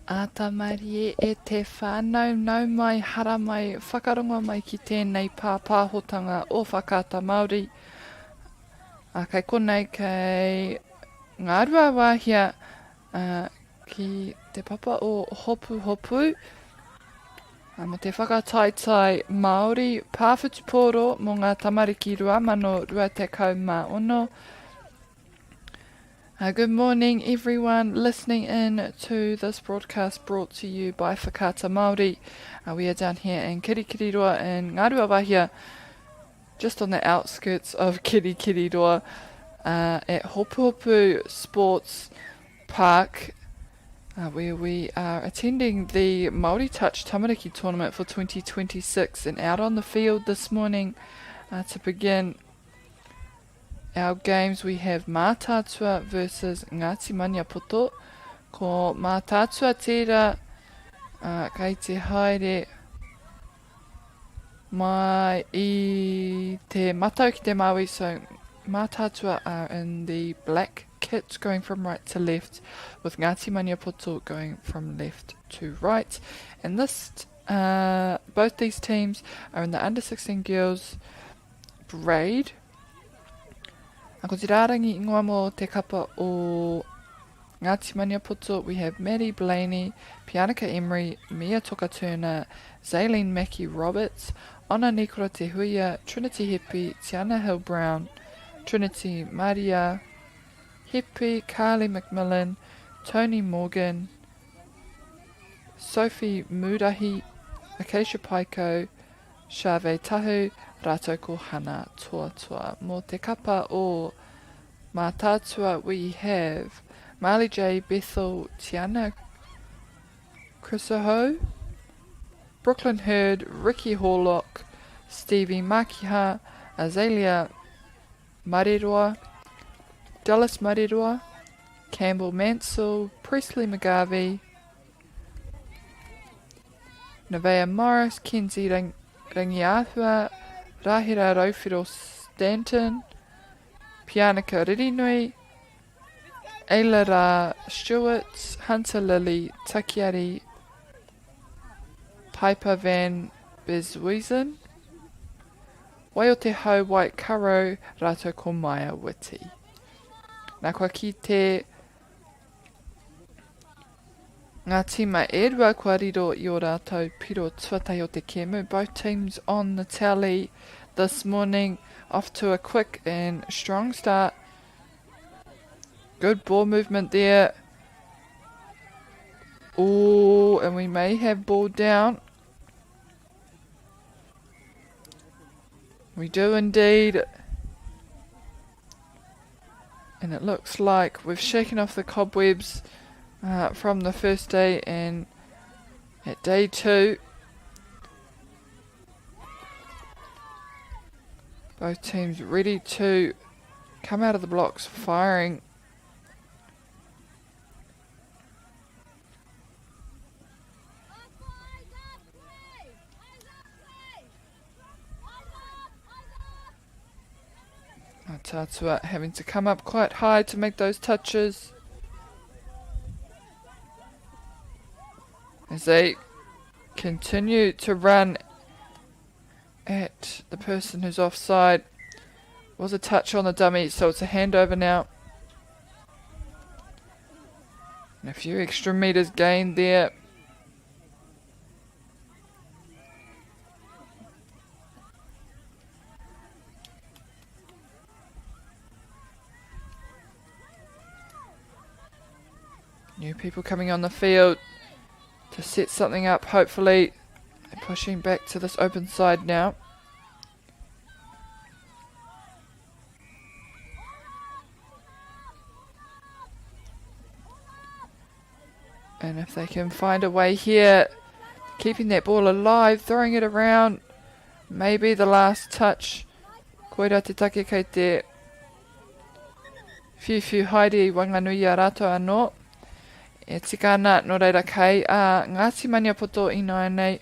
Atamarie e te whānau nau mai hara mai whakaronga mai ki tēnei pāpāhotanga o Whakaata Māori. A kai konei kei ngā rua wāhia ki te papa o Hopuhopu. Mo te whakataitai Māori pāwhutupōro mō ngā tamariki rua mano rua te kaumaono. Good morning everyone listening in to this broadcast brought to you by Whakaata Māori. We are down here in Kirikiriroa in Ngārua Wahia, just on the outskirts of Kirikiriroa at Hopuhopu Sports Park, where we are attending the Māori Touch Tamariki Tournament for 2026, and out on the field this morning to begin our games we have Mātātua versus Ngāti Maniapoto. Ko Mātātua tērā kei te haere mai I te matau ki te Māui, so Mātātua are in the black kit going from right to left, with Ngāti Maniapoto going from left to right. And this, both these teams are in the under 16 girls grade. Ko te rārangi ingoa mō te kapa o Ngāti Maniapoto, we have Maddie Blaney, Pianika Emery, Mia Toka-Turner, Zaylene Mackie-Roberts, Ona Nikora Te Huia, Trinity Hepi, Tiana Hill-Brown, Trinity Maria Hepi, Carly McMillan, Tony Morgan, Sophie Murahi, Acacia Paiko, Shave Tahu, Rātou ko hana toa. Mō te kapa o Mātātua, we have Marley J. Bethel, Tiana Chrysoho, Brooklyn Hurd, Ricky Horlock, Stevie Makiha, Azalea Mareroa, Dallas Mareroa, Campbell Mansell, Presley McGarvey, Nevaeh Morris, Kenzie Rangiahua, Rahira Rauwhiro Stanton, Pianika Ririnui, Ayla Ra Stewart, Hunter Lily Takiari, Piper Van Bezwezen, Waioteho White Karo, Rato ko Maya Wati. Nā kua ki te ngā tima e rua kua riro I o rātou piro tuatai o te kemu. Both teams on the tally this morning, off to a quick and strong start. Good ball movement there. Oh, and we may have ball down. We do indeed. And it looks like we've shaken off the cobwebs from the first day, and at day 2 both teams ready to come out of the blocks firing. Mātātua having to come up quite high to make those touches, as they continue to run at the person who's offside. Was a touch on the dummy, so it's a handover now. And a few extra meters gained there. New people coming on the field to set something up, hopefully. They're pushing back to this open side now. And if they can find a way here, keeping that ball alive, throwing it around, maybe the last touch. Koira te take kei te whiwhiu haere wanganui a rātou anō. E tika ana no reira kei a Ngāti Maniapoto I nai nei,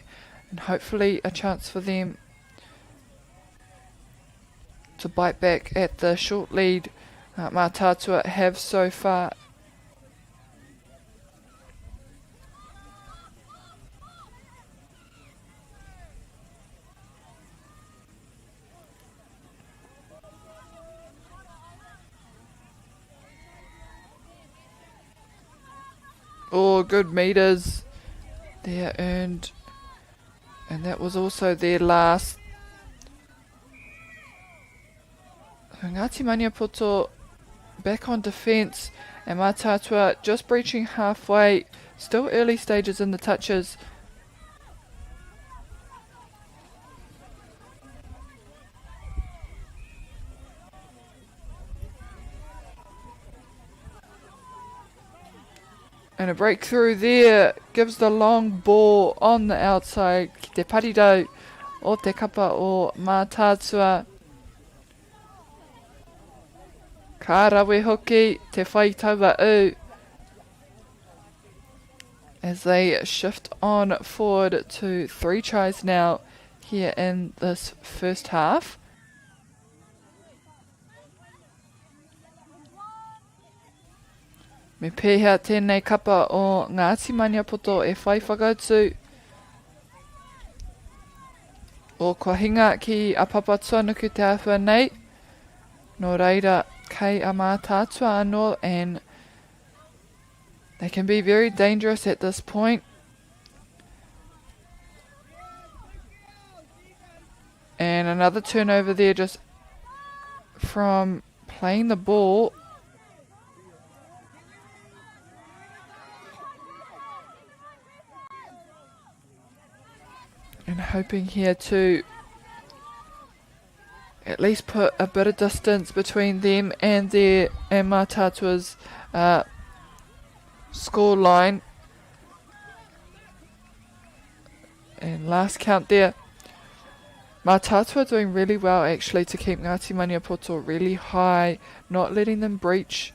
and hopefully a chance for them to bite back at the short lead Mātātua have so far. Oh, good meters there earned. And that was also their last. Ngāti Maniapoto back on defence, and Mātātua just breaching halfway. Still early stages in the touches. And a breakthrough there gives the long ball on the outside. Ki te parido o te kapa o Mātātua. Ka rawe hoki te whai taua u. As they shift on forward to 3 tries now here in this first half. Me pēhea tēnei kapa o Ngāti Maniapoto e whai whakautu. O kua hinga ki a papa tuanuku te awhua nei. Nō reira kei a Mātātua anō, and they can be very dangerous at this point. And another turnover there just from playing the ball. And hoping here to at least put a bit of distance between them and their and Mātātua's score line. And last count there. Mātātua doing really well actually to keep Ngāti Maniapoto really high, not letting them breach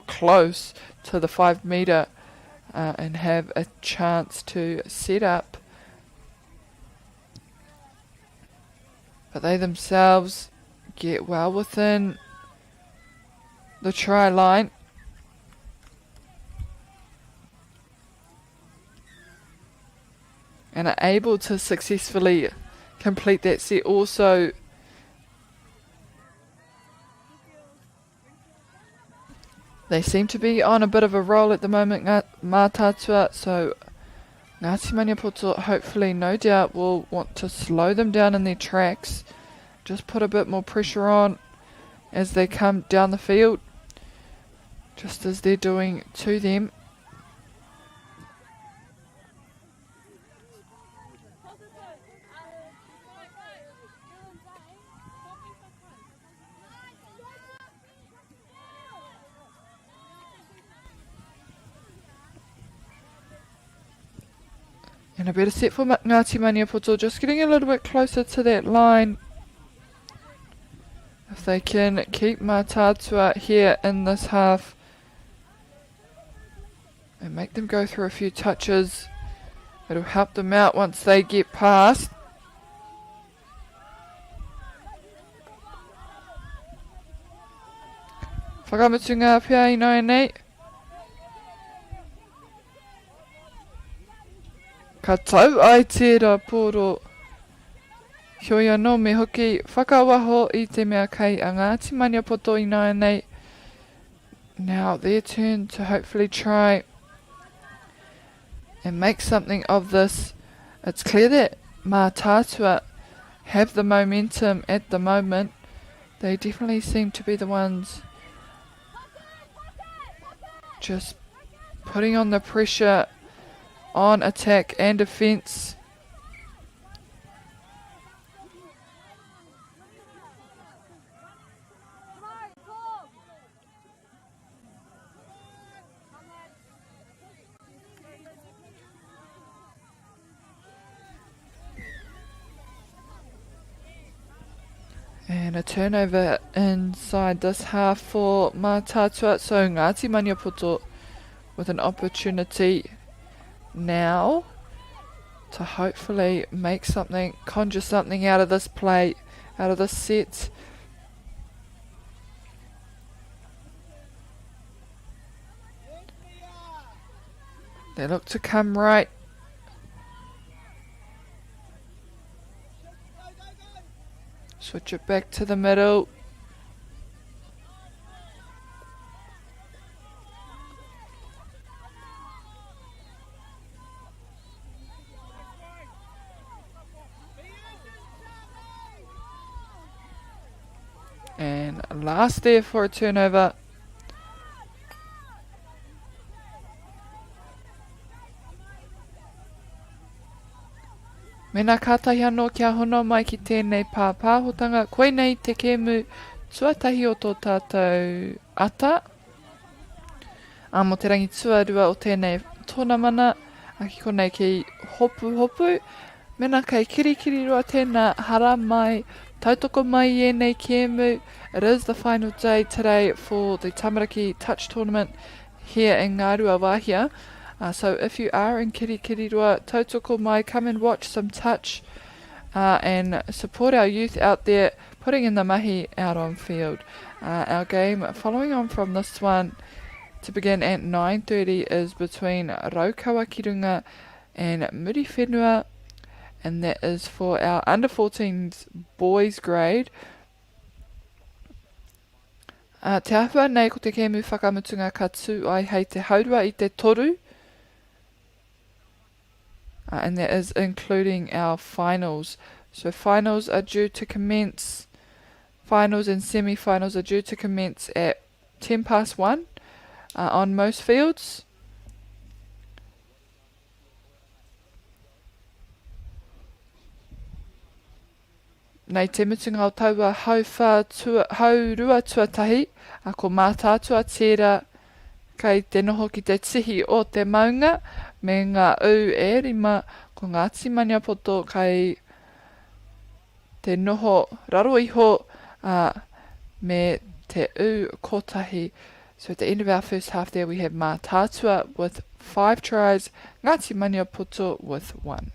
close to the 5 metre and have a chance to set up. But they themselves get well within the try line. And are able to successfully complete that set also. They seem to be on a bit of a roll at the moment, Mātātua, so Ngāti Maniapoto hopefully, no doubt, will want to slow them down in their tracks. Just put a bit more pressure on as they come down the field, just as they're doing to them. And a better set for Ngāti Maniapoto, just getting a little bit closer to that line. If they can keep Mātātua here in this half and make them go through a few touches, it'll help them out once they get past. Whakamutunga pia I noe nei. Ka tau ai tērā pōro. Hioia no me hoki whakawaho I te mea kei a Ngāti Maniapoto I noe nei. Now their turn to hopefully try and make something of this. It's clear that Mātātua have the momentum at the moment. They definitely seem to be the ones just putting on the pressure on attack and defence. And a turnover inside this half for Mātātua, so Ngāti Maniapoto with an opportunity now to hopefully make something, conjure something out of this play, out of this set. They look to come right. Switch it back to the middle. And last there for a turnover. Mena kātahi anō kia hono mai ki tēnei pāpāhotanga. Koe nei te kēmu tuatahi o tō tātou ata. Mo te rangi tuarua o tēnei tōna mana. Aki konei ki Hopuhopu. Mena kei kirikiri roa tēnā hara mai. Tautoko mai e nei kēmu. It is the final day today for the Tamariki Touch Tournament here in Ngārua Wāhia. So if you are in Kirikiriroa, tautoko mai, come and watch some touch and support our youth out there, putting in the mahi out on field. Our game following on from this one to begin at 9:30 is between Roawakaki and Muri Fenua, and that is for our under 14s boys grade. Te ahua nei ko te kēmu whakamutunga ka tū ai hei te haurua I te toru. And that is including our finals. So finals are due to commence. Finals and semi-finals are due to commence at 1:10 on most fields. Nei te mutunga o taua haurua tuatahi, ko mātātua tērā kei te noho ki te tihi o te maunga, me ngā au e rima ko ngā timania poto kei te noho raro iho me te au kotahi. So at the end of our first half there we have Mātātua with 5 tries, ngā timania poto with 1.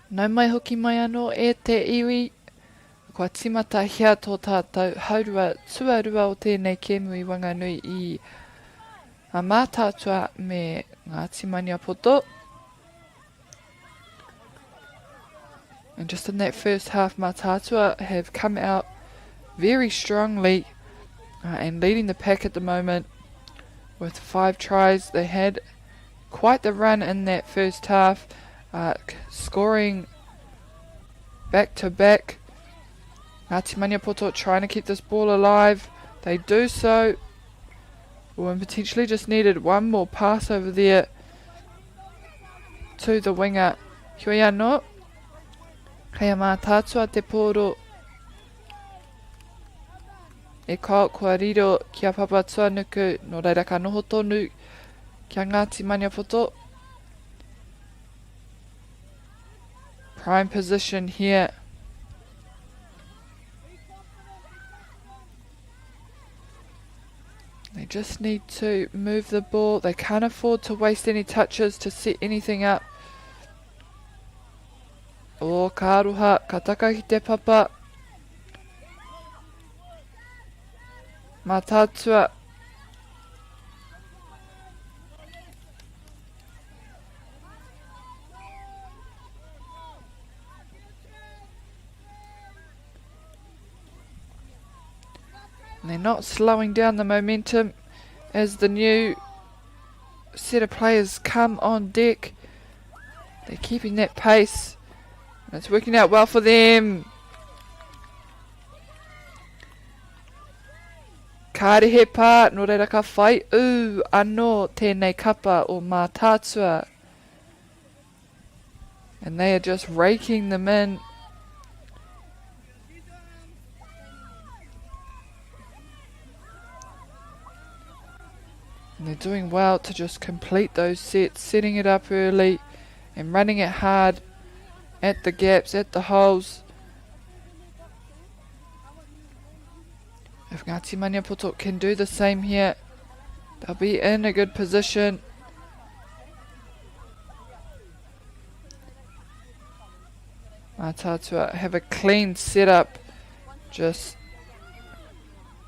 Nau mai hoki mai anō e te iwi, kua timata hia tō tātou haurua tuarua o tēnei kēmu I Wanganui I a mātātua me ngā timania poto. And just in that first half, Mātātua have come out very strongly and leading the pack at the moment with 5 tries. They had quite the run in that first half, scoring back to back. Ngāti Maniapoto trying to keep this ball alive. They do so. And potentially just needed one more pass over there to the winger. Huiano. Kaya Mātātua te pōro. E kao kua riro kia papa tuanuku no reira ka noho tonu kia Ngāti Maniapoto. Prime position here. They just need to move the ball. They can't afford to waste any touches to set anything up. O ka aroha, ka taka ki te papa. Mātātua. They're not slowing down the momentum as the new set of players come on deck. They're keeping that pace. It's working out well for them. Kārehe pā, no reira ka whai anō tēnei kapa o Mātātua. And they are just raking them in. And they're doing well to just complete those sets, setting it up early and running it hard at the gaps, at the holes. If Ngāti Maniapoto can do the same here, they'll be in a good position. Mātātua have a clean setup, just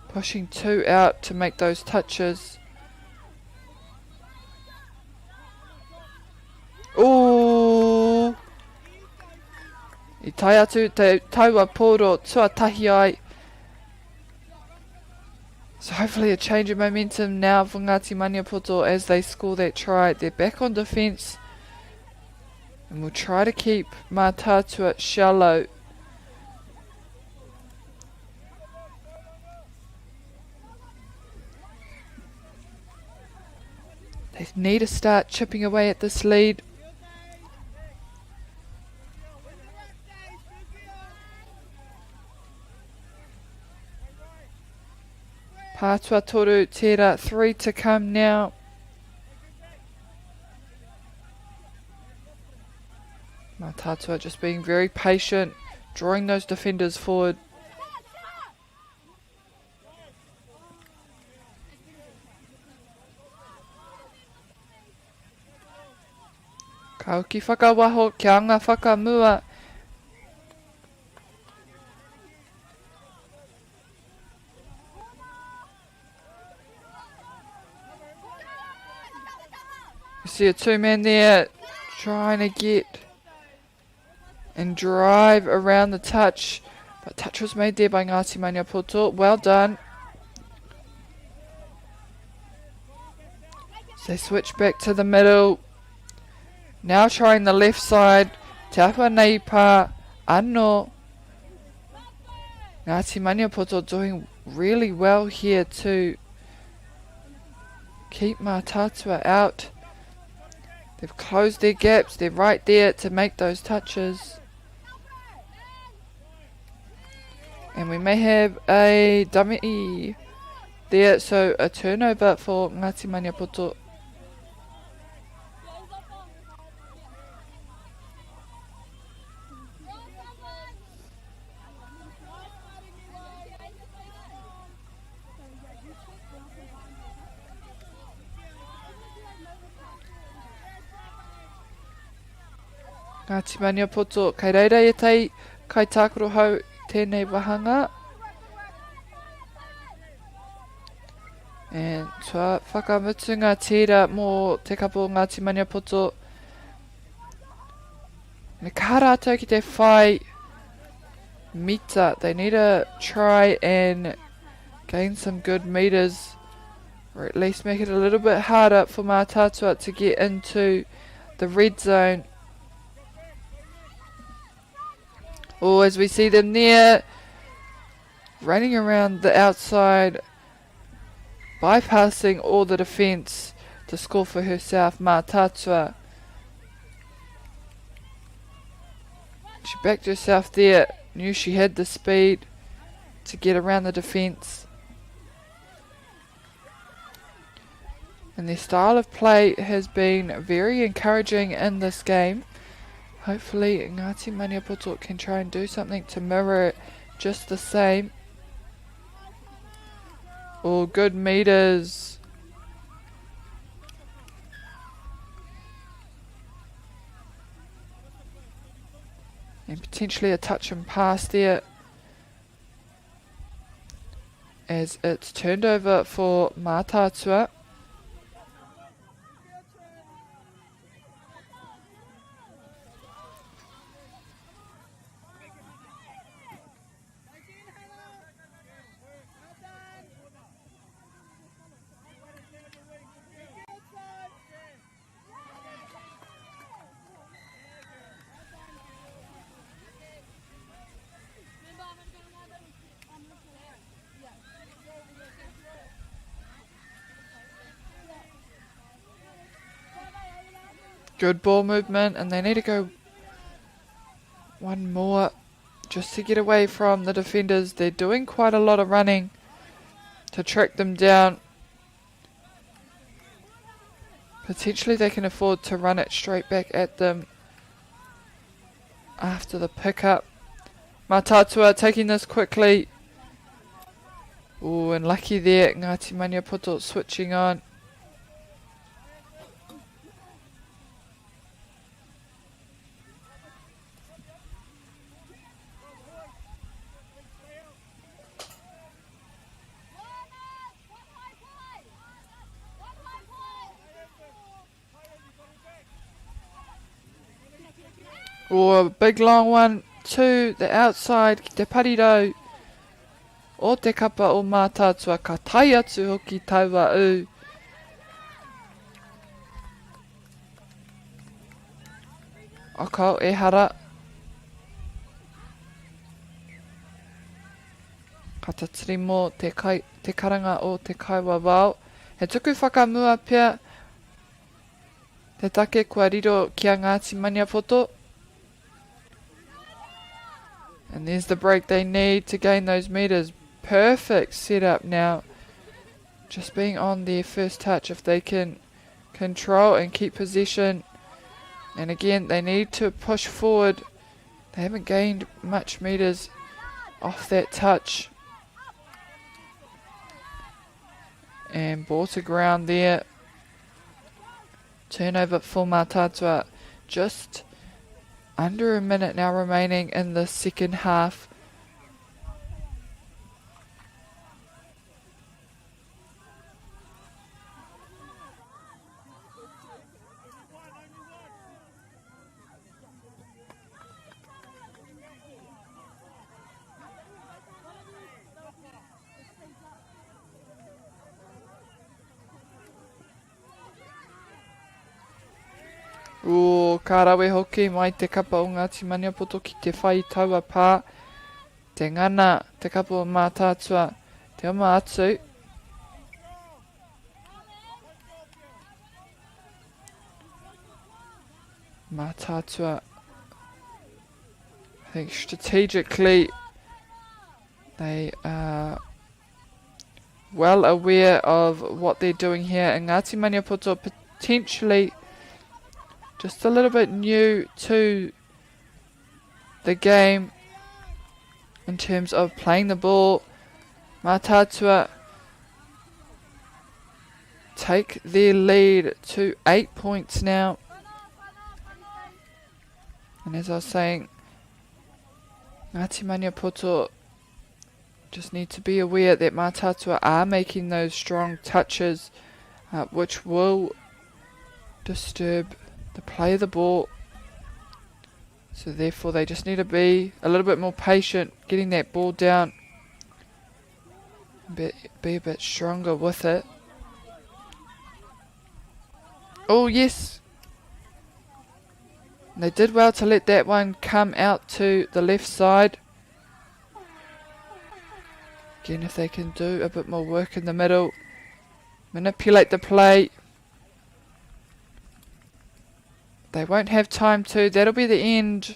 pushing two out to make those touches. Ooh! I tai atu te Tawa poro tuatahi ai. So hopefully a change of momentum now for Ngāti Maniapoto as they score that try. They're back on defence. And we'll try to keep Mātātua shallow. They need to start chipping away at this lead. Pātua toru tērā, 3 to come now. Mātātua just being very patient, drawing those defenders forward. Kauki whakawaho kia anga whakamua. You see a two-man there trying to get and drive around the touch, but touch was made there by Ngāti Maniapoto. Well done. So they switch back to the middle. Now trying the left side. Te apa nei pā anō. Ngāti Maniapoto doing really well here to keep Mātātua out. They've closed their gaps. They're right there to make those touches. And we may have a dummy there, so a turnover for Ngāti Maniapoto. Ngāti Maniapoto, kei reira e tei, kai tākaro hau tēnei wahanga. And tua whakamutunga tērā mō te kapo Ngāti Maniapoto. Me ka rātou ki te whai mita. They need to try and gain some good meters, or at least make it a little bit harder for Mātātua to get into the red zone. Or as we see them there, running around the outside, bypassing all the defence to score for herself, Mātātua. She backed herself there, knew she had the speed to get around the defence. And their style of play has been very encouraging in this game. Hopefully Ngāti Maniapoto can try and do something to mirror it just the same. All good meters. And potentially a touch and pass there, as it's turned over for Mātātua. Good ball movement, and they need to go one more just to get away from the defenders. They're doing quite a lot of running to track them down. Potentially they can afford to run it straight back at them after the pickup. Mātātua taking this quickly. Oh, and lucky there, Ngāti Maniapoto switching on. Oh, a big long one to the outside, ki te pariro. O te kapa o Mātātua ka tai atu hoki Tawa u. Ako e hara. Ka tatiri mō te karanga o te kaiwa wao. He tuku whakamua pia te take kua riro kia Ngāti Maniapoto. And there's the break they need to gain those meters. Perfect setup now. Just being on their first touch, if they can control and keep possession. And again, they need to push forward. They haven't gained much meters off that touch. And ball to ground there. Turnover for Mātātua. Just under a minute now remaining in the second half. O kārawe hoki mai te kapa o Ngāti Maniapoto ki te whai taua pā. Te ngana, te kapa o Mātātua, te oma atu. Mātātua, I think strategically they are well aware of what they're doing here. And Ngāti Maniapoto potentially just a little bit new to the game in terms of playing the ball. Mātātua take their lead to 8 points now. And as I was saying, Ngāti Maniapoto just need to be aware that Mātātua are making those strong touches, which will disturb the play of the ball. So therefore they just need to be a little bit more patient getting that ball down, be a bit stronger with it. Oh yes, they did well to let that one come out to the left side. Again, if they can do a bit more work in the middle, manipulate the play. They won't have time to. That'll be the end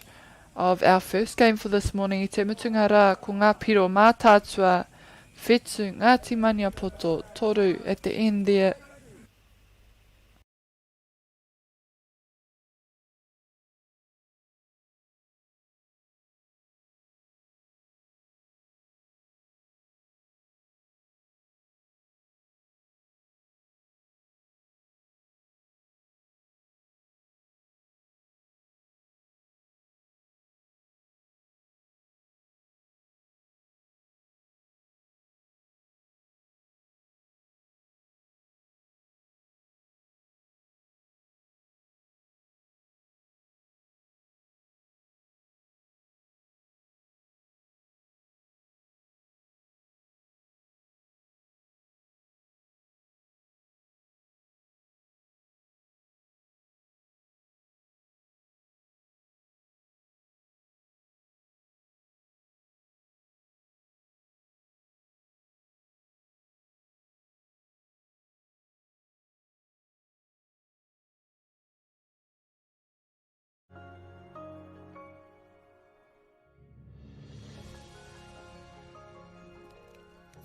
of our first game for this morning. I te mutunga rā ko ngā piro Mātātua, whetū Ngāti Maniapoto, toru at the end there.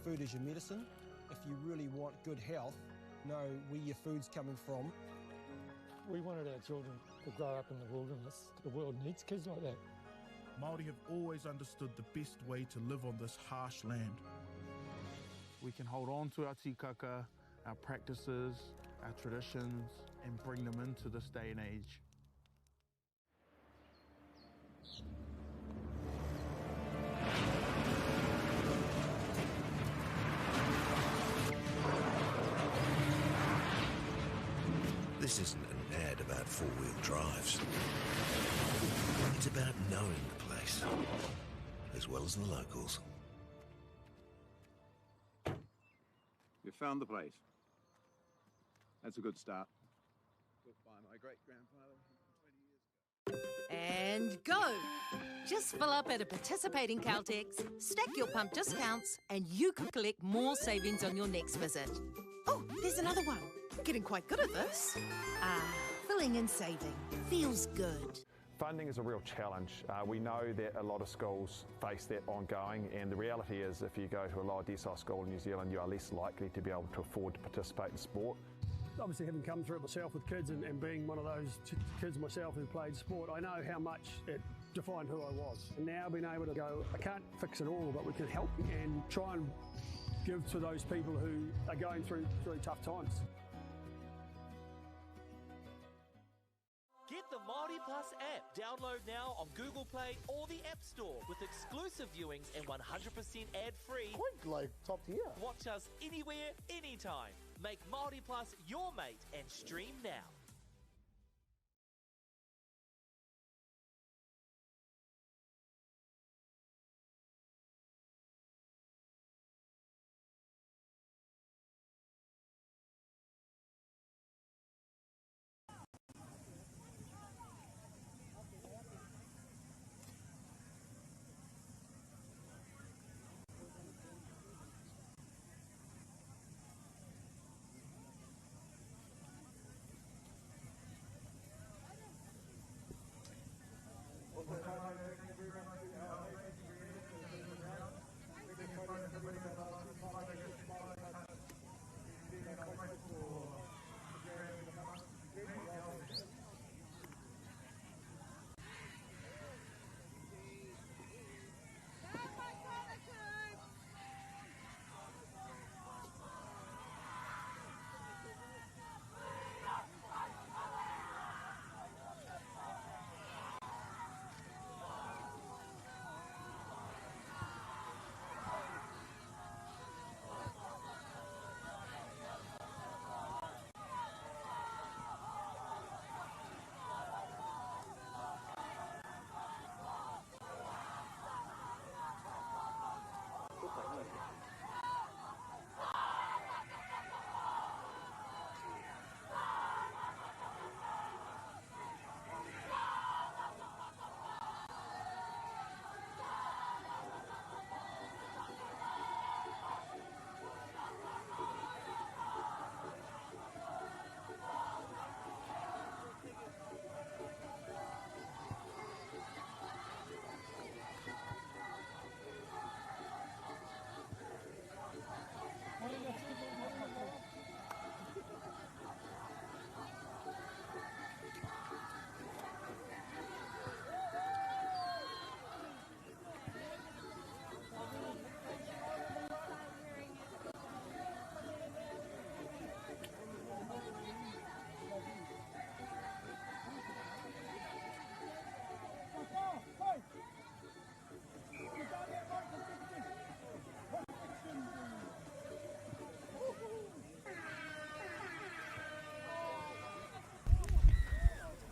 food is your medicine. If you really want good health, know where your food's coming from. We wanted our children to grow up in the wilderness. The world needs kids like that. Māori have always understood the best way to live on this harsh land. We can hold on to our tikaka, our practices, our traditions, and bring them into this day and age. This isn't an ad about four-wheel drives. It's about knowing the place, as well as the locals. You found the place. That's a good start. Built by my great-grandfather 20 years ago. And go! Just fill up at a participating Caltex, stack your pump discounts, and you could collect more savings on your next visit. Oh, there's another one. Getting quite good at this. Filling and saving. Feels good. Funding is a real challenge. We know that a lot of schools face that ongoing, and the reality is if you go to a lower decile school in New Zealand, you are less likely to be able to afford to participate in sport. Obviously, having come through it myself with kids and being one of those kids myself who played sport, I know how much it defined who I was. And now being able to go, I can't fix it all, but we can help and try and give to those people who are going through tough times. Get the Māori Plus app. Download now on Google Play or the App Store with exclusive viewings and 100% ad-free. Quite like top tier. Watch us anywhere, anytime. Make Māori Plus your mate and stream now.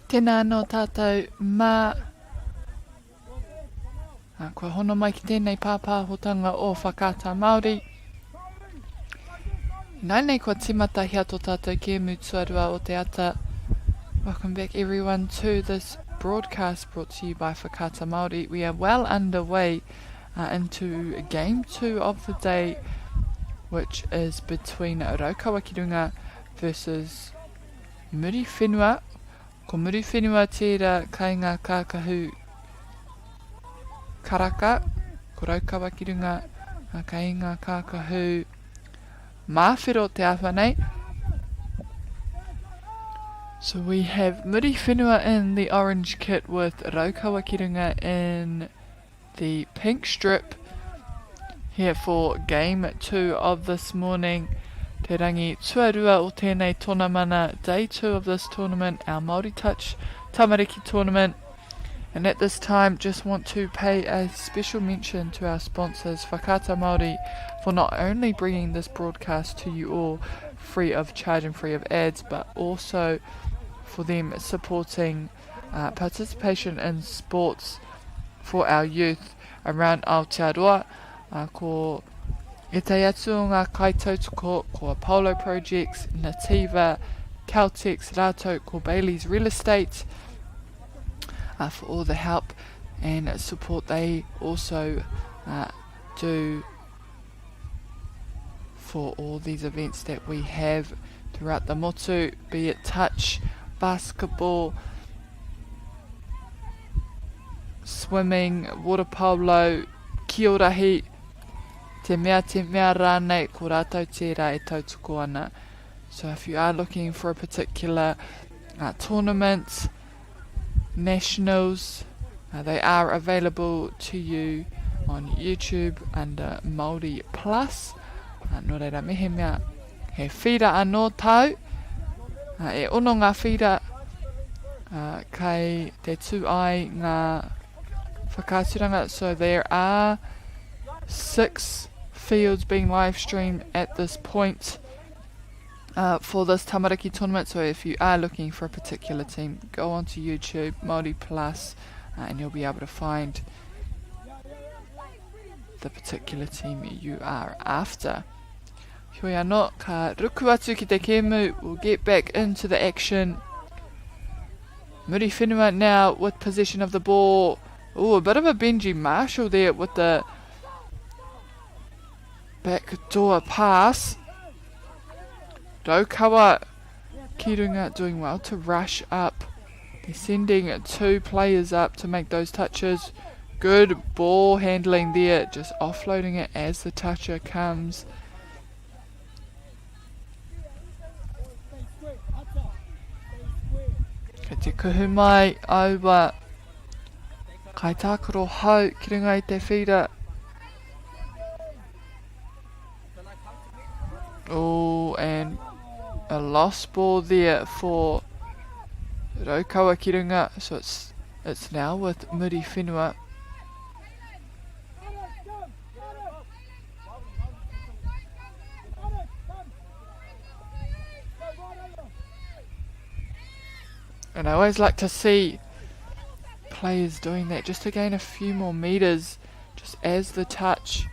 Tēnā no tātou mā. Kua hono mai ki tēnei pāpāhotanga o Whakaata Māori. Nā nei kua timata hia tō tātou kia mutuarua o te ata. Welcome back everyone to this broadcast brought to you by Whakaata Māori. We are well underway into game 2 of the day, which is between Roawakaki versus Muri Fenua. Ko Muri Fenua tērā kai ngā kākahu karaka, ko Roawakaki Ka inga kākahu mawhiro te awhanei. So we have Muri Fenua in the orange kit with Roawakunga in the pink strip here for game 2 of this morning. Te rangi tuarua o tēnei tōna mana, day 2 of this tournament, our Māori Touch Tamariki Tournament. And at this time, just want to pay a special mention to our sponsors, Whakaata Māori, for not only bringing this broadcast to you all free of charge and free of ads, but also for them supporting participation in sports for our youth around Aotearoa. Ko e te atu o ngā kaitautoko, ko Polo Projects, Nativa, Caltex, Rātou, ko Bailey's Real Estate, for all the help and support they also do for all these events that we have throughout the motu, be it touch, basketball, swimming, water polo, kiorahi, te mea rānei, ko rātou tērā e tautoko ana. So if you are looking for a particular tournament, nationals, they are available to you on YouTube under Māori Plus. Nō reira mehe mea he whira anō tau, e ono ngā whira kei te tū ai ngā whakāturanga. So there are 6 fields being live streamed at this point for this Tamariki tournament. So if you are looking for a particular team, go onto YouTube, Māori Plus, and you'll be able to find the particular team you are after. Hoi anō, ka ruku atu ki te kēmu. We'll get back into the action. Muri Fenua now with possession of the ball. Ooh, a bit of a Benji Marshall there with the backdoor pass. Raukawa Kirunga doing well to rush up. They're sending 2 players up to make those touches. Good ball handling there, just offloading it as the toucher comes. Kei te kuhu mai aua kai tākaro hau ki runga i te whira. Oh, and a lost ball there for Roawakunga, so it's now with Muri Fenua. And I always like to see players doing that just to gain a few more meters, just as the touch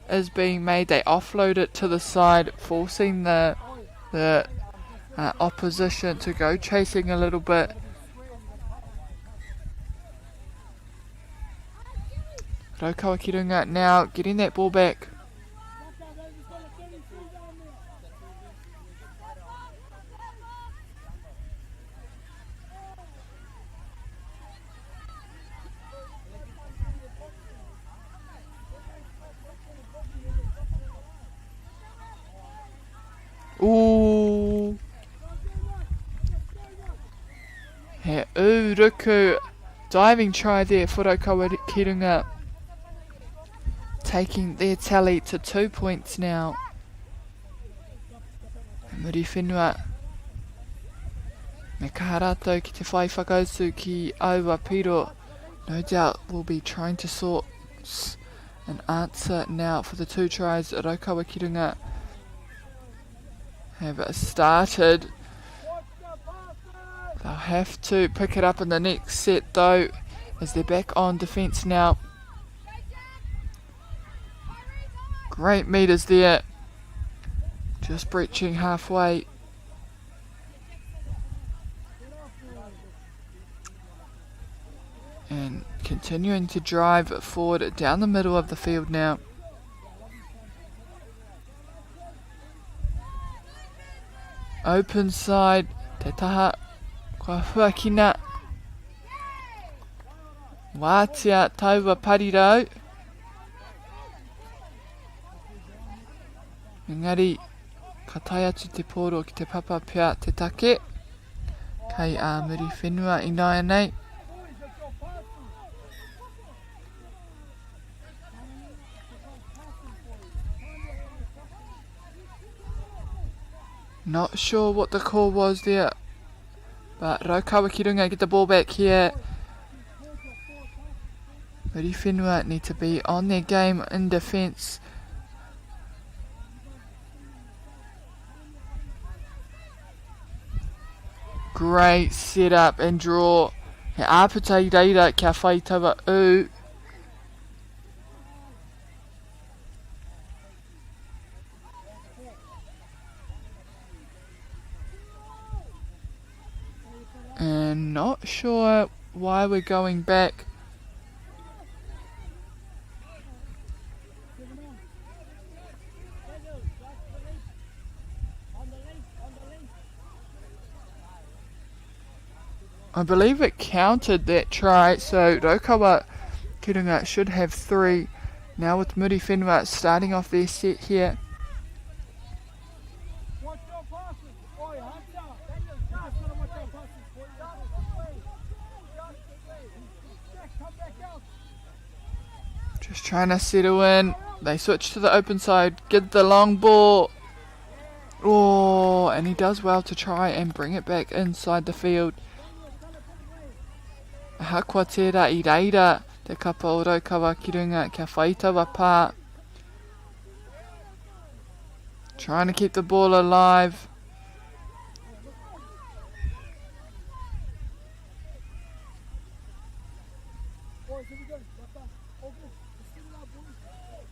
is being made. They offload it to the side, forcing the opposition to go chasing a little bit. Roawakunga now getting that ball back. Ooh. He uruku diving try there for Roawakunga, taking their tally to 2 points now. Muri Fenua me kaha rātou ki te whai whakautu ki aua piro. No doubt will be trying to sort an answer now for the 2 tries Roawakunga have started. They'll have to pick it up in the next set though, as they're back on defence now. Great meters there, just breaching halfway. And continuing to drive forward down the middle of the field now. Open side, te taha, kua huakina. Wātia taua parirau. Engari, ka tae atu te poro ki te papa pia te take. Kei a Muri Fenua I nai nei. Not sure what the call was there. But Raukawa ki runga get the ball back here. Muri Fenua need to be on their game in defence. Great setup and draw. He āputa I reira kia whai tawa u. And not sure why we're going back. I believe it counted that try, so Raukawa ki runga should have 3. Now with Muri Fenua starting off their set here. Just trying to settle in. They switch to the open side, get the long ball. Oh, and he does well to try and bring it back inside the field. Hakua tērā I reira te kapa o Raukawa ki runga kia whai tawa pā. Trying to keep the ball alive.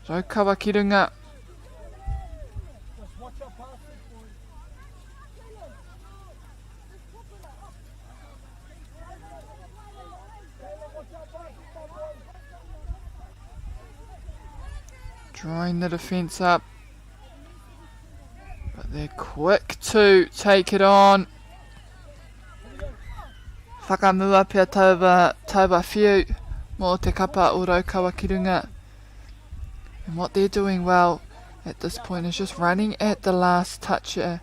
Raukawa ki runga. Drawing the defence up. But they're quick to take it on. Whakamua pia Tawa whiu mō te kapa o Raukawa ki runga. And what they're doing well at this point is just running at the last toucher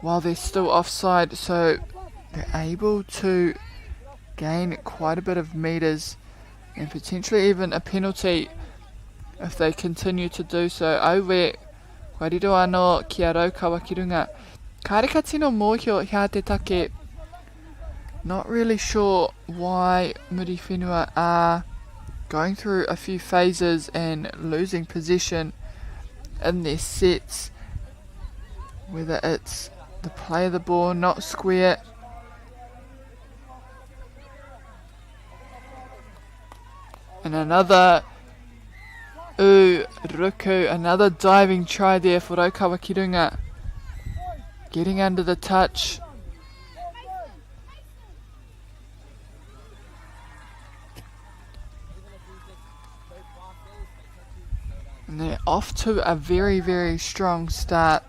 while they're still offside, so they're able to gain quite a bit of metres and potentially even a penalty if they continue to do so. Auwe, kua riro anō ki a Raukawa ki runga. Kareka tino mōhio hea te take. Not really sure why Muri Fenua are going through a few phases and losing possession in their sets. Whether it's the play of the ball not square. And another ruku, another diving try there for Raukawa ki runga. Getting under the touch. And they're off to a very, very strong start.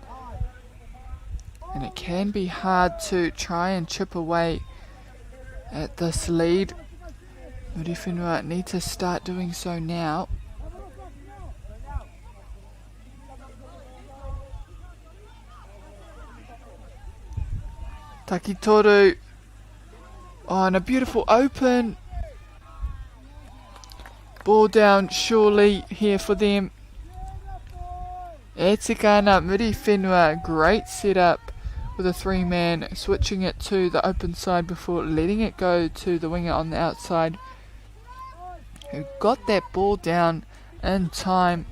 And it can be hard to try and chip away at this lead. Muri Fenua need to start doing so now. Takitoru. Oh, and a beautiful open. Ball down surely here for them. E tikana Muri Fenua, great setup with a 3-man, switching it to the open side before letting it go to the winger on the outside, who got that ball down in time.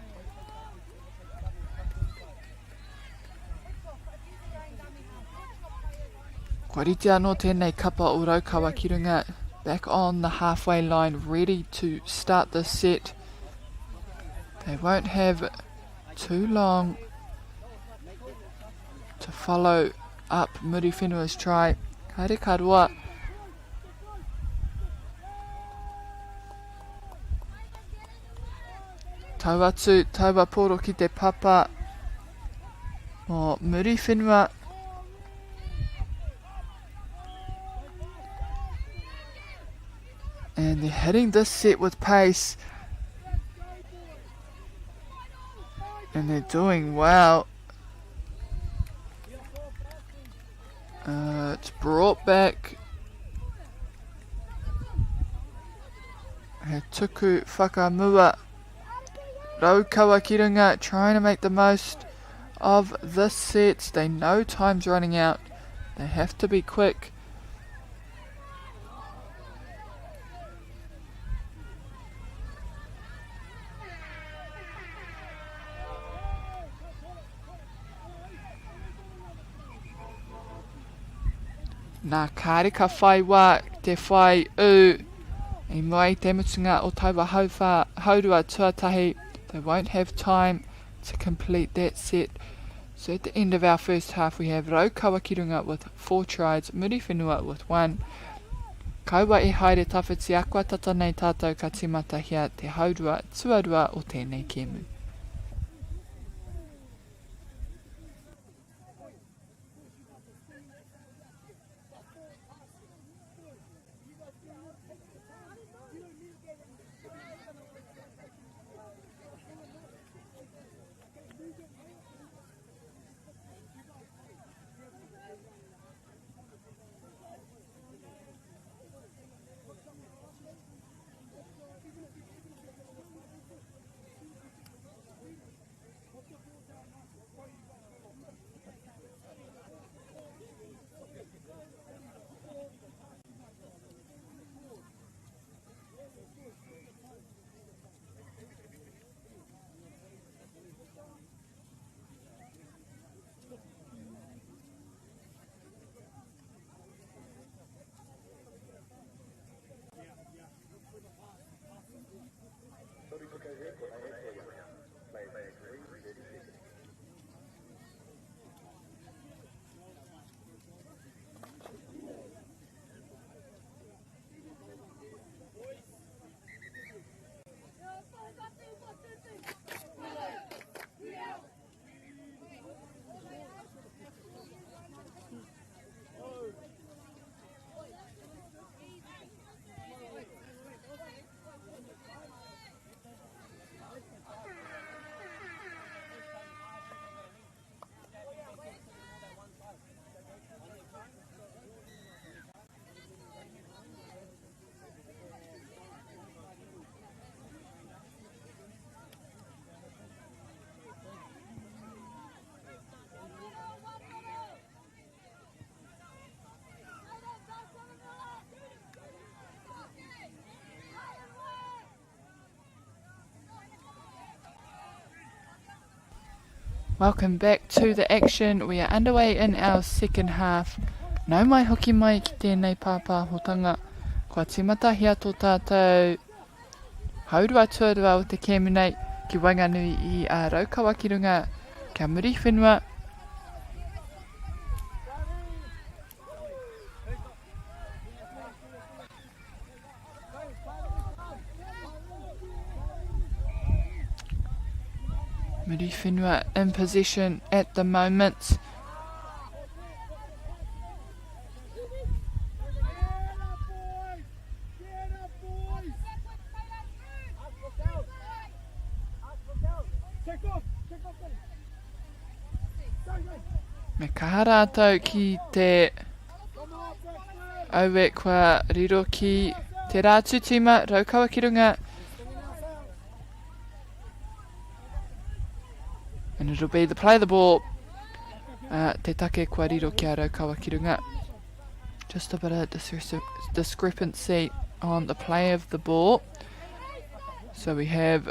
Kua rite anō tēnei kapa o Raukawa ki runga, back on the halfway line, ready to start the set. They won't have too long to follow up Muri Fenua's try. Haere ka roa. Tau atu, taua poro ki te papa o Muri Fenua. And they're hitting this set with pace. And they're doing well. It's brought back. He tuku whakamua. Raukawa Kirunga trying to make the most of this set. They know time's running out. They have to be quick. Nā kāre ka whai wā te whai u. I mai te mutunga o Tawa haurua tuatahi. They won't have time to complete that set. So at the end of our first half we have Raukawa Kirunga with 4 tries, Muri Fenua with 1. Kaua e haere tawhiti akwa tata nei tātou ka timata hia te haurua tuarua o tēnei kēmu. Welcome back to the action. We are underway in our second half. Nau mai hoki mai ki tēnei pāpā hotanga. Kua timata hia tō tātou. Haurua tuarua o te kēmu nei ki Wainganui I a Raukawa Kirunga. Kia Muri Fenua. Muri Fenua in possession at the moment. Me kahara atau ki te aue kua riro ki te rātu tima Raukawa Kirunga. And it'll be the play of the ball. Te take kua riro ki a Raukawa Kirunga. Just a bit of discrepancy on the play of the ball. So we have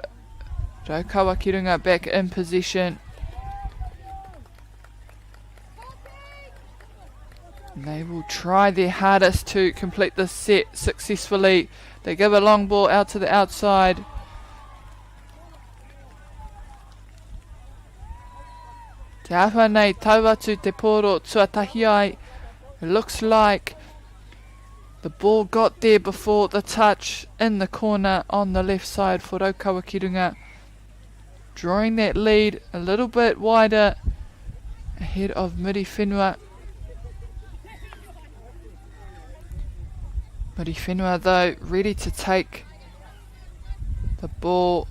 Raukawa Kirunga back in possession. And they will try their hardest to complete this set successfully. They give a long ball out to the outside. Te ahua nei tauatu te poro tuatahi ai. It looks like the ball got there before the touch in the corner on the left side for Raukawa Kirunga. Drawing that lead a little bit wider ahead of Muri Fenua. Muri Fenua though ready to take the ball.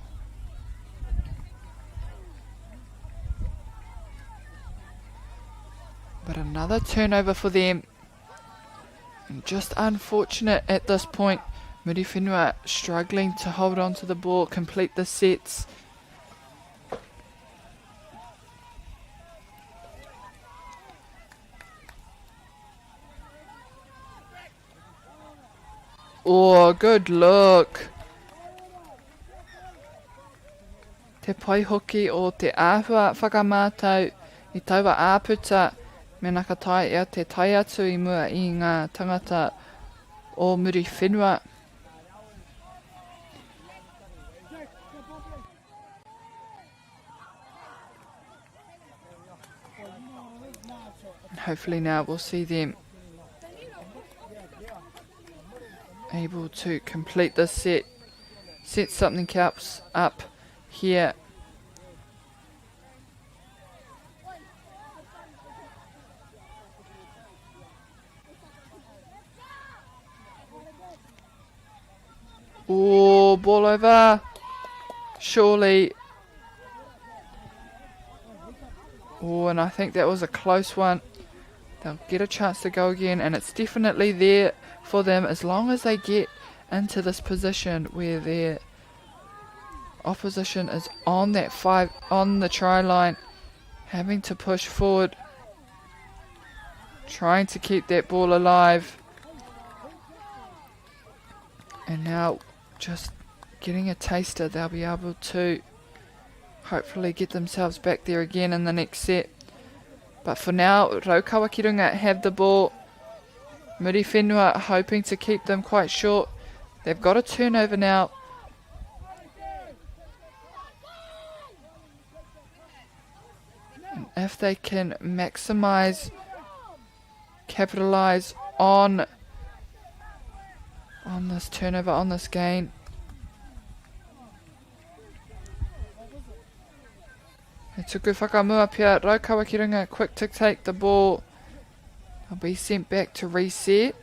Another turnover for them. And just unfortunate at this point. Muri Fenua struggling to hold on to the ball, complete the sets. Oh, good look. Te pai hoki o te āhua whakamātau I taua āputa me nā ka tai ea te tai atu I mua I ngā tangata o Muri Fenua. Hopefully now we'll see them able to complete this set, set something else up here. Oh, ball over. Surely. Oh, and I think that was a close one. They'll get a chance to go again, and it's definitely there for them as long as they get into this position where their opposition is on that 5 on the try line, having to push forward, trying to keep that ball alive. And now just getting a taster, they'll be able to hopefully get themselves back there again in the next set. But for now, Roawakaki have the ball. Muri Fenua hoping to keep them quite short. They've got a turnover now. And if they can maximise, capitalise on this turnover, on this gain. He tuku whakamua pia, Roawakaki quick to take the ball. They'll be sent back to reset.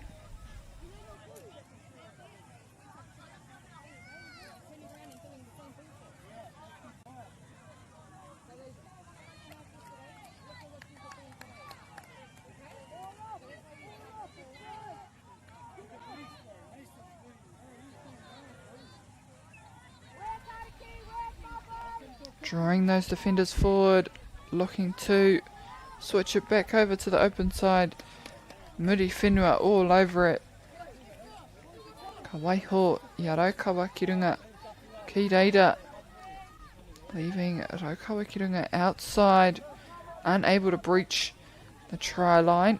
Drawing those defenders forward, looking to switch it back over to the open side. Muri Fenua all over it. Ka waiho I Roawakaki ki reira. Leaving Roawakaki outside, unable to breach the try line.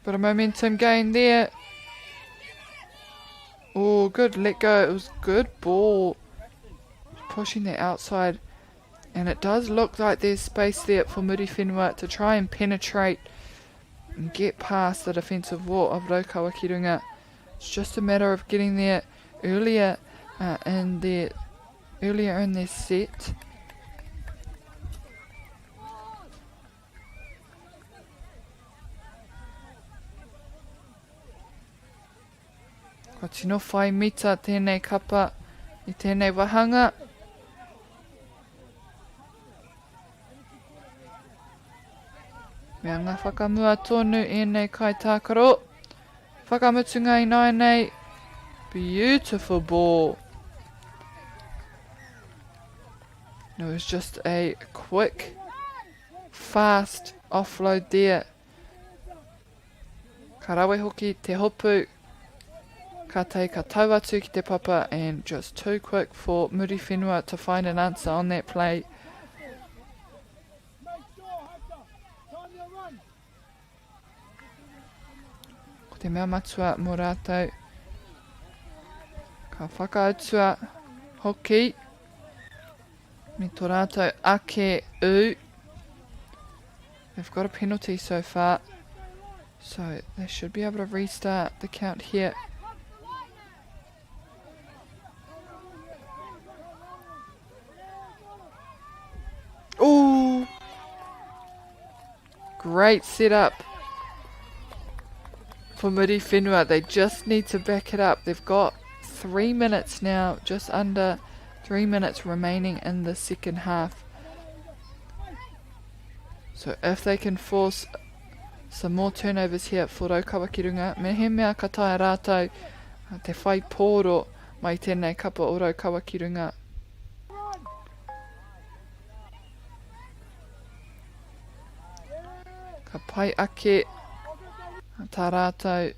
But a momentum gain there. Oh, good let go. It was good ball. Pushing the outside. And it does look like there's space there for Muri Fenua to try and penetrate and get past the defensive wall of Roawakaki. It's just a matter of getting there earlier in their set. Ko tino whai mita tēnei kapa I tēnei wahanga. Mea ngā whakamua tonu e nei kai Taakaro. Whakamutunga I nai nei. Beautiful ball. It was just a quick, fast offload there. Ka rawe hoki te Hapū. Ka te ka tau atu ki te papa, and just too quick for Muri Fenua to find an answer on that play. Ko te mea matua mō rātou. Ka whakautua hoki. Me tō rātou ake u. They've got a penalty so far, so they should be able to restart the count here. Great setup for Muri Fenua. They just need to back it up. They've got 3 minutes now, just under 3 minutes remaining in the second half. So if they can force some more turnovers here for Roawakaki, me he mea ka tae rātou te whai pōro mai tēnei kapa o Roawakaki. Ka pai ake tā rātou.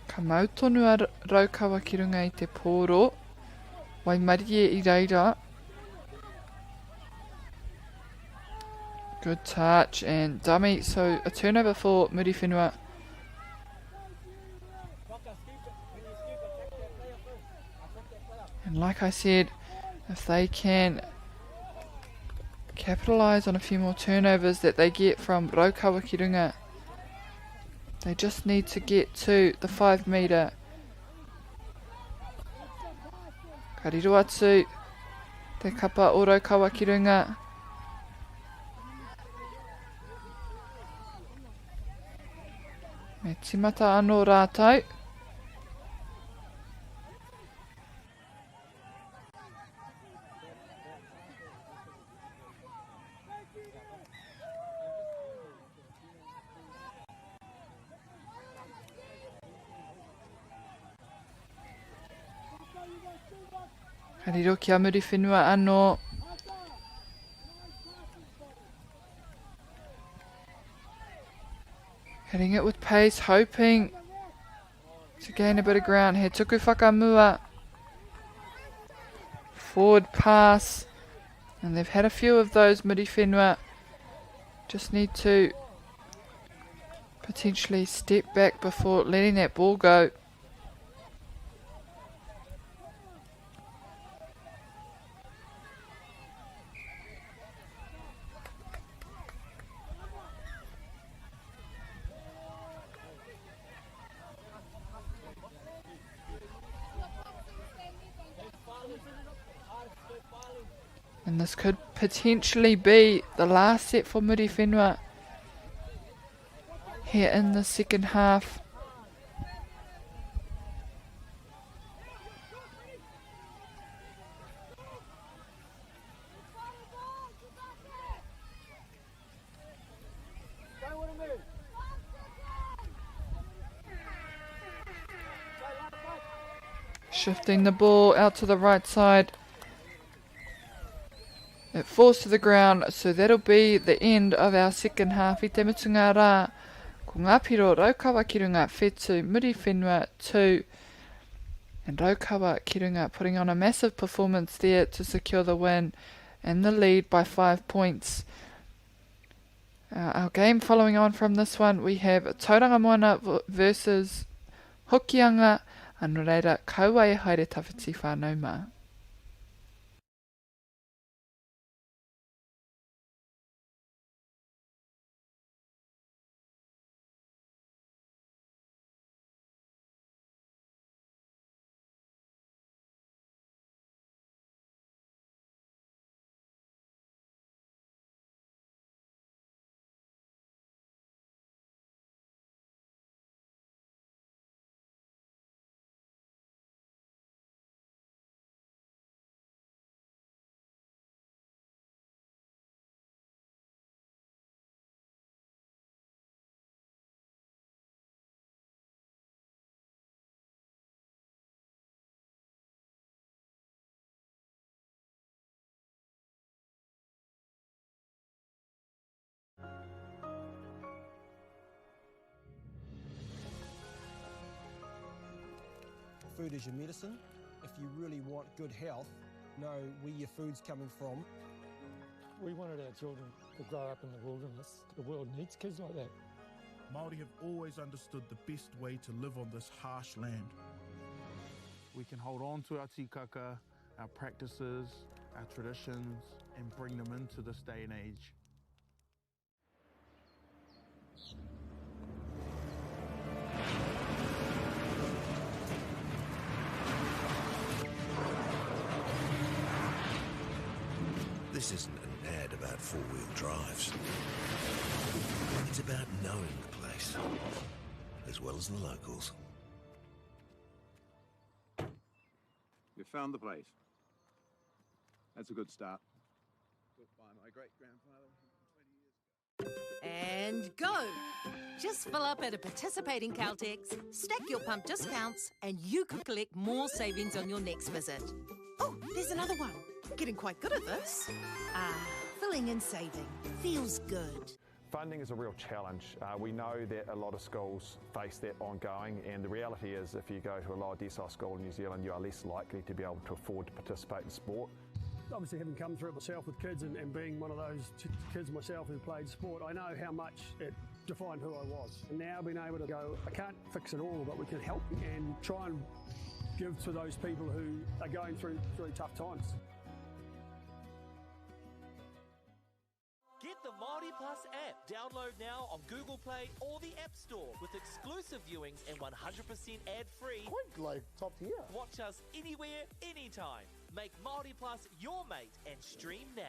Ka mautonu a Roawakaki I te pōro. Wai marie I reira. Good touch and dummy. So a turnover for Muri Fenua. And like I said, if they can capitalise on a few more turnovers that they get from Roawakaki, they just need to get to the 5 metre. Ka riro atu te kapa o Roawakaki. Me timata anō rātou. Ka riro ki a Muri Fenua anō. Hitting it with pace, hoping to gain a bit of ground. He tuku whakamua. Forward pass. And they've had a few of those, Muri Fenua. Just need to potentially step back before letting that ball go. And this could potentially be the last set for Muri Fenua here in the second half. Shifting the ball out to the right side. It falls to the ground, so that'll be the end of our second half. I te mutunga rā, ko ngā piro Roawakaki whetū Muri Fenua 2. And Roawakaki putting on a massive performance there to secure the win and the lead by 5 points. Our game following on from this one, we have Tauranga Moana versus Hokianga. Anō reira, kaua e haere tawhiti whānau mā. Food is your medicine. If you really want good health, know where your food's coming from. We wanted our children to grow up in the wilderness. The world needs kids like that. Māori have always understood the best way to live on this harsh land. We can hold on to our tikaka, our practices, our traditions, and bring them into this day and age. This isn't an ad about four-wheel drives. It's about knowing the place, as well as the locals. You found the place. That's a good start. Built by my great-grandfather 120 years ago. And go! Just fill up at a participating Caltex, stack your pump discounts, and you could collect more savings on your next visit. Oh, there's another one. Getting quite good at this. Filling and saving. Feels good. Funding is a real challenge. We know that a lot of schools face that ongoing, and the reality is if you go to a lower decile school in New Zealand, you are less likely to be able to afford to participate in sport. Obviously, having come through it myself with kids and being one of those kids myself who played sport, I know how much it defined who I was. And now being able to go, I can't fix it all, but we can help and try and give to those people who are going through tough times. Get the Māori Plus app. Download now on Google Play or the App Store with exclusive viewings and 100% ad-free. Quite like top tier. Watch us anywhere, anytime. Make Māori Plus your mate and stream now.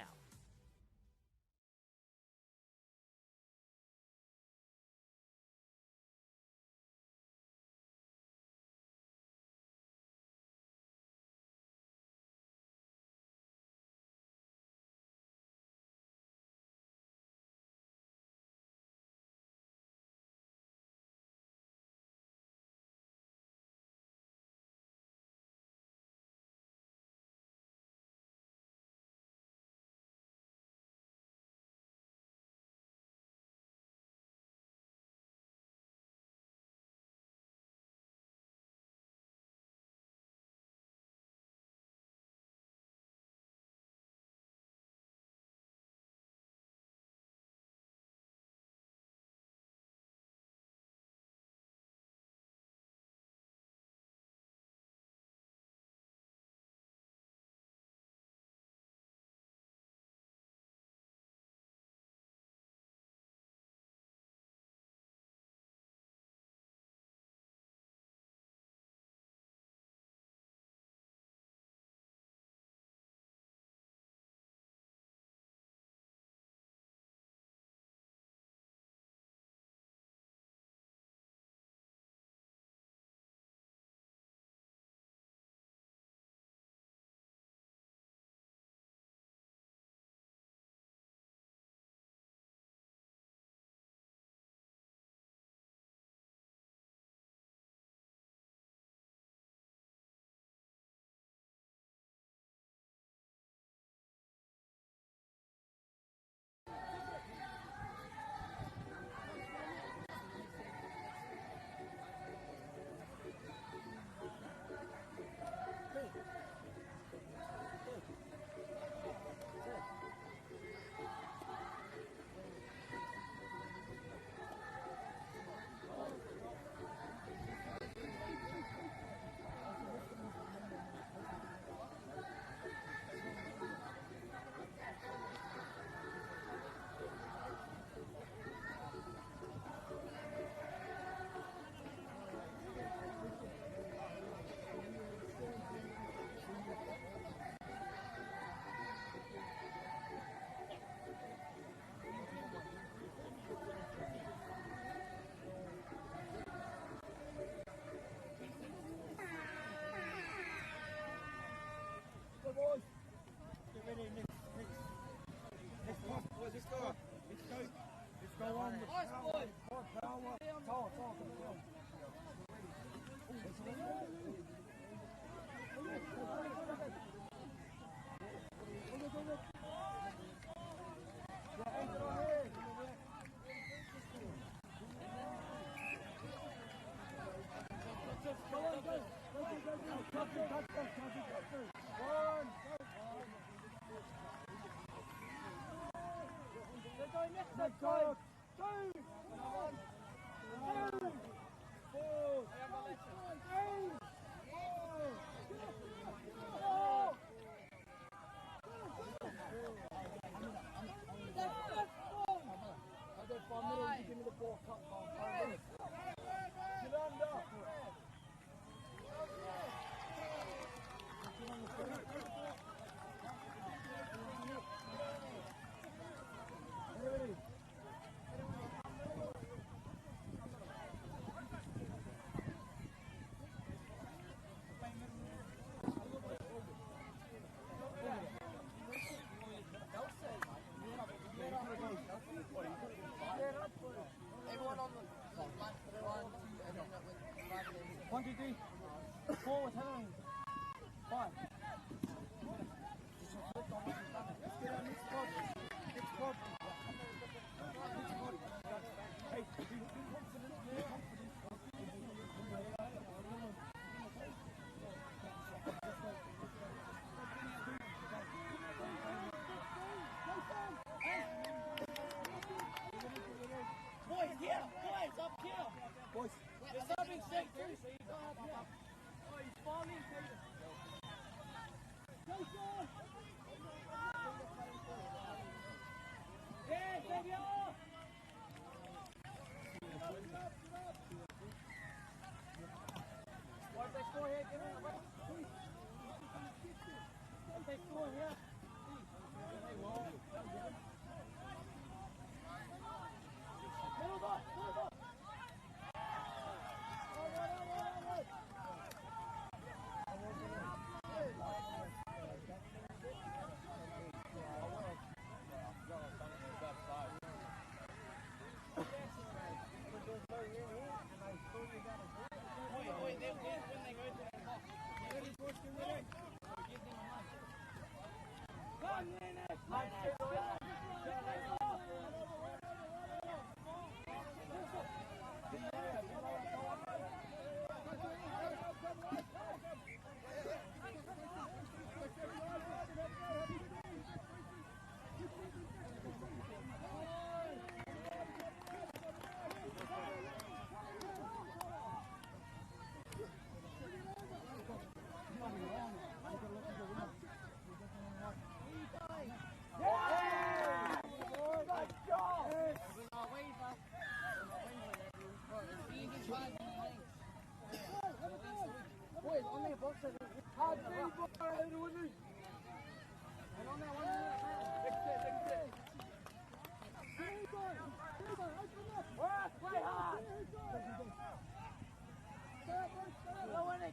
One, two, three, four with Helen. Five. Hey, be confident, be confident. Boys, here! Boys, up here! Boys, you're stopping straight too, so you go up here. Oh, he's falling, Peter. Go, Sean! Yeah, Xavier! Boys, they score here, give it away. They score here. Middle ball, middle ball.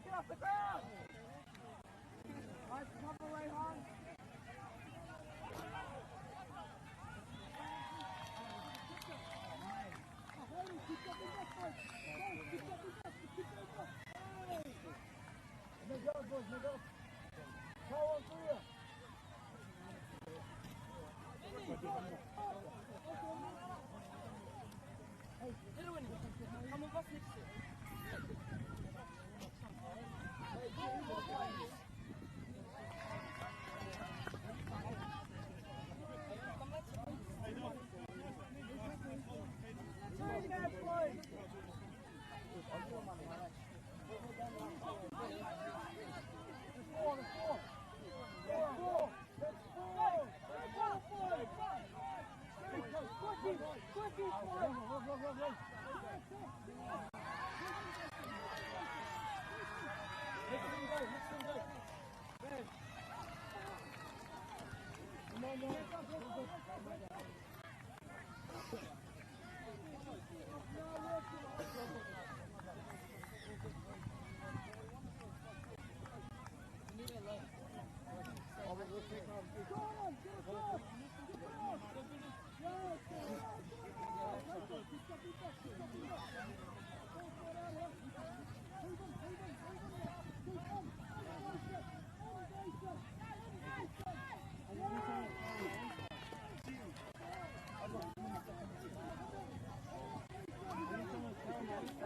Get off the ground! Nice cover, Rayhan. Come on, what's next to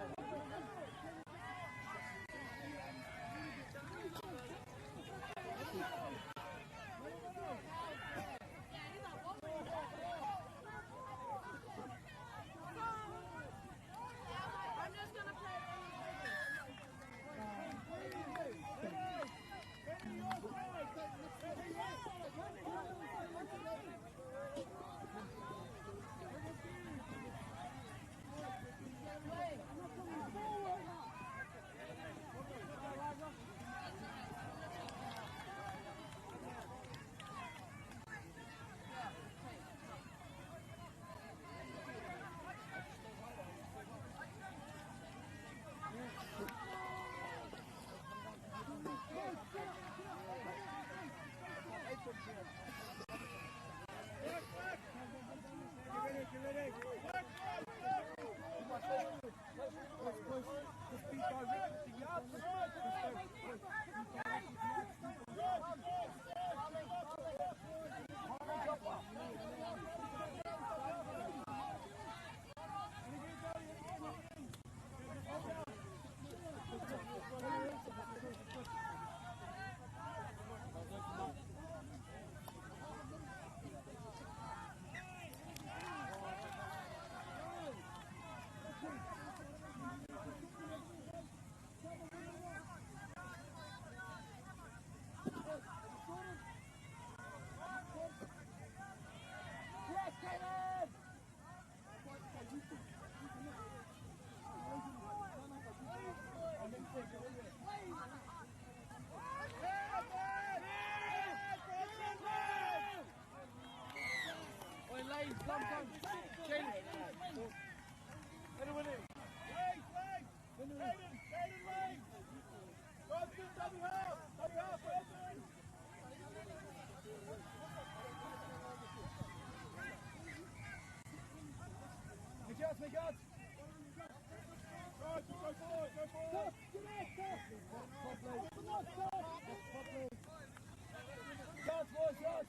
it? me, guys. Right, go forward, go forward. Get out, Guys, boys, guys.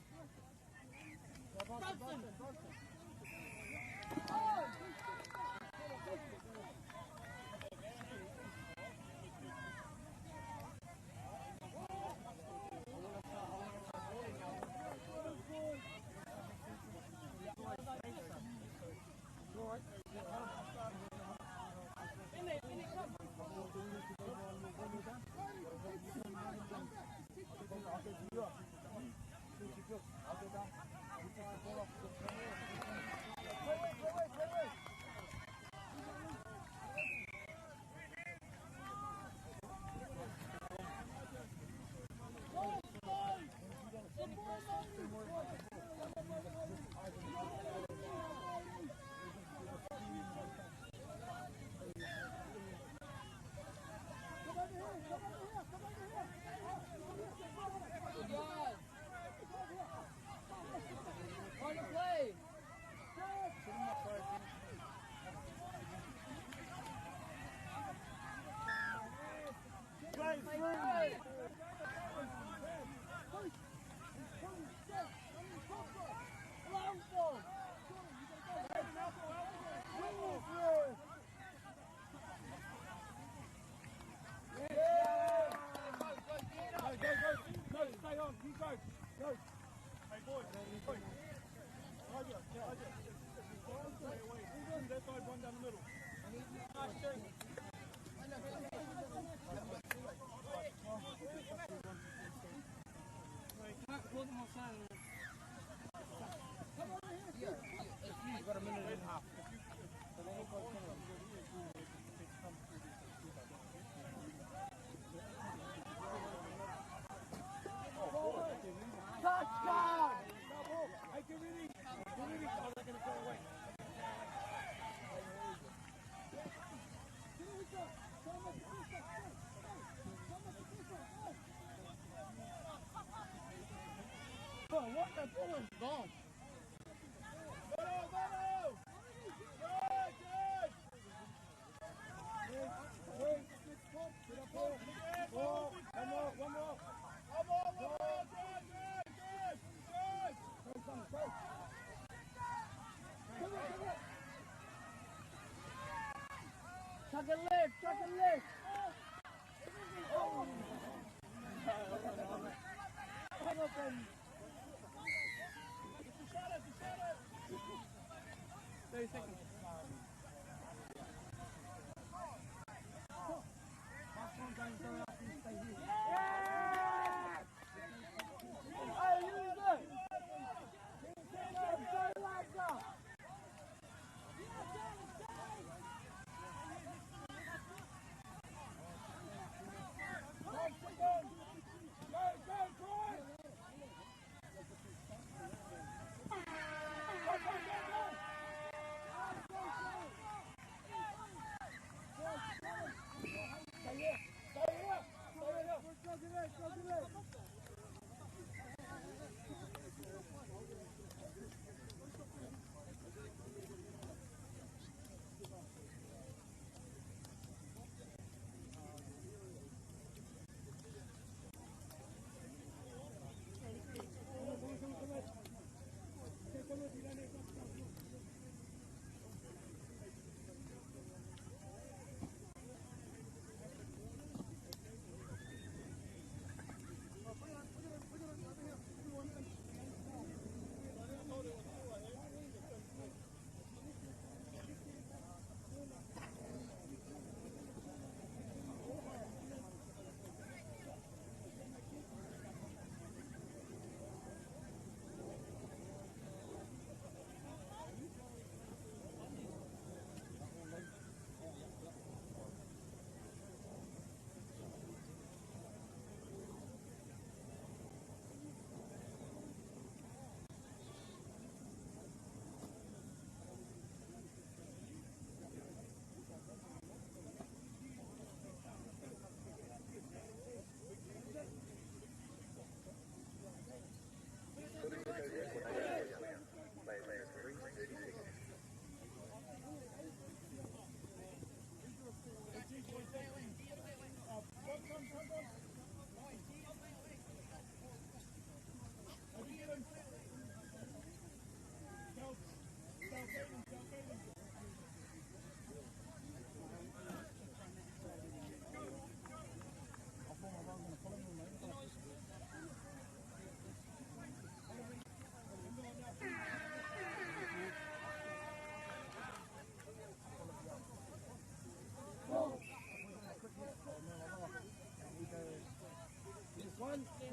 What the ball is gone? Tuck a leg, tuck a leg. Oh. 30 seconds.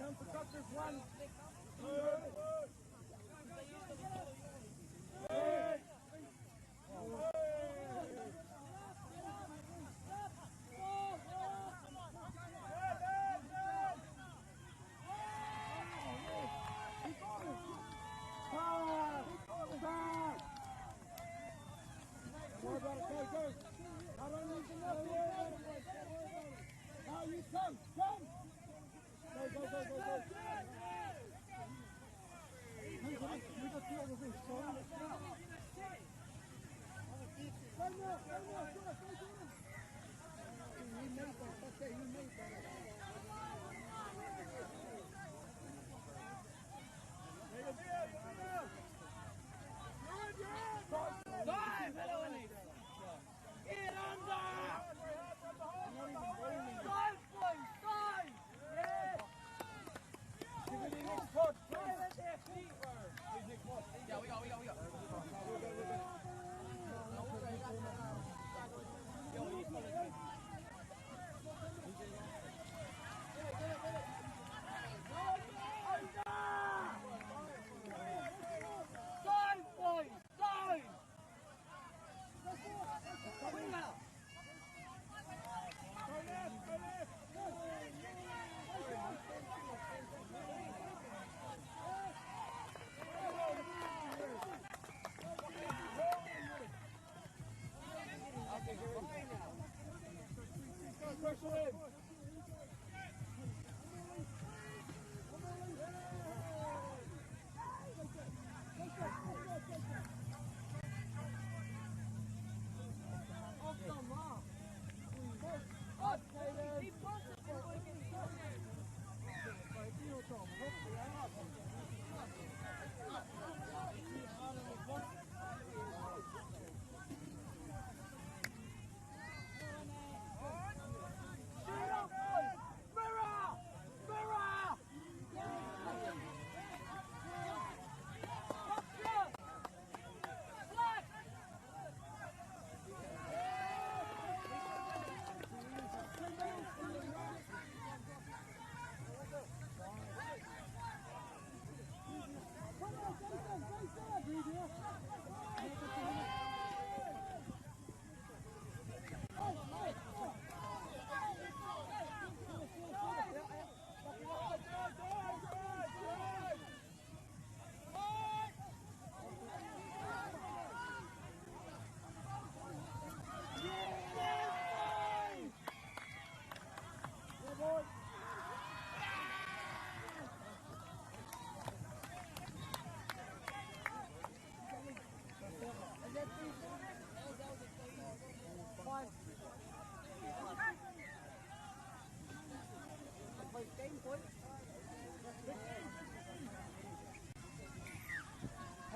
Down for Cockers, 1, 2, 3.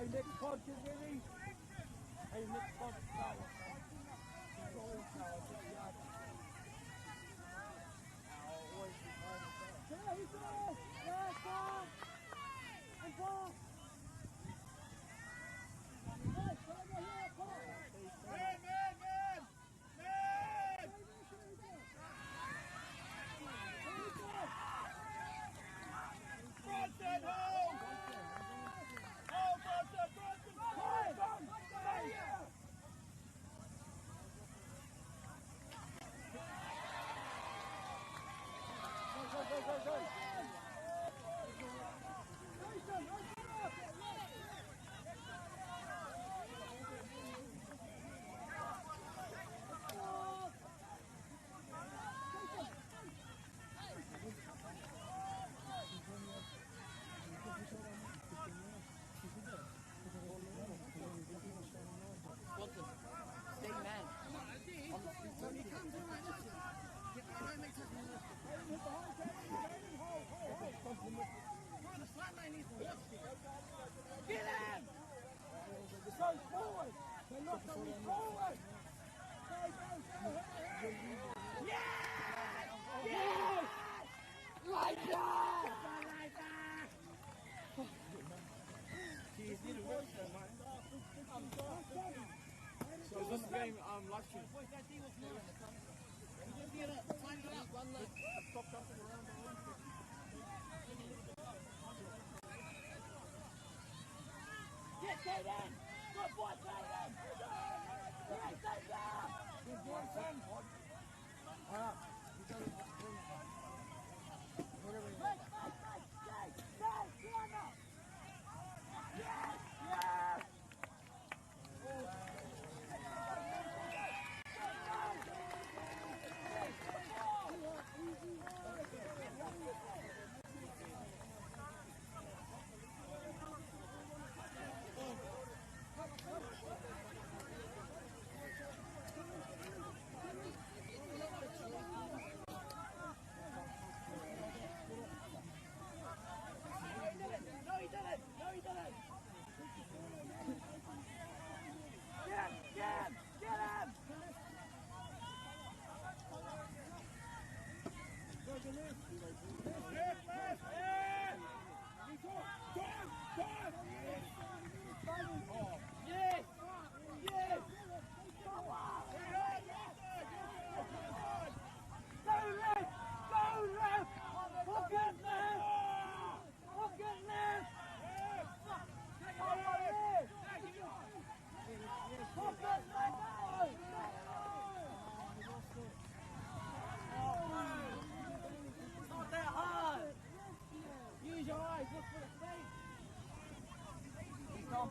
Hey, next pod, get ready. Hey, next pod, Tawa. Get in! Go forward! They're not coming forward! Yes! Yes! Like that! Like that! Is this game live stream? Stop jumping around the room. Good boy, Caden! Yes, Caden! Good boy, son!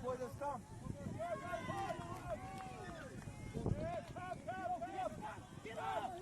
Boys, let's come. Get up!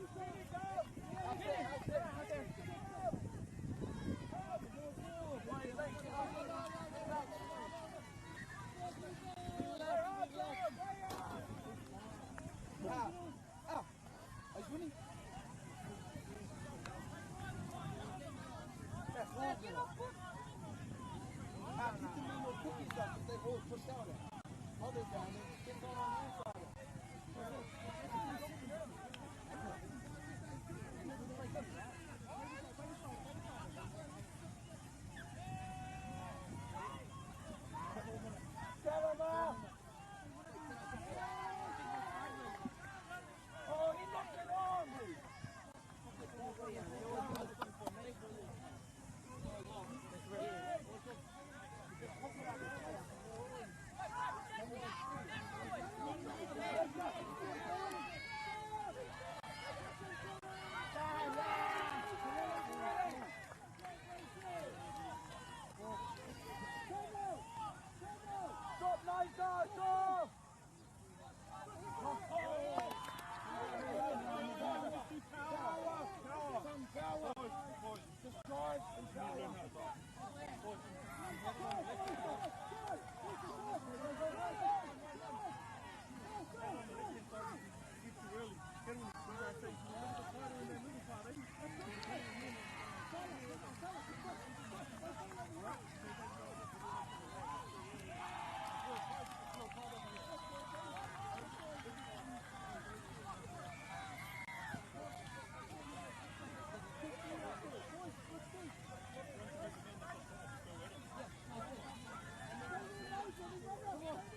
Come on.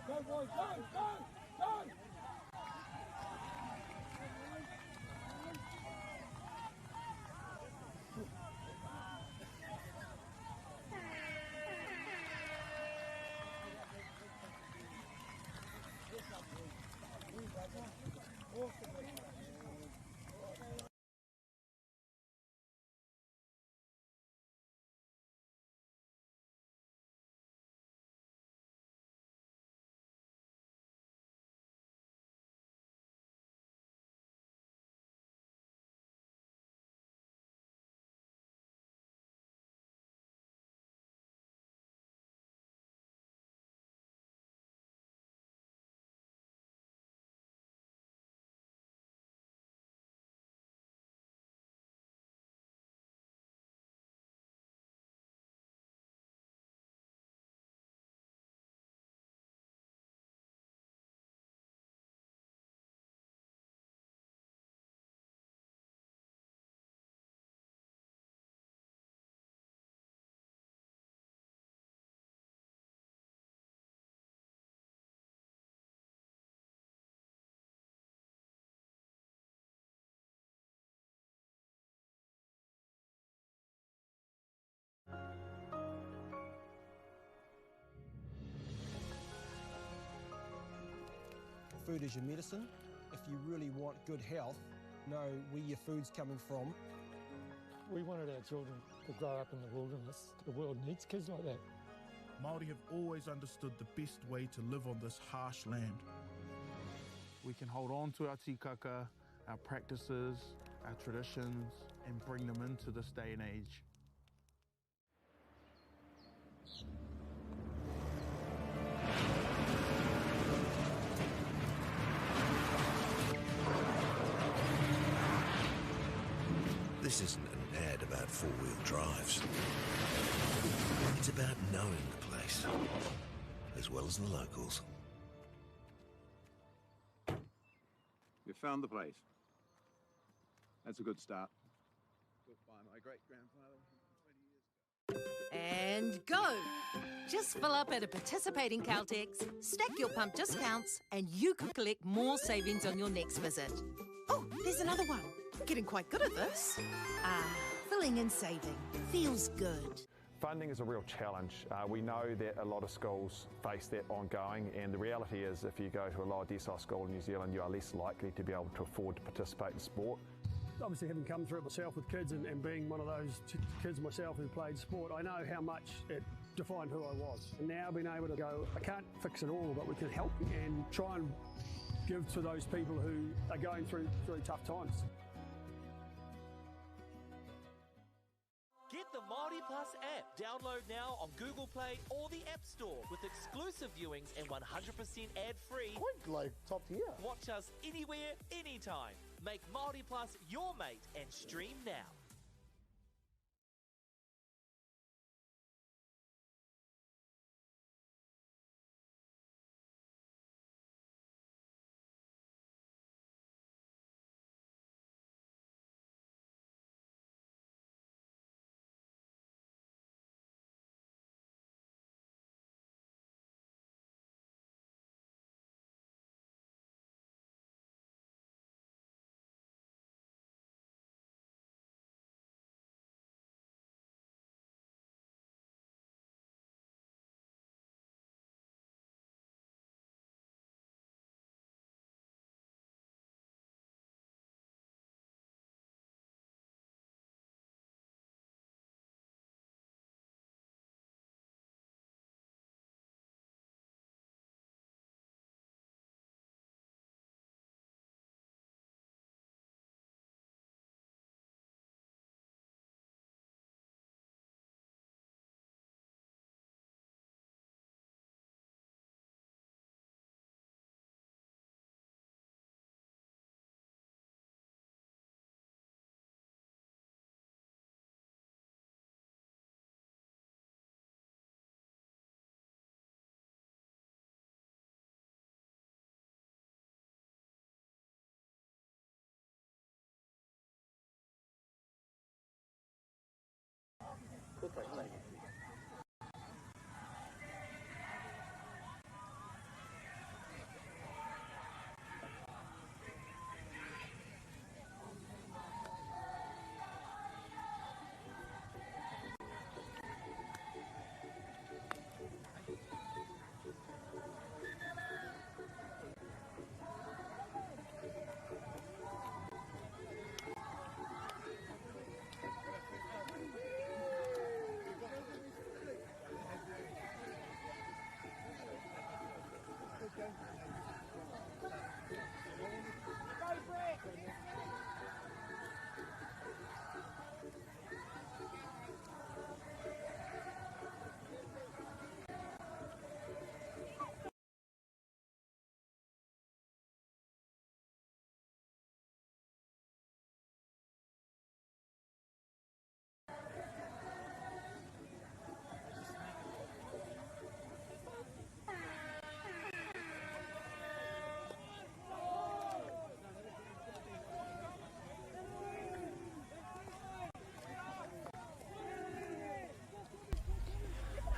Go boys, go! Food is your medicine. If you really want good health, know where your food's coming from. We wanted our children to grow up in the wilderness. The world needs kids like that. Māori have always understood the best way to live on this harsh land. We can hold on to our tikaka, our practices, our traditions, and bring them into this day and age. This isn't an ad about four-wheel drives. It's about knowing the place, as well as the locals. You found the place. That's a good start. Built by my great-grandfather 20 years ago. And go! Just fill up at a participating Caltex, stack your pump discounts, and you could collect more savings on your next visit. Oh, there's another one. Getting quite good at this. Filling and saving. Feels good. Funding is a real challenge. We know that a lot of schools face that ongoing, and the reality is if you go to a lower decile school in New Zealand, you are less likely to be able to afford to participate in sport. Obviously, having come through it myself with kids and being one of those kids myself who played sport, I know how much it defined who I was. And now being able to go, I can't fix it all, but we can help and try and give to those people who are going through really tough times. Get the Māori Plus app. Download now on Google Play or the App Store with exclusive viewings and 100% ad-free. Quite like top tier. Watch us anywhere, anytime. Make Māori Plus your mate and stream now.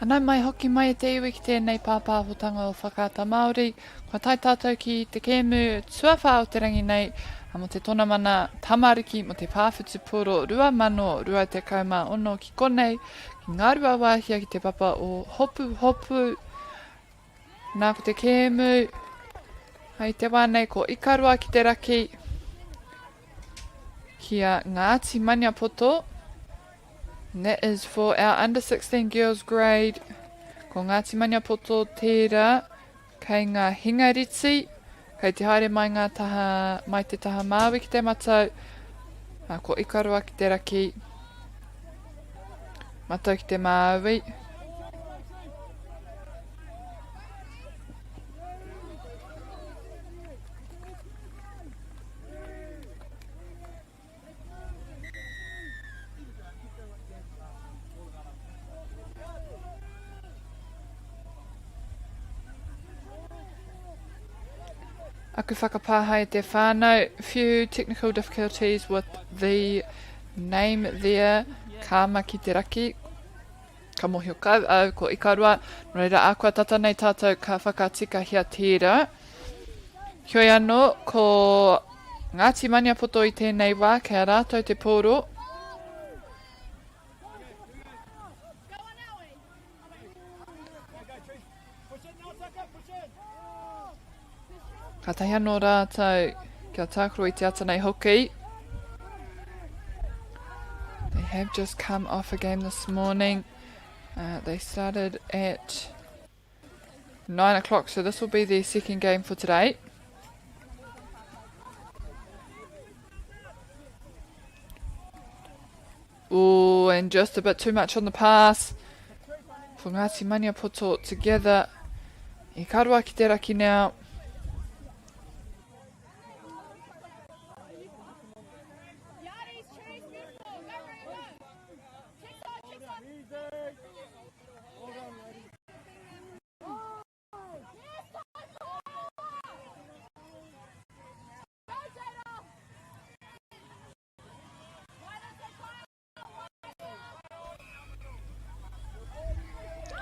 Ana mai hoki mai e te iwi ki tēnei pāpāhotanga o Whakaata Māori. Kua tai tātou ki te kēmu tuawha o te rangi nei, mo te tona mana tamariki mo te pāwhitu puro 2026 ki konei, ki ngā rua wāhia ki te papa o Hopuhopu. Nā ko te kēmu, hei te wānei ko Ikarua ki te raki, kia Ngāti Mania Poto. And that is for our under 16 girls grade. Ko Ngāti Mania Poto tērā, kei ngā hingaritsi, kei te haere mai ngā taha, mai te taha māwi ki te matau, ko Ikarua ki te raki, matau ki te māwi. Aku whakapāhai te whānau, few technical difficulties with the name there, kāma ki te raki, ka mohi o kau au ko Ikarua, no reira ākua tata nei tātou ka whakatika hia tērā. Hioi anō, ko Ngāti Mania Poto i tēnei wā, kia rātou te pōro. Ka tahi anō rātou kia tākaro i te ata nei hoki. They have just come off a game this morning. They started at 9 o'clock, so this will be their second game for today. Oh, and just a bit too much on the pass for Ngāti Mania Poto together. Ikarua ki te raki now.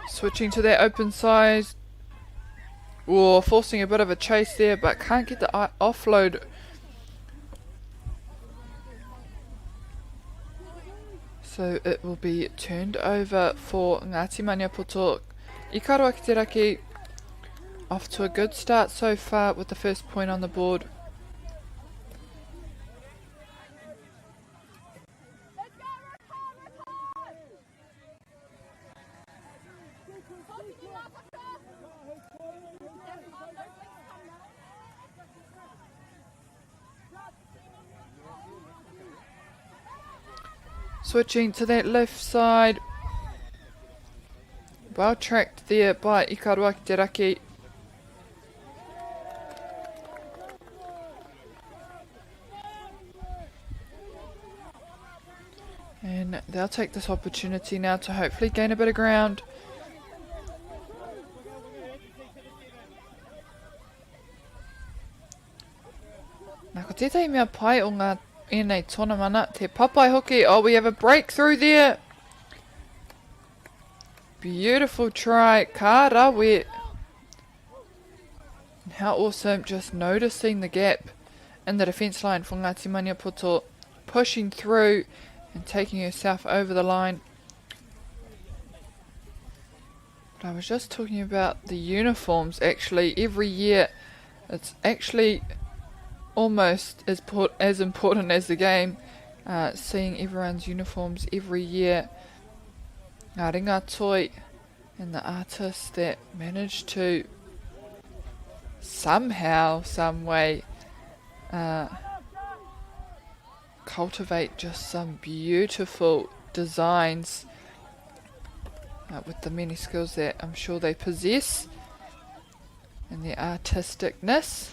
Switching to their open side. Or forcing a bit of a chase there, but can't get the offload. So it will be turned over for Ngāti Mania Poto. Ikarua ki te raki, off to a good start so far with the first point on the board. Switching to that left side. Well tracked there by Ikarua ki te raki. And they'll take this opportunity now to hopefully gain a bit of ground. Nā ko tētai mea pai o ngā enei tōna mana, te papai hoki. Oh, we have a breakthrough there. Beautiful try, Karawe. How awesome, just noticing the gap in the defence line for Ngāti Maniapoto, pushing through and taking herself over the line. But I was just talking about the uniforms. Actually, every year it's actually almost as important as the game, seeing everyone's uniforms every year. Ngā ringa toi and the artists that managed to somehow, some way, cultivate just some beautiful designs with the many skills that I'm sure they possess and their artisticness.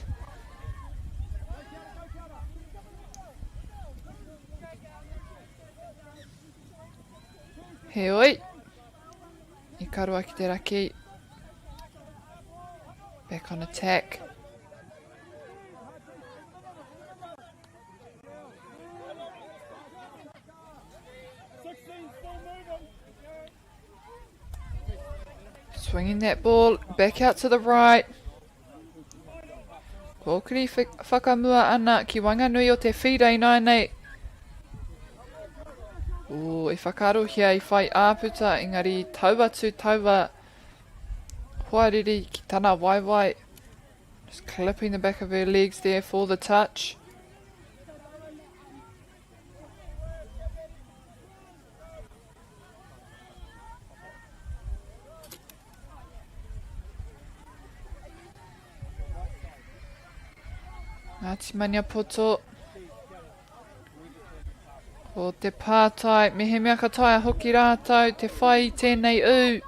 He oi, Ikardaki ki te raki, back on attack. Swinging that ball back out to the right. Kōkiri whakamua ana ki Wanganui o te whirei nai nei. E whakarohia I whai āputa, engari Tawa tu Tawa. Huariri ki tana waiwai. Just clipping the back of her legs there for the touch. Ngāti Maniapoto. O te pātai, mehe mea kataia hoki rātau, te whai I tēnei u.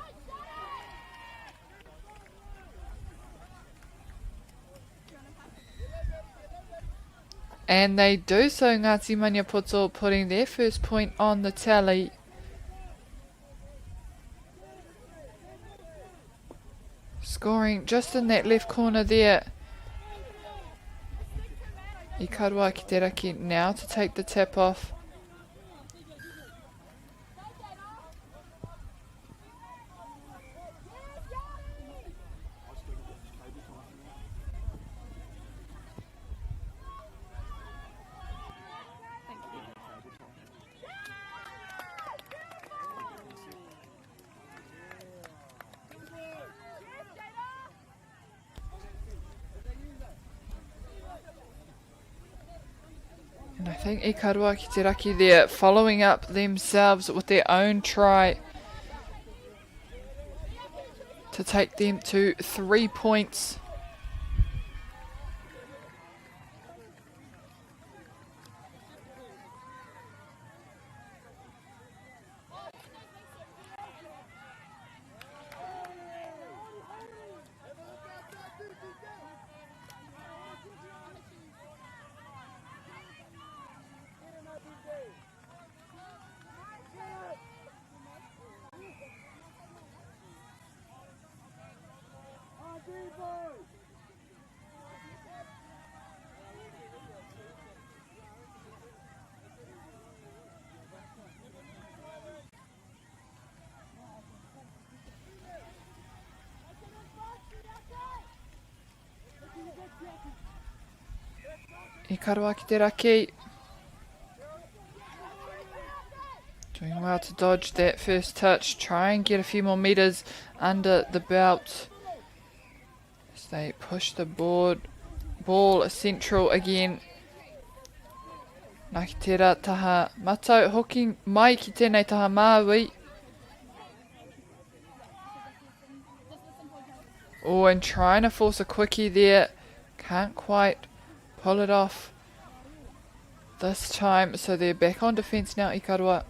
And they do so, Ngāti Maniapoto, putting their first point on the tally. Scoring just in that left corner there. Ikardaki ki te raki now to take the tap off. And I think Ikardaki ki te raki there following up themselves with their own try to take them to 3 points. Ikardaki ki te raki. Doing well to dodge that first touch. Try and get a few more meters under the belt. As they push the ball central again. Nā ki tērā taha matau hoki mai ki tēnei taha māui. Oh, and trying to force a quickie there. Can't quite pull it off this time. So they're back on defence now, Ikardaki.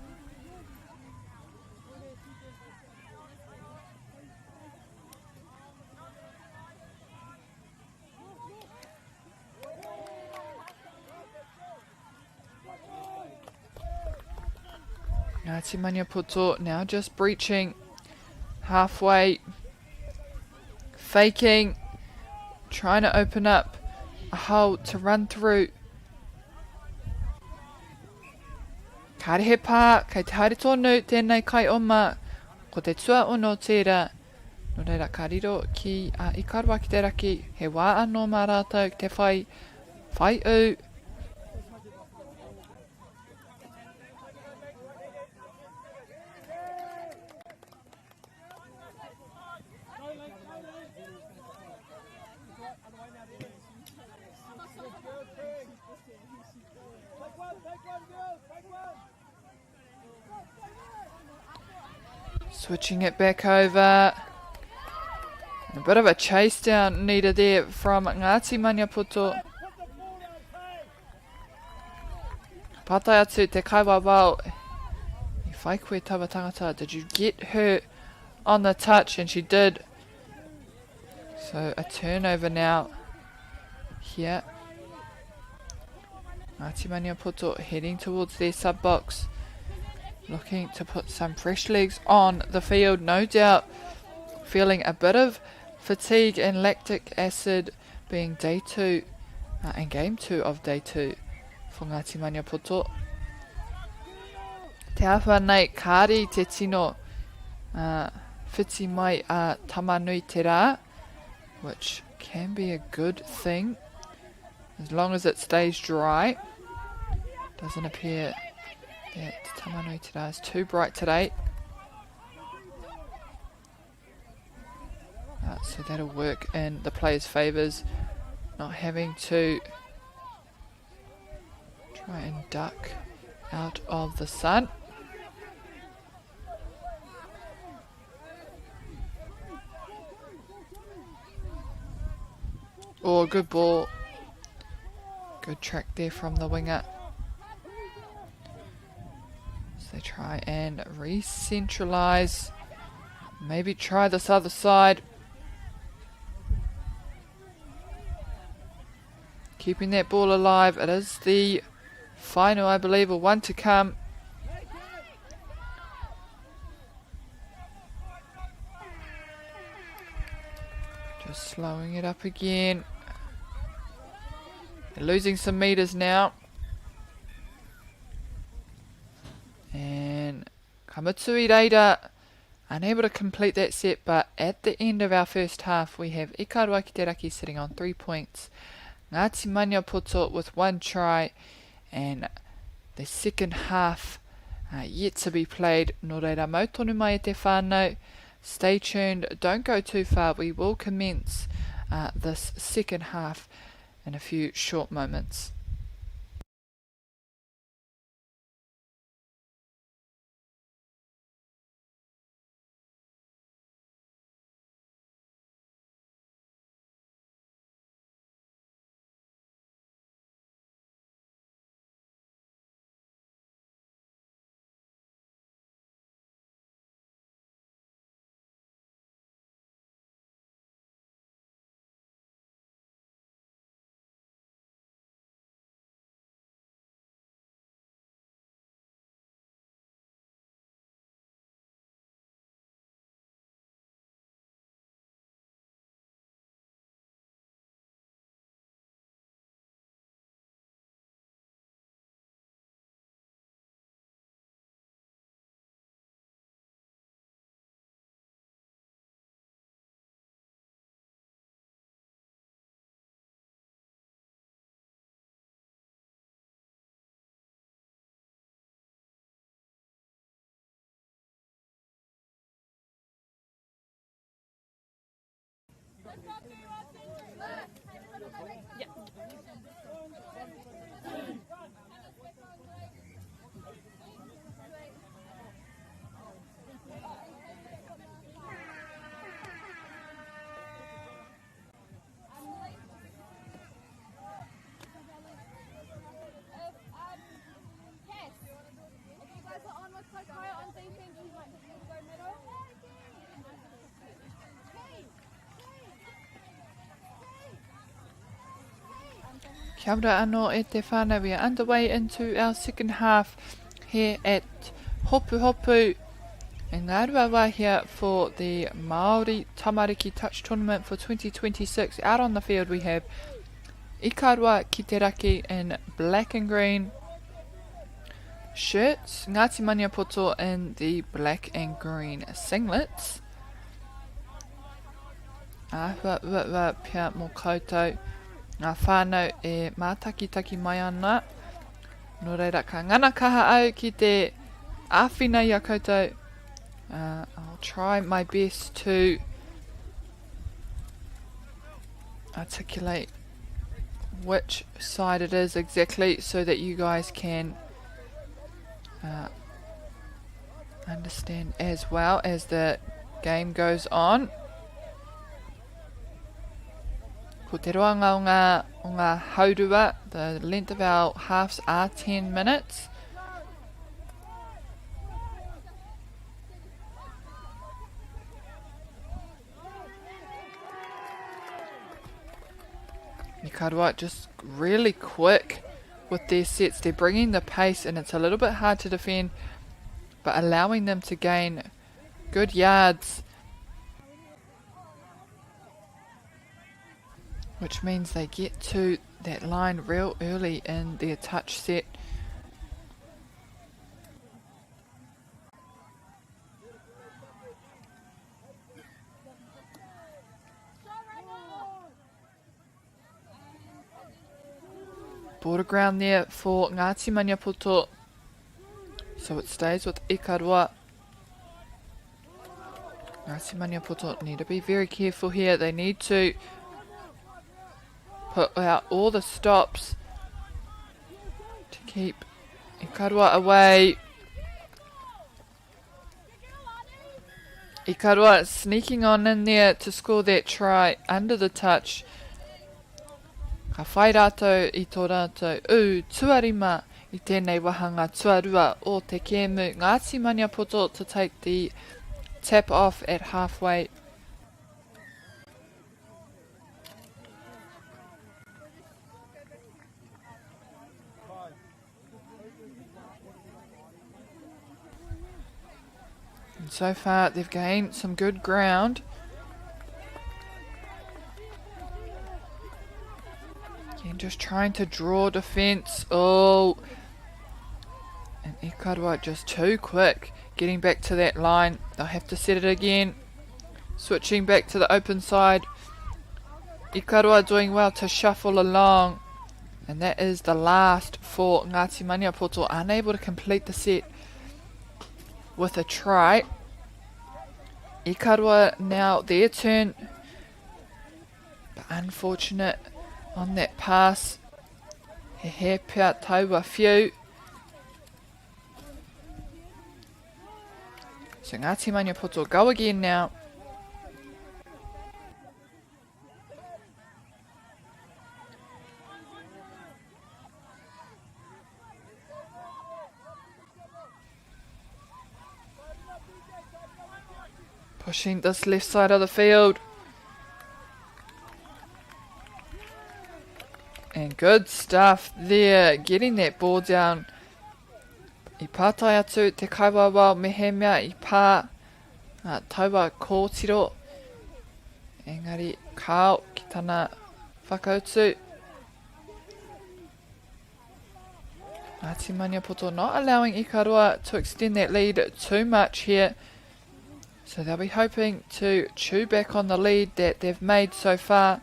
Ngāti Maniapoto now just breaching halfway, faking, trying to open up a hole to run through. Karehe pā, kei te haere tonu, tēnei kai oma, Ko te tua ono tērā, no reira ka riro ki Ikardaki ki te raki, he wā anō mā rātou ki te whai u. Switching it back over. A bit of a chase down needed there from Ngāti Maniapoto. Patai atu te kaiwa wau. I whai koe tawa tangata. Did you get her on the touch? And she did. So a turnover now here. Ngāti Maniapoto heading towards their sub box. Looking to put some fresh legs on the field, no doubt feeling a bit of fatigue and lactic acid being day 2 and game 2 of day 2 for Ngāti Maniapoto. Te awha nei kāri te tino whiti mai a tamanui te rā, which can be a good thing as long as it stays dry. Doesn't appear that tamanui te rā is too bright today. So that'll work in the players' favours, not having to try and duck out of the sun. Oh, good ball. Good track there from the winger. So they try and re-centralise. Maybe try this other side. Keeping that ball alive. It is the final, I believe, or one to come. Just slowing it up again. They're losing some metres now. And Kamatui Reira unable to complete that set, but at the end of our first half we have Ikardaki ki te raki sitting on 3 points. Ngāti Maniapoto with 1 try, and the second half yet to be played. Nō reira mautonu mai e te whānau. Stay tuned, don't go too far. We will commence this second half in a few short moments. Kia ora anō e te whānau. We are underway into our second half here at Hopuhopu in Ngā here for the Māori Tamariki Touch Tournament for 2026. Out on the field we have Ikardaki ki te raki in black and green, shirts, Ngāti Maniapoto in the black and green singlets. Ahua ua pia mō koutou. Ngā whānau e mātakitaki mai ana. Nō reira ka ngana kaha au ki te āwhina ia koutou. I'll try my best to articulate which side it is exactly so that you guys can understand as well as the game goes on. Ko te roanga o ngā haurua, the length of our halves are 10 minutes. Ikardaki just really quick with their sets. They're bringing the pace and it's a little bit hard to defend, but allowing them to gain good yards, which means they get to that line real early in their touch set. Border ground there for Ngāti Maniapoto, so it stays with Ikardaki. Ngāti Maniapoto need to be very careful here. They need to put out all the stops to keep Ikardaki away. Ikardaki sneaking on in there to score that try under the touch. Ka whai rātou I tō rātou tuarima I tēnei wahanga tuarua o te kēmu Ngāti Maniapoto to take the tap off at halfway. And so far they've gained some good ground. Again, just trying to draw defence. Oh, and Ikardaki just too quick. Getting back to that line. They'll have to set it again. Switching back to the open side. Ikardaki doing well to shuffle along. And that is the last for Ngāti Maniapoto. Unable to complete the set with a try. Ikardaki now their turn. But unfortunate on that pass. He pia taua whiu. So Ngāti Maniapoto go again now. Pushing this left side of the field. And good stuff there, getting that ball down. I pātai atu te kaiwawa mehe mea I pā taua kōtiro. Engari kao ki tana whakautu. Ngāti Maniapoto not allowing Ikardaki to extend that lead too much here. So they'll be hoping to chew back on the lead that they've made so far.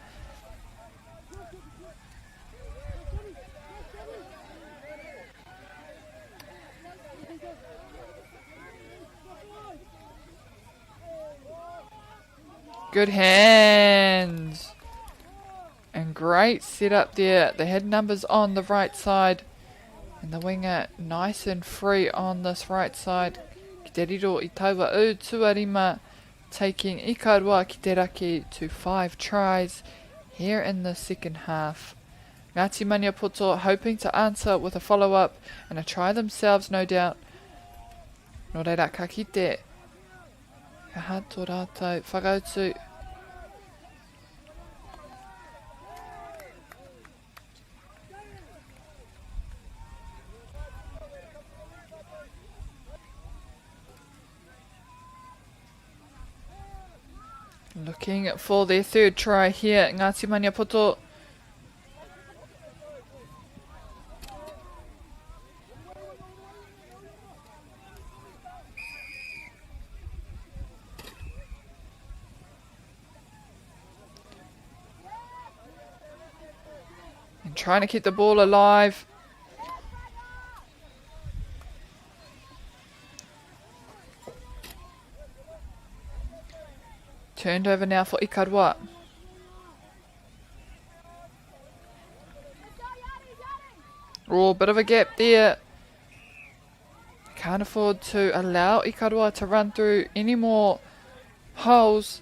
Good hands. And great setup there. They had numbers on the right side. And the winger nice and free on this right side. Ki te riro I taua tuarima. Taking Ikardaki ki te raki to 5 tries here in the second half. Ngāti Maniapoto hoping to answer with a follow-up and a try themselves, no doubt. Nō reira ka kite. Ka hato rātou whakautu. Looking for their third try here, Ngāti Maniapoto. trying to keep the ball alive. Turned over now for Ikardaki. Oh, bit of a gap there. Can't afford to allow Ikardaki to run through any more holes.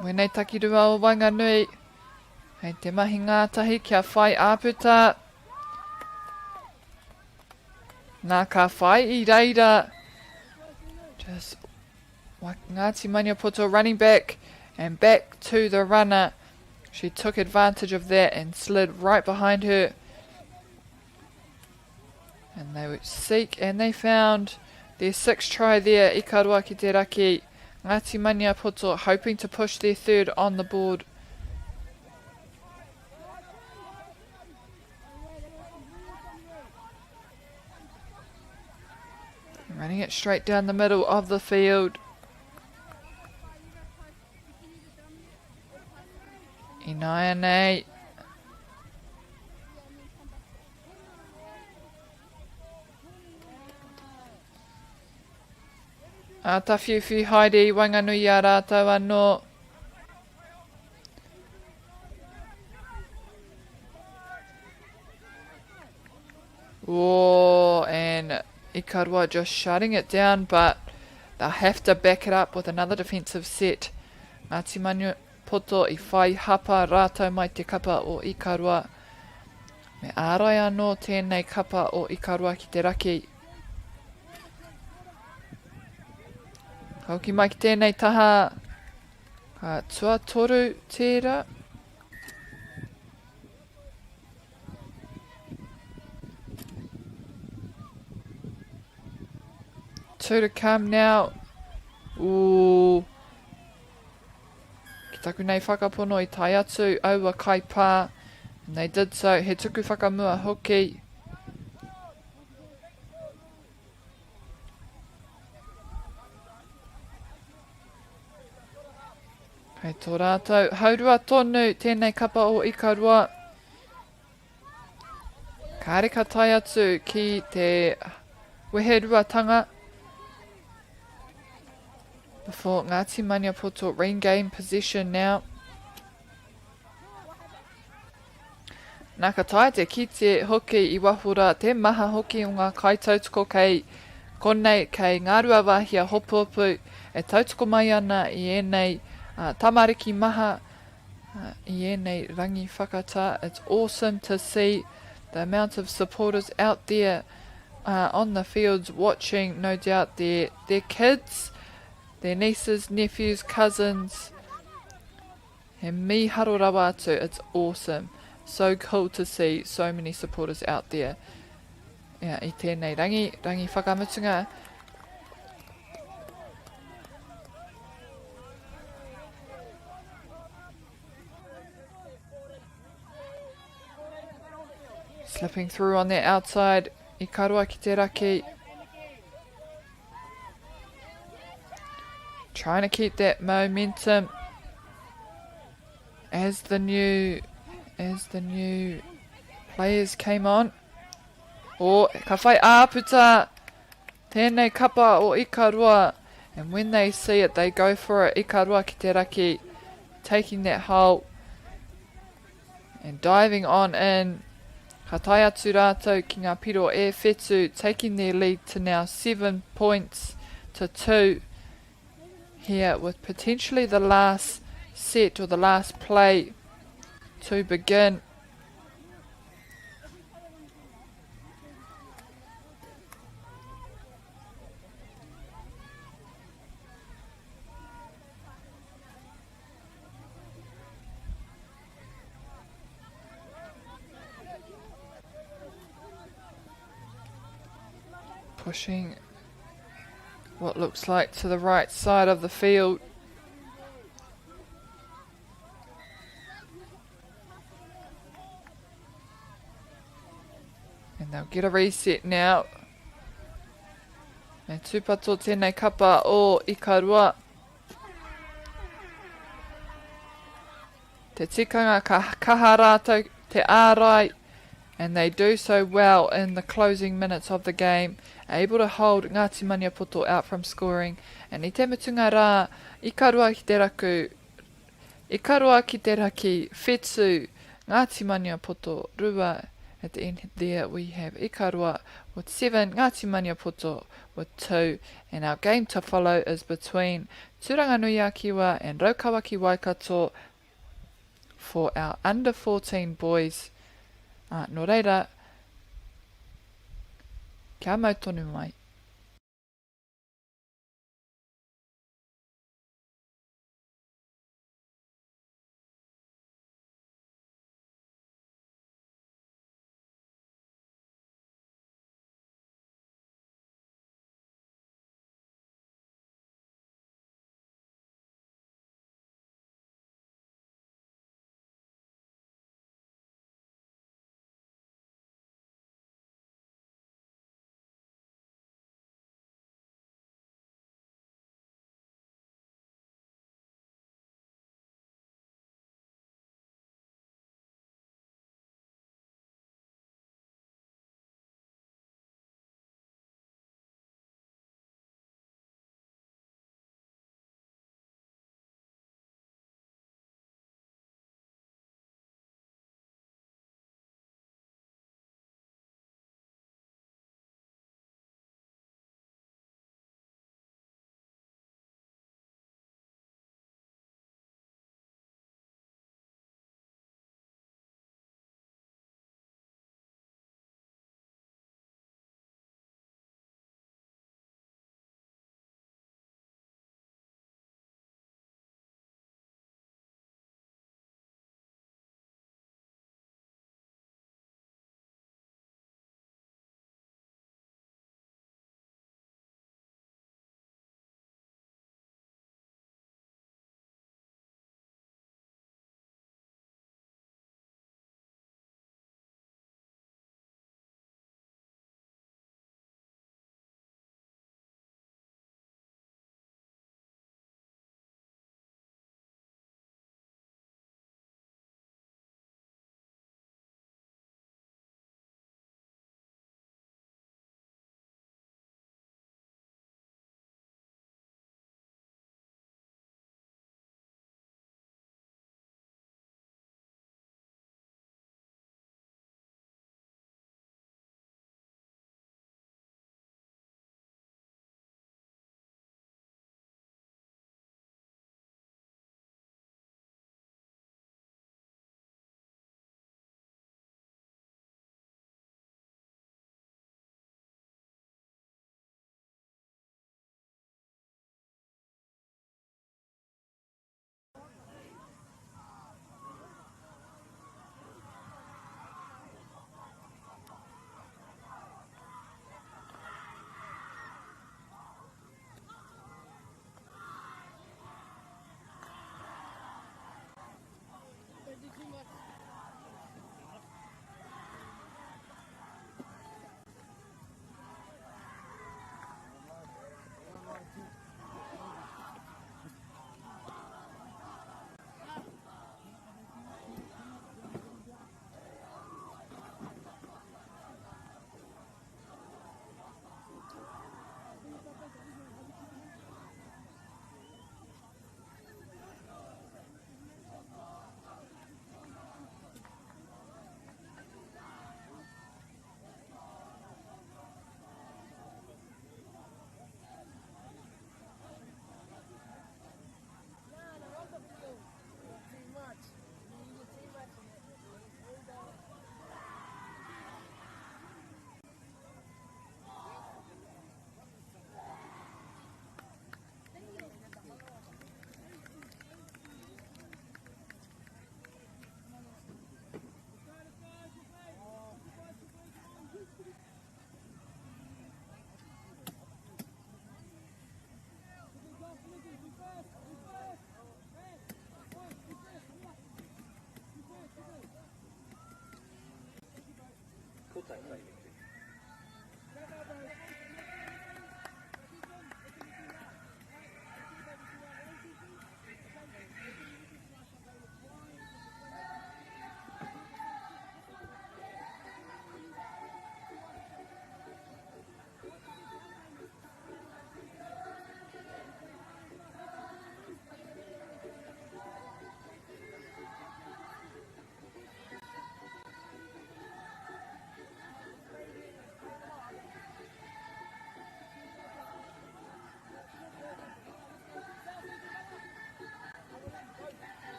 Wenei takirua o Wanganui. Hei te mahi ngātahi kia whai āputa. Nā ka whai I reira. Just Ngāti Maniapoto running back and back to the runner. She took advantage of that and slid right behind her. And they would seek and they found their 6th try there. Ikardaki ki te raki. Ngāti Maniapoto hoping to push their 3rd on the board. Running it straight down the middle of the field. Inayane. Atawhiwhi haere Wanganui a rātou anō. Oh, and Ikardaki just shutting it down, but they'll have to back it up with another defensive set. Ngāti Maniapoto I whai hapa rātou mai te kapa o Ikardaki. Me ārai anō tēnei kapa o Ikardaki ki te raki. Kauki mai ki tēnei taha. Ka tua toru tērā. Two to come now. Ooh. Ki taku nei whakapono I tai atu aua kai pā. And they did so. He tuku whakamua hoki. Hei tō rātou. Haurua tonu tēnei kapa o Ikardaki. Ka reka tai atu ki te weheruatanga. Before Ngāti Maniapoto regain possession now. Nā ka tae te ki te hoki I wahura te maha hoki o ngā kaitautoko kei konei kei ngā rua wāhia Hopuhopu e tautoko mai ana I enei tamariki maha I enei rangi whakata. It's awesome to see the amount of supporters out there on the fields watching, no doubt their kids, their nieces, nephews, cousins. He miharo rawa atu. It's awesome. So cool to see so many supporters out there. Yeah, I tēnei rangi whakamutunga. Slipping through on the outside. Ikardaki ki te raki. Trying to keep that momentum as the new players came on. Oh, ka whai āputa tēnei kapa o Ikardaki. And when they see it, they go for it. Ikardaki ki te raki, taking that hole and diving on in. Ka tai atu rātou ki ngā piro e whetū, taking their lead to now 7 points to 2. Here with potentially the last set or the last play to begin. Pushing what looks like to the right side of the field. get a reset now. Me tūpato tēnei kapa o Ikardaki. Te tikanga ka kaha rātou te ārai, and they do so well in the closing minutes of the game, able to hold Ngāti Maniapoto out from scoring. And I te mutunga rā, Ikardaki ki te raku, Ikardaki ki te raki, whetū, Ngāti Maniapoto, rua. At the end there we have Ikardaki with 7, Ngāti Maniapoto with 2, and our game to follow is between Tanganuyaki and Roawakaki Waikato for our under 14 boys. Nō reira, kia mau tonu mai.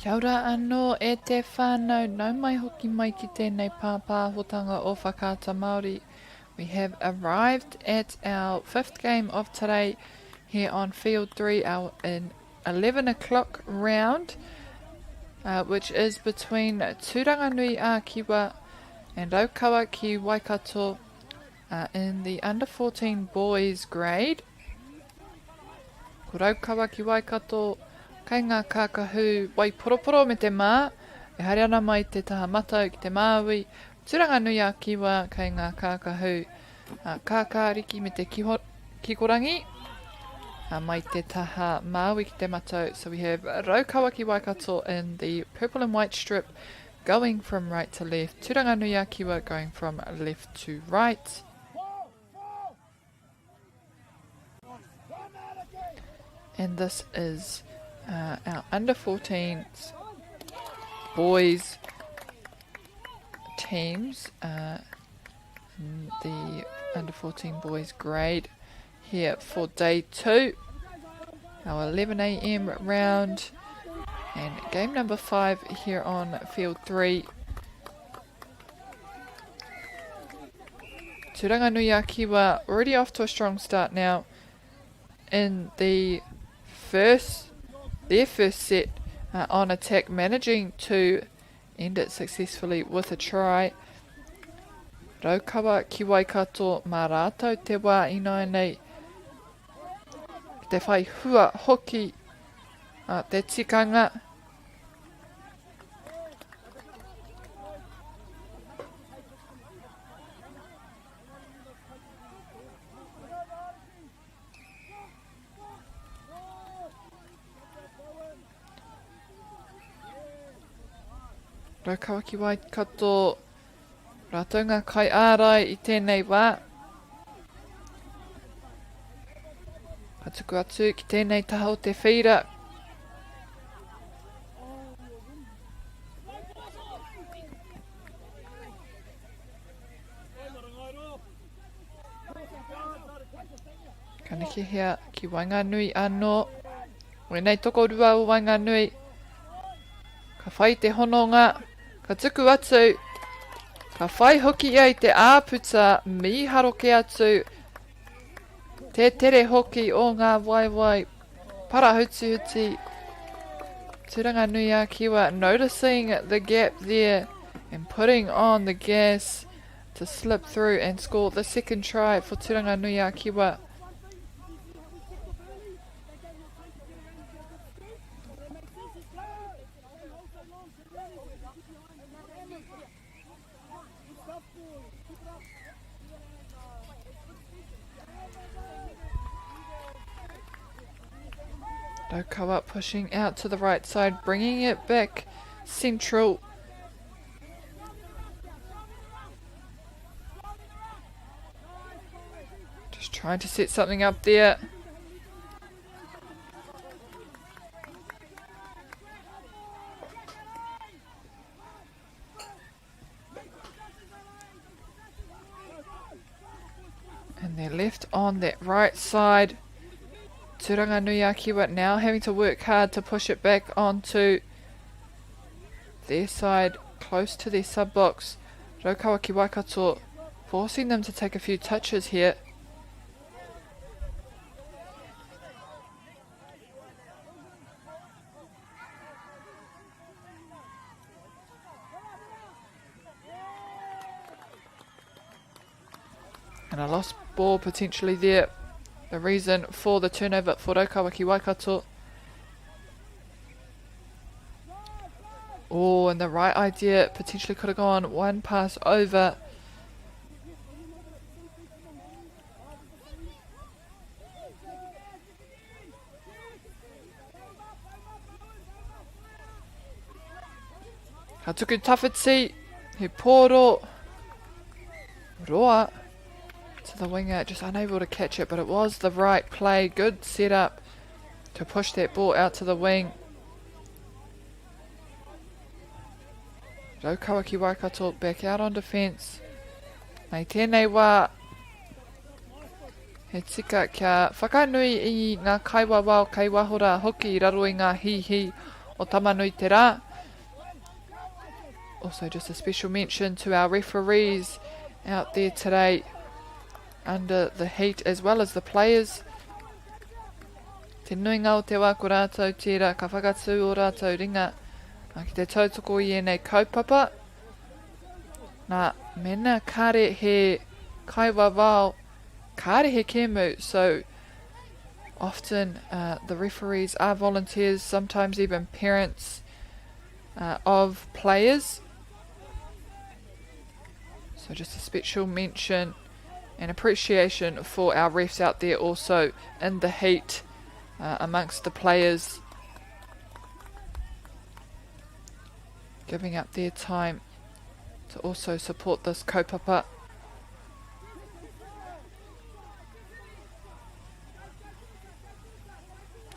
Kia ora anō e te whānau, nau mai hoki mai ki tēnei pāpāhotanga o Whakaata Māori. We have arrived at our 5th game of today here on field 3, our 11 o'clock round, which is between Tanganuyaki Kiwa and Raukawa ki Waikato in the under 14 boys grade. Ko Raukawa ki Waikato, kai ngā kākahu wai poroporo me te mā, e haere ana mai te taha matau ki te Māui, Tanganuyaki wa kai ngā kākahu kākāriki me te kikorangi, mai te taha Māui ki te matau. So we have Raukawa ki Waikato in the purple and white strip going from right to left, Tanganuyaki wa going from left to right. And this is our under 14s boys teams, the under 14 boys grade here for day 2, our 11 AM round, and game number 5 here on field 3. Tanganuyaki wa already off to a strong start now in their first set on attack, managing to end it successfully with a try. Raukawa ki Waikato mā rātou te wā inoa nei, te whai hua hoki te tikanga. Raukawa ki Waikato, rātou ngā kai ārai i tēnei wā. Ka tuku atu ki tēnei taha o te whira. Ka neke hea ki Wainganui anō. Wenei toko rua o Wainganui. Ka whai te hononga. Ka tuku atu. Ka whai hoki ai te āputa mi haroke atu. Te tere hoki o ngā waiwai parahuti-huti. Tanganuyaki wa noticing the gap there and putting on the gas to slip through and score the second try for Tanganuyaki wa. Raukawa pushing out to the right side, bringing it back central. Just trying to set something up there. And they're left on that right side. Tanganuyaki wa now having to work hard to push it back onto their side, close to their sub box. Raukawa ki Waikato forcing them to take a few touches here. And a lost ball potentially there. The reason for the turnover for Raukawa ki Waikato. Oh, and the right idea potentially could have gone one pass over. Ka tuku tawhiti, he pōro. Roa. To the winger, just unable to catch it, but it was the right play. Good setup to push that ball out to the wing. Raukawa ki Waikato back out on defence. Nei tēnei wā. He tika kia whakanui I ngā kaiwa wao kei wahora hoki I raro I ngā hihi o Tamanui te rā. Also just a special mention to our referees out there today under the heat as well as the players. Te nuinga o te wā ko rātou tērā ka whakatū o rātou ringa. Ki te tautoko i enei kaupapa. Nā mena kāre he kaiwa wao, kāre he kemu. So often the referees are volunteers, sometimes even parents of players. So just a special mention and appreciation for our refs out there also in the heat amongst the players, giving up their time to also support this kaupapa.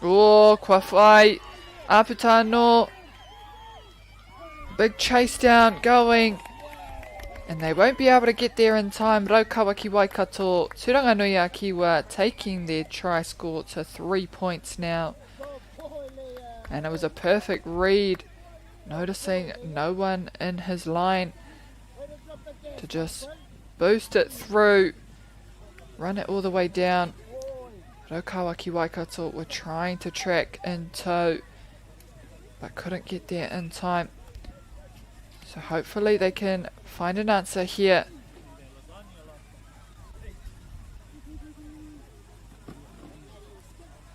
Oh, kua whai, aputano, big chase down going, and they won't be able to get there in time. Raukawaki Waikato, Tanganuyaki were taking their try score to 3 points now, and it was a perfect read, noticing no one in his line to just boost it through, run it all the way down. Raukawaki Waikato were trying to track in tow, but couldn't get there in time. So hopefully they can find an answer here.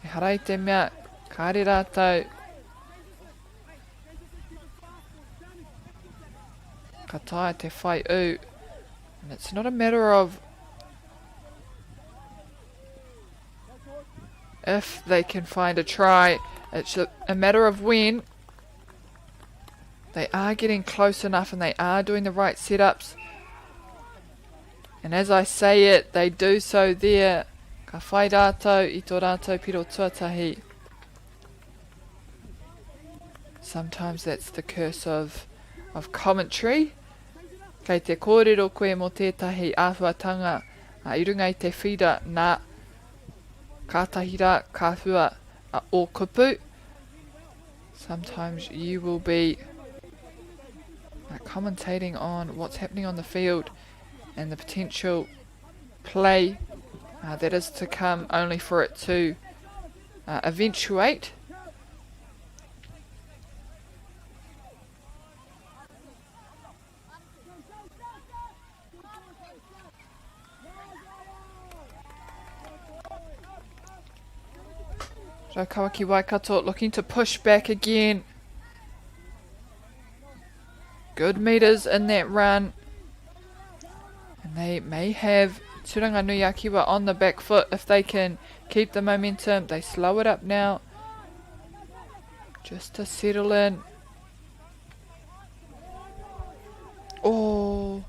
E harai te mea, kāre rātou. Ka tae te whai u. And it's not a matter of if they can find a try, it's a matter of when. They are getting close enough and they are doing the right setups. And as I say it, they do so there. Ka whai rātou i tō rātou piro tuatahi. Sometimes that's the curse of commentary. Kei te kōrero koe mo tētahi āhuatanga I runga I te whira nā kātahira kāhua o kupu. Sometimes you will be commentating on what's happening on the field and the potential play that is to come, only for it to eventuate. Raukawaki Waikato looking to push back again. Good meters in that run. And they may have Tanganuyaki on the back foot if they can keep the momentum. They slow it up now, just to settle in. Oh,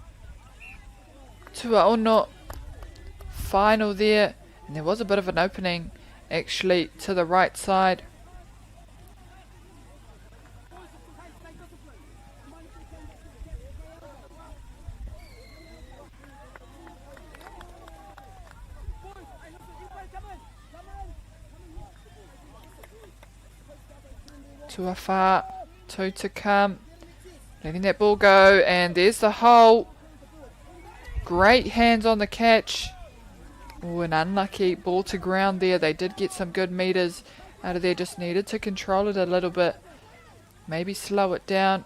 Tua Ono, final there. And there was a bit of an opening actually to the right side. Tuawha, two to come, letting that ball go, and there's the hole. Great hands on the catch. Oh, an unlucky ball to ground there. They did get some good meters out of there, just needed to control it a little bit, maybe slow it down.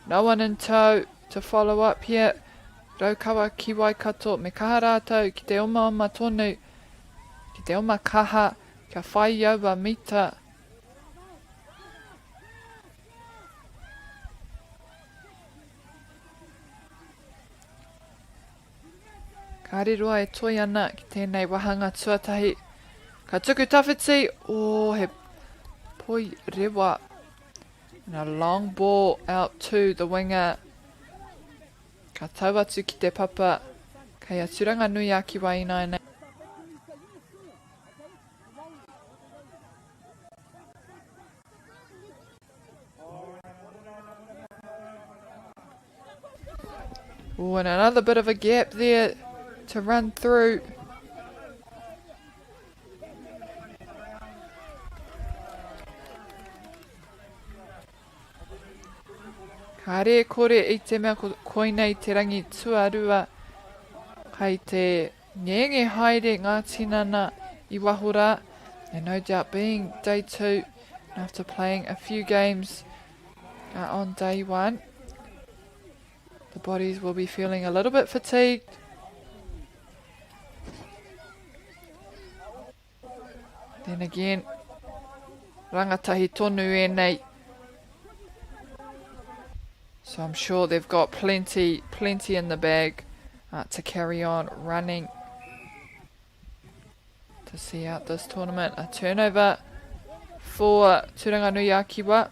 No one in tow to follow up here. Raukawaki Waikato, me kaha rātou ki te oma oma tonu, ki te oma kaha, ka whai aua mita. Ka reroa e toi ana ki tēnei wahanga tuatahi. Ka tuku tawhiti, oh he poi rewa. And a long ball out to the winger. Ka tau atu ki te papa. Kei a Tanganuyaki wa ina nei. Oh, and another bit of a gap there to run through. Hare kore I te mea koina I te rangi tuarua. Kei te ngenge haere ngā tinana I wahora. And no doubt being day 2, after playing a few games on day 1, the bodies will be feeling a little bit fatigued. Then again, rangatahi tonu e nei. So I'm sure they've got plenty in the bag to carry on running to see out this tournament. A turnover for Tanganuyaki.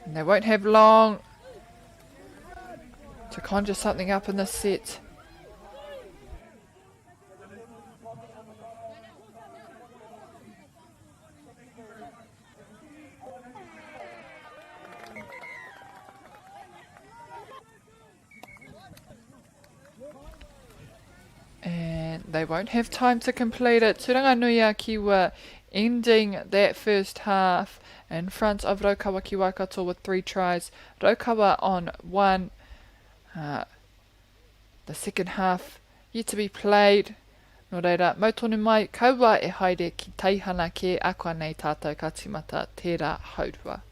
And they won't have long to conjure something up in this set. And they won't have time to complete it. Tanganuyaki were ending that first half in front of Roawakaki Waikato with 3 tries. Rokawa on 1. The second half yet to be played. Nō reira, mau tonu mai, kaua e haere ki teihana ke a koa nei tātou ka timata tērā haurua.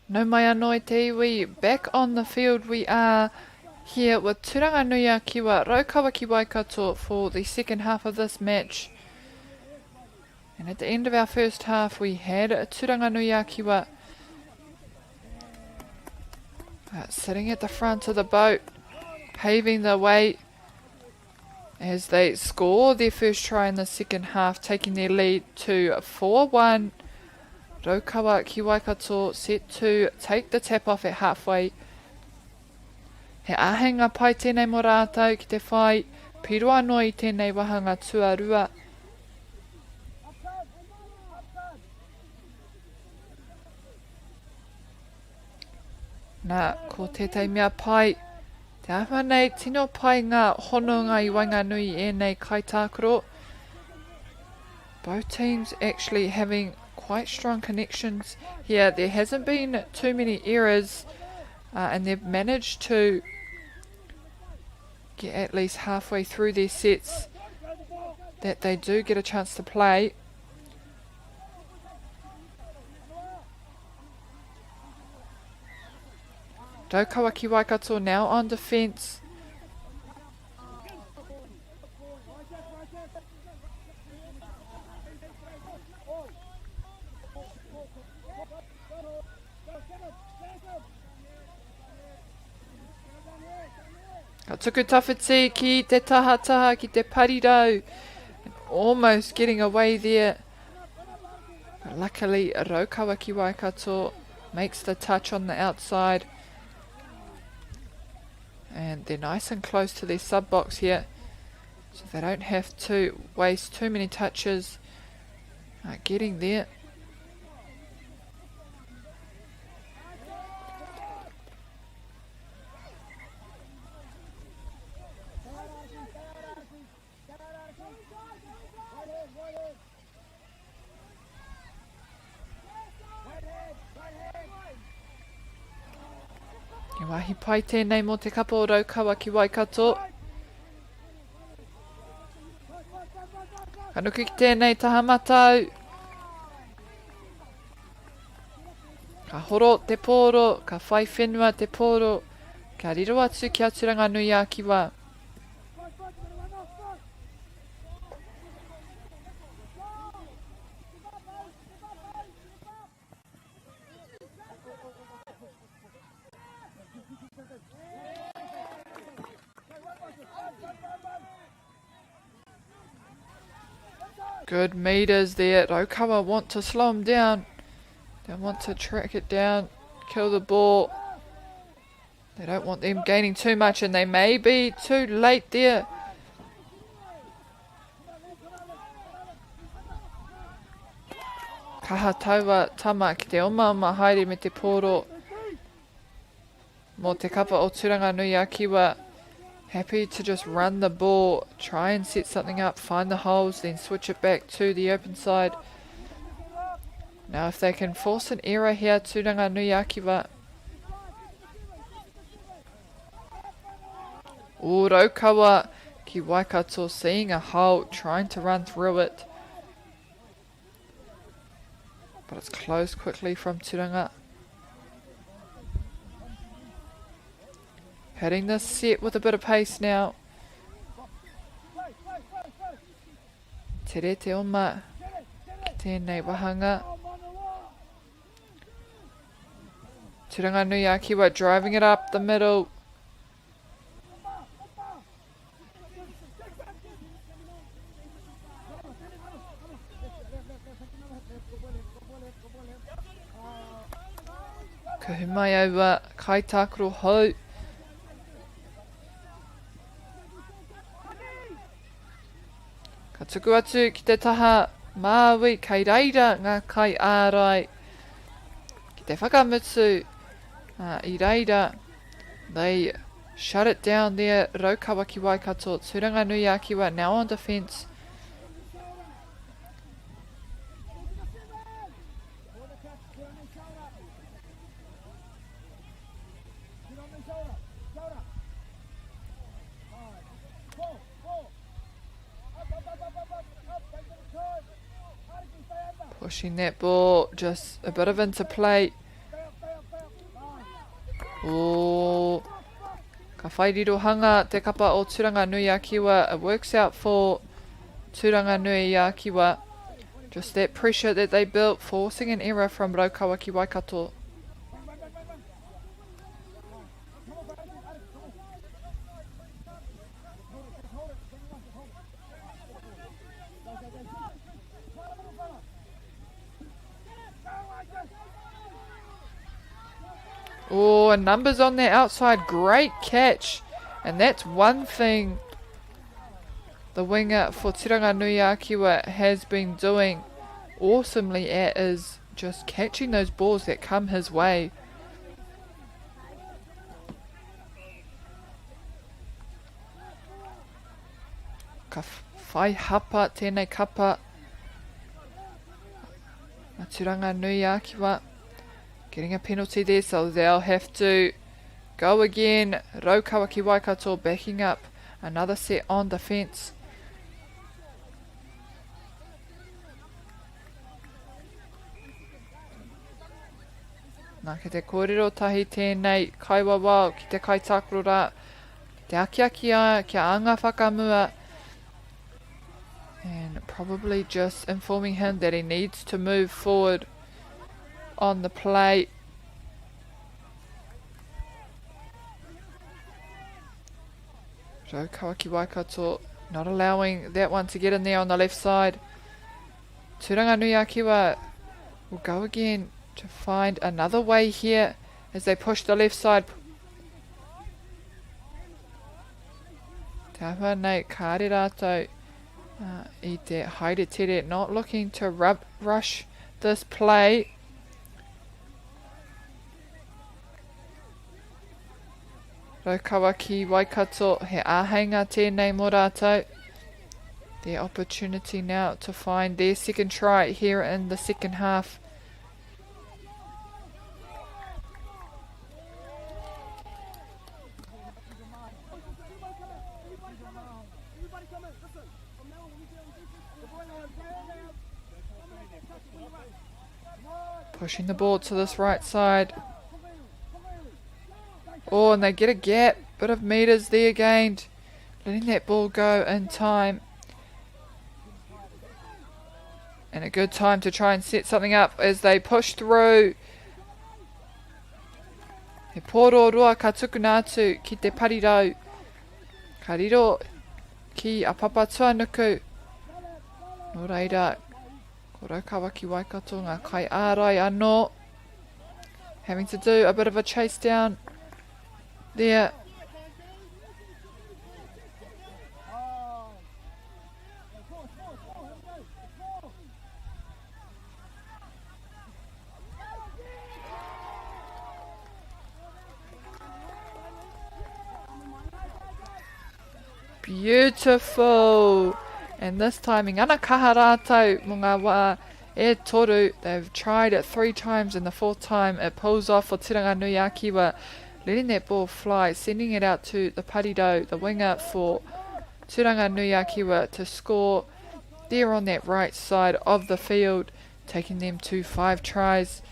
No mai anō te iwi, back on the field we are here with Tanganuyaki wa Roawakaki Waikato for the second half of this match. And at the end of our first half we had Tanganuyaki wa sitting at the front of the boat, paving the way as they score their first try in the second half, taking their lead to 4-1. Roawakaki Waikato set to take the tap off at halfway. He ahenga pai tēnei mō rātou ki te whai, piro anō I tēnei wahanga tuarua. Nā, ko tētai mea pai, te awha nei tino pai ngā hononga I Wainganui e nei Kaitākaro. Both teams actually having quite strong connections here. There hasn't been too many errors and they've managed to get at least halfway through their sets that they do get a chance to play. Roawakaki Waikato now on defence. Ka tuku tawhiti ki te tahataha ki te parirau. Almost getting away there. But luckily, Roawakaki Waikato makes the touch on the outside. And they're nice and close to their sub box here. So they don't have to waste too many touches. Getting there. He wahi pai tēnei mō te kapa o Roawakaki Waikato. Ka nuku ki tēnei taha matau. Ka horo te pōro, ka whai whenua te pōro. Ka riro atu ki atu Tanganuyaki wa. Good meters there. Rokawa want to slow him down. They want to track it down, kill the ball. They don't want them gaining too much, and they may be too late there. Kaha taua tama ki te oma haere me te pōro. Mō te kapa o Tanganuyaki wa. Happy to just run the ball, try and set something up, find the holes, then switch it back to the open side. Now if they can force an error here to Tanganuyaki wa. Rokawa ki Waikato seeing a hole, trying to run through it. But it's closed quickly from Turanga. Heading this set with a bit of pace now. Tere te oma ki tēnei wahanga. Tanganuyaki wa driving it up the middle. Kahumai over Kai Tākaro hou. Ka tuku atu ki te taha Māui kei reira ngā kai ārai. Ki te whakamutu I reira. They shut it down there. Roawakaki Waikato. Tanganuyaki wa now on defence. Pushing that ball, just a bit of interplay. Oh, ka whairiro hanga te kapa o Tanganuyaki wa. It works out for Tanganuyaki wa. Just that pressure that they built, forcing an error from Roawakaki Waikato. Oh, and numbers on the outside. Great catch. And that's one thing the winger for Tanganuyaki wa has been doing awesomely at, is just catching those balls that come his way. Ka whai hapa tēnei kapa. Tanganuyaki wa. Getting a penalty there, so they'll have to go again. Roawakaki Waikato backing up another set on defence. Nā ke te kōrero tahi tēnei kaiwa wao ki te Kai Tākaro rā. Te akiaki a kia anga whakamua. And probably just informing him that he needs to move forward on the play. Roawakaki Waikato not allowing that one to get in there on the left side. Tanganuyaki will go again to find another way here as they push the left side. Tawa nei kāre rātou I te haere tere, not looking to rush this play. Roawakaki Waikato he āheinga tēnei mō rātou. Their opportunity now to find their second try here in the second half. Pushing the ball to this right side. Oh, and they get a gap. Bit of meters there gained. Letting that ball go in time. And a good time to try and set something up as they push through. He pōro roa ka tuku nātu ki te parirau. Ka riro ki a papa tuanuku. Nō reira, ko Roawakaki Waikato ngā kai ārai anō. Having to do a bit of a chase down there. Beautiful. And this timing, ana kaha rātou mō ngā wā e toru. They've tried it 3 times and the 4th time it pulls off for Tanganuyaki, letting that ball fly, sending it out to the parirau, the winger for Tanganuyaki to score there on that right side of the field, taking them to 5 tries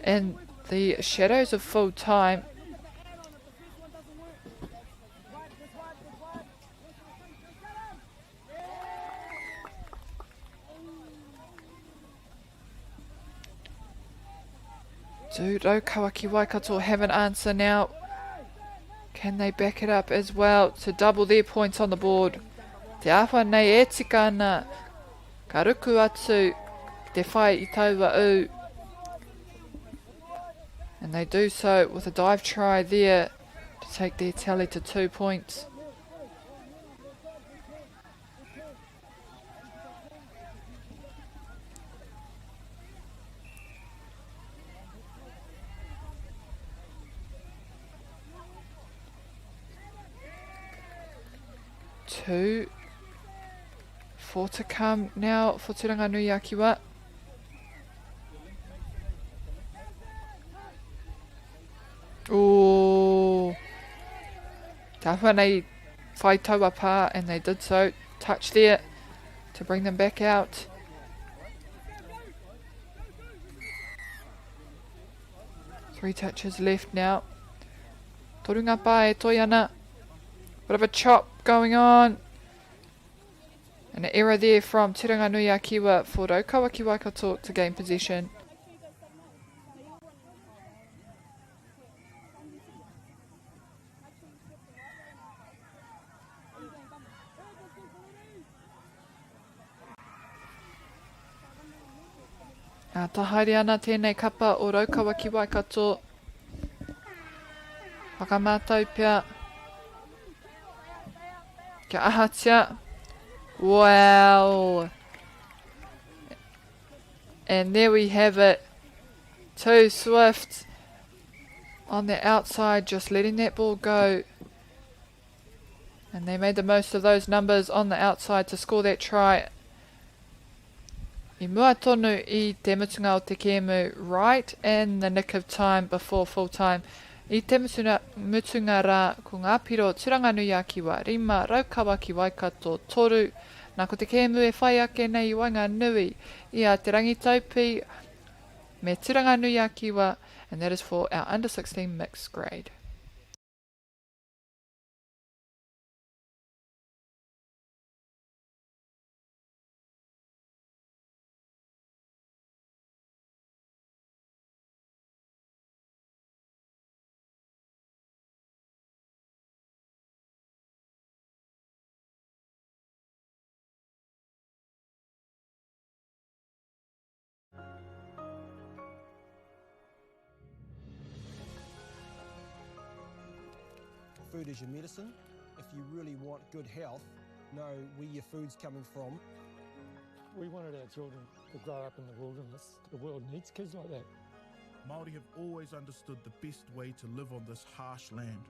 in the shadows of full time. Do Roawakaki Waikato have an answer now? Can they back it up as well to double their points on the board? Te awha nei e tika ana, ka ruku atu te whai I taua u. And they do so with a dive try there to take their tally to 2 points. Two, 4 to come now for Tanganuyaki. Oh, Tawa nei whai taua pā, and they did so. Touch there to bring them back out. Three touches left now. Torunga pā e toi ana. Bit of a chop going on. And an error there from Tanganuyaki for Roawakaki Waikato to gain possession. Tahaere ana tēnei kapa o Roawakaki Waikato. Whakamātau pia. Kia ahatia. Wow. And there we have it. Too swift on the outside, just letting that ball go. And they made the most of those numbers on the outside to score that try. I mua tonu I te mutunga o te kēmu right in the nick of time before full time. I te mutunga rā ko ngā piro Tanganuyaki wa 5, Roawakaki Waikato 3. Nā ko te kēmu e whai ake nei I wainga nui I a te rangi Topi me Tanganuyaki wa, and that is for our under 16 mixed grade. food is your medicine. If you really want good health, know where your food's coming from. We wanted our children to grow up in the wilderness. The world needs kids like that. Māori have always understood the best way to live on this harsh land.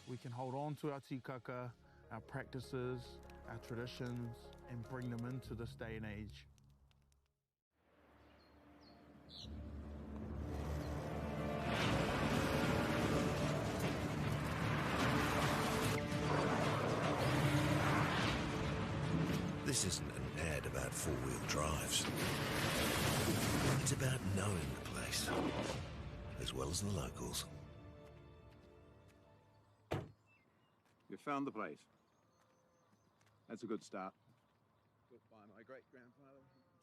We can hold on to our tikaka, our practices, our traditions, and bring them into this day and age. This isn't an ad about four-wheel drives. It's about knowing the place, as well as the locals. You found the place. That's a good start. Built by my great-grandfather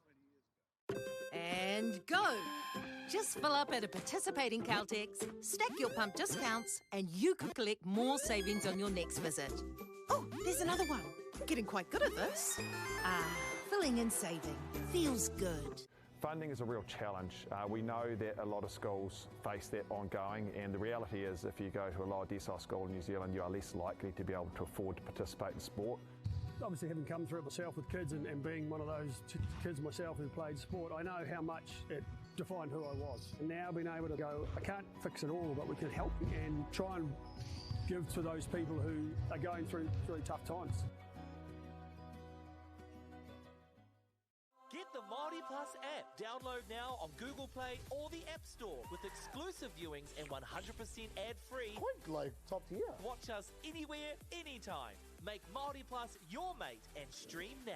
120 years ago. And go! Just fill up at a participating Caltex, stack your pump discounts, and you could collect more savings on your next visit. Oh, there's another one. Getting quite good at this. Filling and saving. Feels good. Funding is a real challenge. We know that a lot of schools face that ongoing, and the reality is if you go to a lower decile school in New Zealand, you are less likely to be able to afford to participate in sport. Obviously, having come through it myself with kids and being one of those kids myself who played sport, I know how much it defined who I was. And now being able to go, I can't fix it all, but we can help and try and give to those people who are going through really tough times. Get the Māori Plus app. Download now on Google Play or the App Store with exclusive viewings and 100% ad-free. Quite like top tier. Watch us anywhere, anytime. Make Māori Plus your mate and stream now.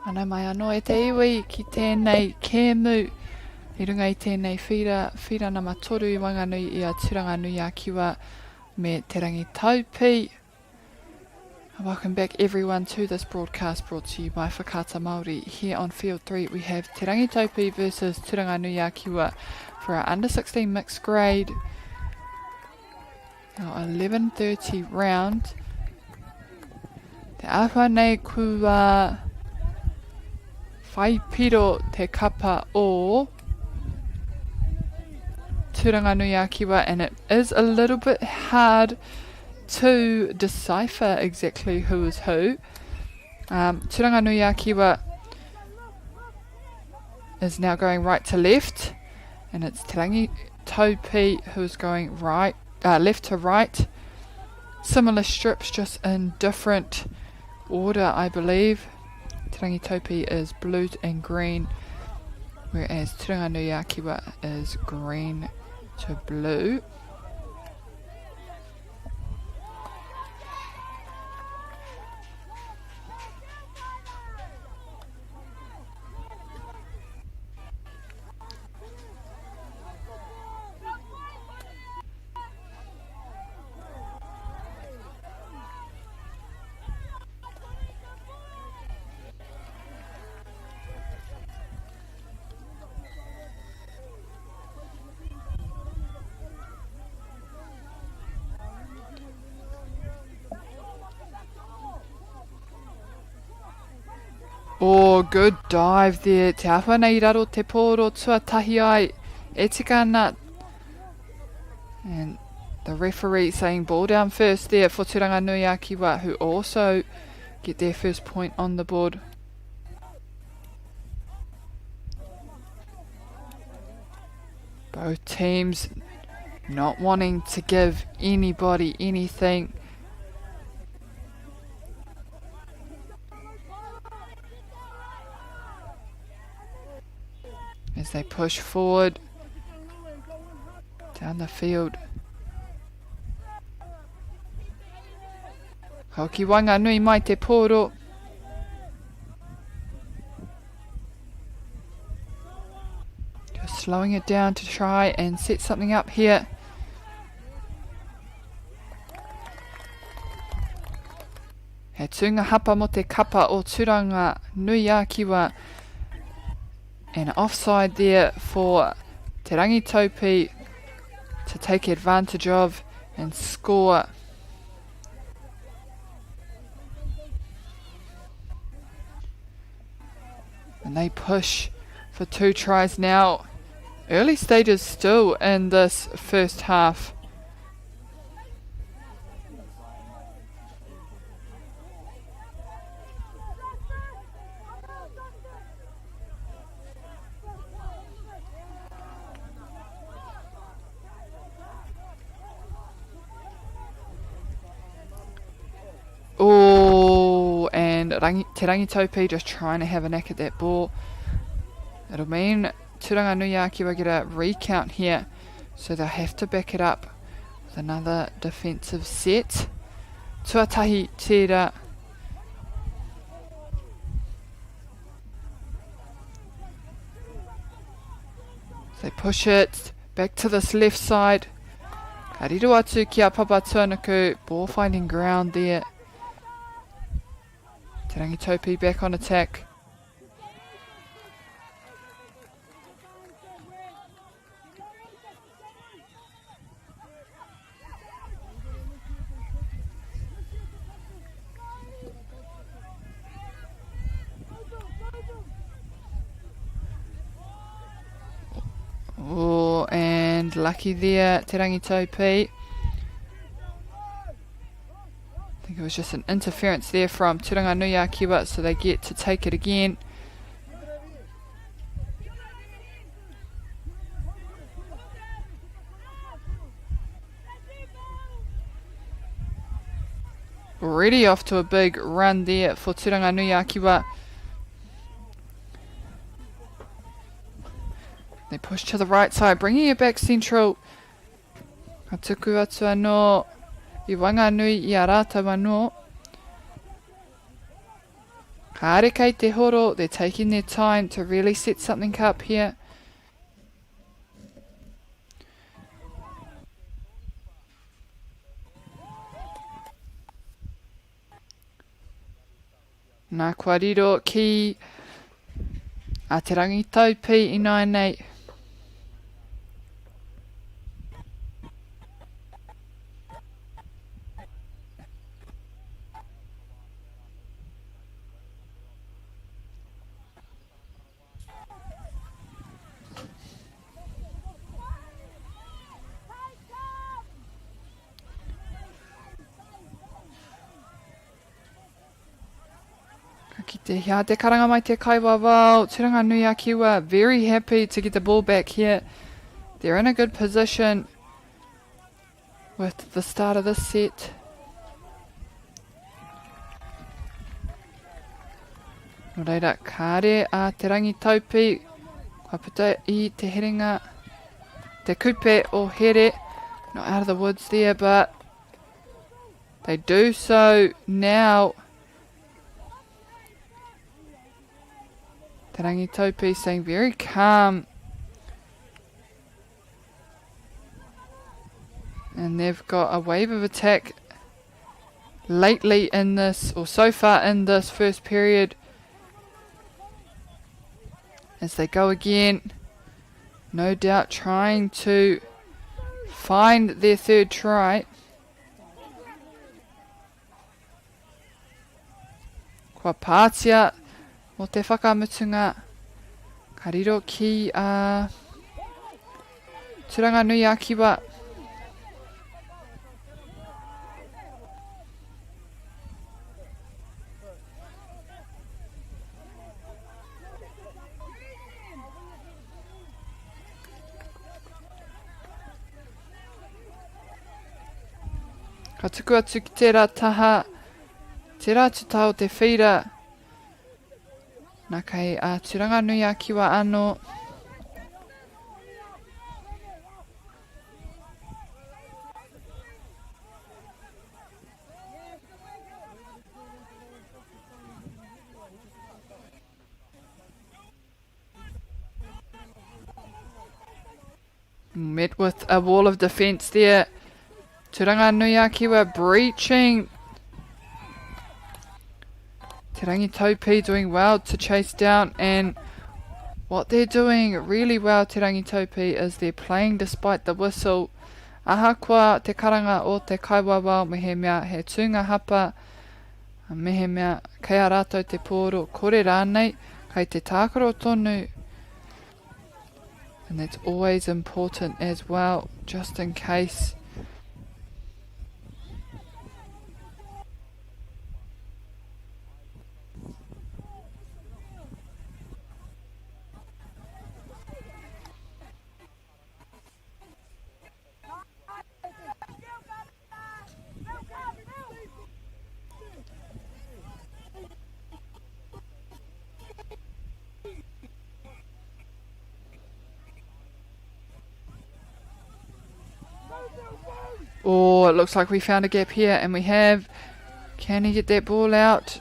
Ana mai anō e te iwi ki tēnei kēmu. I runga I tēnei whira na matoru I wanganui I a Taranganuyaki me te rangi Topi. Welcome back everyone to this broadcast brought to you by Whakaata Māori. Here on Field 3 we have Te Rangi Topi versus Taranganuyaki for our under 16 mixed grade. Our 11:30 round. Te ahua nei kua whai piro te kapa o Taranganuyaki and it is a little bit hard to decipher exactly who is who. Taranganuyaki is now going right to left, and it's Te Rangi Topi who's going left to right. Similar strips, just in different order, I believe. Te Rangi Topi is blue and green, whereas Taranganuyaki is green to blue. Oh, good dive there. Te awha nei raro te pōro tuatahi ai. E tika ana. And the referee saying ball down first there for Taranganuyaki who also get their first point on the board. Both teams not wanting to give anybody anything. As they push forward down the field. Hokianga nui mai te pōro. Just slowing it down to try and set something up here. He tūnga hapa mo te kapa o Taranganuyaki and offside there for Te Rangi Topi to take advantage of and score. And they push for 2 tries now. Early stages still in this first half. Oh, and Te Rangi Topi just trying to have a knack at that ball. It'll mean Taranganuyaki will get a recount here, so they'll have to back it up with another defensive set. Tuatahi tērā. They push it back to this left side. Ka riro atu ki a papa tuanaku. Ball finding ground there. Te Rangi Topi back on attack. Oh, and lucky there, Te Rangi Topi. I think it was just an interference there from Taranganuyaki, so they get to take it again. Already off to a big run there for Taranganuyaki. They push to the right side, bringing it back central. Ka tuku atu anō I wanganui I a rātou anō. Kāre kei te horo, they're taking their time to really set something up here. Nā kua riro ki a te rangi Topi I nai nei. Ki te hea te karanga mai te kaiwa wau. Tanganuyaki were very happy to get the ball back here. They're in a good position with the start of this set. No reira, kāre a te rangi Topi. Kua puta I te heringa. Te kupe o here. Not out of the woods there, but they do so now. Te rangi Topi staying very calm. And they've got a wave of attack lately in this, or so far in this first period. As they go again, no doubt trying to find their third try. Kua pātia o te whakamutunga, ka riro ki a Tanganuyaki wa. Ka tuku atu ki tērā taha, tērā tuta o te whira. Nā kei a Tanganuyaki wa anō. Met with a wall of defence there. Tanganuyaki were breaching. Te rangi Topi doing well to chase down, and what they're doing really well, Te rangi Topi, is they're playing despite the whistle. Ahakoa te karanga o te kaiwawa mehe mea he tūnga hapa, mehe mea kei a rātou te pōro kore rānei, kei te tākaro tonu. And that's always important as well, just in case. Oh, it looks like we found a gap here, and we have. Can he get that ball out?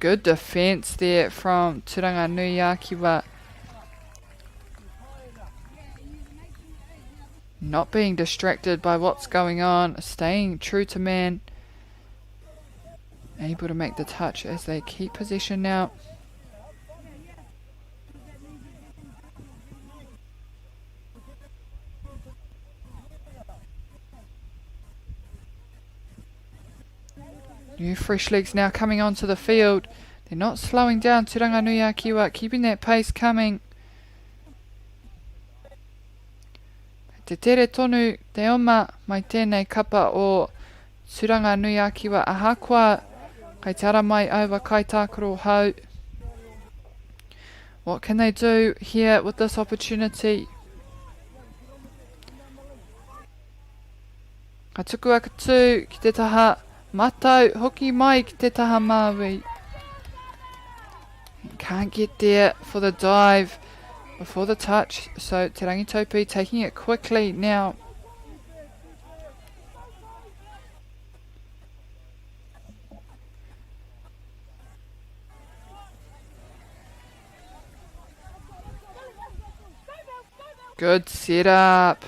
Good defence there from Tanganuyaki wa. Not being distracted by what's going on, staying true to man. Able to make the touch as they keep possession now. New fresh legs now coming onto the field. They're not slowing down. Tanganuyaki wa keeping that pace coming. Te tere tonu te oma mai tēnei kapa o Tanganuyaki wa ahakoa kei tara mai over kai Taakaro hau. What can they do here with this opportunity? Ka tuku akatu ki te taha. Matau, hoki mai ki te taha Māori. Can't get there for the dive before the touch, so Te rangi Topi taking it quickly now. Good setup.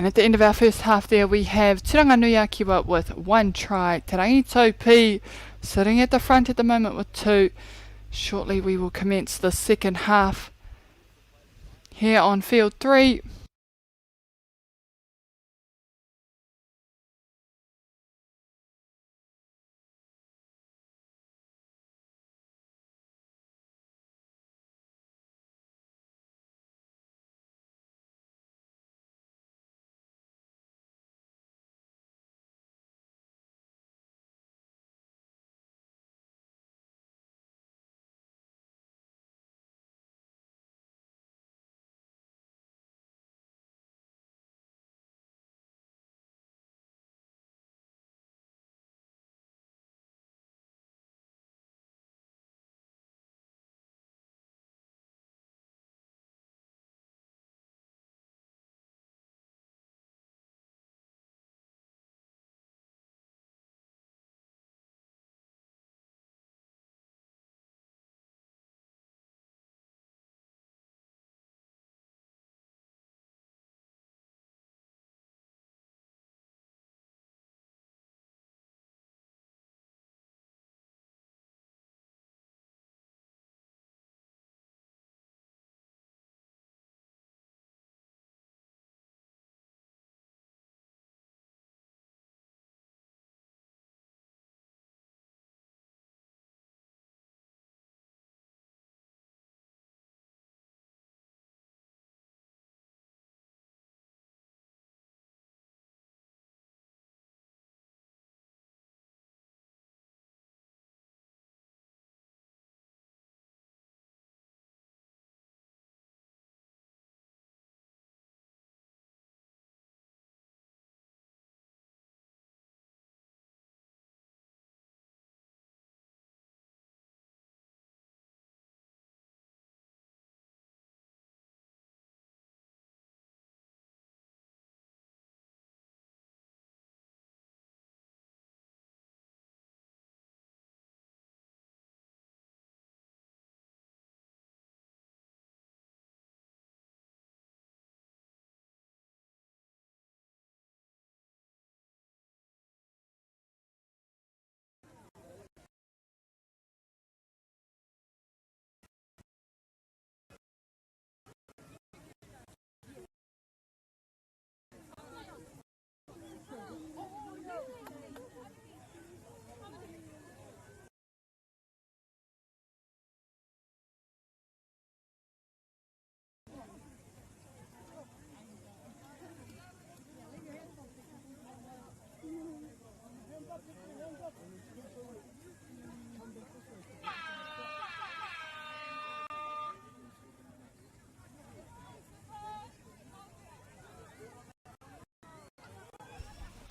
And at the end of our first half there, we have Tanganuyaki with 1 try. Tarangi Topi sitting at the front at the moment with 2. Shortly we will commence the second half here on field 3.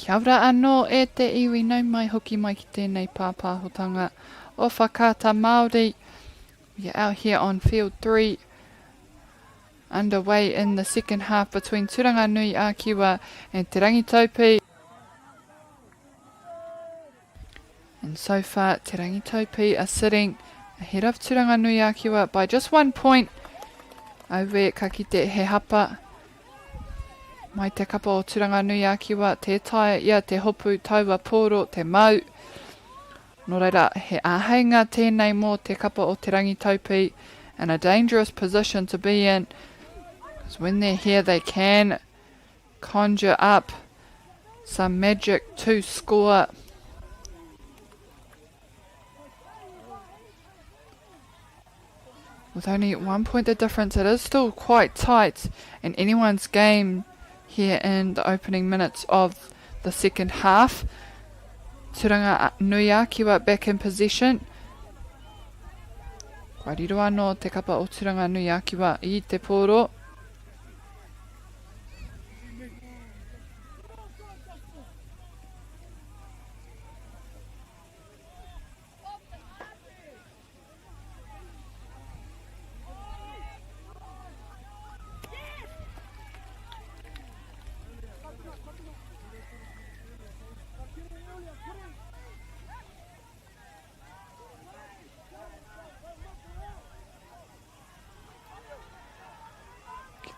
Kia ora anō e te iwi nau mai hoki mai ki tēnei pāpāhotanga o Whakaata Māori. We are out here on field 3, underway in the second half between Takiwā and Te Rangi Topi. And so far, Te Rangi Topi are sitting ahead of Takiwā by just 1 point. Over ka kite he hapa. Mai te kapa o Takiwā, te taia ia te hopu taua poro te mau. Nō reira, he āheinga tēnei mō te kapa o Te Rangi Topi, and a dangerous position to be in. Because when they're here, they can conjure up some magic to score. With only 1 point the difference, it is still quite tight in anyone's game here in the opening minutes of the second half. Tanganuyaki back in possession. Kwariro anō te kapa o Tanganuyaki I te poro.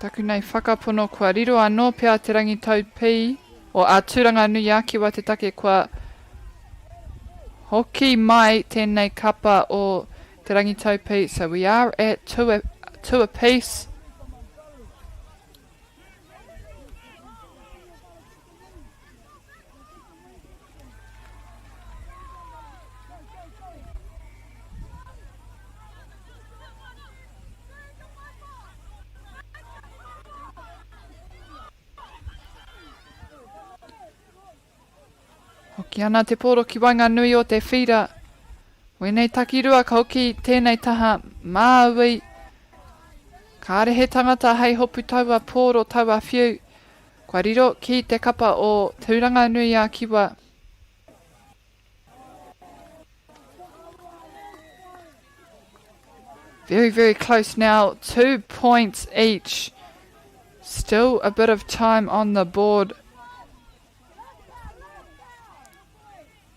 Taku nei whakapono kua riro anō pia Te Rangi Topi, o a Tanganuyaki wa te take kua hoki mai tēnei kapa o Te Rangi Topi. So we are at two apiece. Hokianga te poro ki wainga nui o te whira. Wenei takirua ka hoki tēnei taha Māui. Kāre he tangata hei hopu taua poro taua whiu. Kua riro ki te kapa o Tanganuyaki. Very, very close now. 2 points each. Still a bit of time on the board.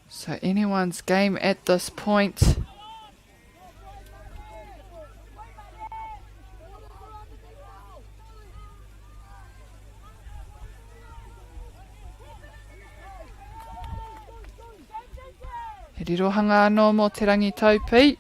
So anyone's game at this point. He rirohanga anō mō Te Rangi Topi.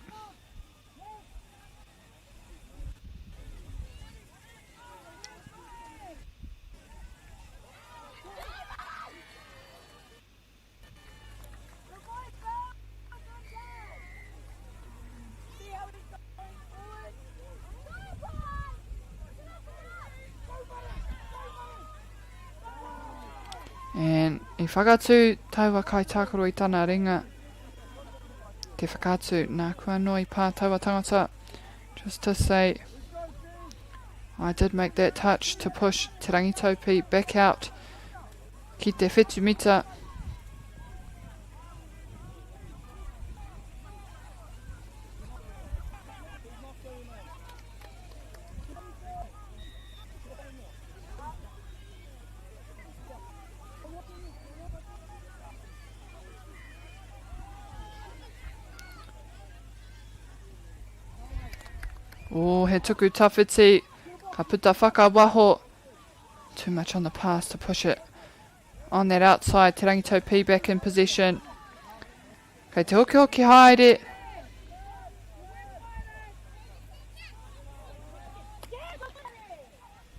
And I whakatu taua kai tākaro I tana ringa. Te whakatu nā kua noi pā taua tangata. Just to say, I did make that touch to push Te Rangi Topi back out ki te whetu mita. Oh, he tuku tawhiti, ka puta whakawaho. Too much on the pass to push it on that outside. Te Rangi Topi back in possession. Kei te hoki hoki haere.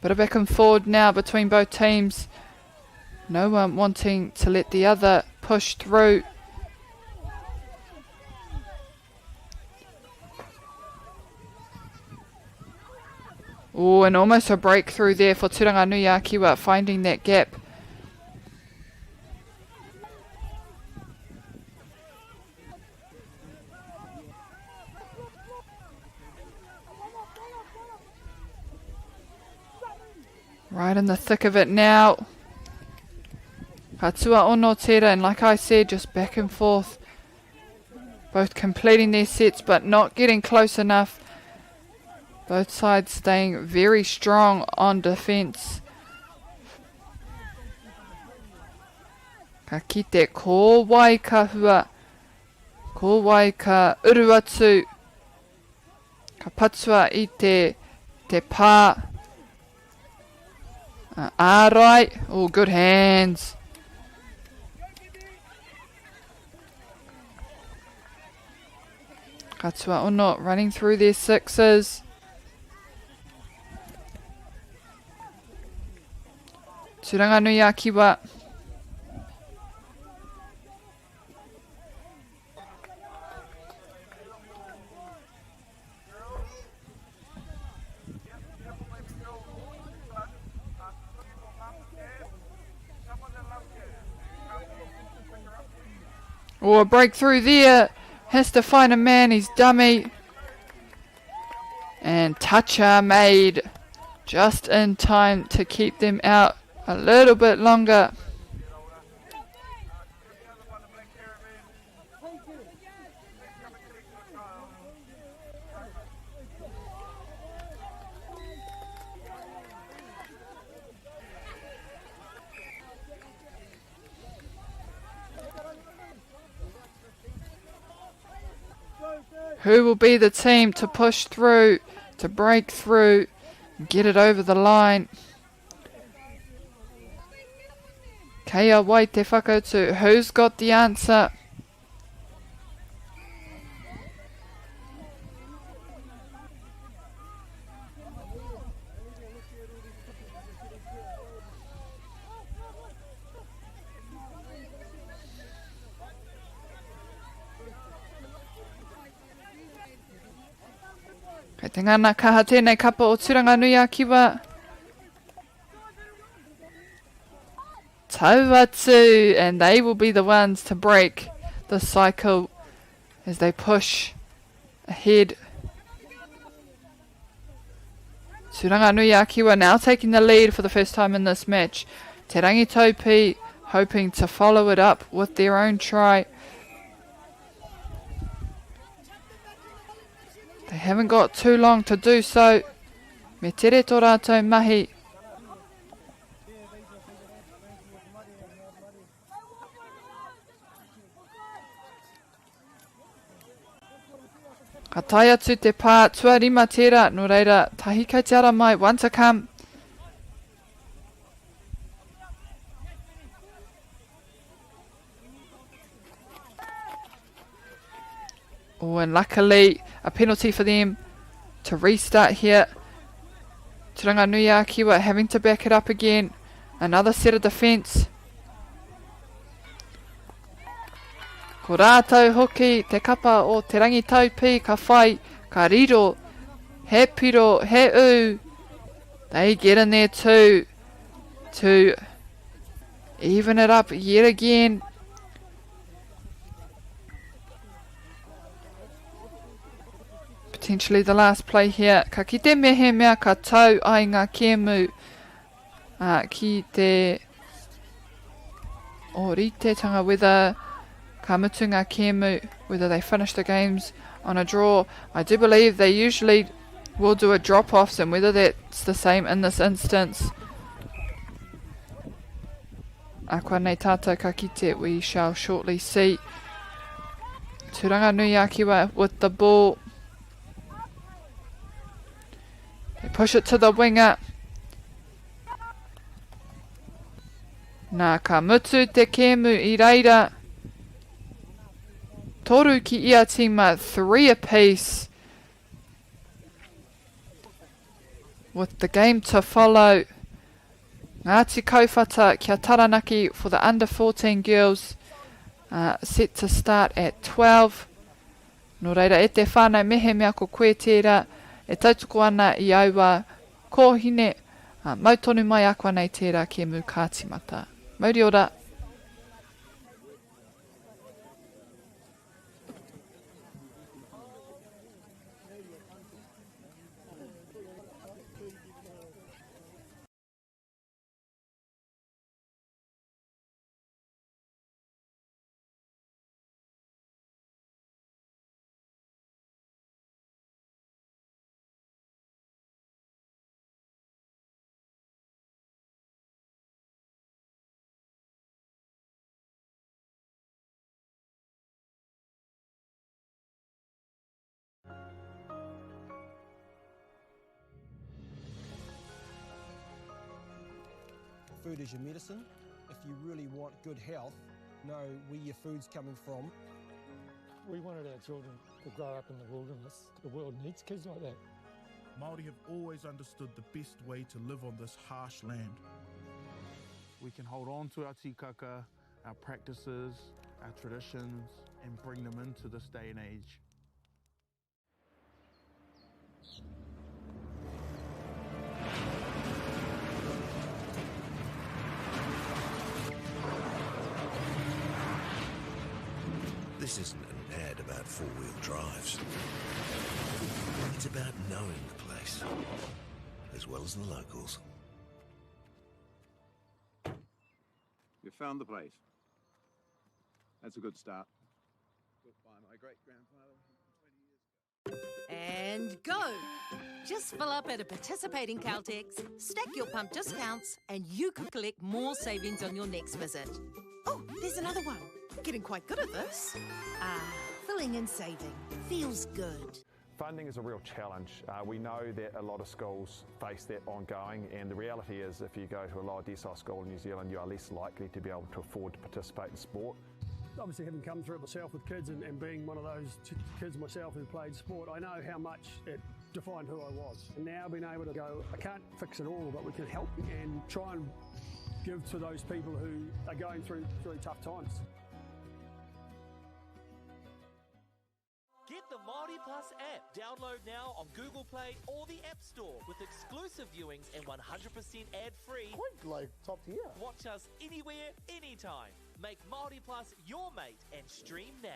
Bit of back and forward now between both teams. No one wanting to let the other push through. Oh, and almost a breakthrough there for Tanganuyaki finding that gap. Right in the thick of it now. Katua ono tera, and like I said, just back and forth. Both completing their sets but not getting close enough. Both sides staying very strong on defence. Ka kite ko wai ka hua. Ko wai ka uru atu. Ka patua I te pā. Ārai. Oh, good hands. Katua ono running through their sixes. Tanganuyaki wa. Oh, a breakthrough there. Has to find a man, he's dummy. And toucher made just in time to keep them out a little bit longer. Who will be the team to push through, to break through, get it over the line? Kia wai te whakautu. Who's got the answer? Kei te ngana kaha tēnei kapa o Tanganuyaki wa. Tau atu, and they will be the ones to break the cycle as they push ahead. Tanganuyaki wa now taking the lead for the first time in this match. Te rangi Topi hoping to follow it up with their own try. They haven't got too long to do so. Me tere tō rātou mahi. Ka tai atu te pā, tua rima tērā, no reira, tahi kei te ara mai, one to come. Oh, and luckily, a penalty for them to restart here. Tanganuyaki were having to back it up again. Another set of defence. Ko rātou hoki, te kapa o te rangi taupi, ka whai, ka riro, he piro, he u. They get in there too, to even it up yet again. Potentially the last play here. Ka kite mehe mea ka tau ai ngā kēmu ki te orite tanga, whether ka mutu ngā kēmu, whether they finish the games on a draw. I do believe they usually will do a drop-offs, and whether that's the same in this instance. Akwa nei tātou ka kite, we shall shortly see. Tanganuyaki wa with the ball. They push it to the winger. Nā ka mutu te kēmu I reira. Toru ki ia tima, 3 apiece. With the game to follow. Ngāti kaupapa kia Taranaki for the under 14 girls. Set to start at 12. Nō reira e te whānau mehe mea ko koe tērā. E tautoko ana I aua kōhine. Mautonu mai akwa nei tērā ke mū kātimata. Mauri ora. food is your medicine. If you really want good health, know where your food's coming from. We wanted our children to grow up in the wilderness. The world needs kids like that. Māori have always understood the best way to live on this harsh land. We can hold on to our tikaka, our practices, our traditions, and bring them into this day and age. This isn't an ad about four-wheel drives. It's about knowing the place, as well as the locals. You found the place. That's a good start. Built by my great-grandfather 120 years ago. And go! Just fill up at a participating Caltex, stack your pump discounts, and you could collect more savings on your next visit. Oh, there's another one. Getting quite good at this. Filling and saving. Feels good. Funding is a real challenge. We know that a lot of schools face that ongoing, and the reality is if you go to a lower decile school in New Zealand, you are less likely to be able to afford to participate in sport. Obviously, having come through it myself with kids and being one of those kids myself who played sport, I know how much it defined who I was. And now being able to go, I can't fix it all, but we can help and try and give to those people who are going through really tough times. Get the Māori Plus app. Download now on Google Play or the App Store with exclusive viewings and 100% ad-free. Quite like top tier. Watch us anywhere, anytime. Make Māori Plus your mate and stream now.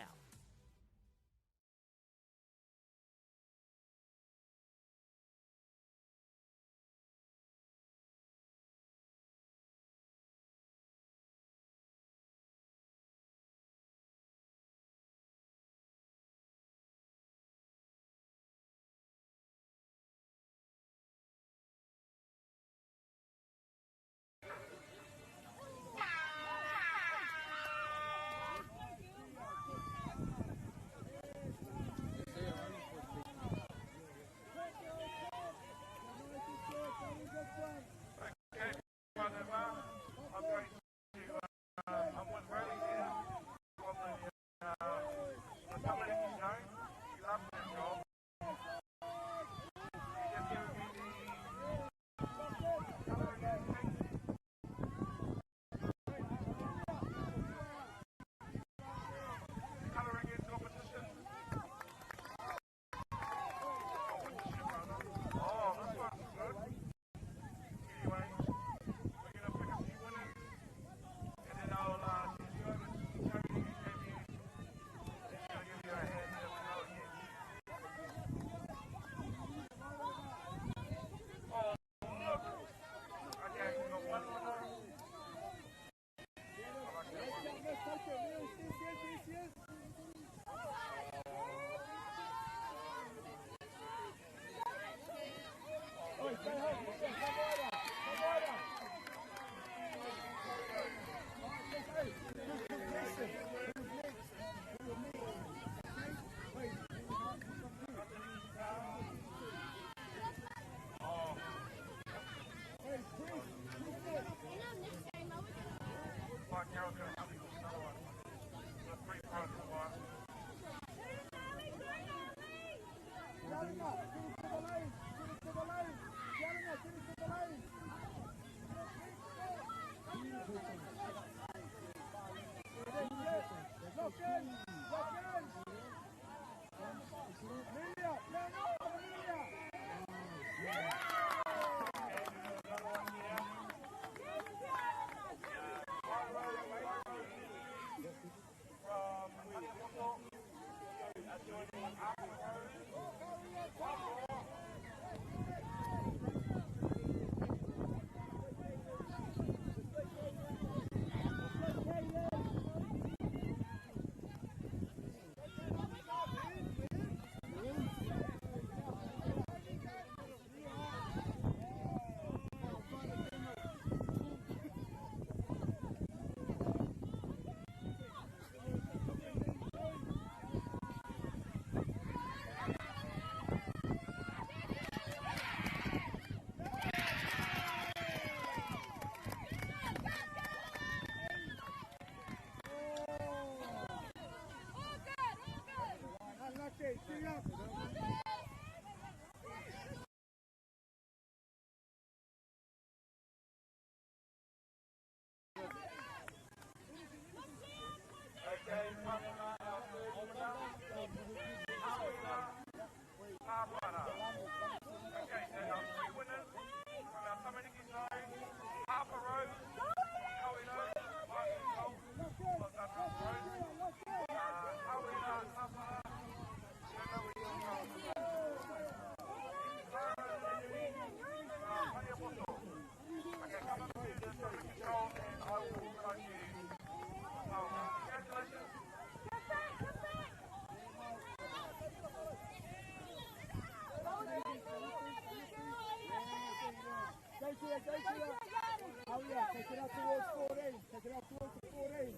Oh yeah, take it up towards 14. Take it up towards the 14. Here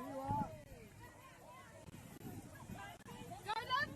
you are. Go, love.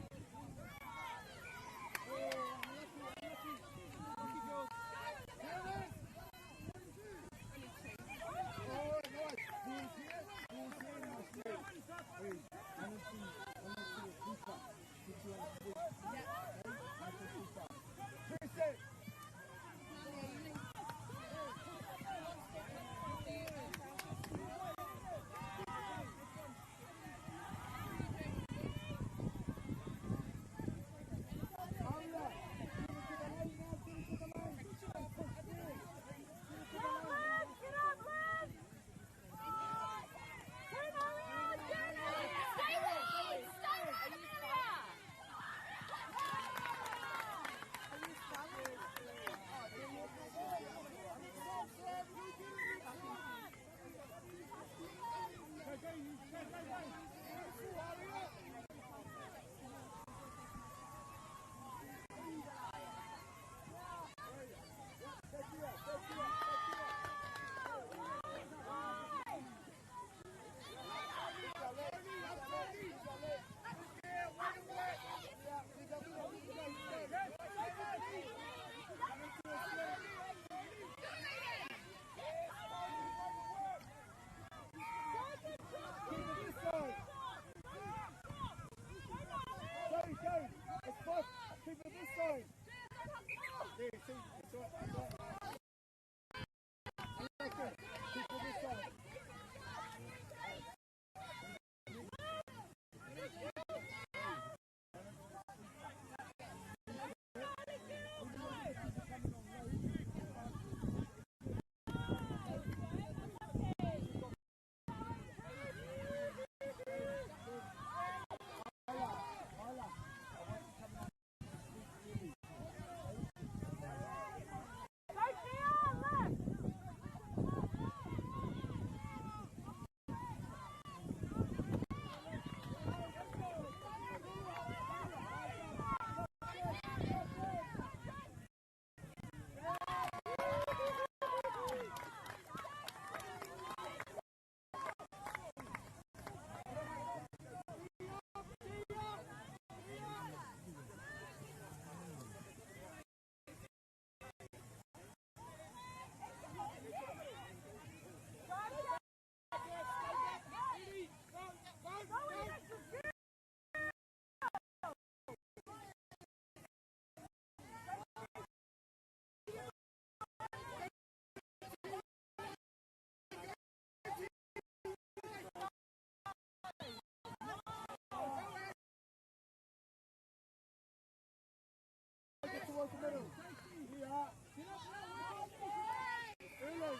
Towards the middle. Here you are. Here you are.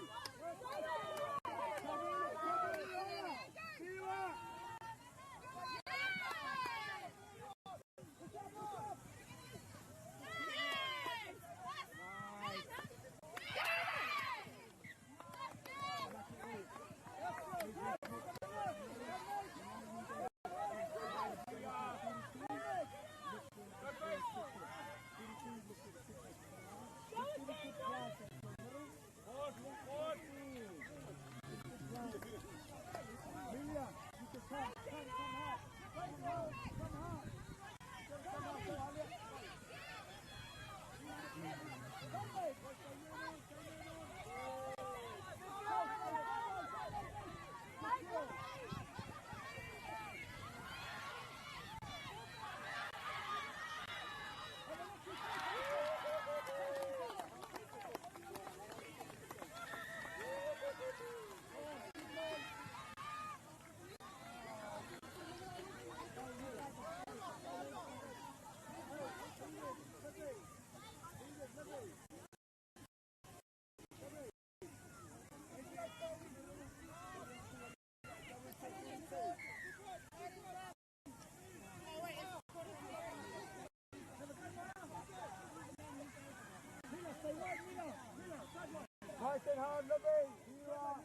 Nice and hard, Libby. Here you are.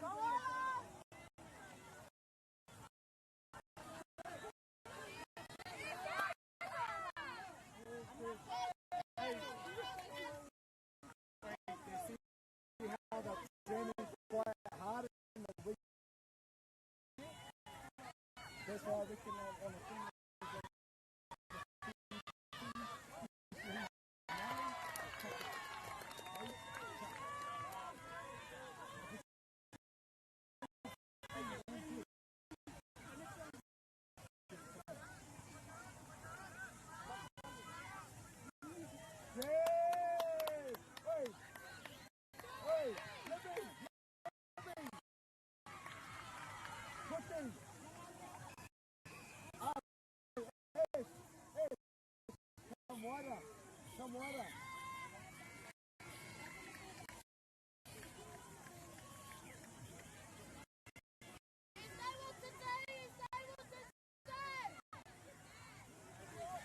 Go on! reckon on a thing. Some water.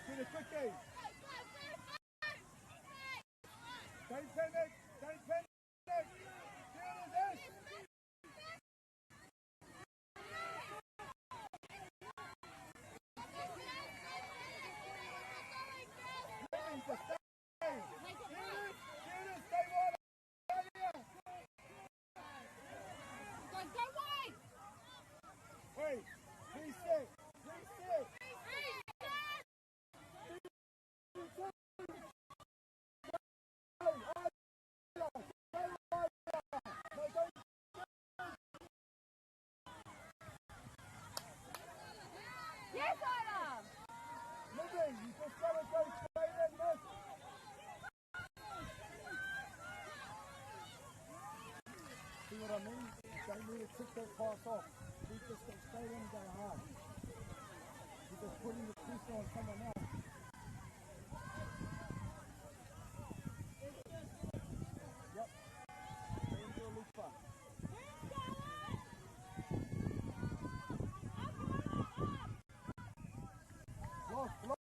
Get it quickly. Don't panic. Don't panic. See what I mean? Don't need to tick that pass off. We just go straight in and go hard. You're just putting the pressure on someone else. Yep. Stay into a loop pass. Lost. No.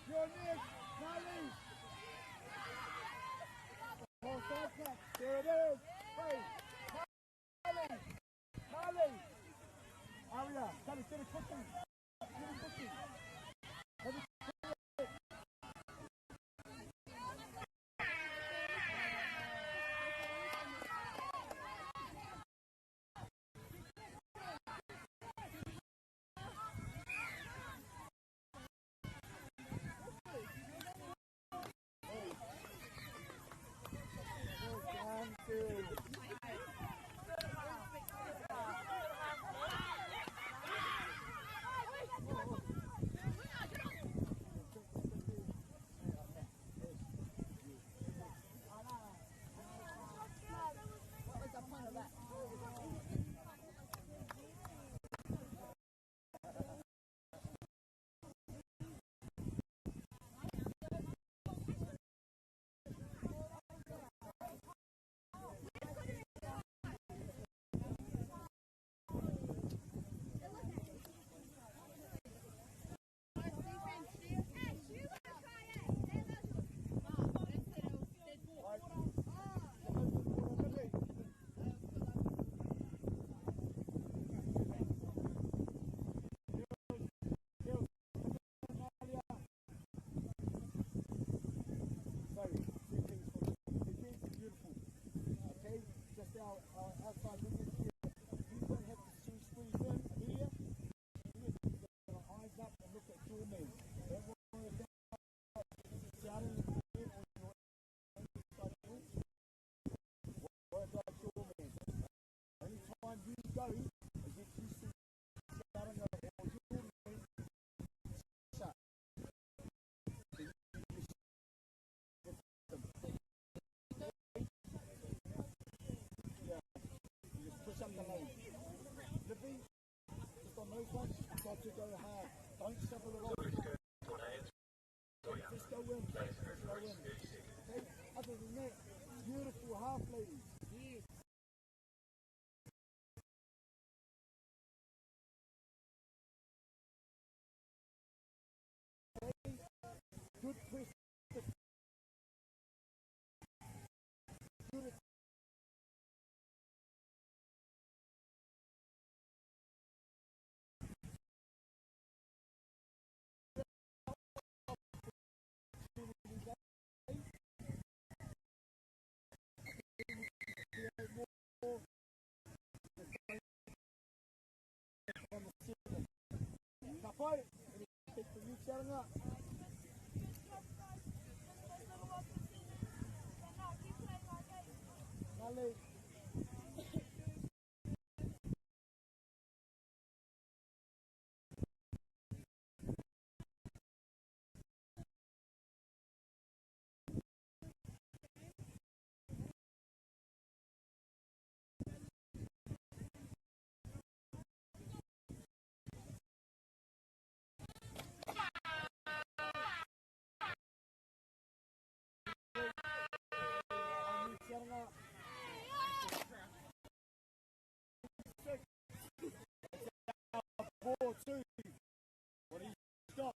You're next, Molly. There it is. Hey, Molly. Aria, get it quickly. go, is if you see Saranga or your name shut. Then you just push up the lane. Lippy, just on those ones, you've got to go hard. Don't shuffle it off. Just go in. Just go in. Okay? Other than that, beautiful half ladies. Yes. Okay. Good twist. Good. Kapai, take the youth Saranga. Nale. Four, two. What do you stop?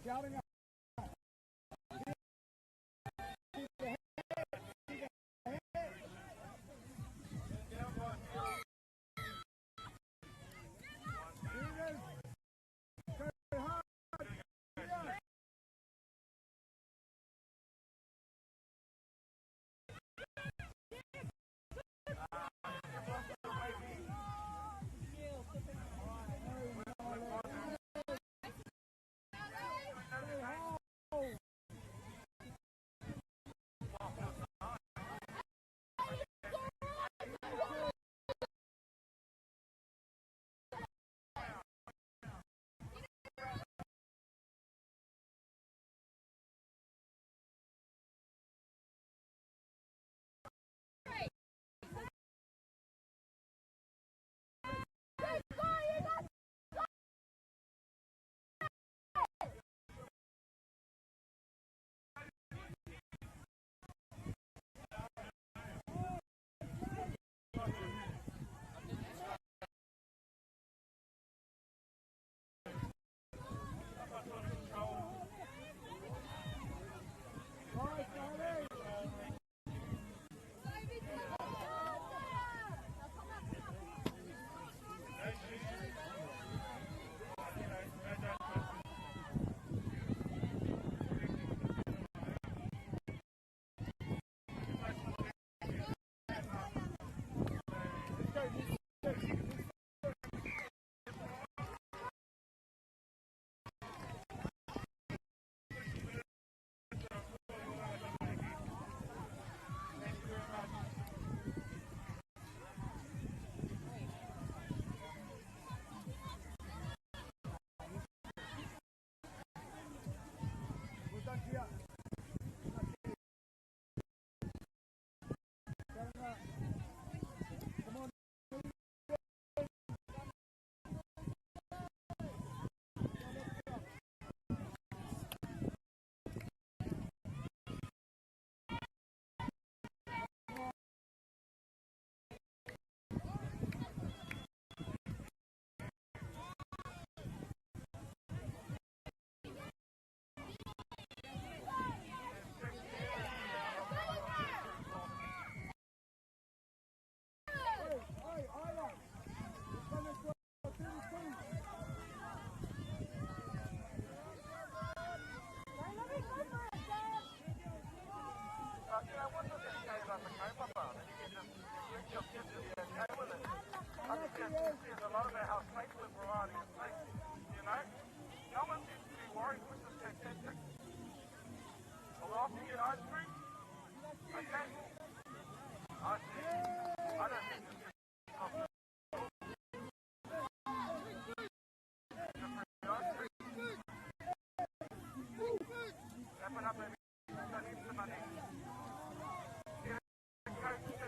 Shouting out.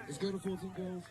Let's go to 14 girls.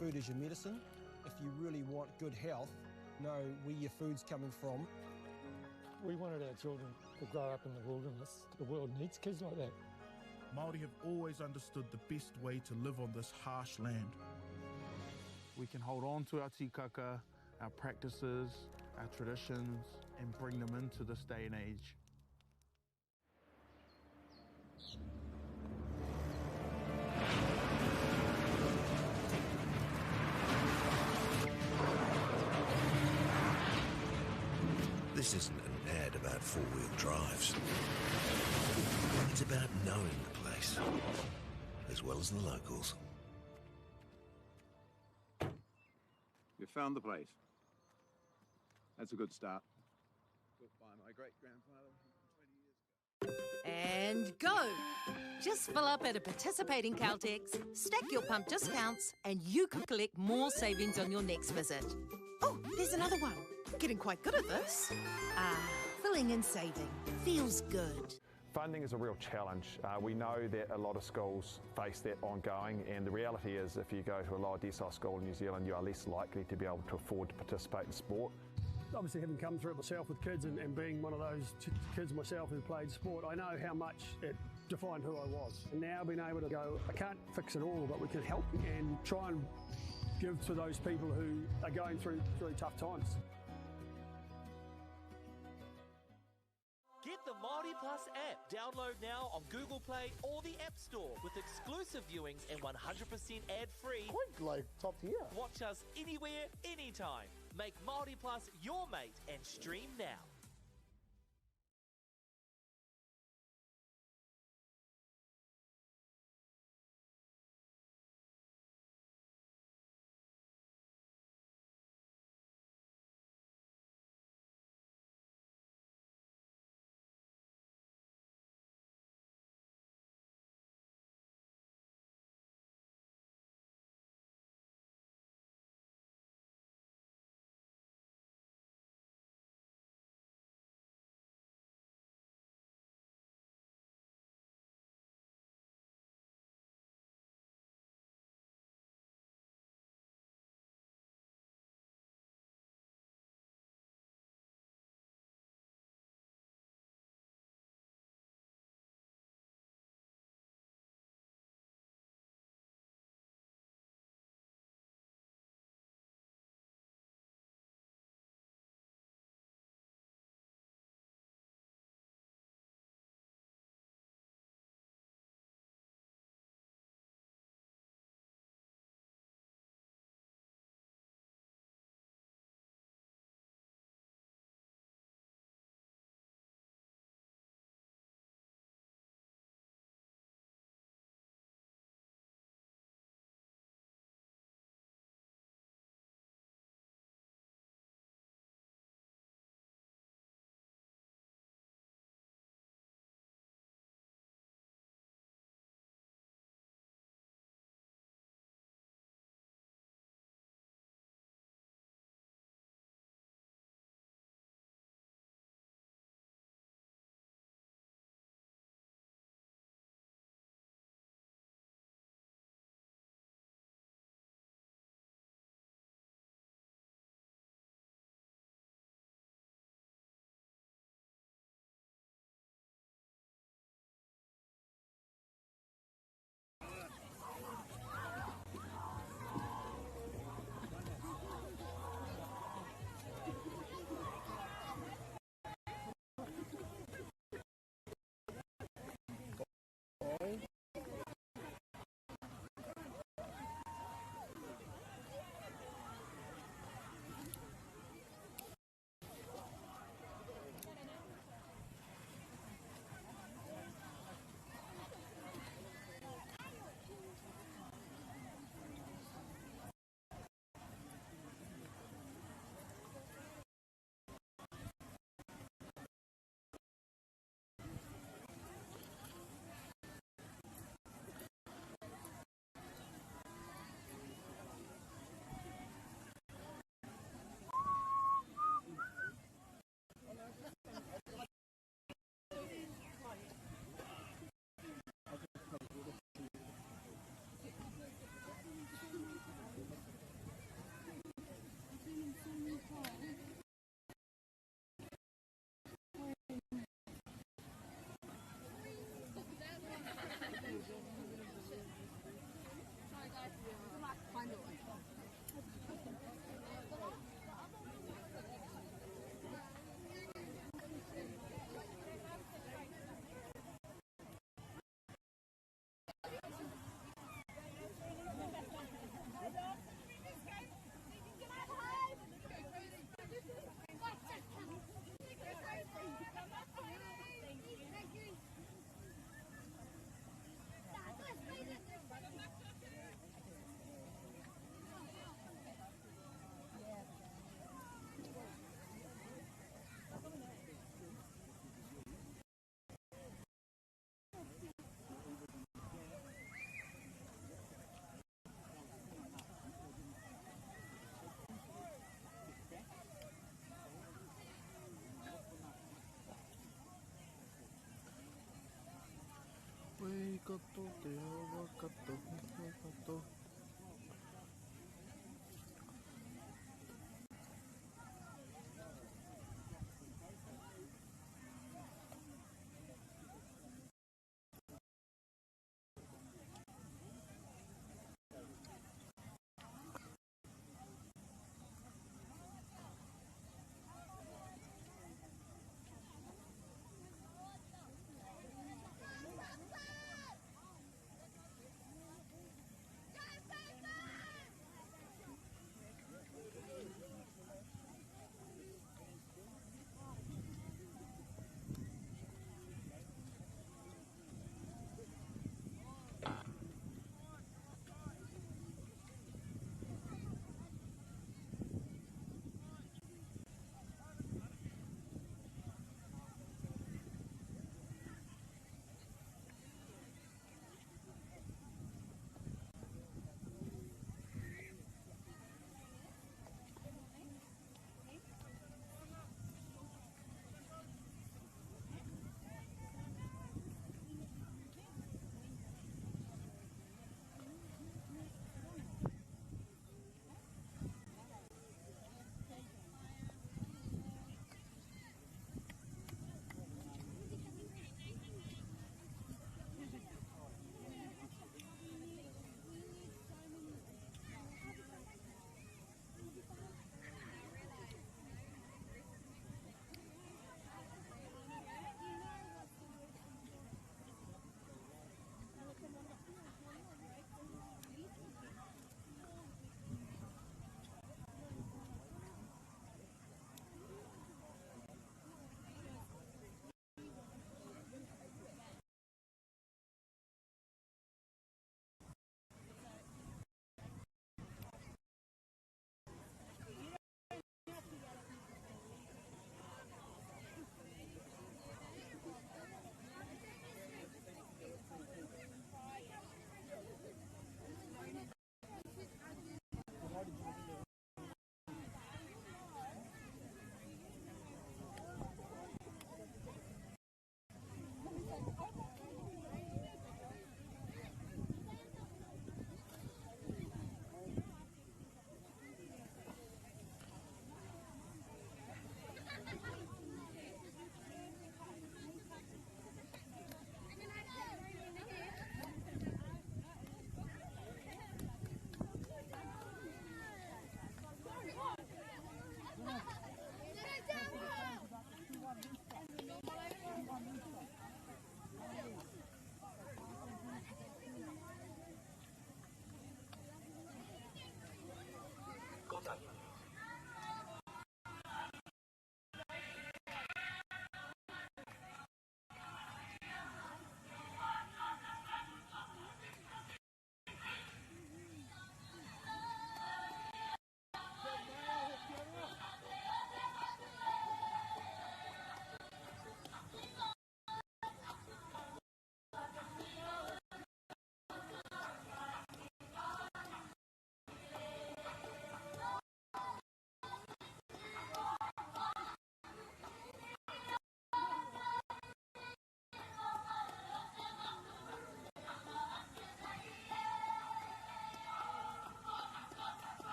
Food is your medicine. If you really want good health, know where your food's coming from. We wanted our children to grow up in the wilderness. The world needs kids like that. Māori have always understood the best way to live on this harsh land. We can hold on to our tikaka, our practices, our traditions, and bring them into this day and age. This isn't an ad about four-wheel drives. It's about knowing the place, as well as the locals. You found the place. That's a good start. Built by my great-grandfather 120 years ago. And go! Just fill up at a participating Caltex, stack your pump discounts, and you could collect more savings on your next visit. Oh, there's another one. Getting quite good at this. Filling and saving. Feels good. Funding is a real challenge. We know that a lot of schools face that ongoing, and the reality is if you go to a lower decile school in New Zealand, you are less likely to be able to afford to participate in sport. Obviously, having come through it myself with kids and being one of those kids myself who played sport, I know how much it defined who I was. And now being able to go, I can't fix it all, but we can help and try and give to those people who are going through really tough times. Get the Māori Plus app. Download now on Google Play or the App Store with exclusive viewings and 100% ad-free. Quite like top tier. Watch us anywhere, anytime. Make Māori Plus your mate and stream now.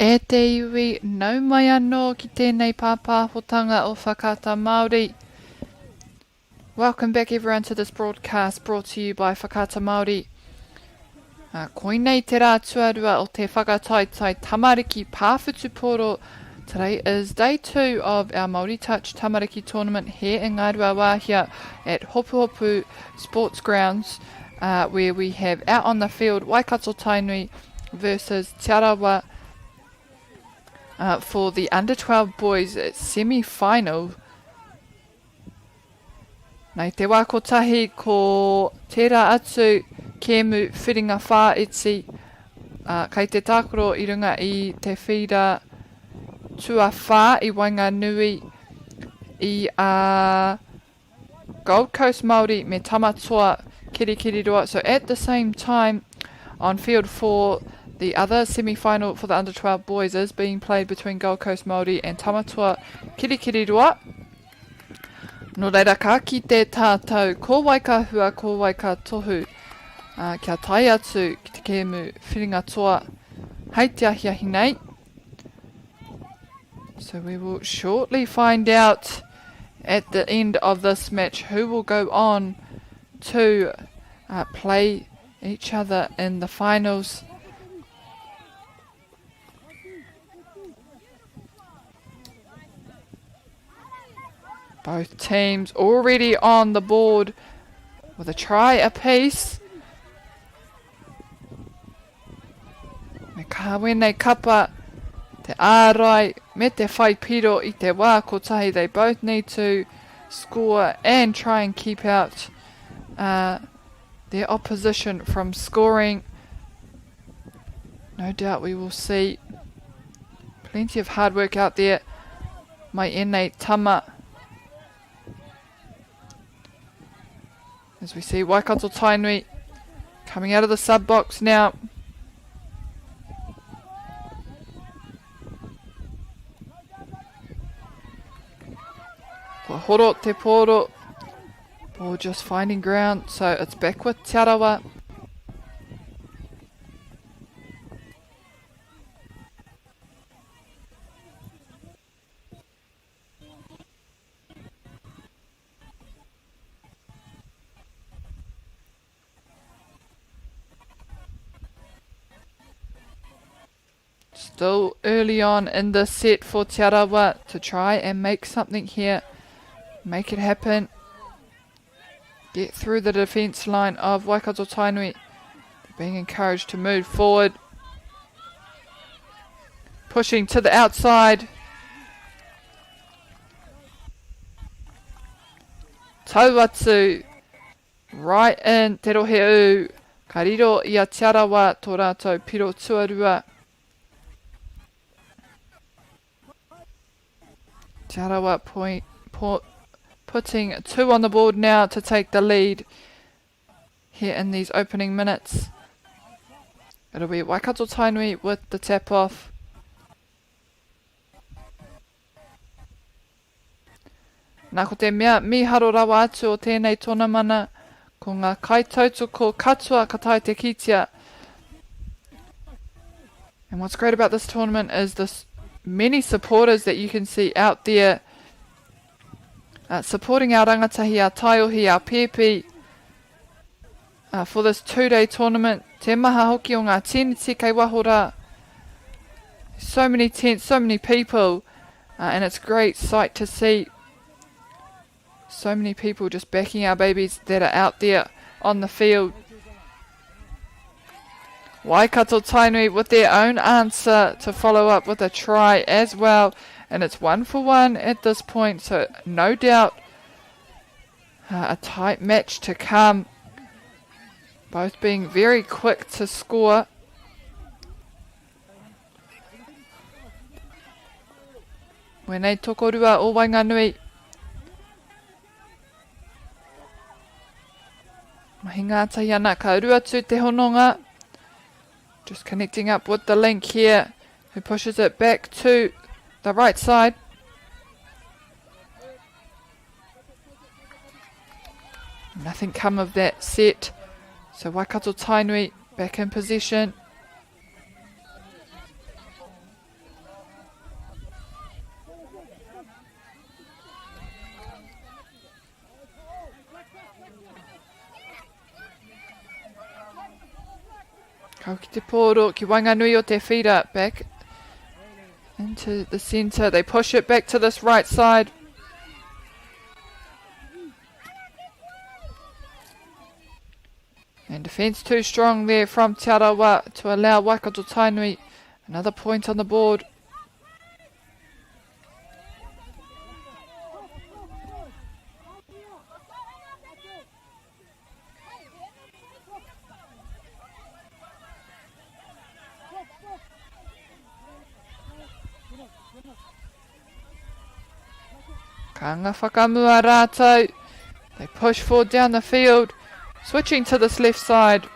E te iwi, nau mai anō ki tēnei pāpāhotanga o Whakaata Māori. Welcome back everyone to this broadcast brought to you by Whakaata Māori. Koinei te rā tuarua o te Whakataitai Tamariki Pāwhutupōro. Today is day 2 of our Māori Touch Tamariki Tournament here in Ngārua Wāhia at Hopuhopu Sports Grounds, where we have out on the field Waikato Tainui versus Tarawa for the under 12 boys semi-final. Nei te wā kotahi ko tērā atu kēmu whiringa whā etsi kai te tākaro i runga i te whira tua whā i Wainganui i Gold Coast Māori me tamatoa kirikiri roa. So at the same time on field 4, the other semi-final for the under 12 boys is being played between Gold Coast Māori and tamatoa kirikiri roa. No reira ka ki te tātou ko waika hua ko waika tohu kia tai atu ki te kēmu whiringa toa hei te ahiahi nei. So we will shortly find out at the end of this match who will go on to play each other in the finals. Both teams already on the board with a try apiece. Me kāwene kapa te ārai me te whai piro i te wā kotahi. They both need to score and try and keep out their opposition from scoring. No doubt we will see plenty of hard work out there. Mai ēnei tama. As we see Waikato Tainui coming out of the sub box now. Horo te poro. Ball just finding ground, so it's back with Tarawa. Still early on in the set for Tarawa to try and make something here. Make it happen. Get through the defence line of Waikato Tainui. They're being encouraged to move forward. Pushing to the outside. Tauatu. Right in te rohe u. Ka riro ia Tarawa tō rātou piro tuarua. Tarawa putting 2 on the board now to take the lead here in these opening minutes. It'll be Waikato Tainui with the tap off. Nā ko te mea miharo rawa atu o tēnei tōna mana ko ngā kaitautoko katua katai te kitia. And what's great about this tournament is this many supporters that you can see out there supporting our rangatahi, our taiohi, our pepe for this 2-day tournament. Te maha hoki o ngā tēneti kei wahora. So many tents, so many people, and it's a great sight to see. So many people just backing our babies that are out there on the field. Waikato Tainui with their own answer to follow up with a try as well. And it's 1-for-1 at this point, so no doubt a tight match to come. Both being very quick to score. Wenei tokorua o Wainganui. Mahi ngātahi ana ka uru atu te hononga. Just connecting up with the link here, who pushes it back to the right side. Nothing come of that set. So Waikato Tainui back in possession. Kau ki te pōro, ki Wanganui o te whira, back into the centre. They push it back to this right side. And defence too strong there from Tarawa to allow Waikato Tainui another point on the board. Kanga whakamua rātou. They push forward down the field. Switching to this left side.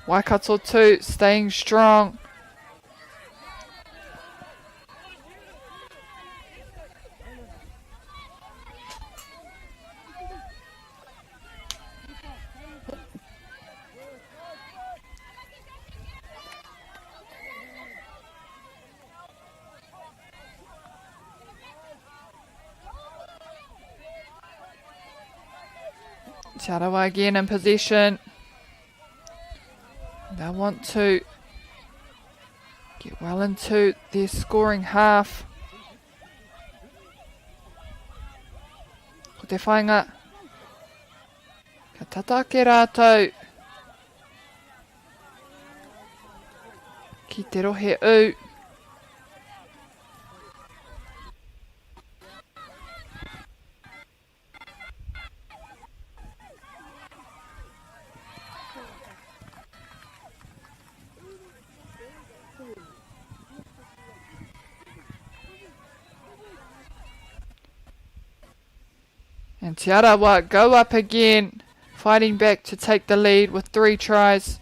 Waikato 2 staying strong. Tarawa again in possession. They want to get well into their scoring half. Ko te whainga. Ka tatake rātou. Ki te rohe u. And Tarawa go up again, fighting back to take the lead with 3 tries.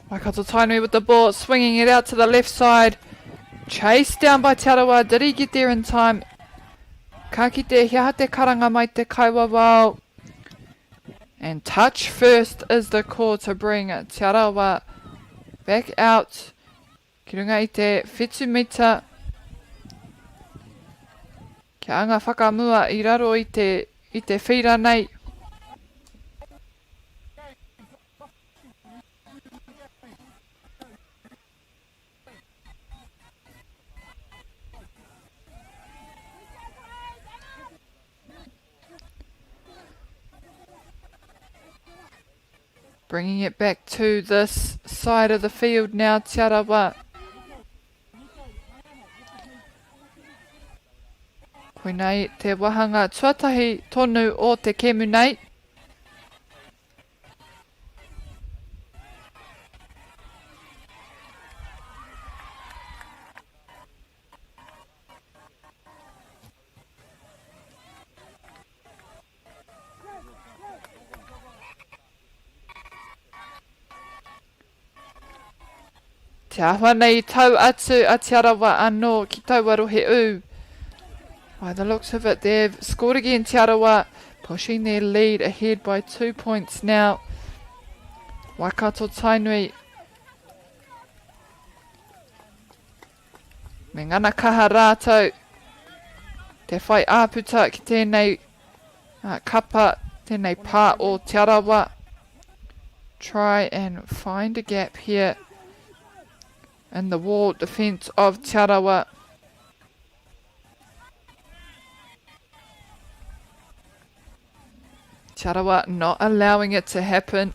Waikato Tainui with the ball, swinging it out to the left side. Chased down by Tarawa. Did he get there in time? Ka kite hia te karanga mai te kaiwa wao. And touch first is the call to bring Tarawa back out. Ki runga I te whetū mita. Kia anga whakamua I raro I te whira nei. Bringing it back to this side of the field now, Tarawa. Koe nei te wahanga tuatahi tonu o te kemu nei. Te ahua nei tau atu a Tarawa anō ki taua rohe u. By the looks of it, they've scored again, Tarawa, pushing their lead ahead by 2 points now. Waikato Tainui. Me ngana kaha rātou. Te whai āputa ki tēnei kapa, tēnei pā o Tarawa. Try and find a gap here in the wall defence of Tarawa. Tarawa not allowing it to happen.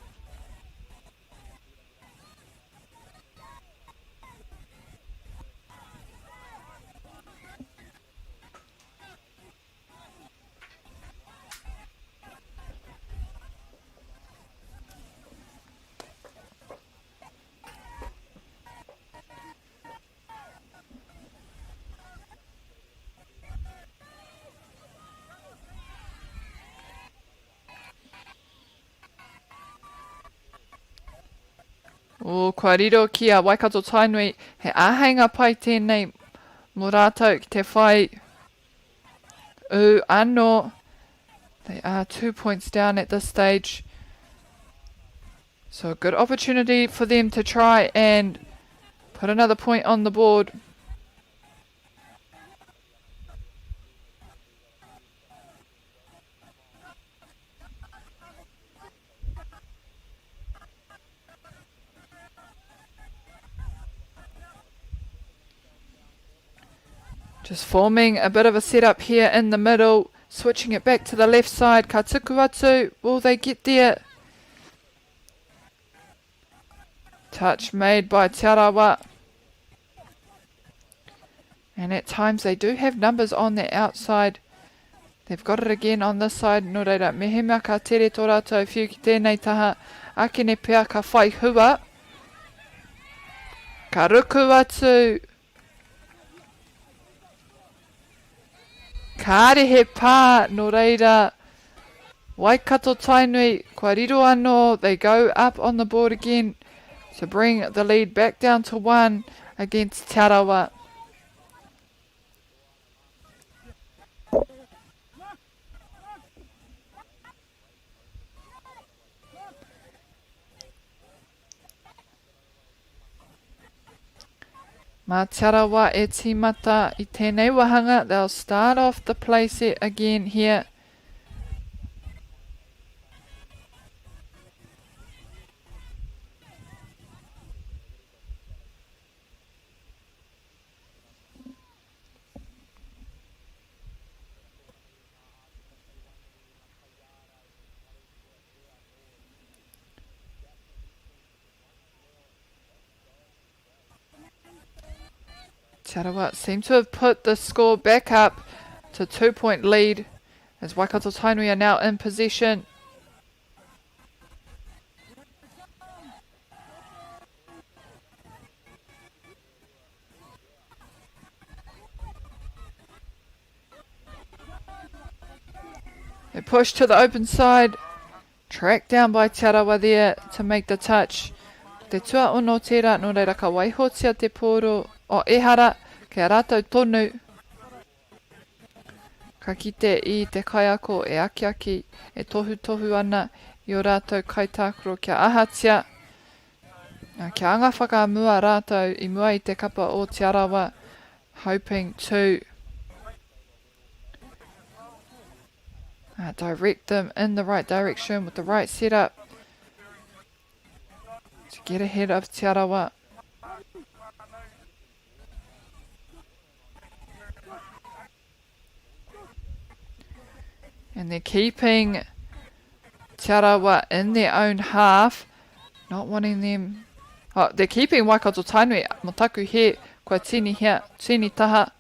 O kua riro ki a Waikato Tainui, he āheinga pai tēnei mō rātou ki te whai anō. They are 2 points down at this stage. So a good opportunity for them to try and put another point on the board. Just forming a bit of a setup here in the middle. Switching it back to the left side. Ka tuku atu. Will they get there? Touch made by Tarawa. And at times they do have numbers on the outside. They've got it again on this side. Nō reira, mehema ka tere tō rātou whiu ki tēnei taha. Akene pēr ka whai hua. Ka ruku atu. Kārehe pā, nō reira. Waikato Tainui, kua riro anō. They go up on the board again to bring the lead back down to 1 against Tarawa. Mā Tarawa e tīmata I tēnei wahanga. They'll start off the play set again here. Tarawa seem to have put the score back up to 2-point lead as Waikato Tainui are now in possession. They push to the open side, tracked down by Tarawa there to make the touch. Te tua o no tērā, nō reira ka waihotia te pōro o ehara, kia rātou tonu. Ka kite I te kaiako e akiaki, e tohu ana I o rātou kaitākaro kia ahatia. Kia anga whakamua rātou I mua I te kapa o Tarawa, hoping to direct them in the right direction with the right setup to get ahead of Tarawa. And they're keeping Tarawa in their own half, not wanting them. Oh, they're keeping Waikato Tainui motaku he, kua tini hea, tini taha.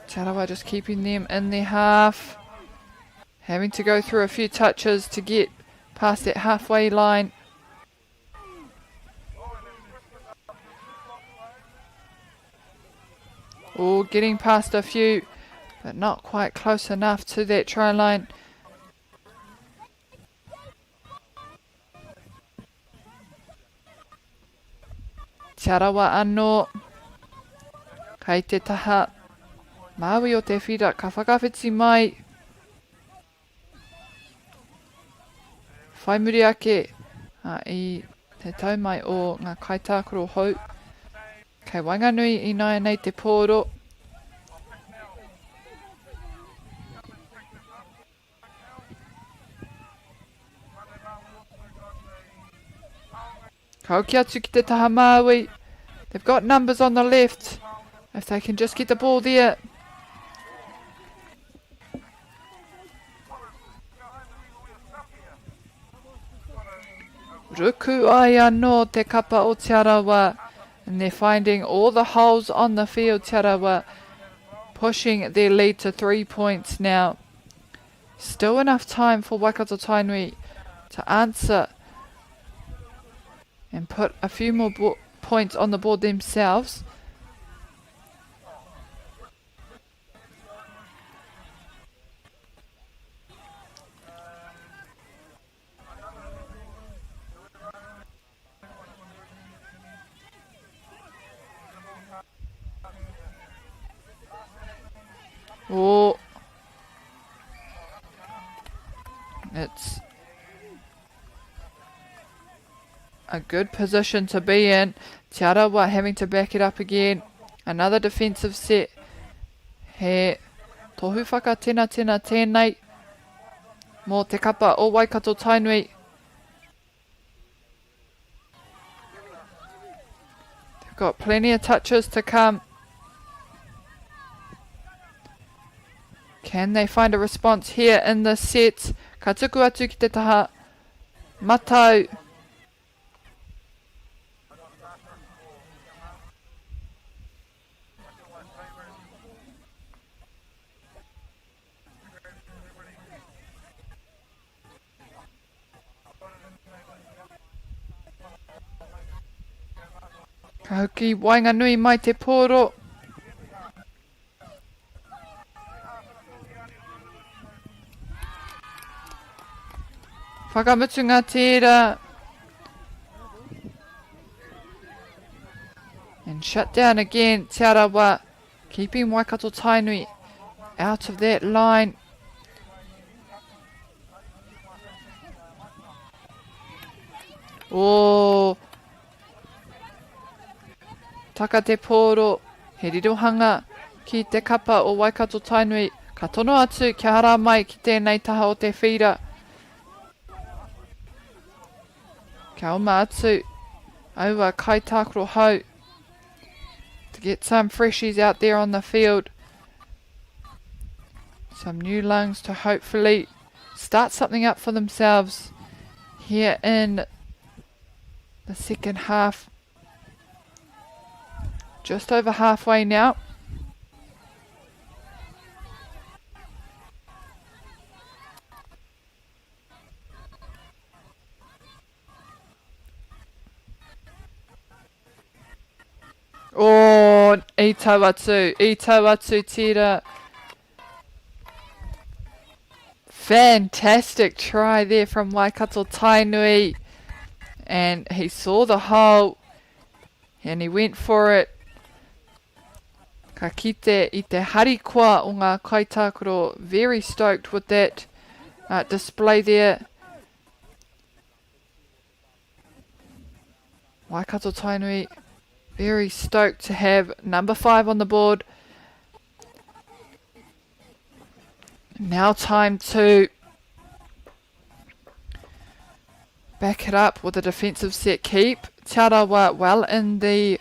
Tarawa just keeping them in their half, having to go through a few touches to get past that halfway line. Oh, getting past a few, but not quite close enough to that try line. Tarawa anō, kei te taha, Māui o te whira, ka whakawhiti mai. Whai muri ake I te taumai o ngā kaitākaro hou. Kei wainganui I nai nei te pōro. Ka hoki atu ki te taha Māui. They've got numbers on the left. If they can just get the ball there. Ruku ai anō te kapa o Tarawa. And they're finding all the holes on the field, Tarawa, pushing their lead to 3 points now. Still enough time for Waikato Tainui to answer and put a few more points on the board themselves. Oh. It's a good position to be in. Tarawa having to back it up again. Another defensive set. He tohu whaka tena tēnei. Mō te kapa o Waikato Tainui. They've got plenty of touches to come. Can they find a response here in this set? Ka tuku atu ki te taha. Matau. Ka hoki wainga nui mai te pōro. Whakamutu ngā tērā. And shut down again, Tarawa, keeping Waikato Tainui out of that line. Oh, taka te pōro, he rirohanga ki te kapa o Waikato Tainui. Ka tono atu kia hara mai ki tēnei taha o te whira. Kia oma atu, aua kaitākaro hau. To get some freshies out there on the field. Some new lungs to hopefully start something up for themselves here in the second half. Just over halfway now. Oh, i tau atu tira. Fantastic try there from Waikato Tainui. And he saw the hole. And he went for it. Ka kite I te harikoa o ngā kaitākaro. Very stoked with that display there. Waikato Tainui very stoked to have number 5 on the board. Now time to back it up with a defensive set keep. Tarawa well in the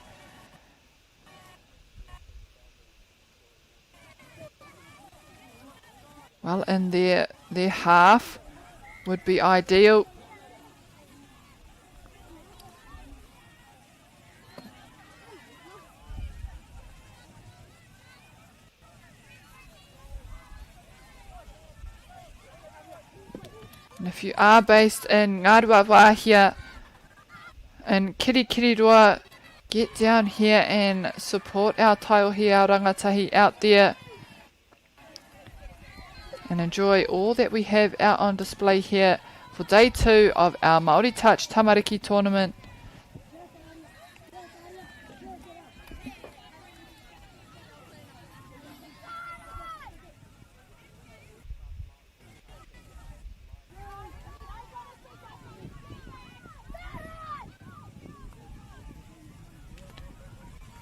their half would be ideal. And if you are based in Ngārua Wāhia and Kirikiriroa, get down here and support our taiohi, our rangatahi out there. And enjoy all that we have out on display here for day 2 of our Māori Touch Tamariki Tournament.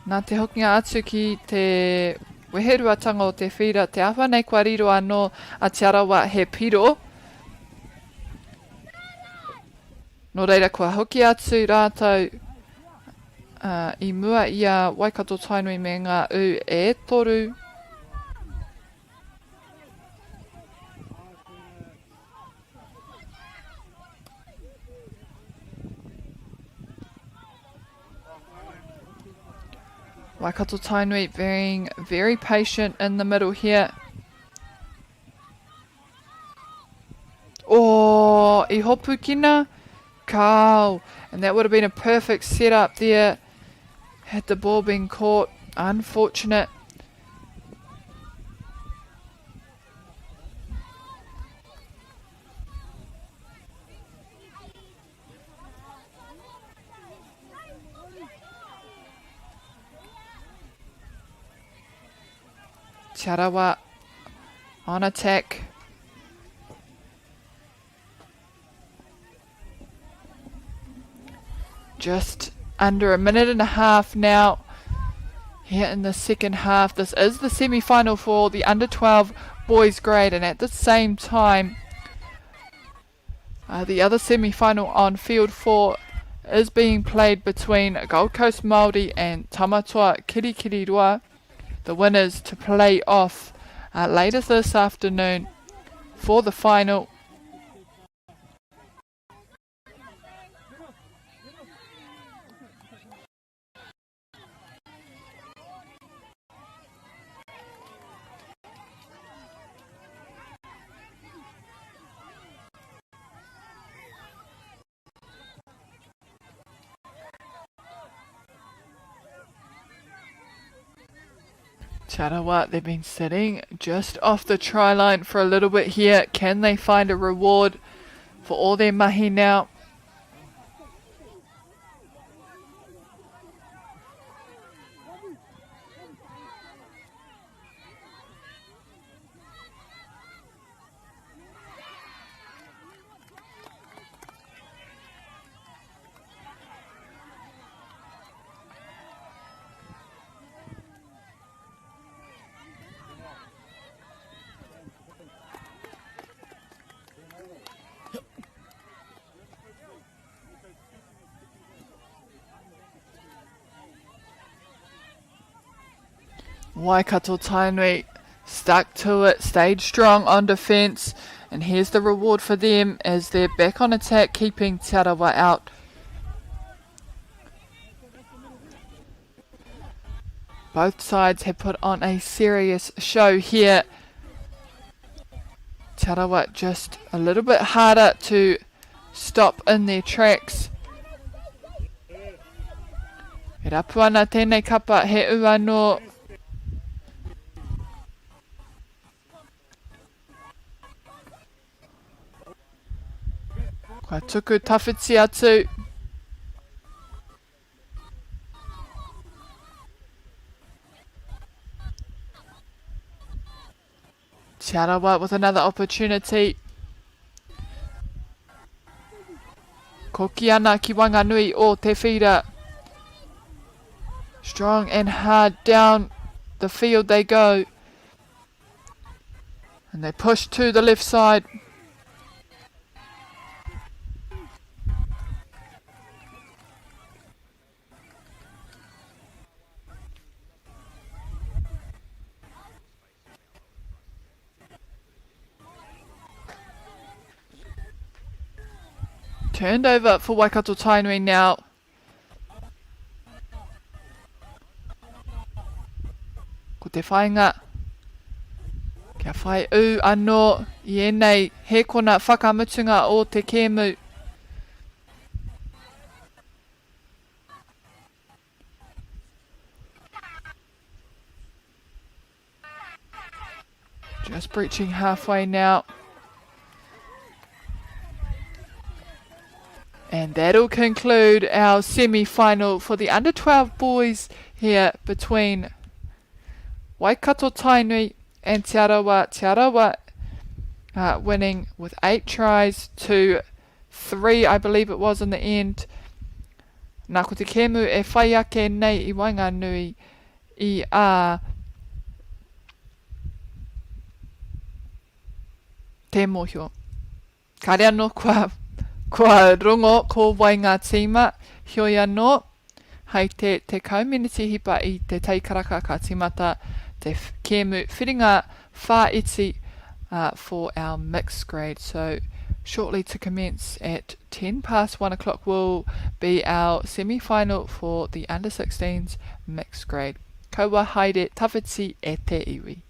Nā te hokinga atu ki te weheruatanga o te whira, te awha nei kua riro anō a Tarawa he piro. Nō reira kua hoki atu rātou I mua I a Waikato Tainui me ngā u e toru. Waikato Tainui being very patient in the middle here. Oh, I hopu kina. Kau. And that would have been a perfect setup there had the ball been caught. Unfortunate. Tarawa on attack. Just under a minute and a half now here in the second half. This is the semi-final for the under 12 boys grade, and at the same time the other semi-final on field 4 is being played between Gold Coast Māori and Tamatoa Kirikiriroa. The winners to play off later this afternoon for the final. Tarawa, they've been sitting just off the try line for a little bit here. Can they find a reward for all their mahi now? Waikato Tainui stuck to it, stayed strong on defence, and here's the reward for them as they're back on attack, keeping Tarawa out. Both sides have put on a serious show here. Tarawa just a little bit harder to stop in their tracks. E rapu ana tēnei kapa he ua no. Kua tuku tawhiti atu. Tarawa with another opportunity. Koki ana ki Wanganui o te whira. Strong and hard down the field they go. And they push to the left side. Turned over for Waikato Tainui now. Ko te whainga. Kia whai u anō I enei he kona whakamutunga o te kēmu. Just breaching halfway now. And that'll conclude our semi-final for the under 12 boys here between Waikato Tainui and Tarawa. Tarawa winning with 8 tries to 3, I believe it was in the end. Nā ko te kēmu e whai ake nei I Wainganui I a te mohio. Kare anō kua rongo ko Waingatima hioi anō. Hei te community hipa I te teikaraka ka timata te kēmu whiringa whaiti for our mixed grade. So shortly to commence at 10 past 1 o'clock will be our semi-final for the under 16s mixed grade. Kaua haere tawhiti e te iwi.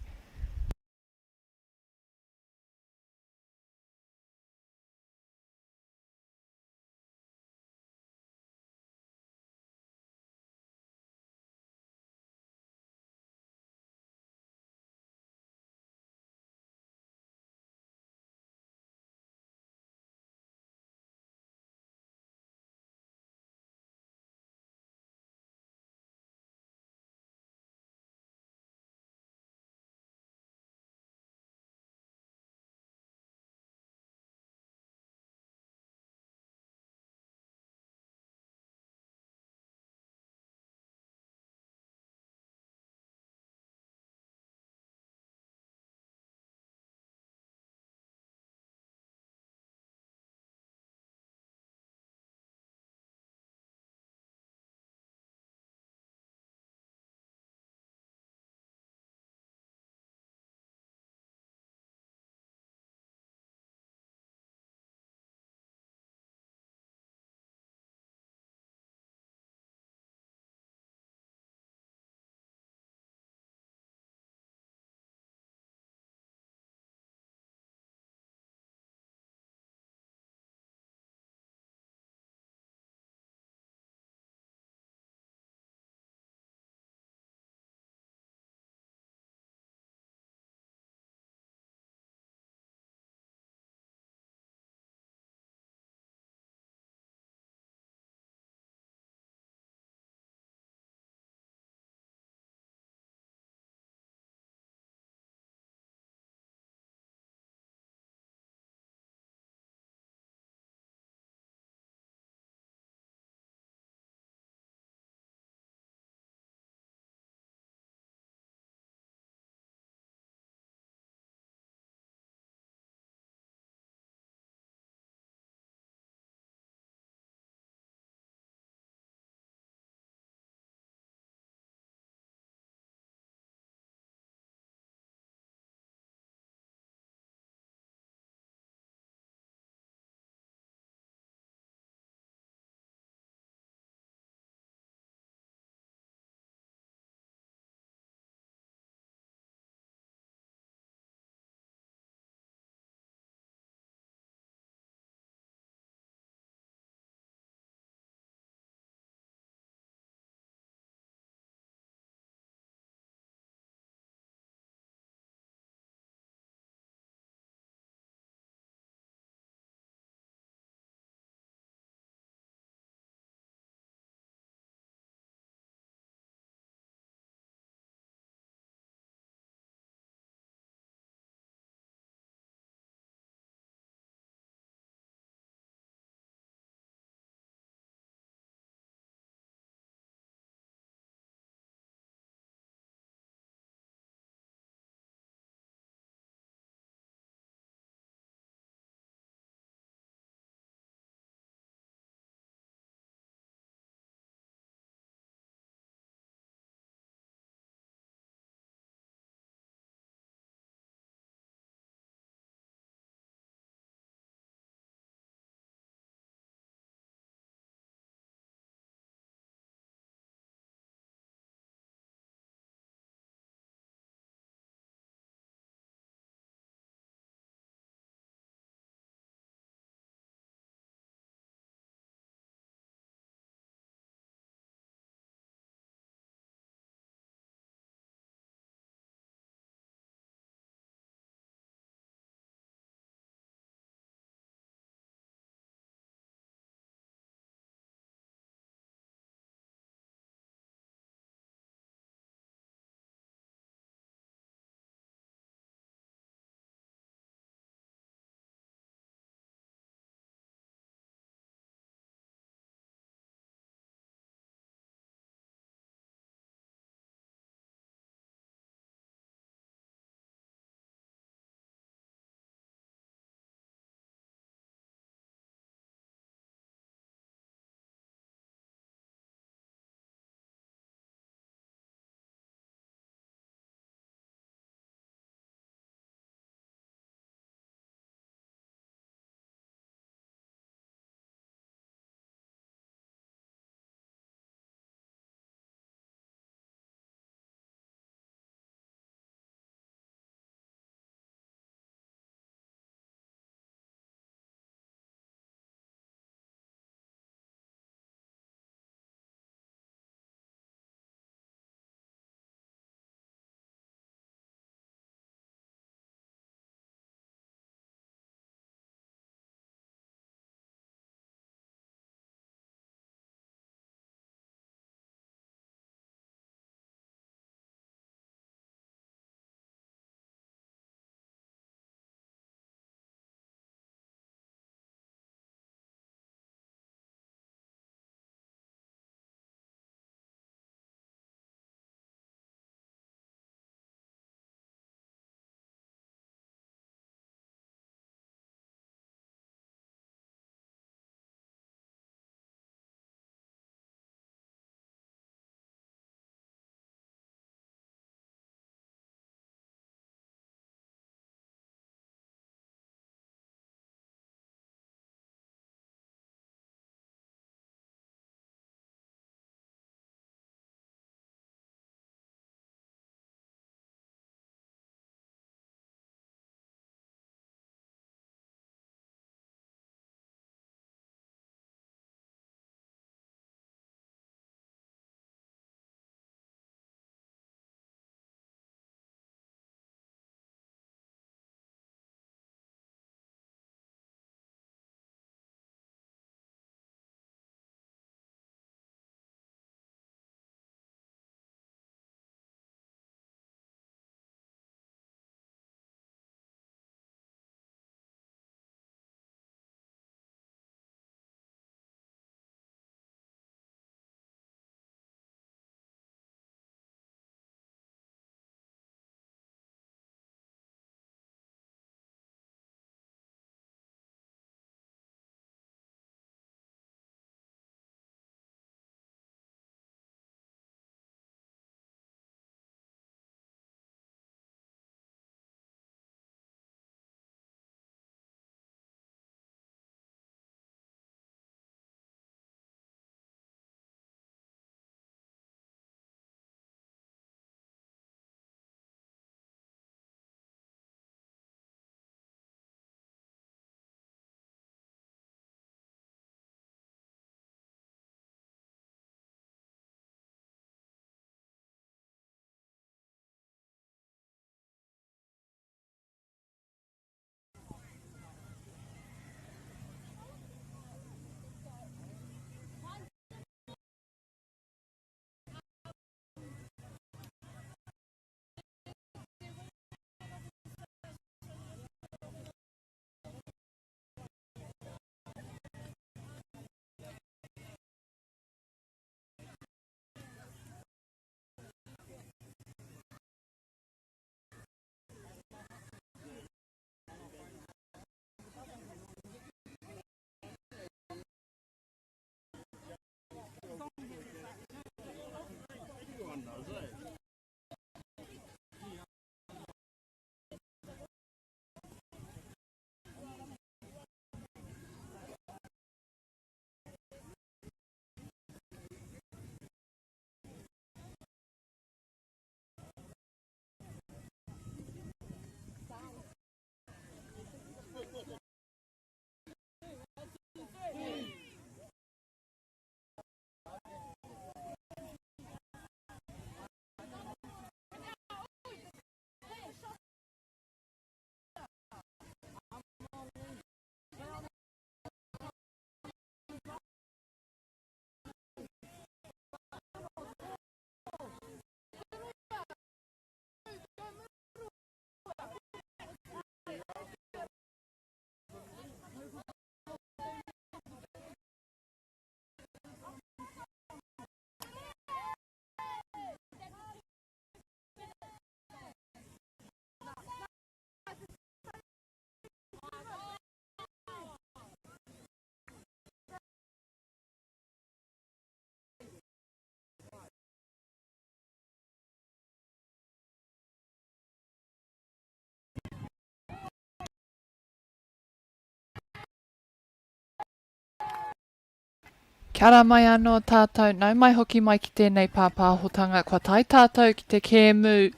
Kia ora mai anō tātou, nau mai hoki mai ki tēnei pāpāhotanga, kua tai tātou ki te kēmu.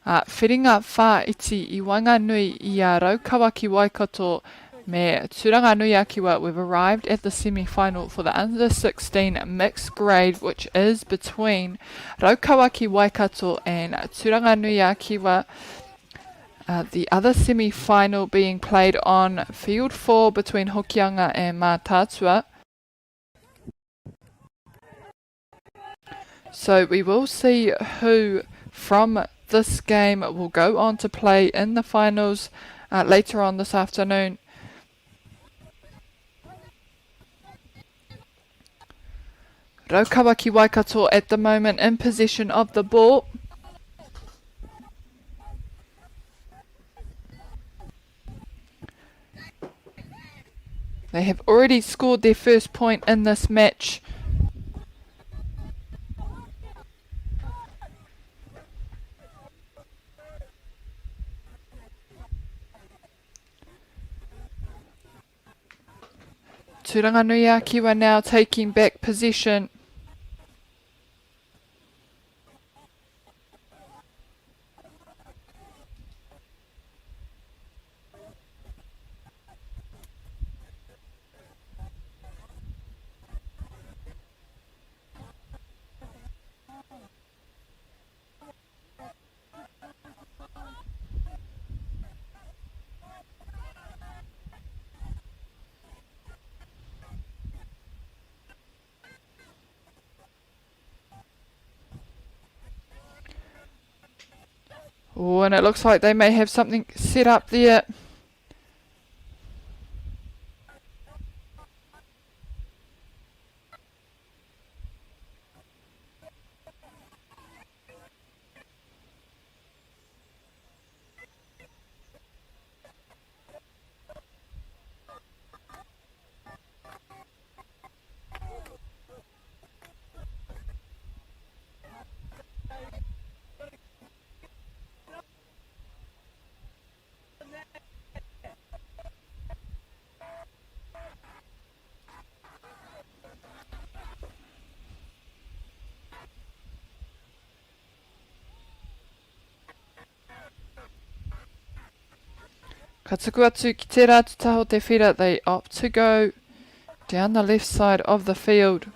Whiringa whā iti I Wanganui I a Raukawaki Waikato me Tanganuyaki. We've arrived at the semi-final for the under-16 mixed grade, which is between Raukawaki Waikato and Tanganuyaki. The other semi-final being played on field 4 between Hokianga and Mātātua. So we will see who from this game will go on to play in the finals later on this afternoon. Raukawaki Waikato at the moment in possession of the ball. They have already scored their first point in this match. Tanganuyaki are now taking back possession. Oh, and it looks like they may have something set up there. Ka tuku atu ki te rātu taho te whira, they opt to go down the left side of the field.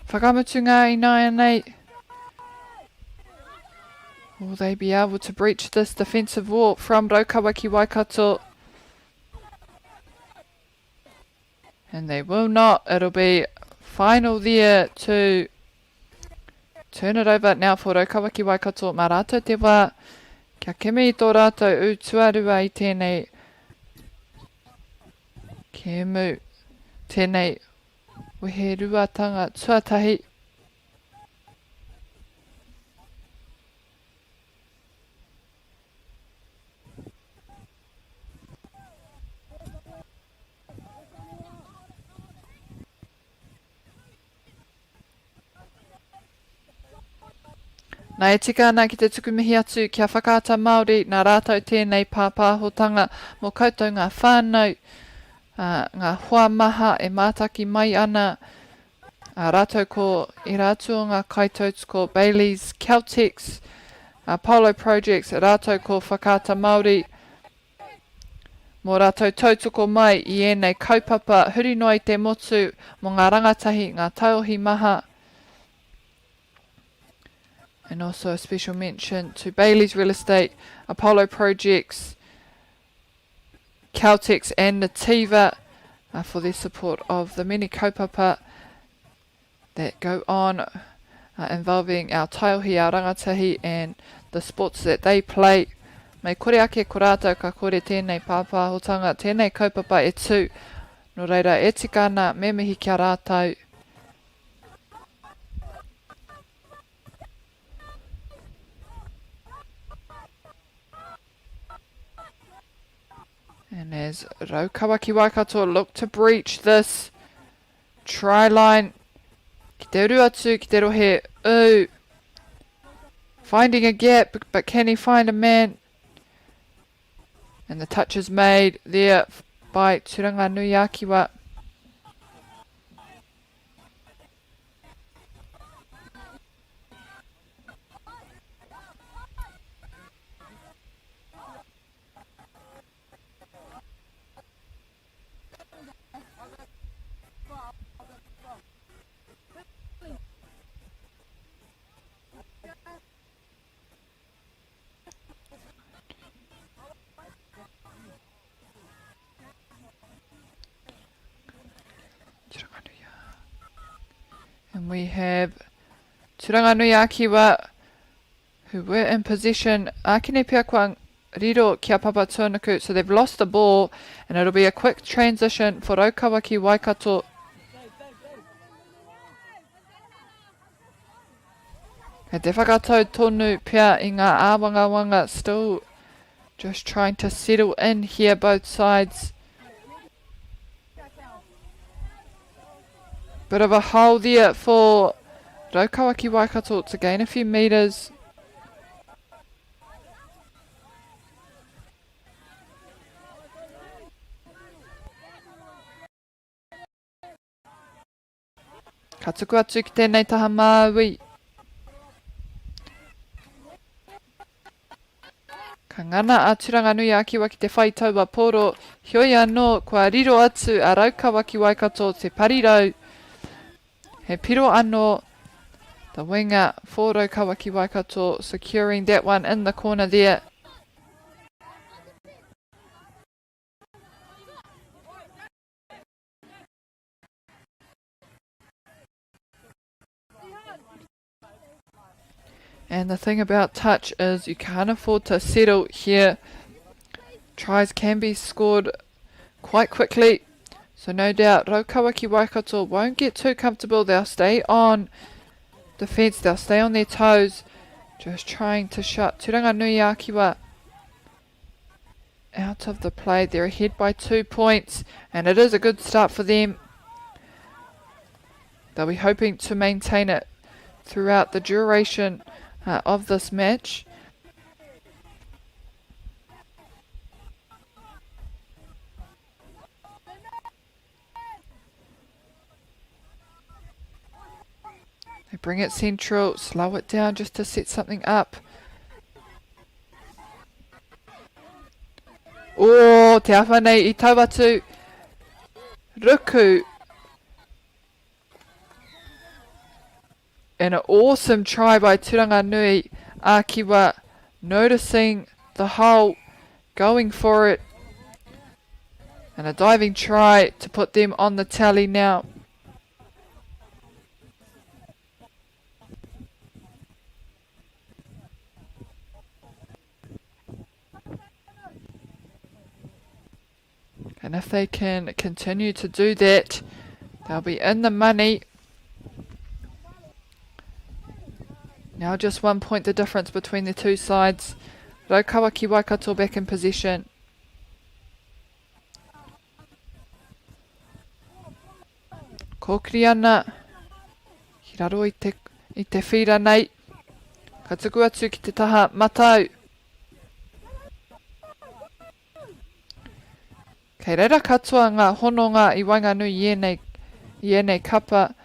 Whakamutunga I nai anei. Will they be able to breach this defensive wall from Raukawaki Waikato? And they will not. It'll be final there to turn it over now for Raukawaki Waikato. Mā rātou te wā. Kia kemi I tō rātou u tuarua I tēnei kēmu, tēnei wehe ruatanga tuatahi. Nā e tika ana ki te tukumihi atu kia Whakaata Māori, nā rātou tēnei pāpāhotanga mō koutou ngā whānau, ngā hoa maha e mātaki mai ana, rātou ko I rātua ngā kaitauts ko Bailey's Celtics, Polo Projects, rātou ko Whakaata Māori, mō rātou tautoko mai I ēnei kaupapa, huri noa I te motu mō ngā rangatahi, ngā tauhi maha. And also a special mention to Bailey's Real Estate, Apollo Projects, Celtics and Nativa for their support of the many kaupapa that go on involving our taiohi, our rangatahi and the sports that they play. Mei kore ake ko rātou ka kore tēnei pāpāhotanga, tēnei kaupapa e tū. No reira e tika ana me mihi kia rātou. And as Raukawaki Waikato look to breach this try line, ki te uru atu, ki te rohe u. Finding a gap, but can he find a man? And the touch is made there by Tanganuyaki. And we have Tanganuyaki who were in possession. Akine pia kwa riro kia papa tuanuku. So they've lost the ball and it'll be a quick transition for Roawakaki Waikato. He te whakatau tonu pia I ngā āwangawanga, still just trying to settle in here both sides. Bit of a hole there for Roawakaki Waikato to gain a few metres. Ka tuku atu ki tēnei taha Māui. Ka ngana a Tanganuyaki ki te whai taua poro. Hioi anō kua riro atu a Roawakaki Waikato te parirau. He piro anō the winger for Roawakaki Waikato securing that one in the corner there. And the thing about touch is you can't afford to settle here. Tries can be scored quite quickly. So no doubt Roawakaki Waikato won't get too comfortable. They'll stay on defence. They'll stay on their toes. Just trying to shut Tanganuyaki out of the play. They're ahead by 2 points. And it is a good start for them. They'll be hoping to maintain it throughout the duration of this match. They bring it central, slow it down just to set something up. Oh, te awha nei I tauatu. Ruku. And an awesome try by Tanganuyaki, noticing the hole, going for it. And a diving try to put them on the tally now. And if they can continue to do that, they'll be in the money. Now just 1 point the difference between the two sides. Roawakaki Waikato back in possession. Kōkiri ana. Ki raro I te whira nei. Ka tuku atu ki te taha matau. Kei reira katoa ngā hononga I Wainganui ienei kapa.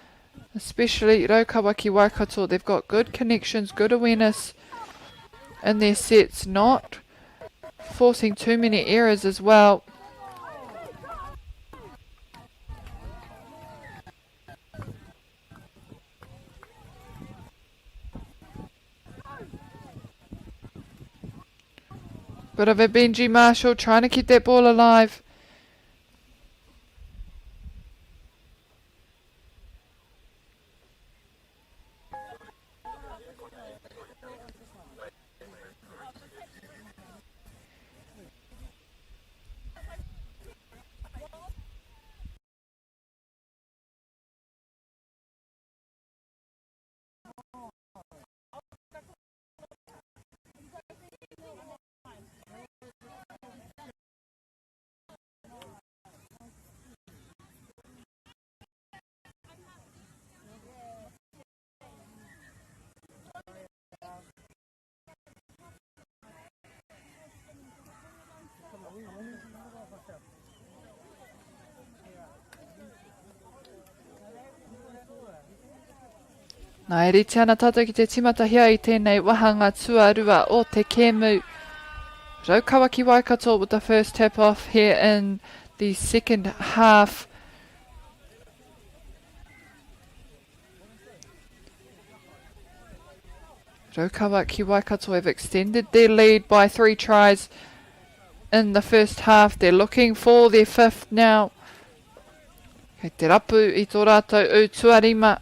Especially Roawakaki Waikato, they've got good connections, good awareness in their sets, not forcing too many errors as well. Bit of a Benji Marshall trying to keep that ball alive. Nā e rite ana tātou ki te timata hia I tēnei wahanga tuarua o te kēmu. Roawakaki Waikato with the first tap off here in the second half. Roawakaki Waikato have extended their lead by 3 tries in the first half. They're looking for their 5th now. Kei te rapu I tō rātou u tuarima.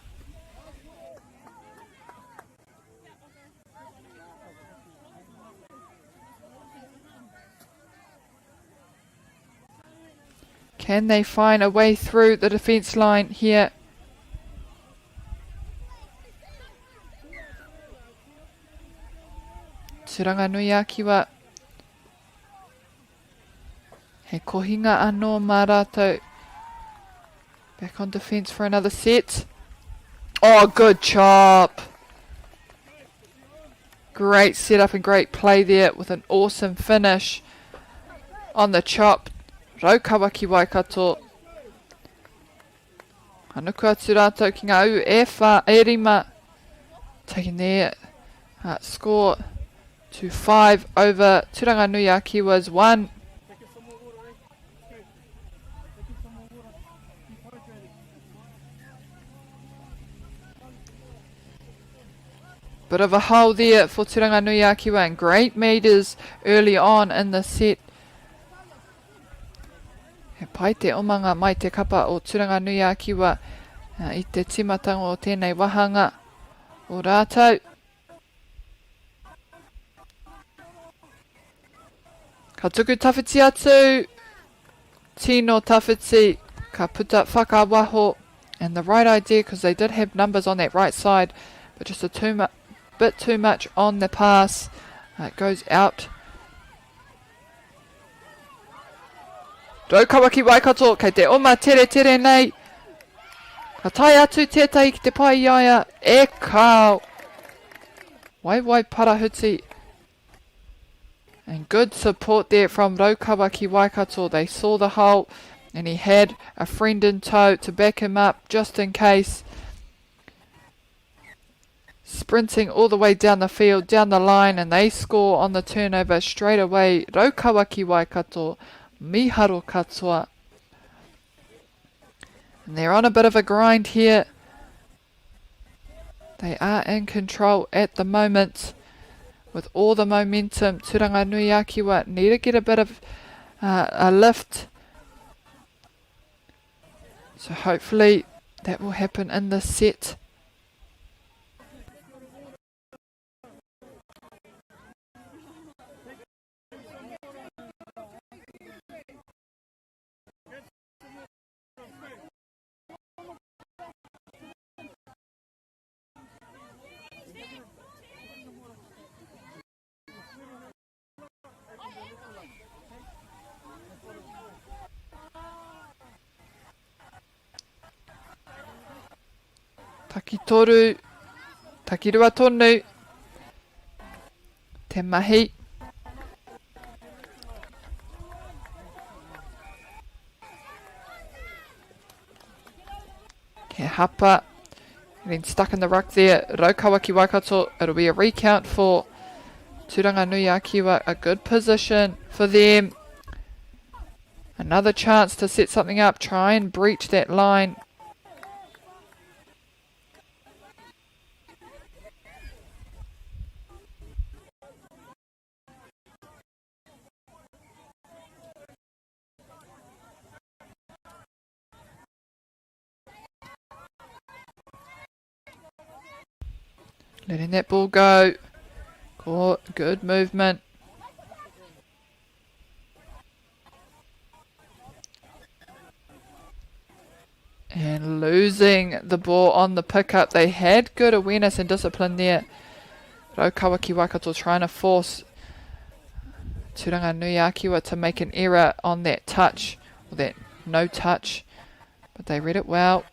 Can they find a way through the defence line here? Tanganuyaki wa he kohinga anō mā rātou. Back on defence for another set. Oh, good chop. Great setup and great play there with an awesome finish on the chop. Roawakaki Waikato. Anuku atu rātou ki ngā u e whā e rima. Taking their score to 5 over Tanganuyaki was 1. Bit of a hole there for Tanganuyaki and great meters early on in the set. He pai te omanga mai te kapa o Tanganuyaki wa I te timatanga o tēnei wahanga o rātou. Ka tuku tawhiti atu. Tino tawhiti. Ka puta whakawaho. And the right idea because they did have numbers on that right side. But just a bit too much on the pass. It goes out. Roawakaki Waikato, kei te oma tere tere nei. Ka tai atu tētai ki te pai iaia, e kāo. Wai parahuti. And good support there from Roawakaki Waikato. They saw the hole and he had a friend in tow to back him up just in case. Sprinting all the way down the field, down the line, and they score on the turnover straight away. Roawakaki Waikato. Miharo katoa. And they're on a bit of a grind here. They are in control at the moment with all the momentum. Tanganuyaki wa need to get a bit of a lift. So hopefully that will happen in this set. Takitoru, takirua tonu, te mahi. Ke hapa, getting stuck in the ruck there. Roawakaki Waikato, it'll be a recount for Tanganuyaki wa, a good position for them. Another chance to set something up, try and breach that line. Letting that ball go. Good movement. And losing the ball on the pickup. They had good awareness and discipline there. Roawakaki Waikato trying to force Tanganuyaki to make an error on that touch. Or that no touch. But they read it well.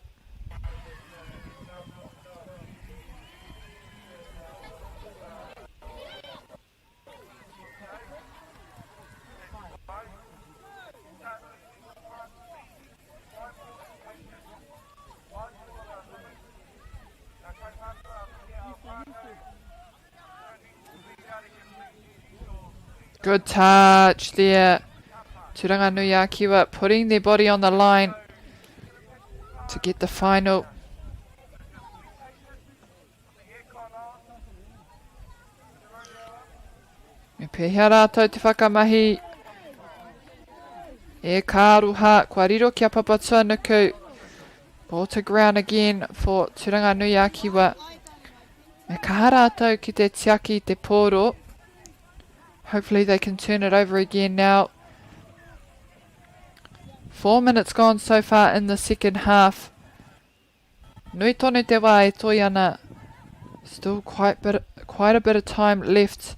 Good touch there. Tanganuyaki were putting their body on the line to get the final. Me pehea rātou te whakamahi. E kāruha, kua riro kia papa tuanuku. Ball to ground again for Tanganuyaki were. Me kaha rātou ki te tiaki te pōro. Hopefully they can turn it over again now. 4 minutes gone so far in the second half. Nui tonu te wā e toi ana. Still quite a bit of time left.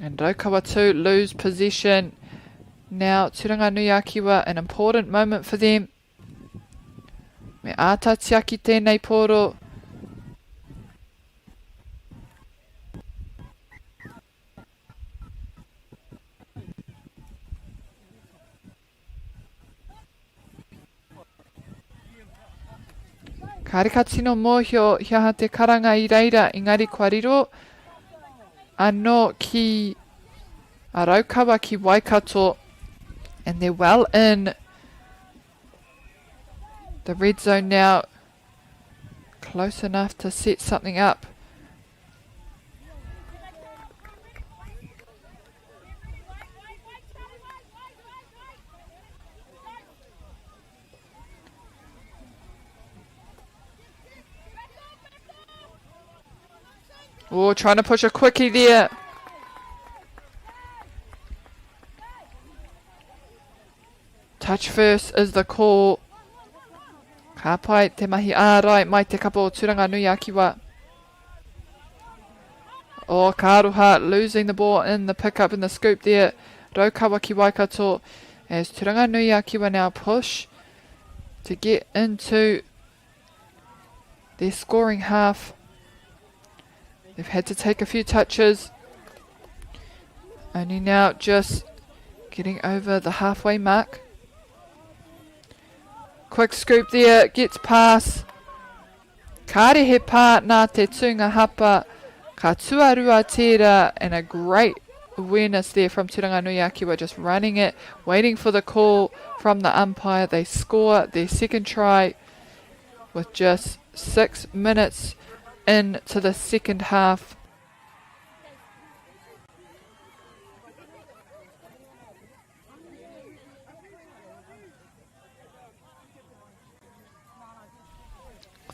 And Rokawatu lose possession. Now Tanganuyaki were an important moment for them. Me āta tiaki tēnei pōro. Karika tino mōhio hiaha te karanga I reira, engari kua riro anō ki Araukawa ki Waikato, and they're well in the red zone now, close enough to set something up. Oh, trying to push a quickie there. Touch first is the call. Ka pai te mahi ārai mai te kapo o Tanganuyaki wa. Oh, Karuha losing the ball in the pickup in the scoop there. Raukawa ki Waikato as Tanganuyaki wa now push to get into their scoring half. They've had to take a few touches. Only now just getting over the halfway mark. Quick scoop there, gets past. Karehe pā nā te tunga hapa. Ka tuarua tērā, and a great awareness there from Tanganuyaki. We're just running it, waiting for the call from the umpire. They score their second try with just 6 minutes into the second half.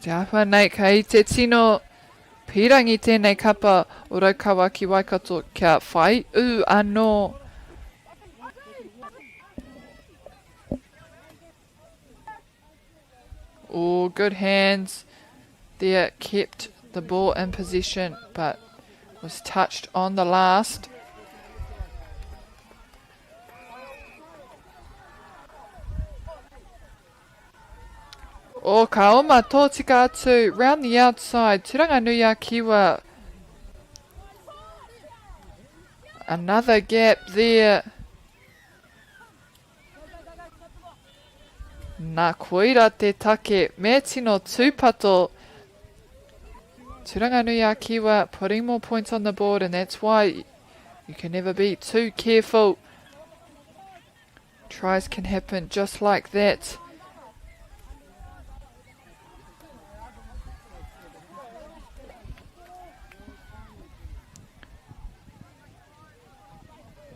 Te ahua nei ka I te tino pirangi tēnei kapa o Raukawa ki Waikato kia whai u anō. Oh, good hands there, kept the ball in possession, but was touched on the last. O ka oma tō tika atu, round the outside, Tanganuyaki wa. Another gap there. Nā koira te take, me tino tūpato. Tanganuyaki wa putting more points on the board, and that's why you can never be too careful. Tries can happen just like that.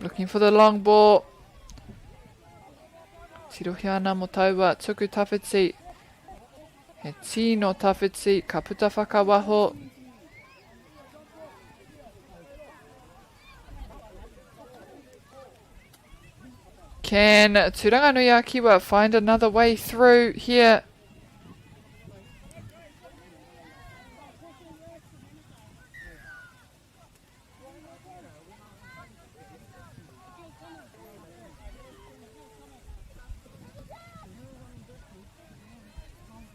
Looking for the long ball. Tirohi ana mo taua tuku tawhiti. He tino tawhiti ka puta whakawaho. Can Tanganuyaki wa find another way through here?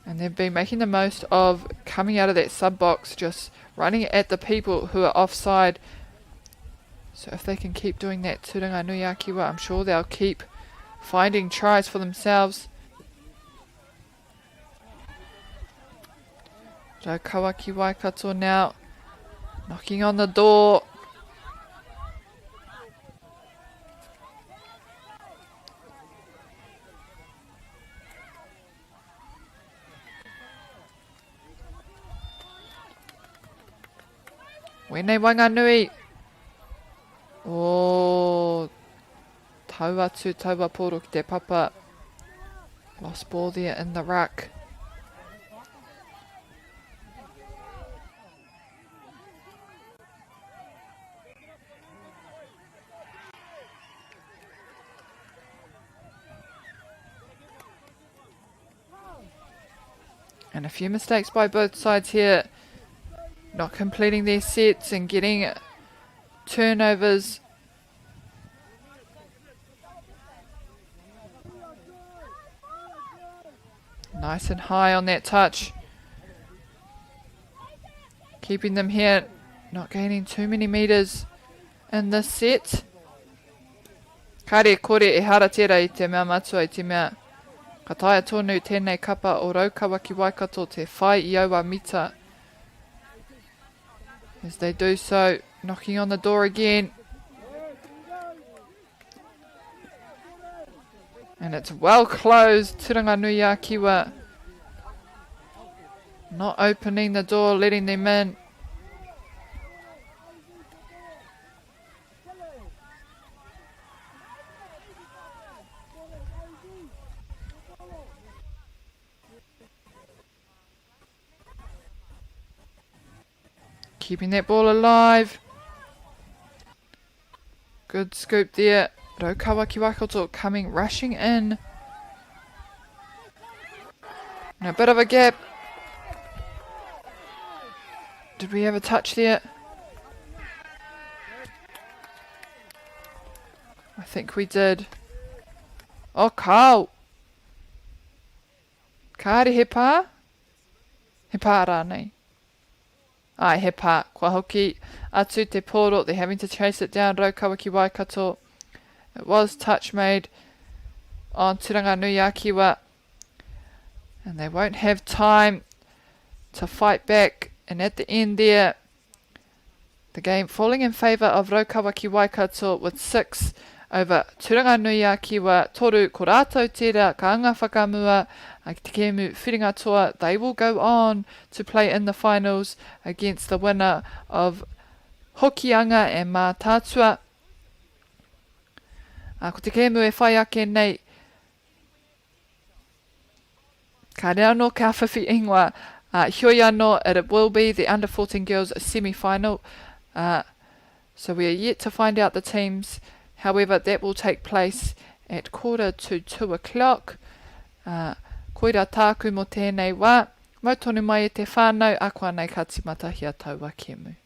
And they've been making the most of coming out of that sub box, just running at the people who are offside. So if they can keep doing that, Tanganuyaki wa, I'm sure they'll keep finding tries for themselves. Roawakaki Waikato now knocking on the door. Wene Wanganui. Oh, Tawa to Tawa poro ki te papa. Lost ball there in the ruck. And a few mistakes by both sides here. Not completing their sets and getting turnovers. Nice and high on that touch. Keeping them here. Not gaining too many metres in this set. Kare kore e hara tera I te mea matua I te mea. Ka taia tonu tēnei kapa o Roawakaki Waikato te whai I aua mita. As they do so, knocking on the door again. And it's well closed. Tanganuyaki wa not opening the door, letting them in. Keeping that ball alive. Good scoop there. Roawakaki Waikato coming, rushing in. And a bit of a gap. Did we have a touch there? I think we did. Oh, Kau. Kāre he pā? He pā rānei. Ai, he pā. Kua hoki atu te poro. They're having to chase it down. Roawakaki Waikato. It was touch made on Tanganuyaki wa. And they won't have time to fight back. And at the end there, the game falling in favour of Roawakaki Waikato with 6 over Tanganuyaki wa toru ko rātou tērā ka anga whakamua a te kēmu whiringa toa. They will go on to play in the finals against the winner of Hokianga and Mātātua. Ko te kēmu e whai ake nei. Ka reo no ka whiwhi ingoa. Hioi anō, it will be the under 14 girls semi-final. So we are yet to find out the teams. However, that will take place at 1:45. Koira tāku mo tēnei wā. Mau tonu mai e te whānau, a koa nei ka timata hia taua kēmu.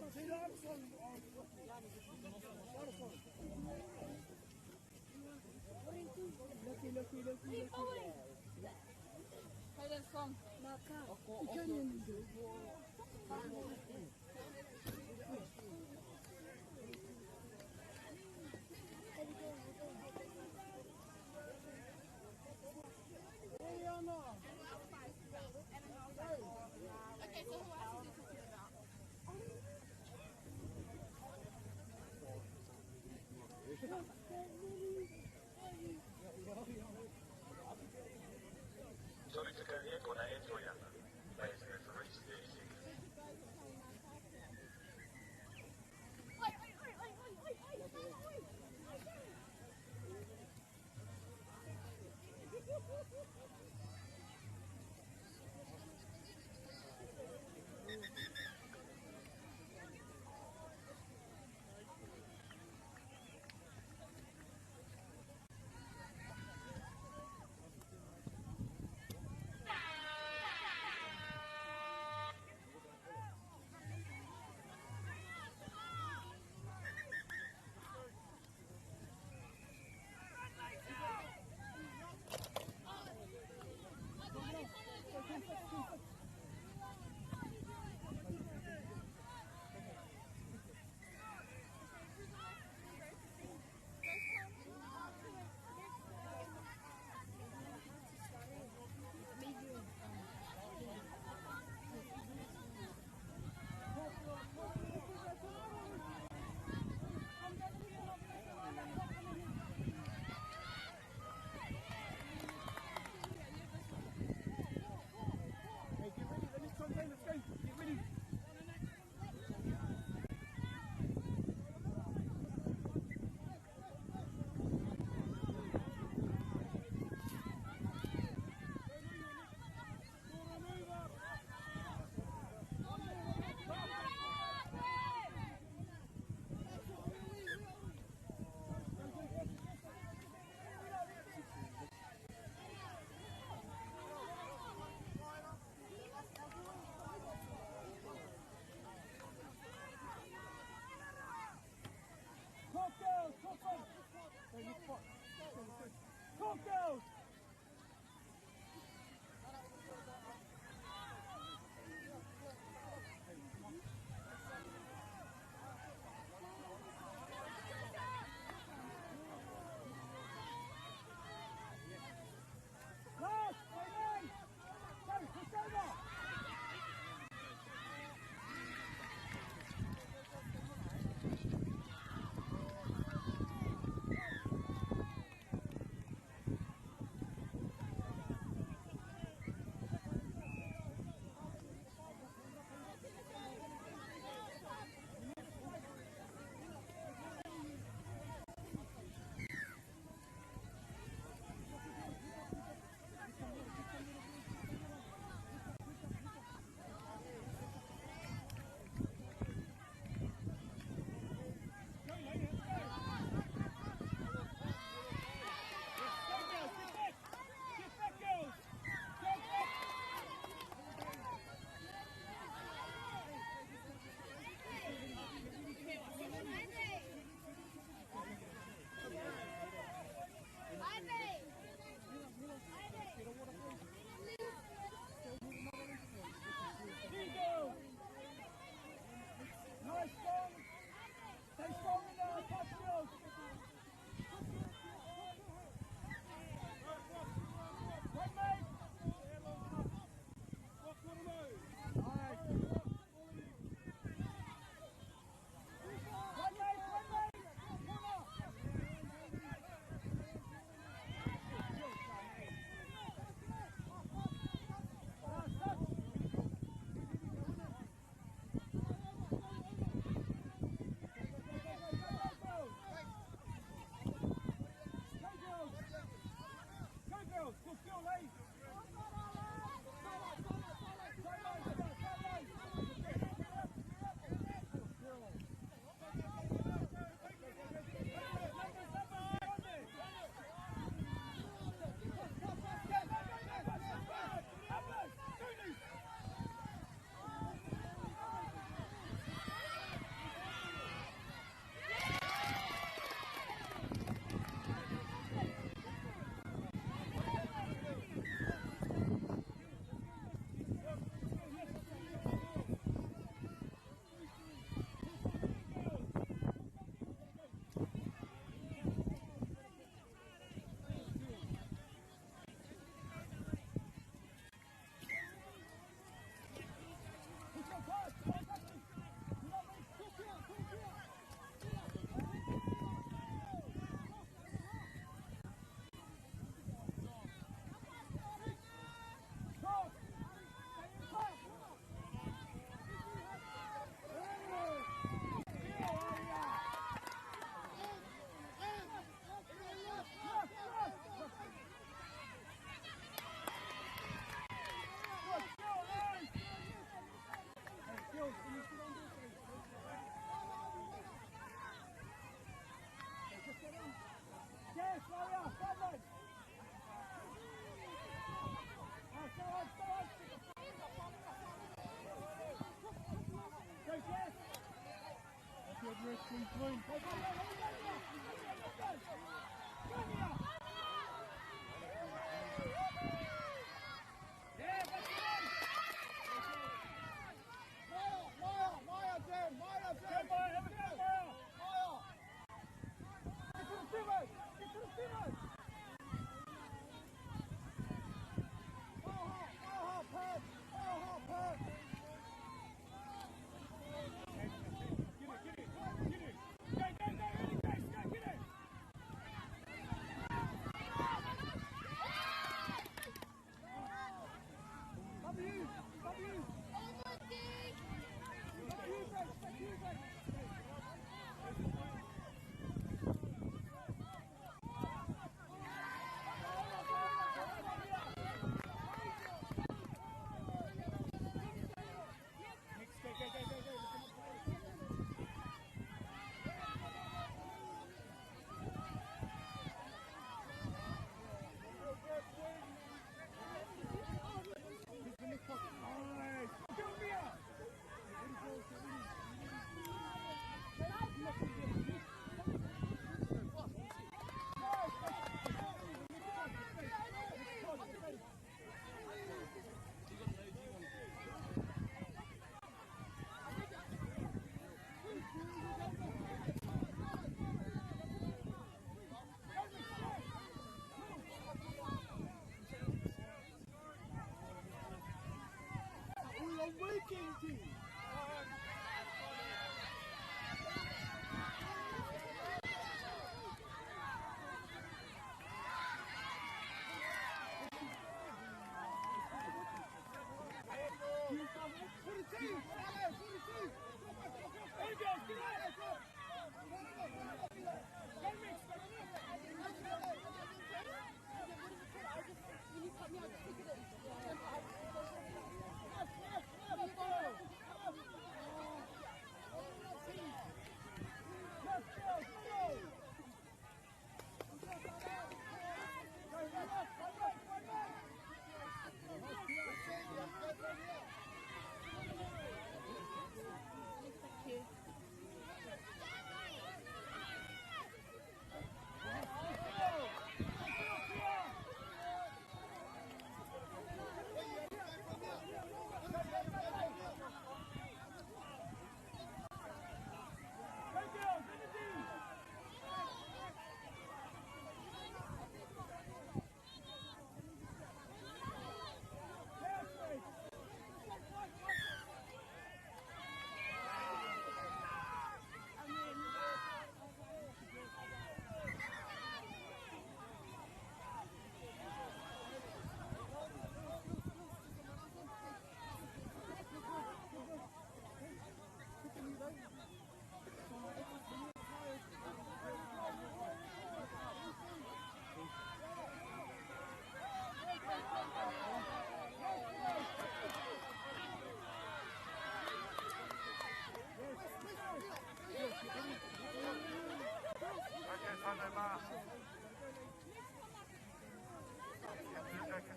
Play that song. Okay, so who else is he talking about? Sorry to carry it, when I enter you. Please referee 30 seconds.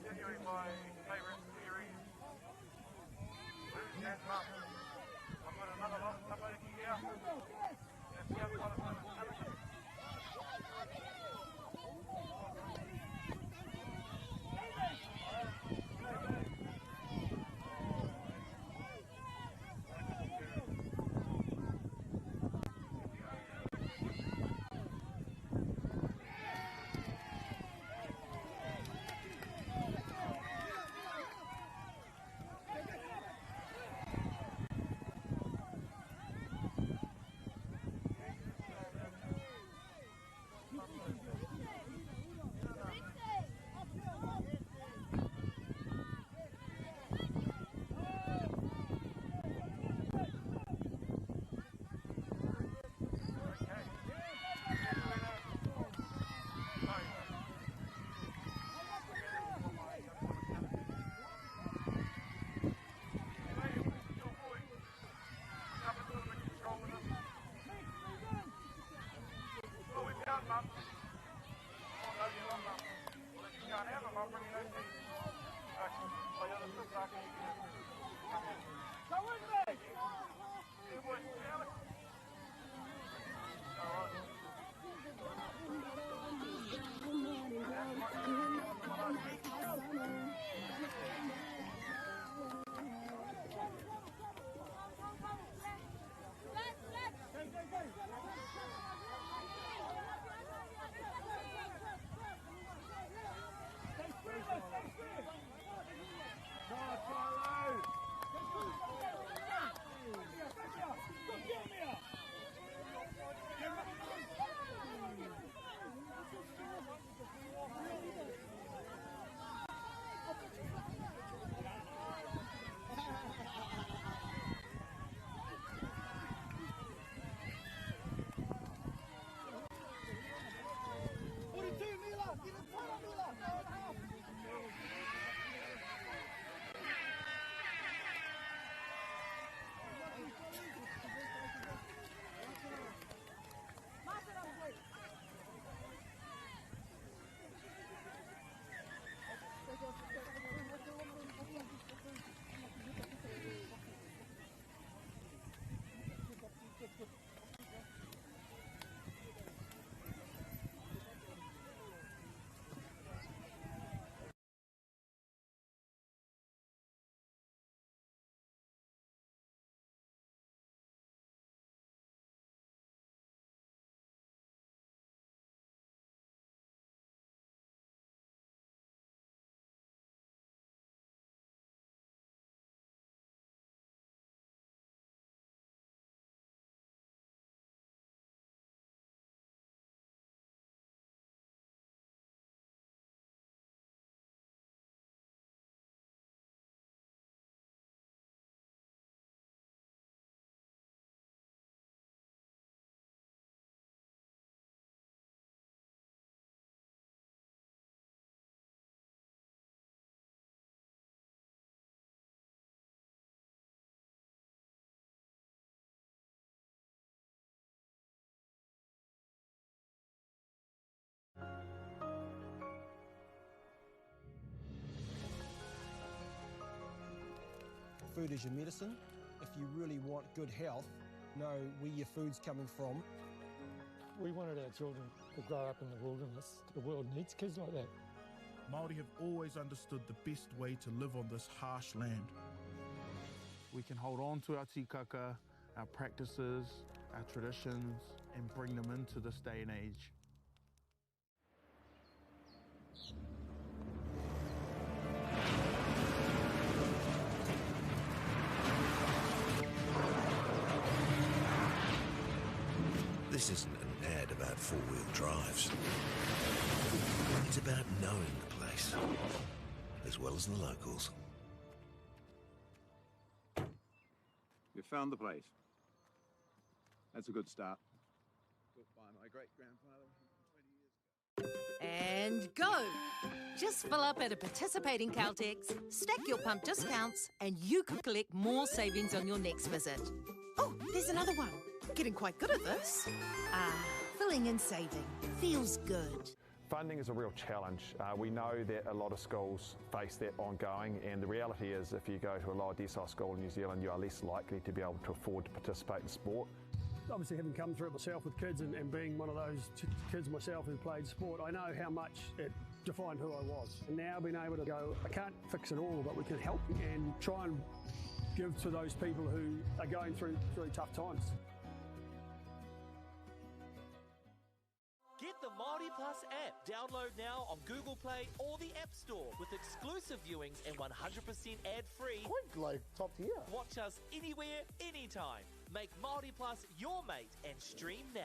Continuing my favourite series. Who's that up? I've got another lot of Tamariki here. Let's see how far it's coming. Food is your medicine. If you really want good health, know where your food's coming from. We wanted our children to grow up in the wilderness. The world needs kids like that. Māori have always understood the best way to live on this harsh land. We can hold on to our tikaka, our practices, our traditions, and bring them into this day and age. This isn't an ad about four-wheel drives. It's about knowing the place, as well as the locals. You found the place. That's a good start. Built by my great-grandfather 20 years ago. And go! Just fill up at a participating Caltex, stack your pump discounts, and you could collect more savings on your next visit. Oh, there's another one. Getting quite good at this. Fill pooling and saving feels good. Funding is a real challenge. We know that a lot of schools face that ongoing, and the reality is if you go to a lower decile school in New Zealand, you are less likely to be able to afford to participate in sport. Obviously, having come through it myself with kids and being one of those kids myself who played sport, I know how much it defined who I was. And now being able to go, I can't fix it all, but we can help and try and give to those people who are going through tough times. Get the Māori Plus app. Download now on Google Play or the App Store with exclusive viewings and 100% ad-free. Quite like top tier. Watch us anywhere, anytime. Make Māori Plus your mate and stream now.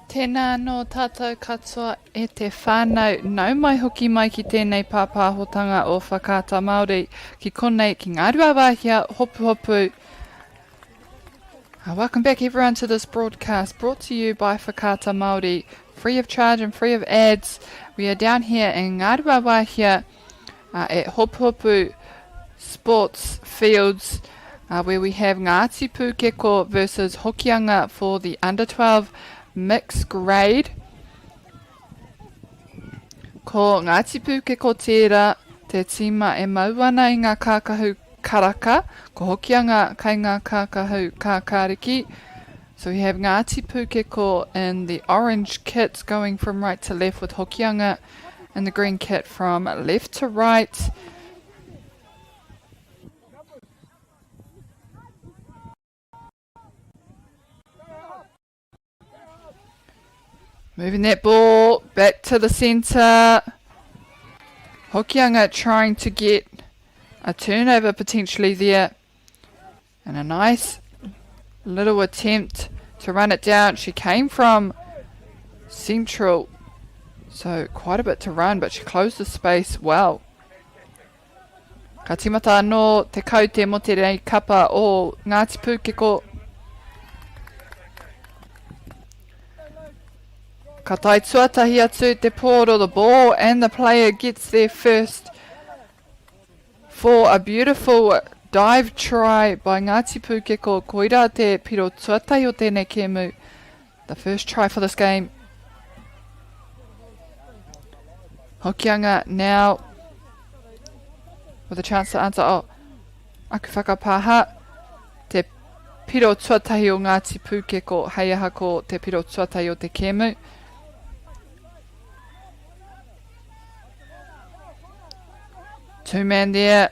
Tēnā no tātou katoa e te whānau. Nau mai hoki mai ki tēnei pāpāhotanga o Whakaata Māori ki konei ki ngā Roawakaki Hopuhopu. Welcome back everyone to this broadcast brought to you by Whakaata Māori, free of charge and free of ads. We are down here in ngā Roawakaki at Hopuhopu Sports Fields where we have Ngāti Pūkeko versus Hokianga for the under 12 mixed grade. Ko Ngāti Pūkeko tērā te tima e mauana I ngā kākahu karaka, ko Hokianga kai ngā kākahu kākāriki. So we have Ngāti Pūkeko in the orange kit going from right to left with Hokianga in the green kit from left to right. Moving that ball back to the centre. Hokianga trying to get a turnover potentially there. And a nice little attempt to run it down. She came from central, so quite a bit to run, but she closed the space well. Ka timata anō te kaute mo te rei kapa o Ngāti Pūkeko. Ka tai tuatahi atu te pōro, the ball, and the player gets there first for a beautiful dive try by Ngāti Pūkeko. Koira te piro tuatahi o tēnei kēmu. The first try for this game. Hokianga now with a chance to answer. Oh, aku whakapāha. Te piro tuatahi o Ngāti Pūkeko. Hei aha ko te piro tuatahi o te kēmu. Two man there.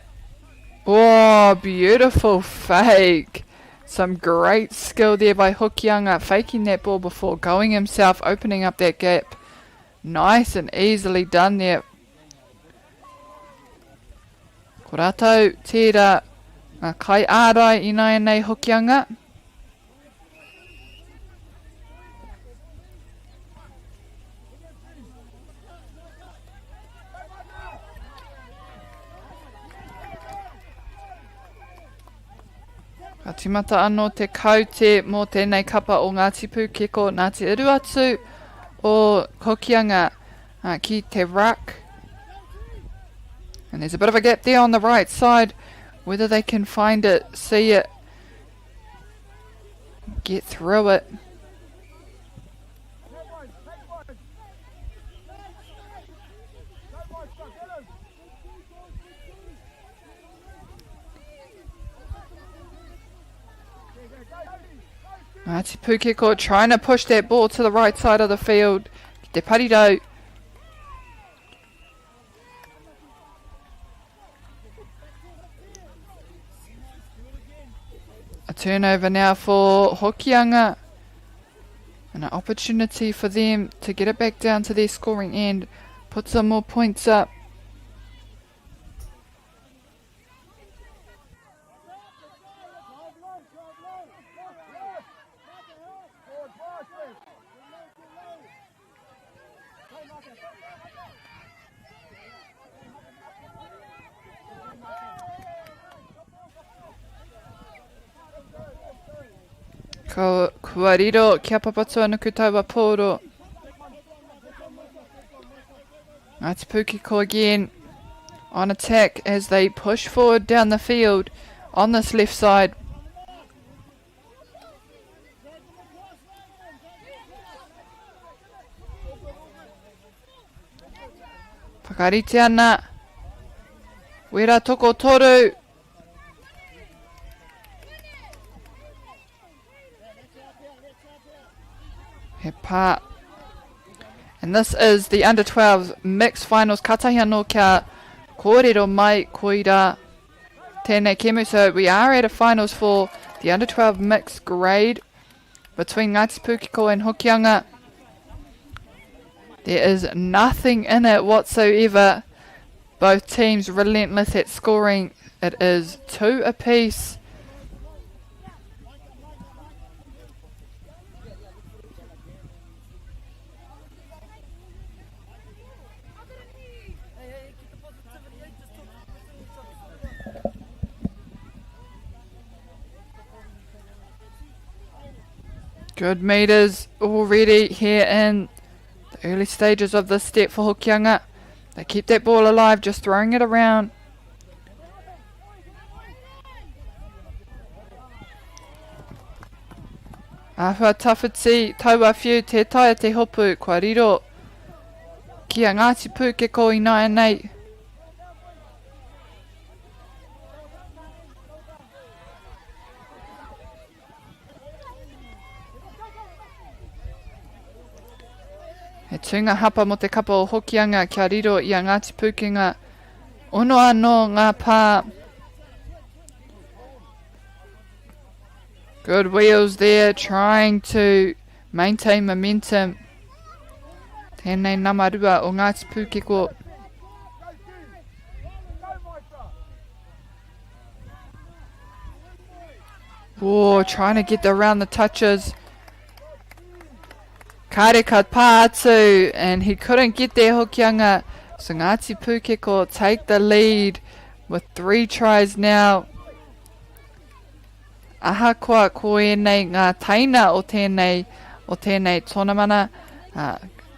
Oh, beautiful fake. Some great skill there by Hokianga, faking that ball before going himself, opening up that gap. Nice and easily done there. Ko rātou tērā kai ārai ina nei Hokianga. Ka timata anō te kaute mō tēnei kapa o Ngāti Pūkeko, nā te iru atu o Hokianga ki te ruck. And there's a bit of a gap there on the right side. Whether they can find it, see it, get through it. Ngāti Pūkeko trying to push that ball to the right side of the field. Te parirau. A turnover now for Hokianga. And an opportunity for them to get it back down to their scoring end. Put some more points up. Kua riro kia papatua nuku taua pōro. Ngāti Pūkeko again on attack as they push forward down the field on this left side. Whakarite ana. Wera toko toru. He pā. And this is the under 12 mixed finals. Katahi anō kia kōrero mai koira tēnei kēmu. So we are at a finals for the under 12 mixed grade between Ngāti Pūkeko and Hokianga. There is nothing in it whatsoever. Both teams relentless at scoring. It is 2 apiece. Good meters already here in the early stages of this step for Hokianga. They keep that ball alive, just throwing it around. Ahua tawhiti, taua whiu, te taia te hopu, kua riro. Kia Ngāti Pūkeko I nai nei. He tunga hapa mo te kapa o Hokianga kia riro I a Ngāti Pūkenga. Ono anō ngā pā. Good wheels there, trying to maintain momentum. Tēnei namarua o Ngāti Pūkeko. Oh, trying to get around the touches. Kareka pā atu, and he couldn't get there, Hokianga. So Ngāti Pūkeko take the lead with 3 tries now. Ahakoa ko nei ngā taina o tēnei tournamana.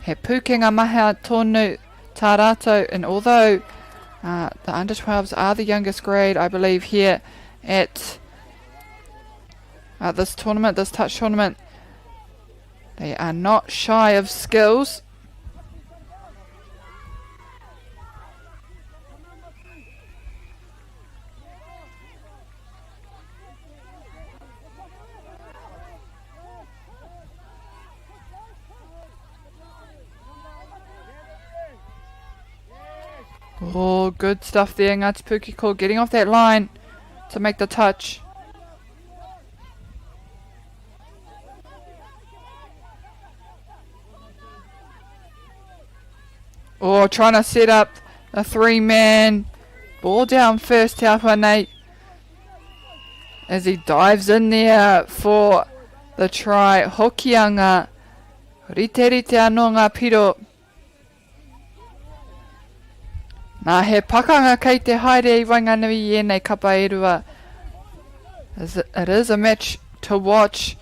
He Pūkenga maha tonu tā rātou, and although the under-12s are the youngest grade, I believe, here at this tournament, this touch tournament, they are not shy of skills. Oh, good stuff there, Ngāti Pūkeko getting off that line to make the touch. Oh, trying to set up a 3-man. Ball down first, Te Nate, as he dives in there for the try. Hokianga. Rite rite anō ngā piro. Nā he pakanga kei te haere I Wainganui I nei kapa e rua. It is a match to watch.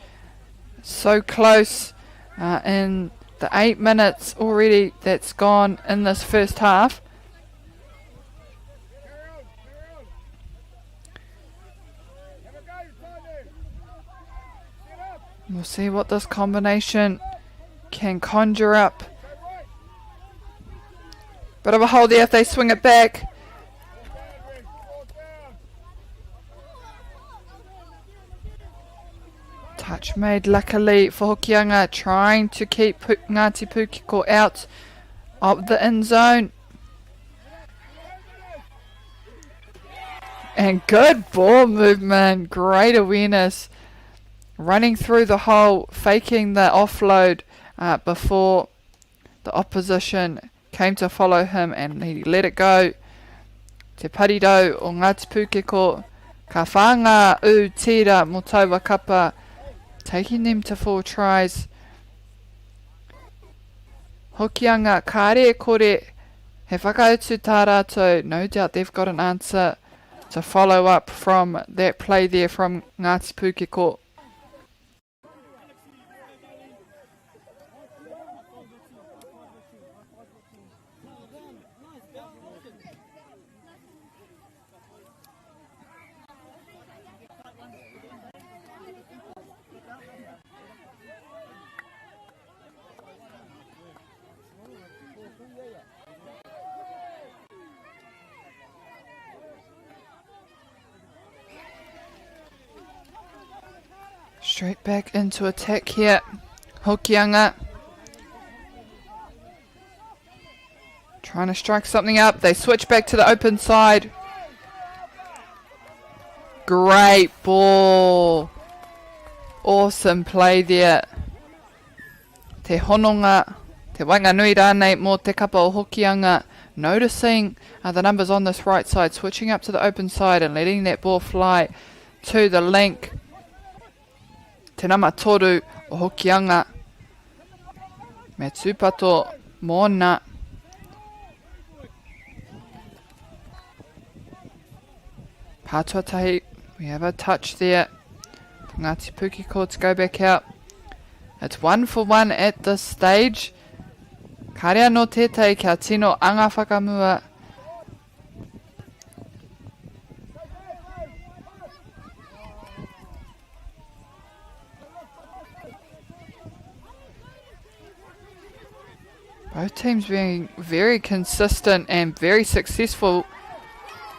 So close in the 8 minutes already that's gone in this first half. We'll see what this combination can conjure up. Bit of a hole there if they swing it back. Touch made luckily for Hokianga, trying to keep Ngāti Pūkeko out of the end zone. And good ball movement, great awareness. Running through the hole, faking the offload before the opposition came to follow him, and he let it go. Te parido o Ngāti Pūkeko, ka whanga u tira mo Tawa kapa, taking them to 4 tries. Hokianga, kāre kore, he whakautu tā rātou. No doubt they've got an answer to follow up from that play there from Ngāti Pūkeko. Straight back into attack here. Hokianga trying to strike something up. They switch back to the open side. Great ball. Awesome play there. Te hononga, te wainganui rānei mō te kapa o Hokianga. Noticing the numbers on this right side, switching up to the open side and letting that ball fly to the link. Te nama toru o Hokianga. Me tūpato mōna. Pātuatahi, we have a touch there. Ngāti Pūkeko to go back out. It's 1-for-1 at this stage. Karea no tētai kia tino anga whakamua. Both teams being very consistent and very successful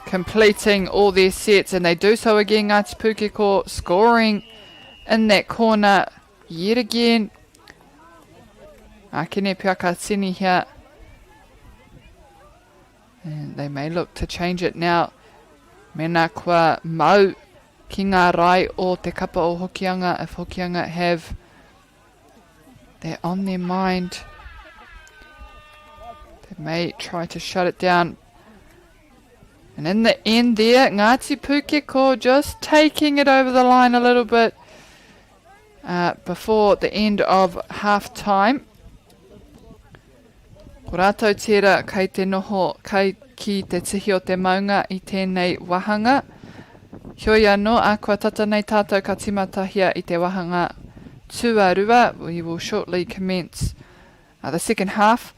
completing all their sets, and they do so again. Ngāti Pūkeko scoring in that corner yet again. Akene Piaka Tini here. And they may look to change it now. Mena kua mau ki ngā rai o te kapa o Hokianga, if Hokianga have that on their mind. They may try to shut it down. And in the end there, Ngāti Pūkeko just taking it over the line a little bit before the end of half time. Ko rātou tērā kai te noho kai ki te tihi o te maunga i tēnei wahanga. Heoi anō, a kua tata nei tātou ka timatahia i te wahanga tuarua. We will shortly commence the second half.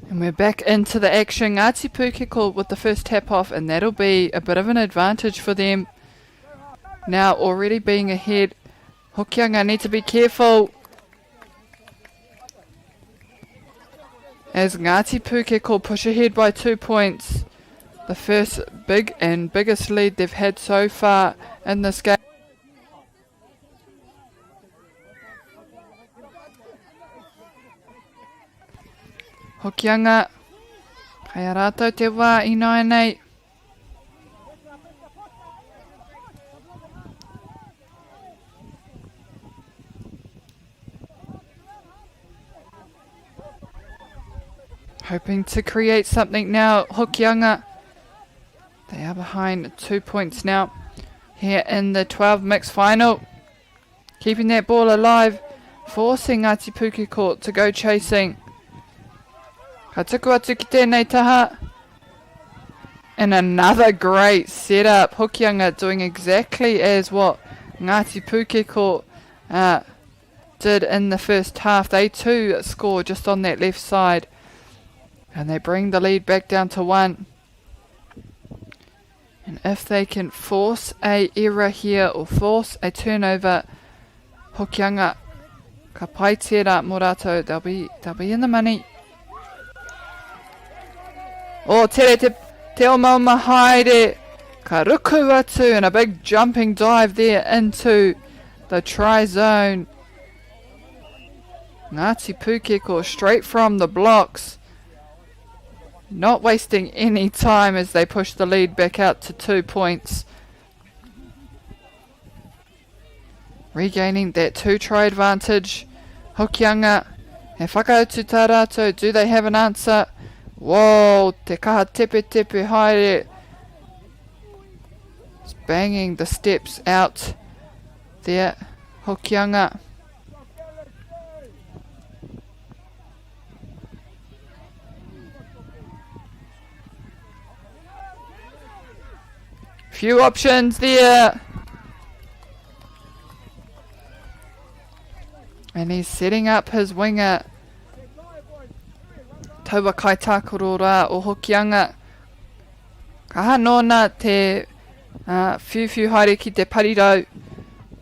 And we're back into the action. Ngāti Pūkeko with the first tap off, and that'll be a bit of an advantage for them. Now already being ahead. Hokianga need to be careful, as Ngāti Pūkeko push ahead by 2 points. The first big and biggest lead they've had so far in this game. Hokianga, kai a rātou te wā I nai nei. Hoping to create something now, Hokianga. They are behind 2 points now here in the 12 mixed final. Keeping that ball alive, forcing Ngāti Pūkeko to go chasing. Ka tuku atu ki tēnei taha. And another great setup. Hokianga doing exactly as what Ngāti Pūkeko did in the first half. They too score just on that left side. And they bring the lead back down to 1. And if they can force a error here or force a turnover, Hokianga, ka pai tērā mō rātou, they'll be in the money. Oh, tere te o mauma haere, ka ruku atu, and a big jumping dive there into the try zone. Ngāti Pūkeko straight from the blocks, not wasting any time as they push the lead back out to 2 points. Regaining that 2-try advantage. Hokianga, he whakautu tā rātou, do they have an answer? Whoa, te kaha tepe tepe haere. He's banging the steps out there. Hokianga. Few options there. And he's setting up his winger. Tawa kai tākaro rā o Hokianga. Kaha nōna te whiu haere ki te parirau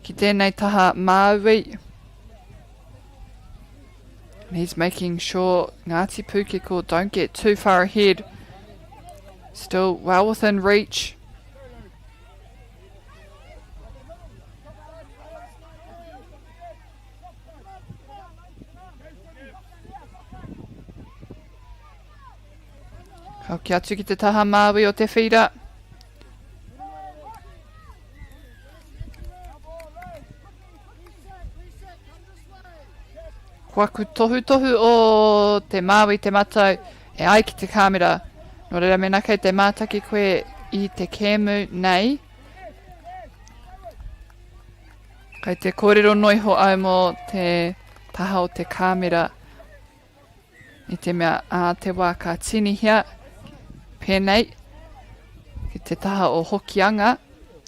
ki tēnei taha Māori. And he's making sure Ngāti Pūkeko don't get too far ahead. Still well within reach. Hoki atu ki te taha Māori o te whira. Huaku tohu o te Māori te matau e ai ki te kāmera. Nō reira mena kei te mātaki koe i te kēmu nei. Kei te kōrero noiho au mō te taha o te kāmera. I te mea te wā ka tinihia. Pēnei, ki te taha o Hokianga,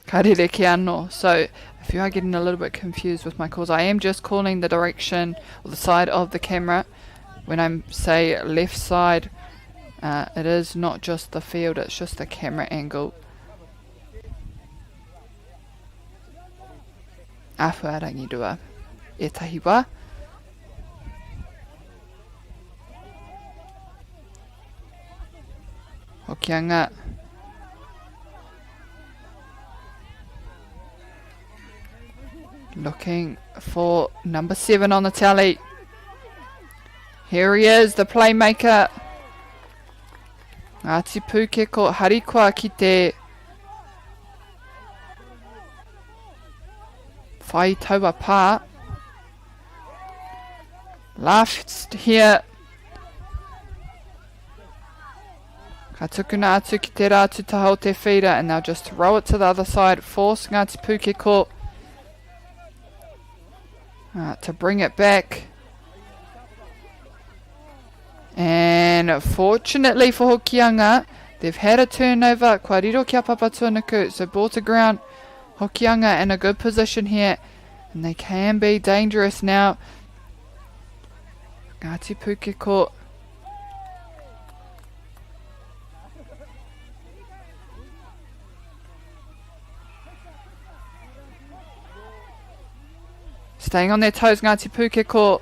ka rere ki anō. So, if you are getting a little bit confused with my calls, I am just calling the direction or the side of the camera. When I say left side, it is not just the field, it's just the camera angle. Āwhua rangirua, e tahi wā. Hokianga. Looking for number 7 on the tally. Here he is, the playmaker. Ngāti Pūkeko harikoa ki te whai taua pā. Left here. Ka tukuna atu ki te rātu taha o te whira, and they'll just throw it to the other side. Force Ngāti Pūkeko to bring it back. And fortunately for Hokianga, they've had a turnover. Kua riro kia papa tuanuku. So ball to ground. Hokianga in a good position here. And they can be dangerous now. Ngāti Pūkeko. Staying on their toes, Ngāti Pūkeko.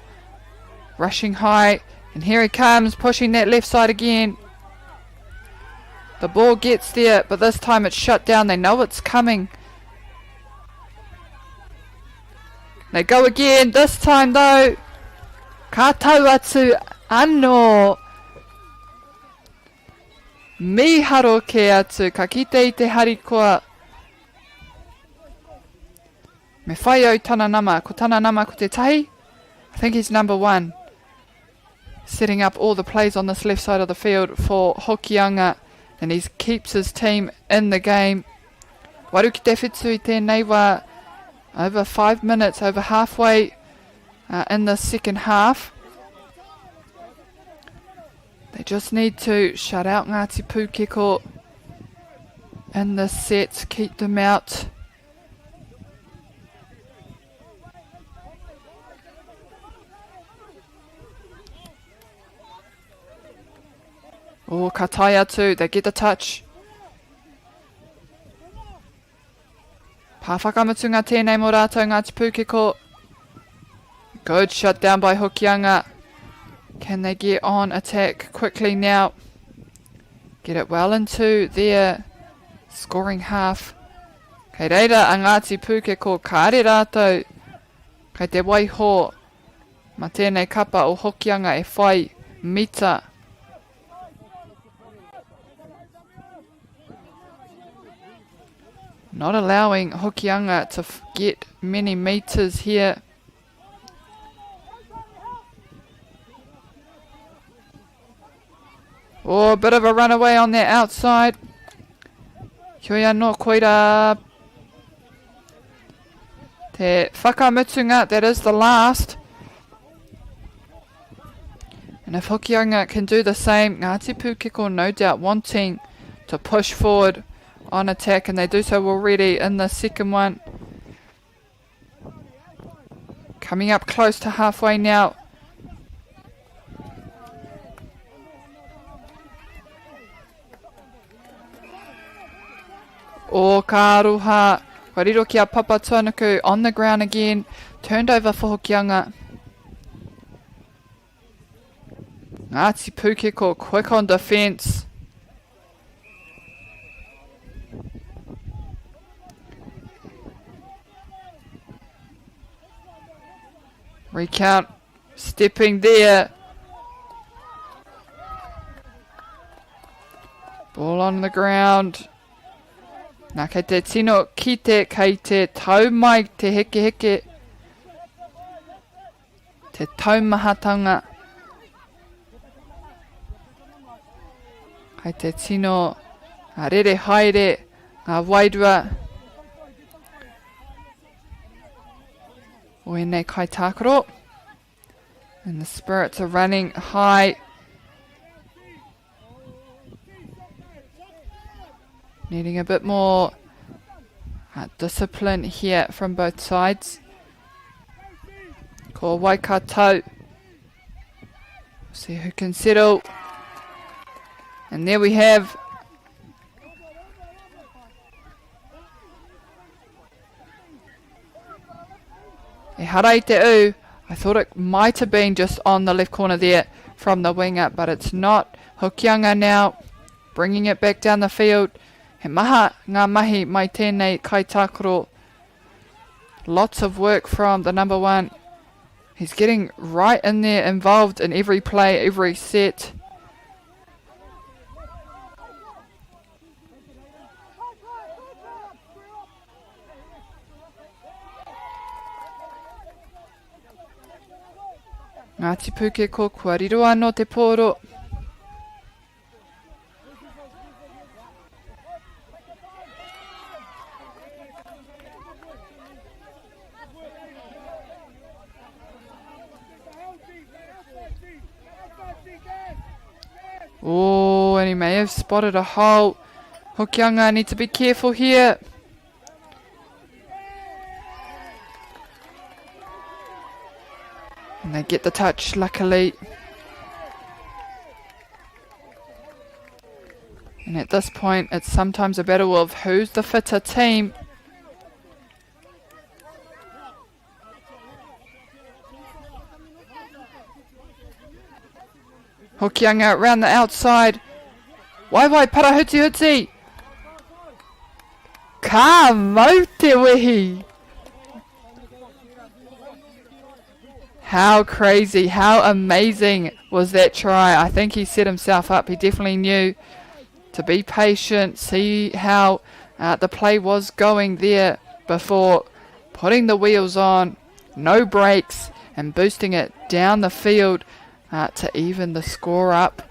Rushing high. And here he comes, pushing that left side again. The ball gets there, but this time it's shut down. They know it's coming. They go again. This time though, ka tau atu anō. Miharo ke atu, ka kite I te harikoa. Me whai au tana nama, ko tana nama ko te tahi. I think he's number 1. Setting up all the plays on this left side of the field for Hokianga. And he keeps his team in the game. Waru ki te whetū I tēnei wā. Over 5 minutes, over halfway in the second half. They just need to shut out Ngāti Pūkeko in the sets, keep them out. Oh, ka tai atu, they get the touch. Pāwhakamatunga tēnei mō rātou Ngāti Pūkeko. Good shut down by Hokianga. Can they get on attack quickly now? Get it well into their scoring half. Kei reira a Ngāti Pūkeko kāre rātou. Kei te waiho. Ma tēnei kapa o Hokianga e whai mita. Not allowing Hokianga to get many meters here. Oh, a bit of a runaway on their outside. Hioia no koira. Te whakamutunga, that is the last. And if Hokianga can do the same, Ngāti Pūkeko no doubt wanting to push forward on attack, and they do so already in the second one. Coming up close to halfway now. O ka aroha, wariro ki a Papa Tuanuku on the ground again, turned over for Hokianga. Ngāti Pūkeko quick on defence. Recount stepping there. Ball on the ground. Nā kei te tino ki te kei te tau mai te heke heke. Te taumahatanga. Kei te tino a rere haere a wairua. Oenei kai Taakaro. And the spirits are running high. Needing a bit more discipline here from both sides. Ko Waikato. See who can settle. And there we have e harai te u. I thought it might have been just on the left corner there from the winger, but it's not. Hokianga now bringing it back down the field. He maha ngā mahi mai tēnei kai Taakaro. Lots of work from the number one. He's getting right in there, involved in every play, every set. Ngāti Pūkeko kua riro anō te pōro. Oh, and he may have spotted a hole. Hokianga need to be careful here. And they get the touch, luckily. And at this point, it's sometimes a battle of who's the fitter team. Hokianga around the outside. Wai parahuti huti. Ka mau te wehi. How crazy, how amazing was that try. I think he set himself up. He definitely knew to be patient, see how the play was going there before putting the wheels on, no brakes, and boosting it down the field to even the score up.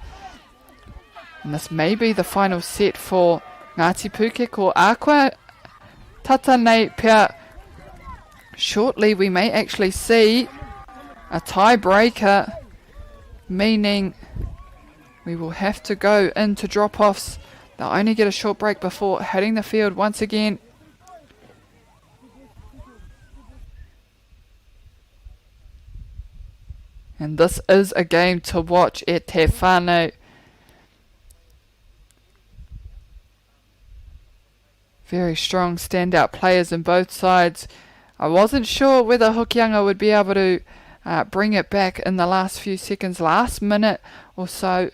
And this may be the final set for Ngāti Pūkeko. Ākua tata nei pia. Shortly we may actually see a tiebreaker, meaning we will have to go into drop-offs. They'll only get a short break before hitting the field once again. And this is a game to watch at Te Whānau. Very strong standout players in both sides. I wasn't sure whether Hokianga would be able to bring it back in the last few seconds, last minute or so.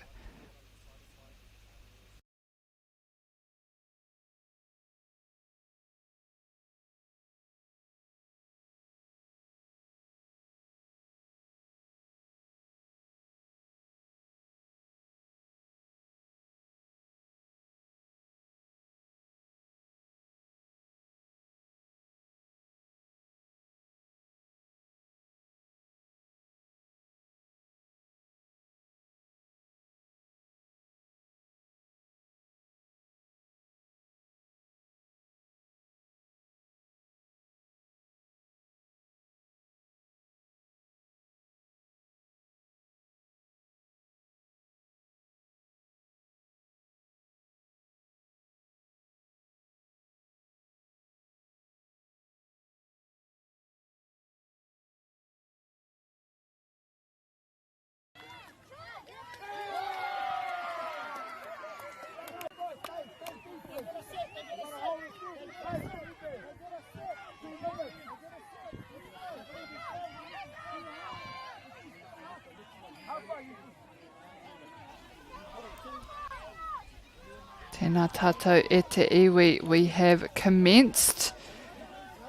Tēnā tātou e te iwi, we have commenced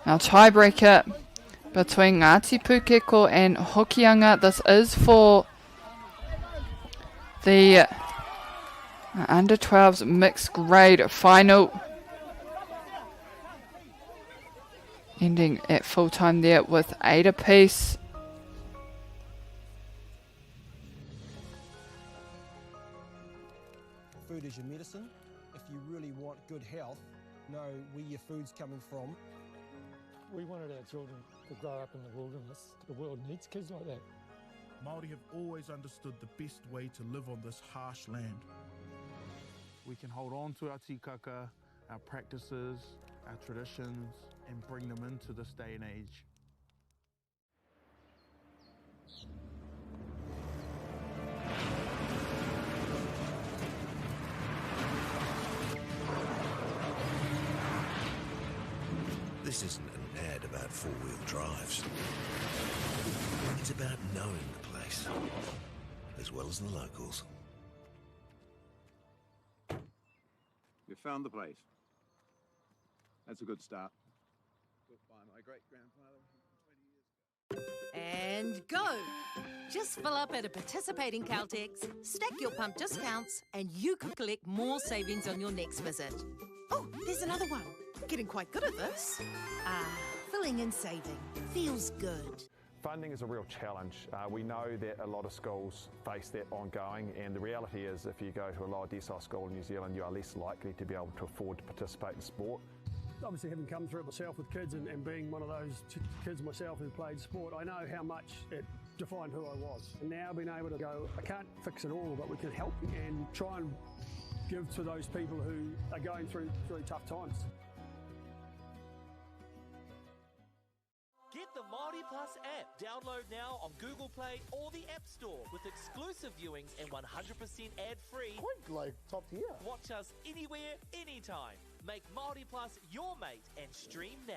our tiebreaker between Ngāti Pūkeko and Hokianga. This is for the under 12s mixed grade final. Ending at full time there with 8 apiece. Food is your medicine. If you really want good health, know where your food's coming from. We wanted our children to grow up in the wilderness. The world needs kids like that. Māori have always understood the best way to live on this harsh land. We can hold on to our tikaka, our practices, our traditions, and bring them into this day and age. This isn't an ad about four-wheel drives. It's about knowing the place, as well as the locals. You found the place. That's a good start. Built by my great-grandfather 20 years ago. And go! Just fill up at a participating Caltex, stack your pump discounts, and you could collect more savings on your next visit. Oh, there's another one. Getting quite good at this. Filling and saving. Feels good. Funding is a real challenge. We know that a lot of schools face that ongoing, and the reality is if you go to a lower decile school in New Zealand, you are less likely to be able to afford to participate in sport. Obviously, having come through it myself with kids and being one of those kids myself who played sport, I know how much it defined who I was. And now being able to go, I can't fix it all, but we can help and try and give to those people who are going through really tough times. Get the Māori Plus app. Download now on Google Play or the App Store with exclusive viewings and 100% ad-free. Quite like top tier. Watch us anywhere, anytime. Make Māori Plus your mate and stream now.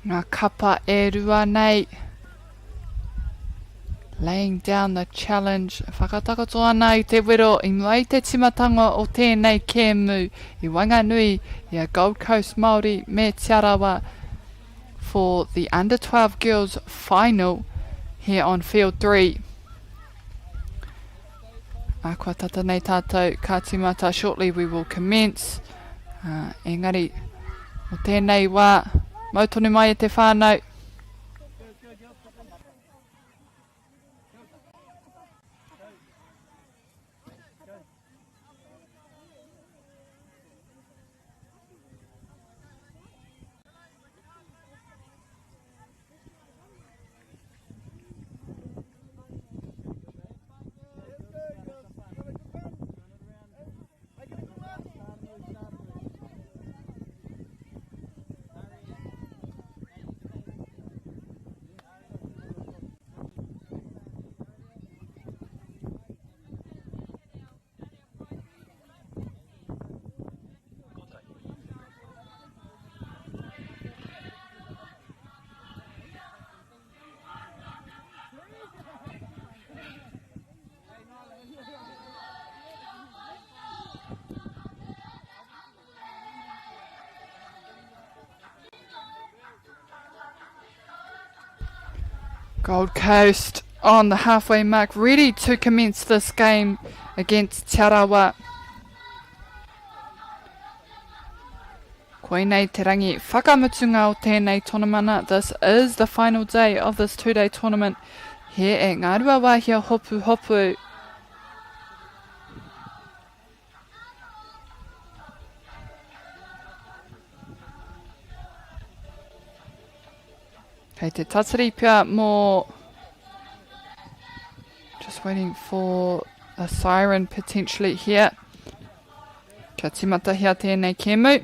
Ngā kapa e rua nei. Laying down the challenge. Whakatakato ana I te wero I mua I te timatanga o tēnei kēmu I Wanganui I a Gold Coast Māori me Tarawa for the Under 12 Girls Final here on Field 3. Kua tata nei tātou ka tīmata. Shortly we will commence. Engari, o tēnei wā, mautonu mai e te whānau. Gold Coast on the halfway mark, ready to commence this game against Tarawa. Koinei te rangi whakamutunga o tēnei tournamana. This is the final day of this 2-day tournament here at Ngā Rua Wāhia Hopuhopu. Kei te tatari pia mō. Just waiting for a siren potentially here. Kia timata hea tēnei kēmu.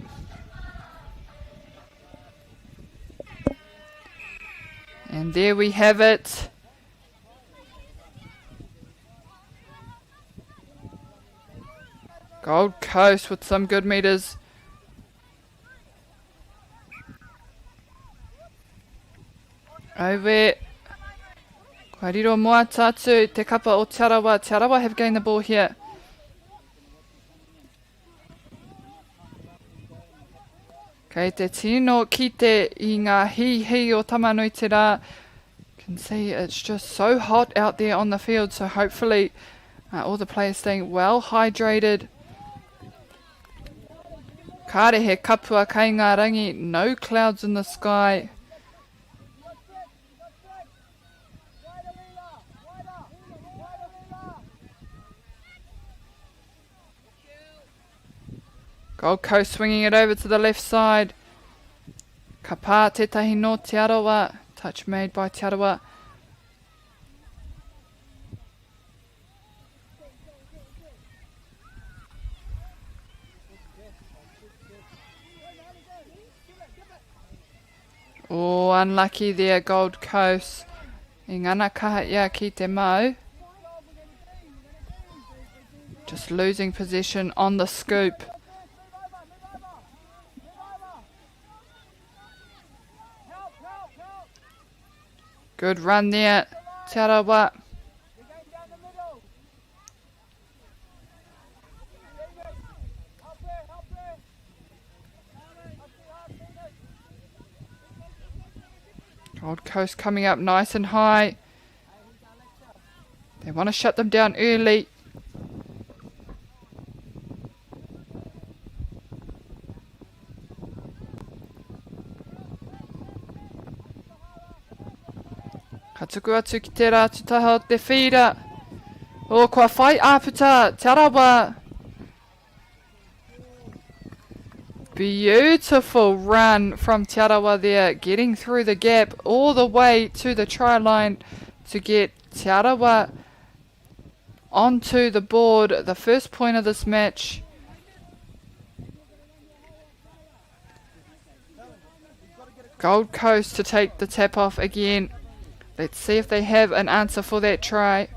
And there we have it. Gold Coast with some good meters. Over. Kua riro moa tātu te kapa o Tarawa. Tarawa have gained the ball here. Kei te tino kite I ngā hi o tamanui te rā. Can see it's just so hot out there on the field, so hopefully all the players staying well hydrated. Kārehe kapua kei ngā rangi, no clouds in the sky. Gold Coast swinging it over to the left side. Ka pā tētahi no Tarawa. Touch made by Tarawa. Oh, unlucky there, Gold Coast. I ngana kaha ia ki te mau. Just losing possession on the scoop. Good run there, Tarawa. Gold Coast coming up nice and high. They want to shut them down early. Ka tuku atu ki te rātutaha o te whira. O kua whai āputa, Tarawa. Beautiful run from Tarawa there, getting through the gap all the way to the try line to get Tarawa onto the board. The first point of this match. Gold Coast to take the tap off again. Let's see if they have an answer for that try.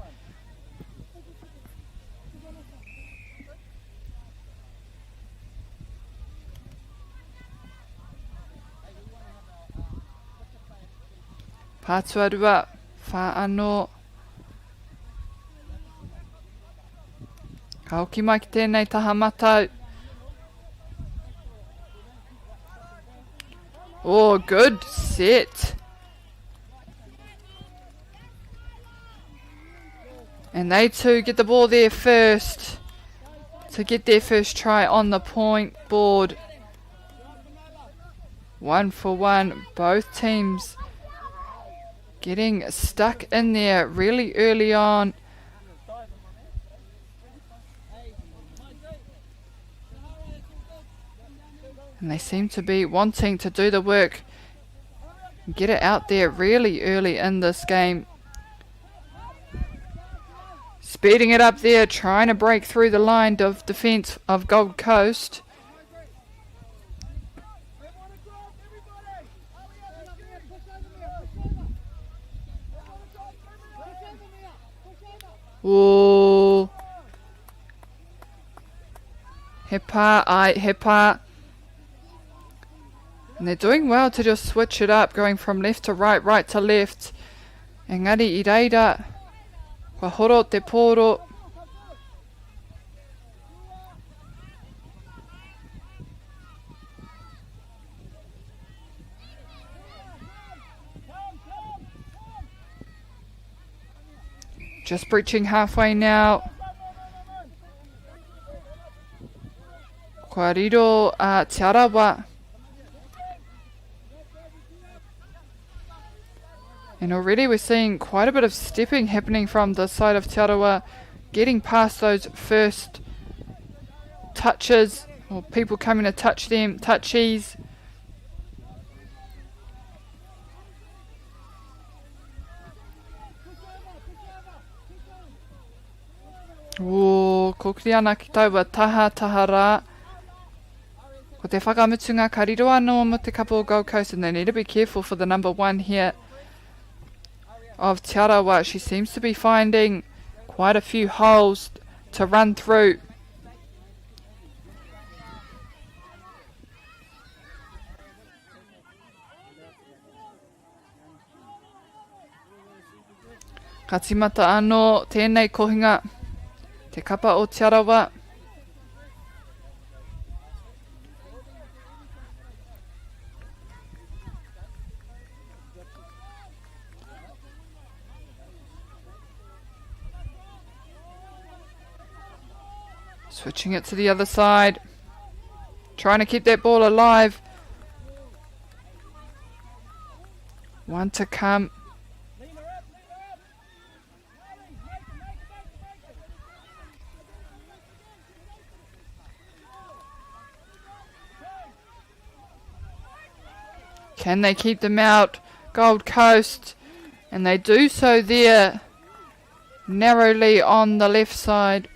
Pātuarua, whaano. Ka hoki mai ki tēnei taha matau. Oh, good set. And they too get the ball there first to get their first try on the point board. 1 for 1. Both teams getting stuck in there really early on. And they seem to be wanting to do the work, get it out there really early in this game. Speeding it up there, trying to break through the line of defence of Gold Coast. Ooh. Hepa, hepa. And they're doing well to just switch it up, going from left to right, right to left. Engari I reira, kua horo te pōro. Just breaching halfway now. Kua riro Tarawa. And already we're seeing quite a bit of stepping happening from the side of Tarawa, getting past those first touches, or people coming to touch them, touchies. Kokiri ana ki taua taha rā. Ko te whakamutunga ka riro anō mo te couple of Gold Coast, and they need to be careful for the number 1 here of Tarawa. She seems to be finding quite a few holes to run through. Ka timata anō tēnei kohinga, te kapa o Tarawa. Switching it to the other side. Trying to keep that ball alive. 1 to come. Can they keep them out? Gold Coast. And they do so there. Narrowly on the left side.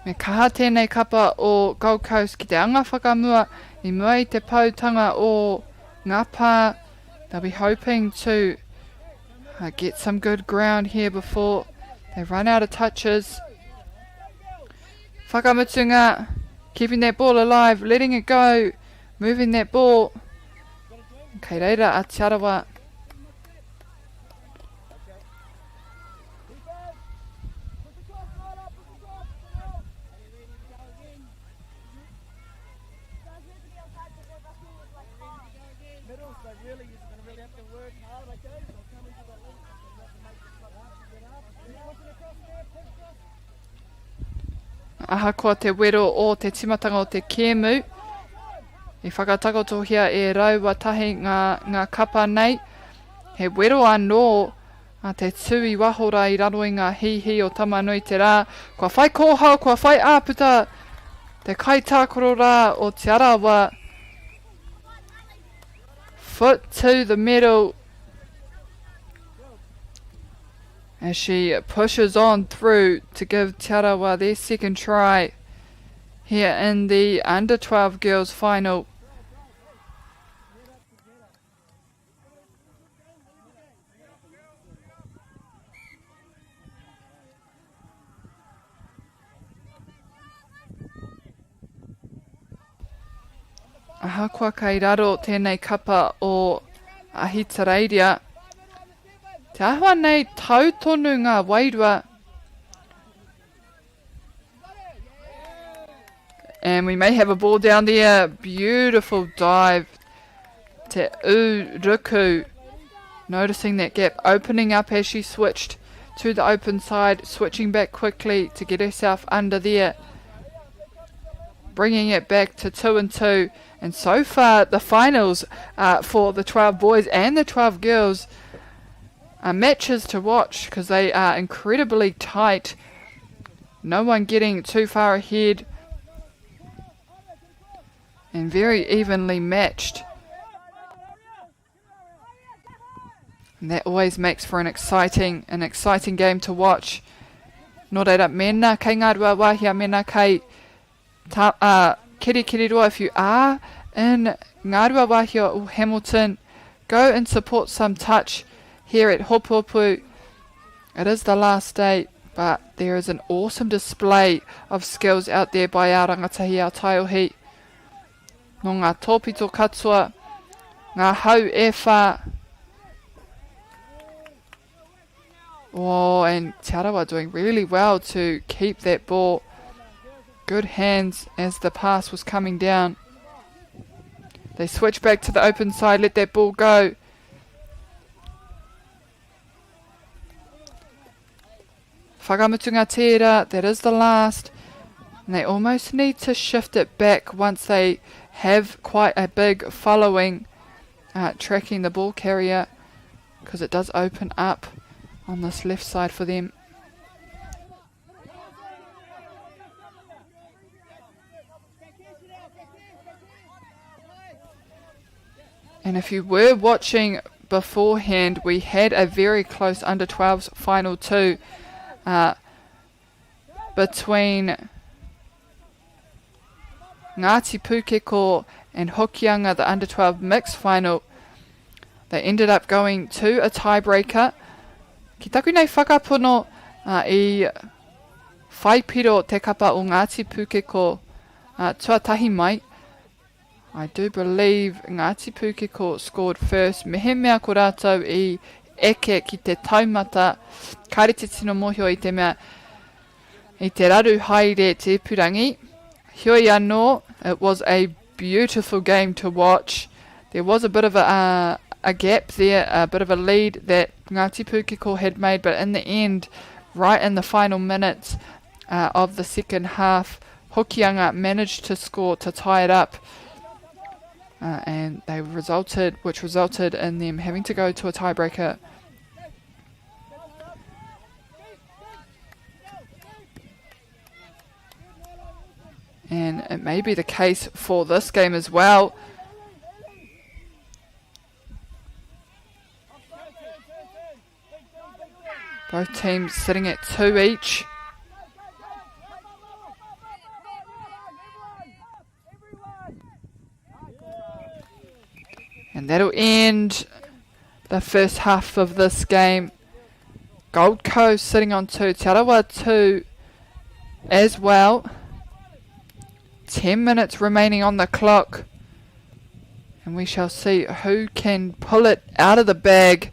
Me kaha tēnei kapa o Gold Coast ki te anga whakamua I mua I te pautanga o ngā pā. They'll be hoping to get some good ground here before they run out of touches. Whakamutunga, keeping that ball alive, letting it go, moving that ball. Kei reira a Tarawa. Ahakoa te wero o te timatanga o te kēmu. I whakatakotohia e Roawakaki ngā kapa nei. He wero anō a te tui wahora I raro I ngā hihi o tamanui te rā. Kua whai kōhau, kua whai āputa. Te kaitākoro rā o Tarawa. Foot to the middle. As she pushes on through to give Tarawa their second try here in the under 12 girls final. Ahakoa kai raro tēnei kapa o Ahitareiria. Te ahua nei tautonu ngā wairua. And we may have a ball down there. Beautiful dive. Te Uruku. Noticing that gap opening up as she switched to the open side. Switching back quickly to get herself under there. Bringing it back to 2-2. And so far, the finals for the 12 boys and the 12 girls are matches to watch because they are incredibly tight. No one getting too far ahead. And very evenly matched. And that always makes for an exciting game to watch. Nō reira, mena kei ngā rua wahia, mena kei kiri roa. If you are in ngā rua wahia o Hamilton, go and support some touch here at Hopuhopu. It is the last day, but there is an awesome display of skills out there by our rangatahi, our taiohi. No ngā topi tō katua, ngā hau e whā. Oh, and Tarawa doing really well to keep that ball. Good hands as the pass was coming down. They switch back to the open side, let that ball go. Whakamutunga tērā, that is the last. And they almost need to shift it back once they have quite a big following tracking the ball carrier, because it does open up on this left side for them. And if you were watching beforehand, we had a very close under 12s final two between Ngāti Pūkeko and Hokianga, the under 12 mixed final. They ended up going to a tiebreaker. Ki taku nei whakapono I whaipiro te kapa o Ngāti Pūkeko tuatahi mai. I do believe Ngāti Pūkeko scored first. Mehe mea ko rātou I eke ki te taumata. Kāre te tino mohio I te mea I te raru haere te purangi. Hioi anō, it was a beautiful game to watch. There was a bit of a gap there, a bit of a lead that Ngāti Pūkeko had made, but in the end, right in the final minutes of the second half, Hokianga managed to score to tie it up. And which resulted in them having to go to a tiebreaker. And it may be the case for this game as well. Both teams sitting at 2 each. And that'll end the first half of this game. Gold Coast sitting on 2, Tarawa 2 as well. 10 minutes remaining on the clock. And we shall see who can pull it out of the bag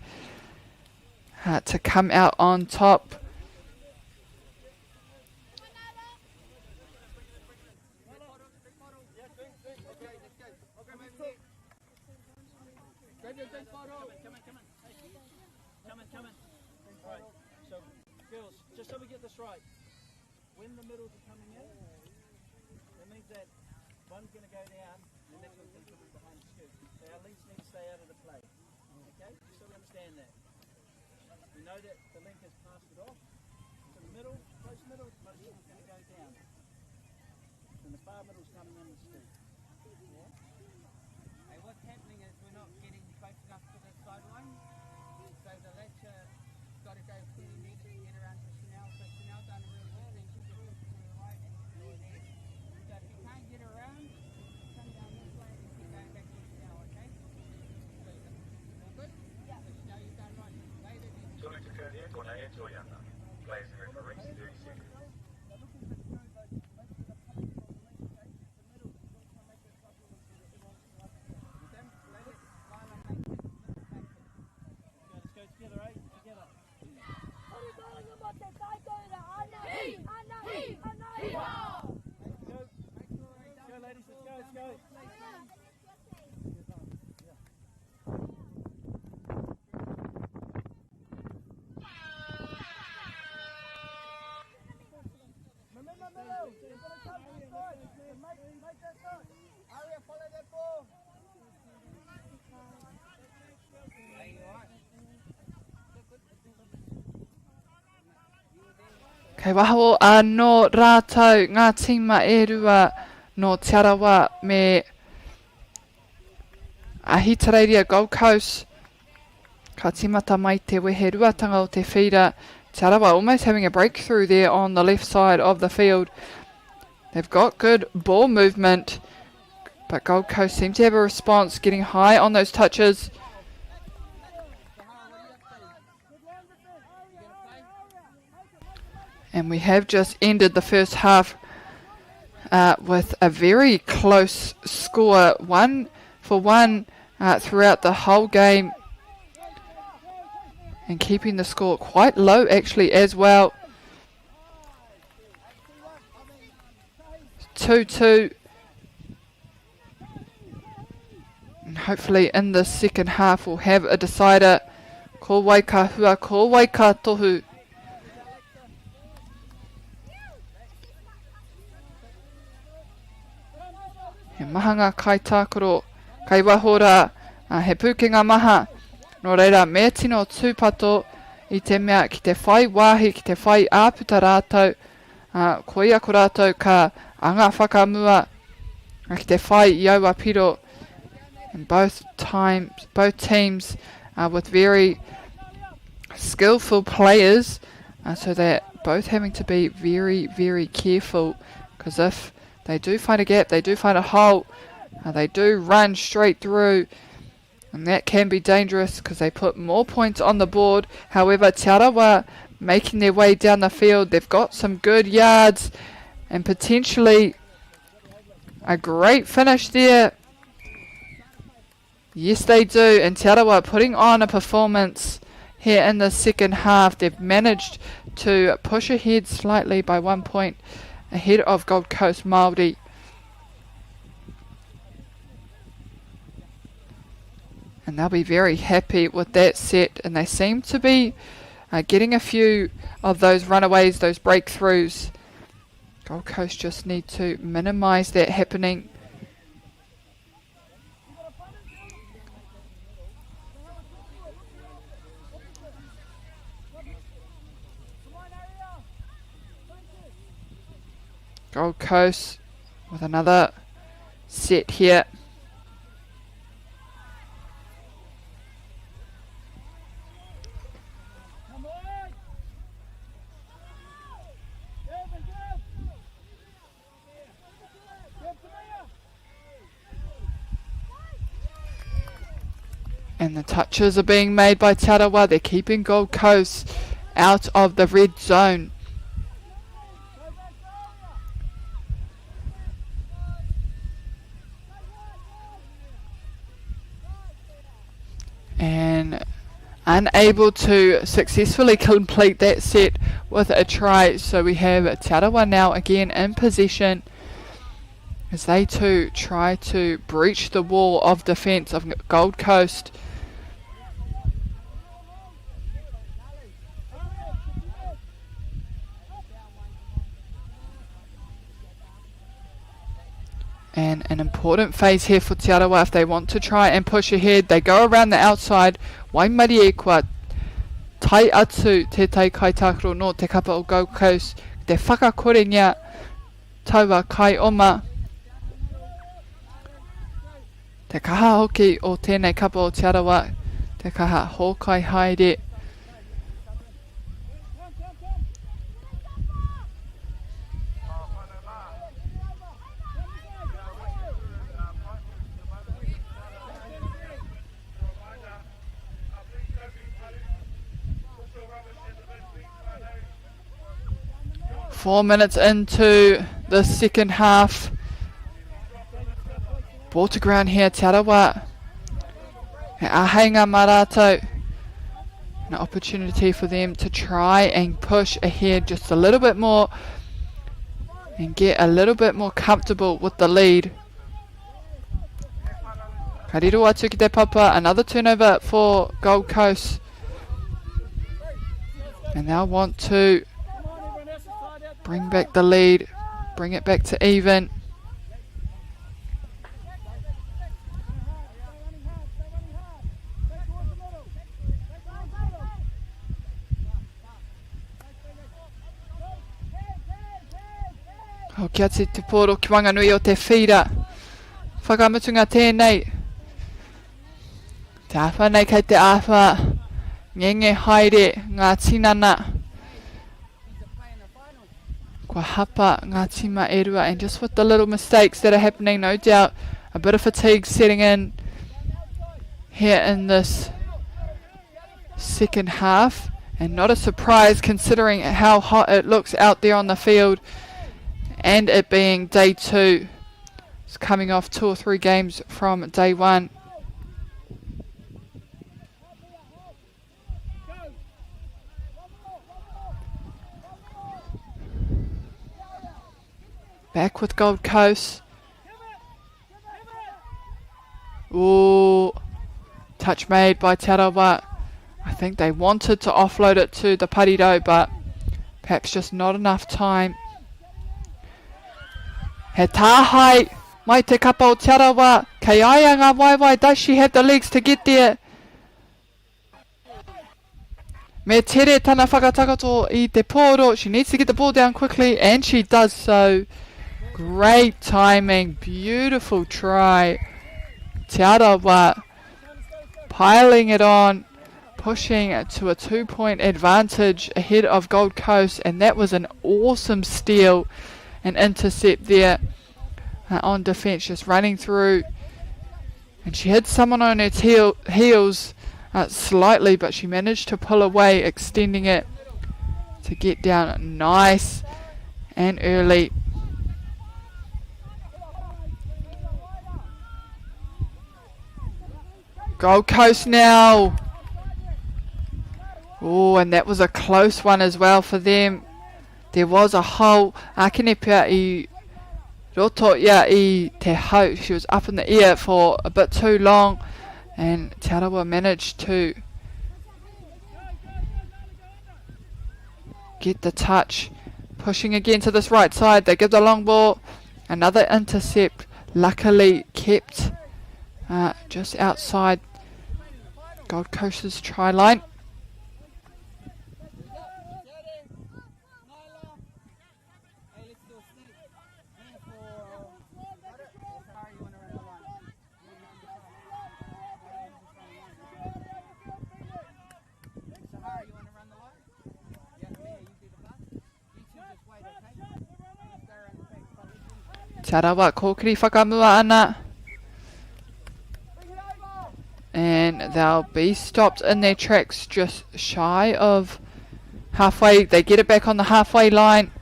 to come out on top. Right, so girls, just so we get this right, when the middles are coming in, that means that one's going to go down and the next one's going to come in behind the scoop. So our leads need to stay out of the play. Okay, just so we understand that. We know that the link has passed it off. So the middle, close middle, most of it's going to go down. And the far middle's coming in the scoop. Yeah? Hey, what's happening is we're not getting close enough to the sideline. So the lecture got to go clear next to get around to Chanel. So Chanel done a really good thing. She just looks to the right and to the left. So if you can't get around, come down this way and keep going back to Chanel, okay? So, all good? Yeah. So Chanel, you've done right. Later, Plays the referee 30 seconds. Kei waho anō rātou ngā tima e rua no Tarawa me Ahitareiria Gold Coast. Ka timata mai te wehe ruatanga o te whira. Tarawa almost having a breakthrough there on the left side of the field. They've got good ball movement, but Gold Coast seem to have a response, getting high on those touches. And we have just ended the first half with a very close score, 1-1 throughout the whole game. And keeping the score quite low actually as well. 2-2. And hopefully in the second half we'll have a decider. Ko waika hua, ko waika tohu. He mahanga kai tākaro, kai wahora, he pūkenga maha. Nō reira, mea tino tūpato I te mea ki te whai wāhi, ki te whai āputa rātou, ko ia ko rātou ka anga whakamua, ki te whai iaua piro. And both teams with very skillful players, so they're both having to be very, very careful, because if they do find a gap, they do find a hole, they do run straight through, and that can be dangerous because they put more points on the board. However, Tarawa making their way down the field, they've got some good yards and potentially a great finish there. Yes, they do, and Tarawa putting on a performance here in the second half. They've managed to push ahead slightly by 1 point ahead of Gold Coast Māori. And they'll be very happy with that set, and they seem to be getting a few of those runaways, those breakthroughs. Gold Coast just need to minimise that happening. Gold Coast with another set here. And the touches are being made by Tarawa. They're keeping Gold Coast out of the red zone. And unable to successfully complete that set with a try. So we have Tarawa now again in possession, as they too try to breach the wall of defence of Gold Coast. And an important phase here for Tarawa if they want to try and push ahead. They go around the outside. Waimari e kua tai atu tētai kai tākaro no te kapa o Gold Coast. Te whakakorengia taua kai oma. Te kaha hoki o tēnei kapa o Tarawa. Te kaha hōkai haere. Four minutes into the second half. Ball to ground here, Tarawa. Ahenga marato. An opportunity for them to try and push ahead just a little bit more and get a little bit more comfortable with the lead. Kariro atu ki te papa, another turnover for Gold Coast. And they'll want to bring back the lead, bring it back to even. O kia te poro ki Wanganui o te whira. Whakamutunga tēnei. Te awha nei kei te awha. Ngenge haere ngā tinana. Kua hapa ngā tima e rua. And just with the little mistakes that are happening, no doubt a bit of fatigue setting in here in this second half. And not a surprise considering how hot it looks out there on the field. And it being day 2. It's coming off 2 or 3 games from day 1. Back with Gold Coast. Ooh. Touch made by Tarawa. I think they wanted to offload it to the Parido, but perhaps just not enough time. He tāhai mai te kapa o Tarawa. Kei aia ngā waiwai. Does she have the legs to get there? Me tere tana whakatakato I te pōro. She needs to get the ball down quickly, and she does so. Great timing. Beautiful try. Tarawa piling it on. Pushing to a 2-point advantage ahead of Gold Coast, and that was an awesome steal and intercept there on defence, just running through, and she hit someone on her heels slightly, but she managed to pull away, extending it to get down nice and early. Gold Coast now. Oh, and that was a close one as well for them. There was a hole. Akenepia I roto ia I te hau. She was up in the air for a bit too long, and Tarawa managed to get the touch. Pushing again to this right side. They give the long ball. Another intercept. Luckily kept just outside Gold Coast's try line. Tarawa kōkiri whakamua ana. And they'll be stopped in their tracks just shy of halfway. They get it back on the halfway line.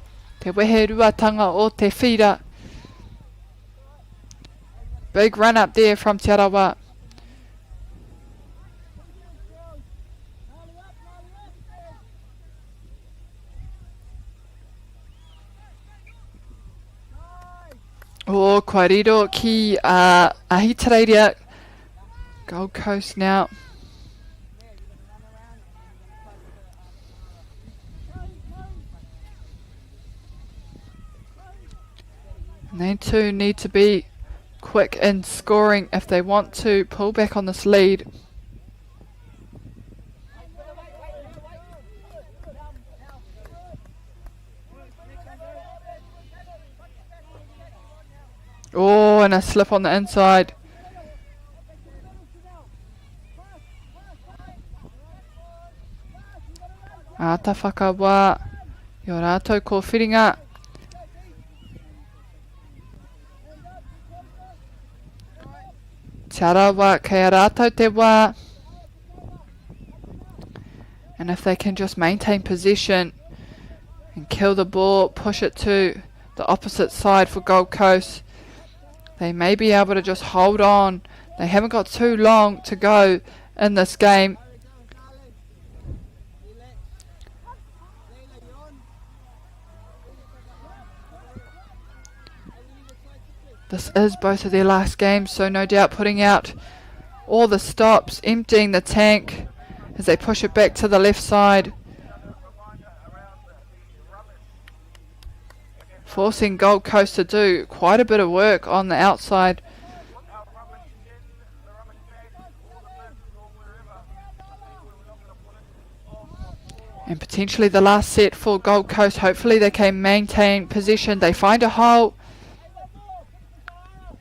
Te wehe ruatanga o te whira. Big run up there from Tarawa. Oh, Kwariro ki Ahitareiria. Gold Coast now. And they too need to be quick in scoring if they want to pull back on this lead. Oh, and a slip on the inside. Ata whakawa. I o rātou ko whiringa. Tarawa kei a rātou te wā. And if they can just maintain possession and kill the ball, push it to the opposite side for Gold Coast, they may be able to just hold on. They haven't got too long to go in this game. This is both of their last games, so no doubt putting out all the stops, emptying the tank as they push it back to the left side. Forcing Gold Coast to do quite a bit of work on the outside. And potentially the last set for Gold Coast. Hopefully they can maintain possession. They find a hole.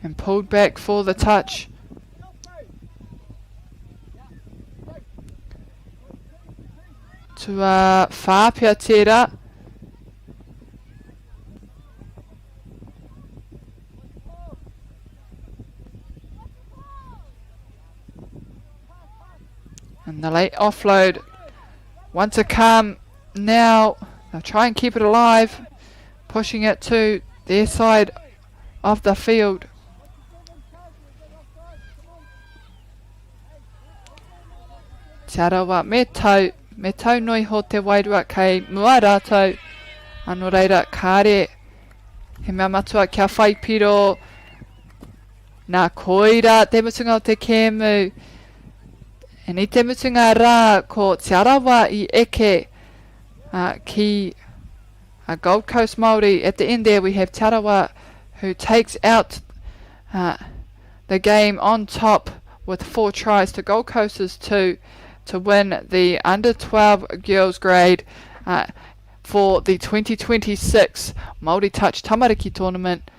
And pulled back for the touch. To whāpia tērā. And the late offload. Want to come now. They'll try and keep it alive. Pushing it to their side of the field. Tarawa me tau noi ho te wairua kei mua rātou. Anō reira kāre. He mea matua kia whai piro. Nā koira te mutunga o te kēmu. And I te mutunga rā ko Tarawa I eke ki Gold Coast Māori. At the end there we have Tarawa who takes out the game on top with 4 tries to Gold Coast's 2 to win the under 12 girls grade for the 2026 Māori Touch Tamariki Tournament.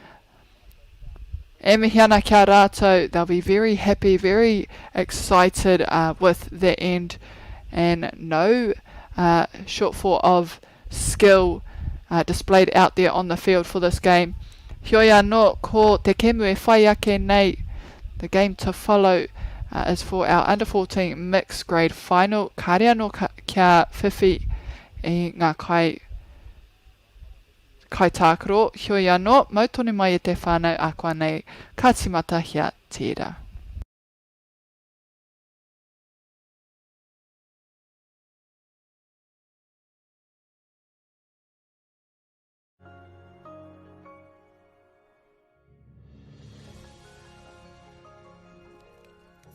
E mihi ana kia rātou. They'll be very happy, very excited with the end, and no shortfall of skill displayed out there on the field for this game. Heoi anō ko te kemu e whai ake nei. The game to follow is for our under 14 mixed grade final. Kāre anō kia whiwhi I ngā kai Taakaro. Heoi anō, mautone mai e te whānau a koa nei, ka timata hia tērā.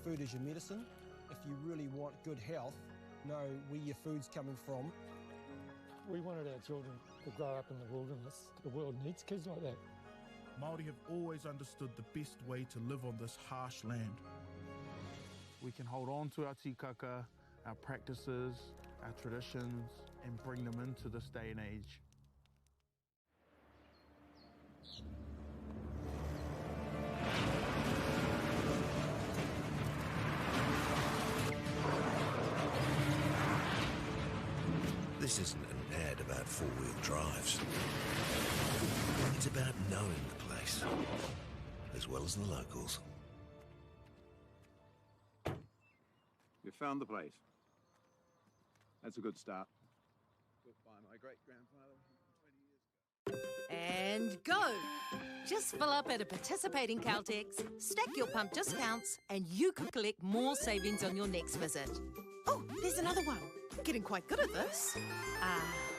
Food is your medicine. If you really want good health, know where your food's coming from. We wanted our children to grow up in the wilderness. The world needs kids like that. Māori have always understood the best way to live on this harsh land. We can hold on to our tikaka, our practices, our traditions, and bring them into this day and age. This isn't an ad about four-wheel drives. It's about knowing the place, as well as the locals. You found the place. That's a good start. Built by my great-grandfather 20 years ago. And go! Just fill up at a participating Caltex, stack your pump discounts, and you could collect more savings on your next visit. Oh, there's another one. Getting quite good at this.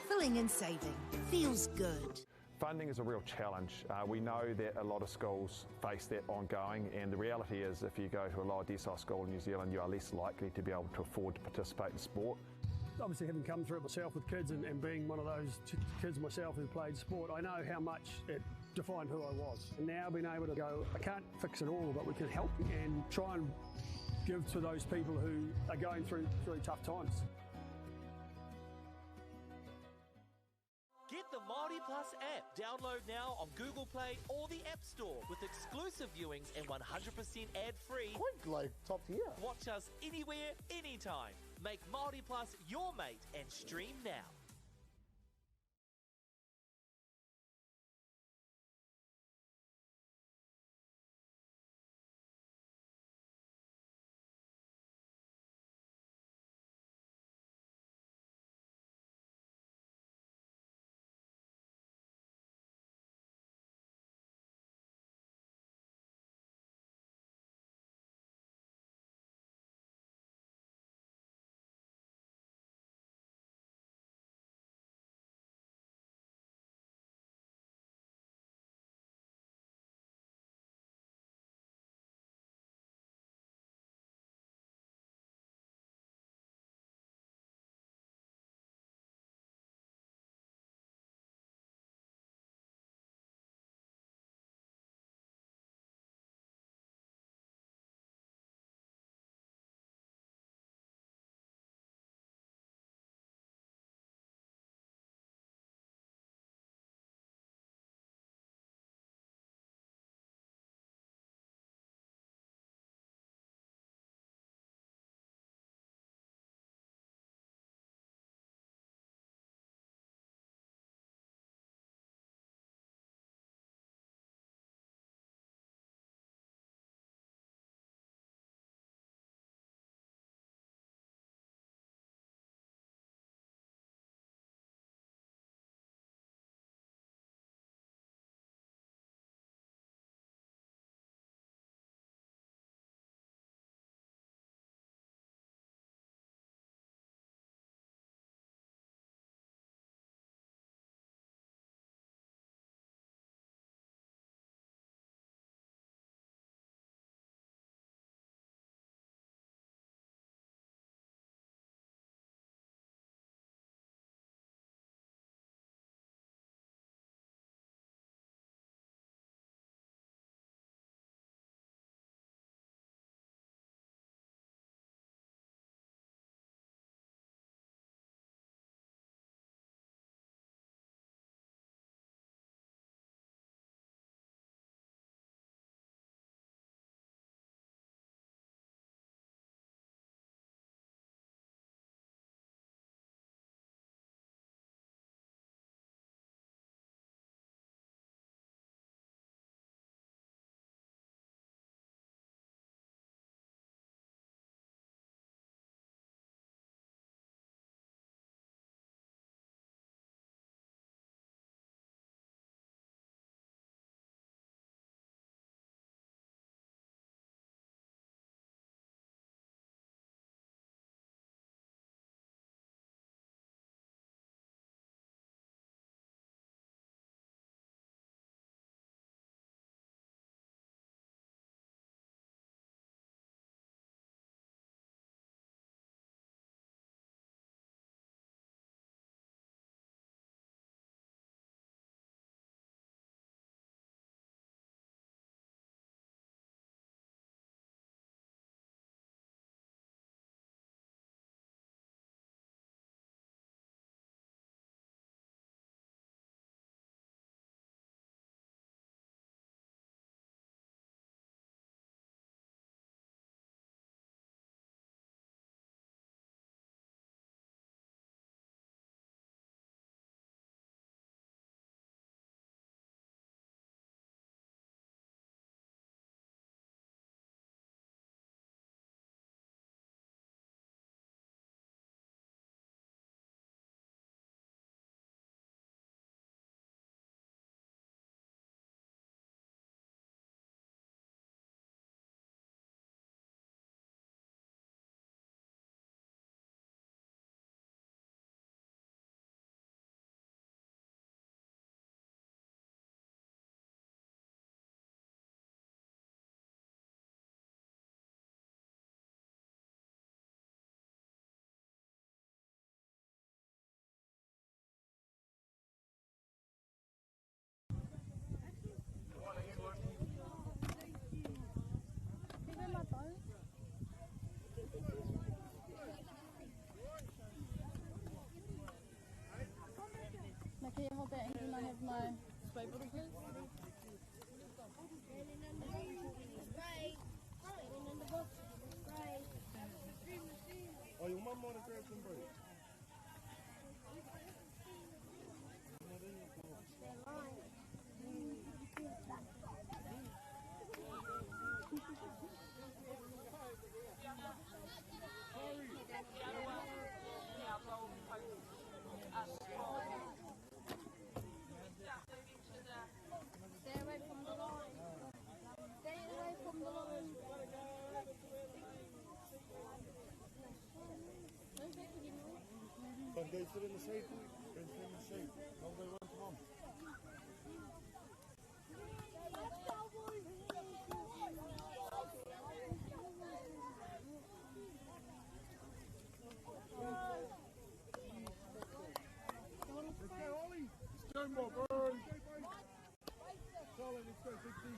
Filling and saving. Feels good. Funding is a real challenge. We know that a lot of schools face that ongoing, and the reality is if you go to a lower decile school in New Zealand, you are less likely to be able to afford to participate in sport. Obviously, having come through it myself with kids and being one of those kids myself who played sport, I know how much it defined who I was. And now being able to go, I can't fix it all, but we can help and try and give to those people who are going through really tough times. Get the Māori Plus app. Download now on Google Play or the App Store with exclusive viewings and 100% ad-free. Quite like top tier. Watch us anywhere, anytime. Make Māori Plus your mate and stream now. Go sit in the seat. Go sit in the seat. Hold that one, come on. Let's go, Ollie. Let's go, more bird. Solid, let's go, 60.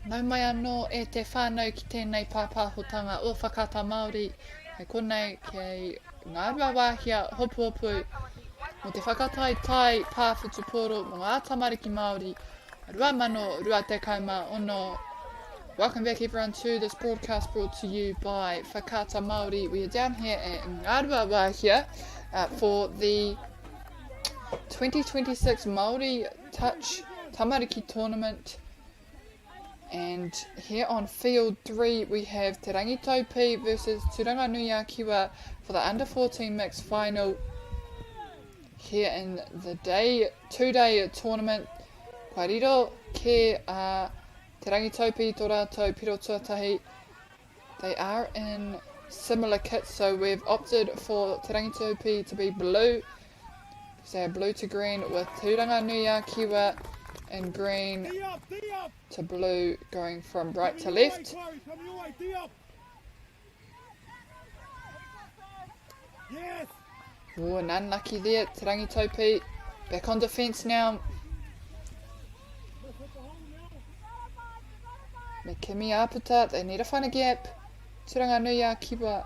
Nau mai anō e te whānau ki tēnei pāpāhotanga o Whakaata Māori, hei konei kei ngā rua wāhia Hopuhopu mo te whakatai tai pāwhutuporo mo ngā tamariki Māori, rua mano rua te kauma ono. Welcome back everyone to this broadcast brought to you by Whakaata Māori. We are down here at ngā rua wāhia for the 2026 Māori Touch Tamariki Tournament. And here on field 3 we have Te Rangi Topi versus Tanganuyaki for the under 14 mixed final here in the two-day tournament. Kua riro ke Te Rangi Topi tō rātou piro tuatahi. They are in similar kits, so we've opted for Te Rangi Topi to be blue. So blue to green with Tanganuyaki and green to blue going from right to left. Oh, and unlucky there, Te Rangi Topi back on defence now. Me Kimi Aputa, they need to find a gap. Tanganuyaki wa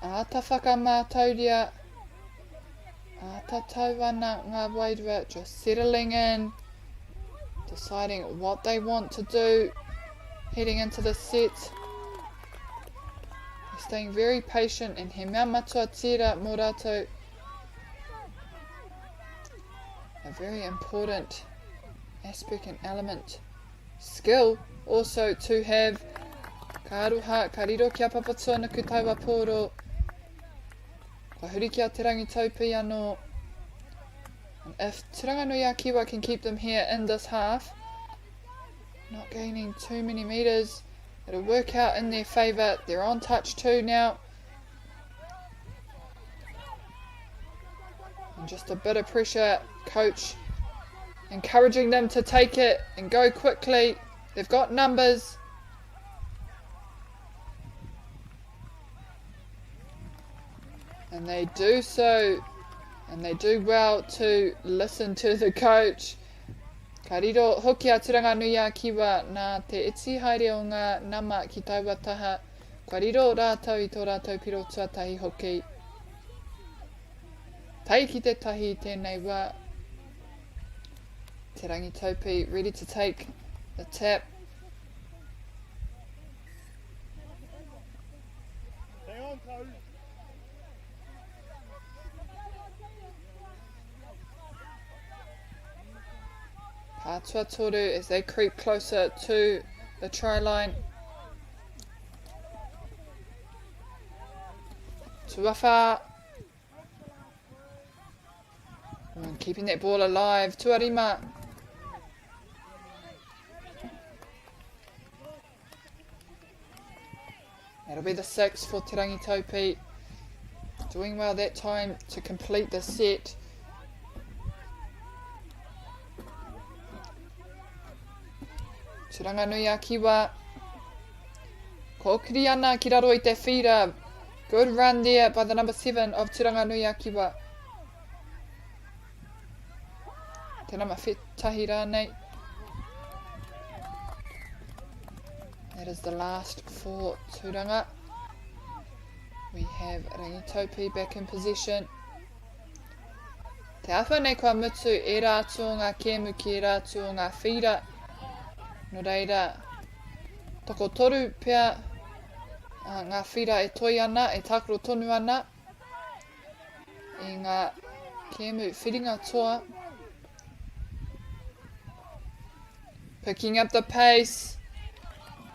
ata whakamātauria. Ata tauana ngā wairua, just settling in, deciding what they want to do, heading into the set. They're staying very patient, and he mea matua tira mō rātou. A very important aspect and element. Skill also to have. Ka aroha, ka riro kia papatua na kutaua pōro. Ka huri kia Te Rangi Topi anō. And if Tanganuyaki can keep them here in this half, not gaining too many metres, it'll work out in their favour. They're on touch 2 now. And just a bit of pressure, coach encouraging them to take it and go quickly. They've got numbers. And they do so, and they do well to listen to the coach. Ka riro hoki a Tanganuyaki wa nā te iti haere o ngā nama ki taua taha. Ka riro rātou I tō rātou piro tuatahi hoki. Tai ki te tahi tēnei wā. Te rangi Topi ready to take the tap. Hang on, Toby. Pātua toru as they creep closer to the try line. Tuawha. And keeping that ball alive. Tuarima. That'll be the 6 for Te Rangi Topi. Doing well that time to complete the set. Tanganuyaki wa kokiri ana ki raro I te whira. Good run there by the number 7 of Tanganuyaki wa. Te nama whetahi rānei. That is the last for Turanga. We have Rangi Topi back in possession. Te awha nei kua mutu e rātu o ngā kēmu ki e rātu o ngā whira. No reira, toko toru pia ngā whira e toi ana, e tākaro tonu ana. I ngā kēmu whiringa toa. Picking up the pace.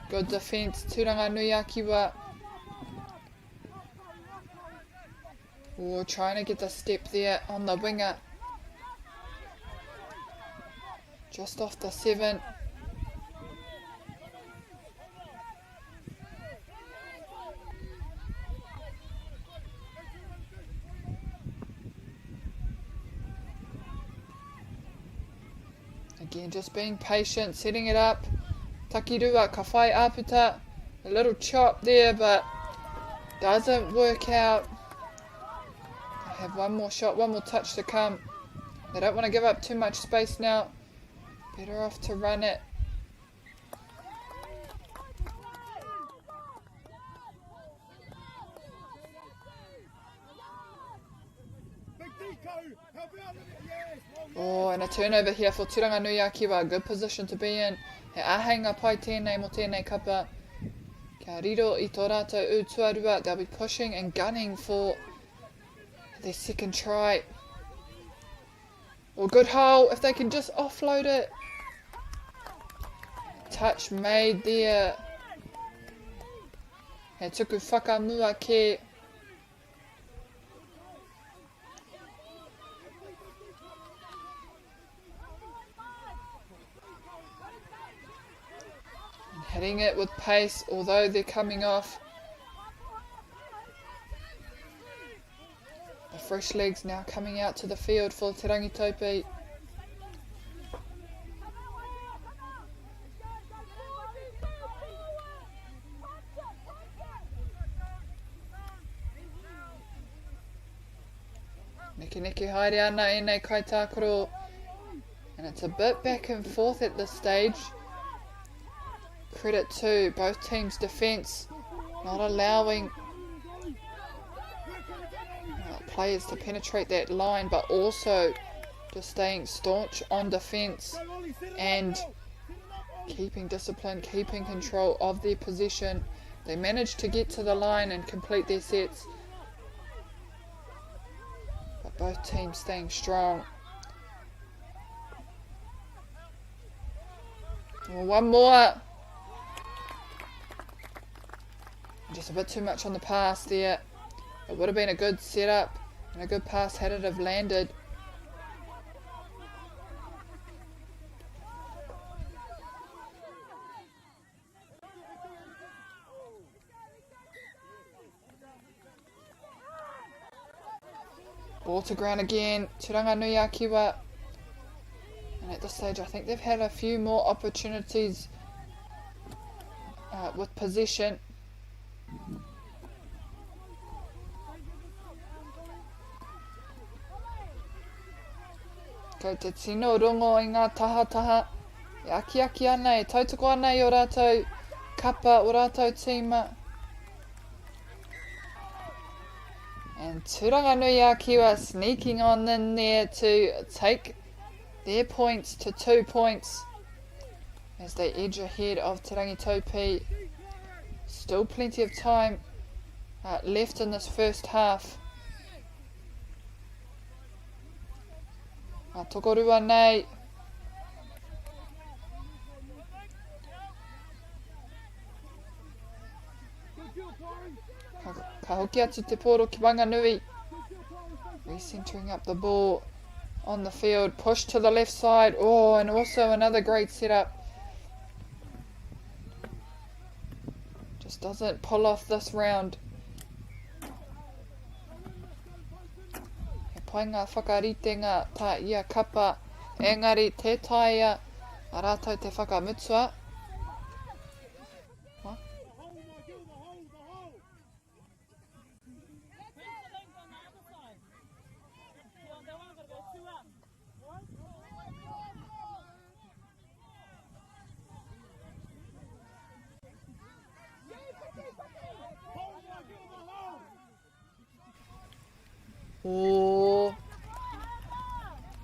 Good defence, Tanganuyaki wa. Oh, trying to get the step there on the winger. Just off the 7. Again, just being patient, setting it up. Takirua, ka whai aputa. A little chop there, but doesn't work out. They have one more shot, one more touch to come. They don't want to give up too much space now. Better off to run it. Oh, and a turnover here for Tanganuyaki wa. Good position to be in. He ahanga pai tēnei mo tēnei kapa. Kia riro I tō rātou utuarua. They'll be pushing and gunning for their second try. Well, good hole if they can just offload it. Touch made there. He tuku whakamua ke. Hitting it with pace, although they're coming off. The fresh legs now coming out to the field for Te Rangi Topi. Neki haere ana e nei kai Taakaro. And it's a bit back and forth at this stage. Credit to both teams' defence, not allowing players to penetrate that line, but also just staying staunch on defence and keeping discipline, keeping control of their possession. They managed to get to the line and complete their sets, but both teams staying strong. Well, one more. Just a bit too much on the pass there. It would have been a good setup and a good pass had it have landed. Ball to ground again. Tanganuyaki wa. And at this stage I think they've had a few more opportunities with possession. Ko te tino rongo I ngā taha. E aki ana, e tautoko ana I o rātou kapa, o rātou tīma. And Taranganuyaki are sneaking on in there to take their points to 2 points as they edge ahead of Te Rangi Topi. Still plenty of time left in this first half. Tokorua nei. Ka hoki atu te poro ki Wanganui. Recentering up the ball on the field. Push to the left side. Oh, and also another great setup. Just doesn't pull off this round. He pai ngā whakaritenga tā ia kapa. Engari te taia a rātou te whakamutua. Oh,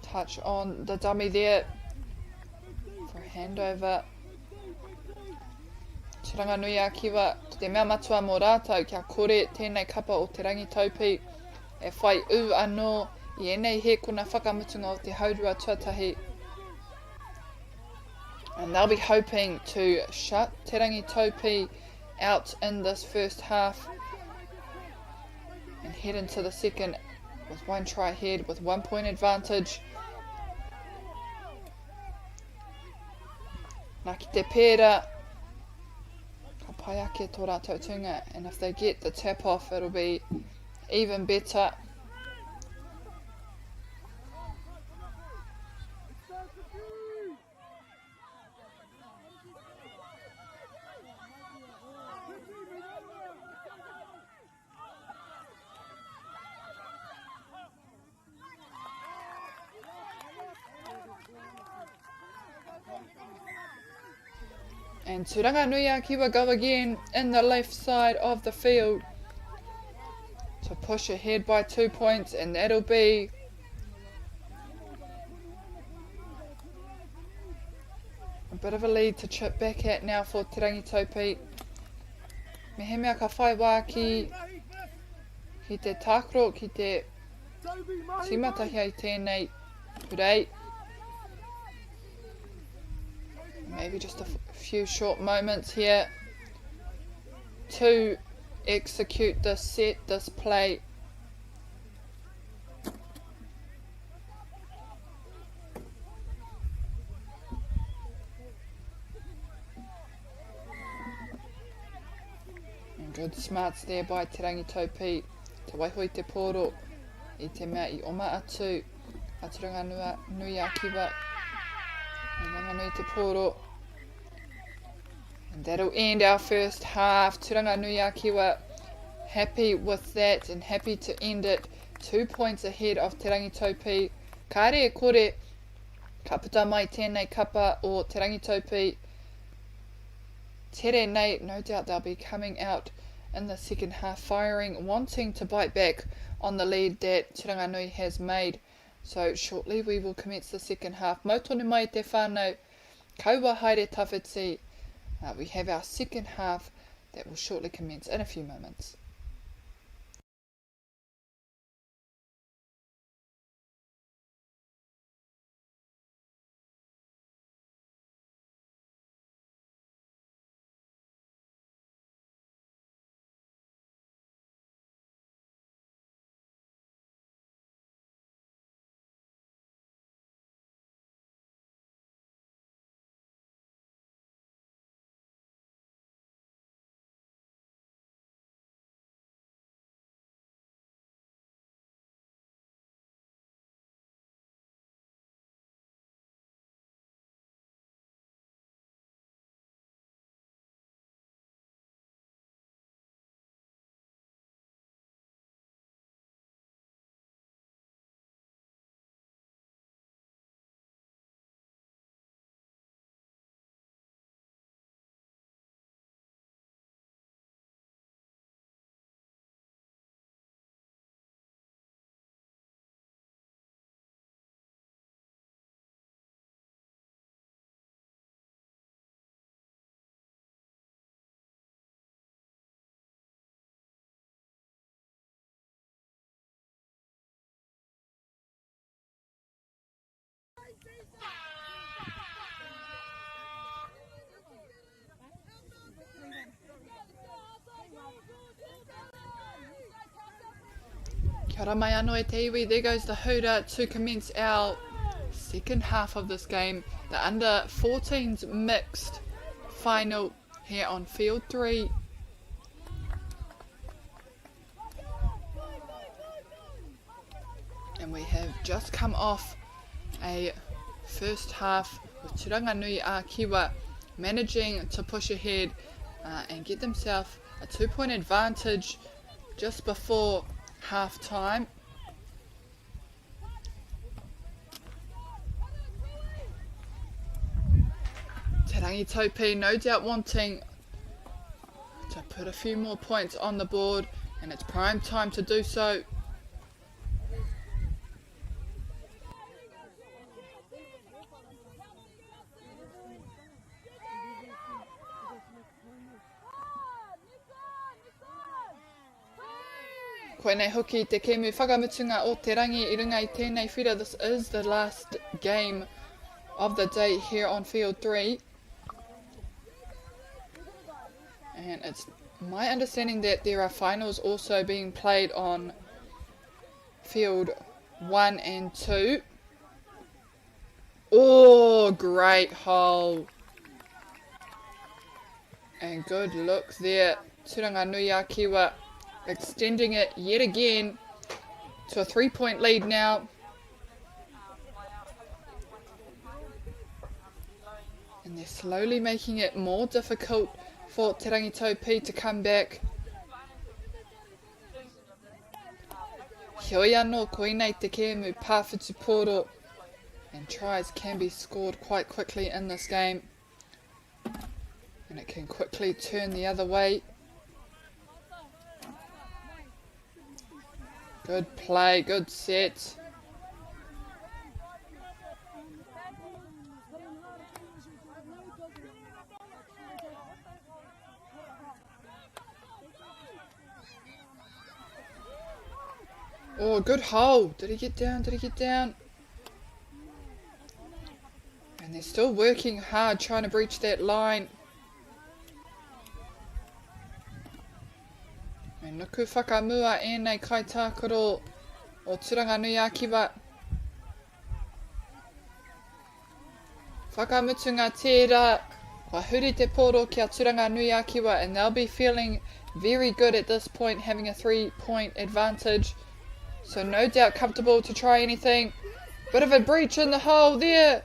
touch on the dummy there for a handover. Taranganuyaki wa te mea matua mō rātou kia kore tēnei kapa o Te Rangi Topi e whai u anō I enei he kuna whakamutunga o te haurua tuatahi. And they'll be hoping to shut Te Rangi Topi out in this first half and head into the second with one try ahead with 1 point advantage. Nā ki te pēra, ka pai ake tō rātou tunga, and if they get the tap off, it'll be even better. And Taranganuyaki will go again in the left side of the field to push ahead by 2 points, and that'll be a bit of a lead to chip back at now for Te Rangi Topi. Me he mea ka whai wā ki te tākaro, ki te timatahi ai tēnei purei. Maybe just a few short moments here to execute this set, this play. And good smarts there by Te Rangi Topi. Te waihoi te poro I te mea I oma atu a Taranganuyaki wa Wanganui te poro. And that'll end our first half. Taranganuyaki were happy with that and happy to end it 2 points ahead of Te Rangi Topi. Ka re kore, ka puta mai tēnei kapa o Te Rangi Topi. Tere nei, no doubt they'll be coming out in the second half firing, wanting to bite back on the lead that Taranganui has made. So shortly we will commence the second half. Mautonu mai te whānau, kaua haere tawhiti. We have our second half that will shortly commence in a few moments. Kia ora mai anō e te iwi. There goes the hooter to commence our second half of this game. The under 14s mixed final here on field 3. And we have just come off a first half with Taranganuyaki managing to push ahead and get themselves a 2-point advantage just before half time. Te Rangi Topi no doubt wanting to put a few more points on the board, and it's prime time to do so. Koe nei hoki te kemu whakamutunga o te rangi I runga I tēnei whira. This is the last game of the day here on field 3. And it's my understanding that there are finals also being played on field 1 and 2. Oh, great hole. And good look there. Taranganuyaki extending it yet again to a 3-point lead now. And they're slowly making it more difficult for Te Rangi Topi to come back. Heoi anō koinei te kēmu pāwhitu pōro. And tries can be scored quite quickly in this game. And it can quickly turn the other way. Good play, good set. Oh, good hole. Did he get down? Did he get down? And they're still working hard trying to breach that line. And nuku whakamua ēnei kai tākaro o Taranganuyaki wa. Whakamutunga tērā, wa huri te pōro kia Taranganuyaki wa, and they'll be feeling very good at this point, having a 3-point advantage. So no doubt comfortable to try anything. Bit of a breach in the hole there.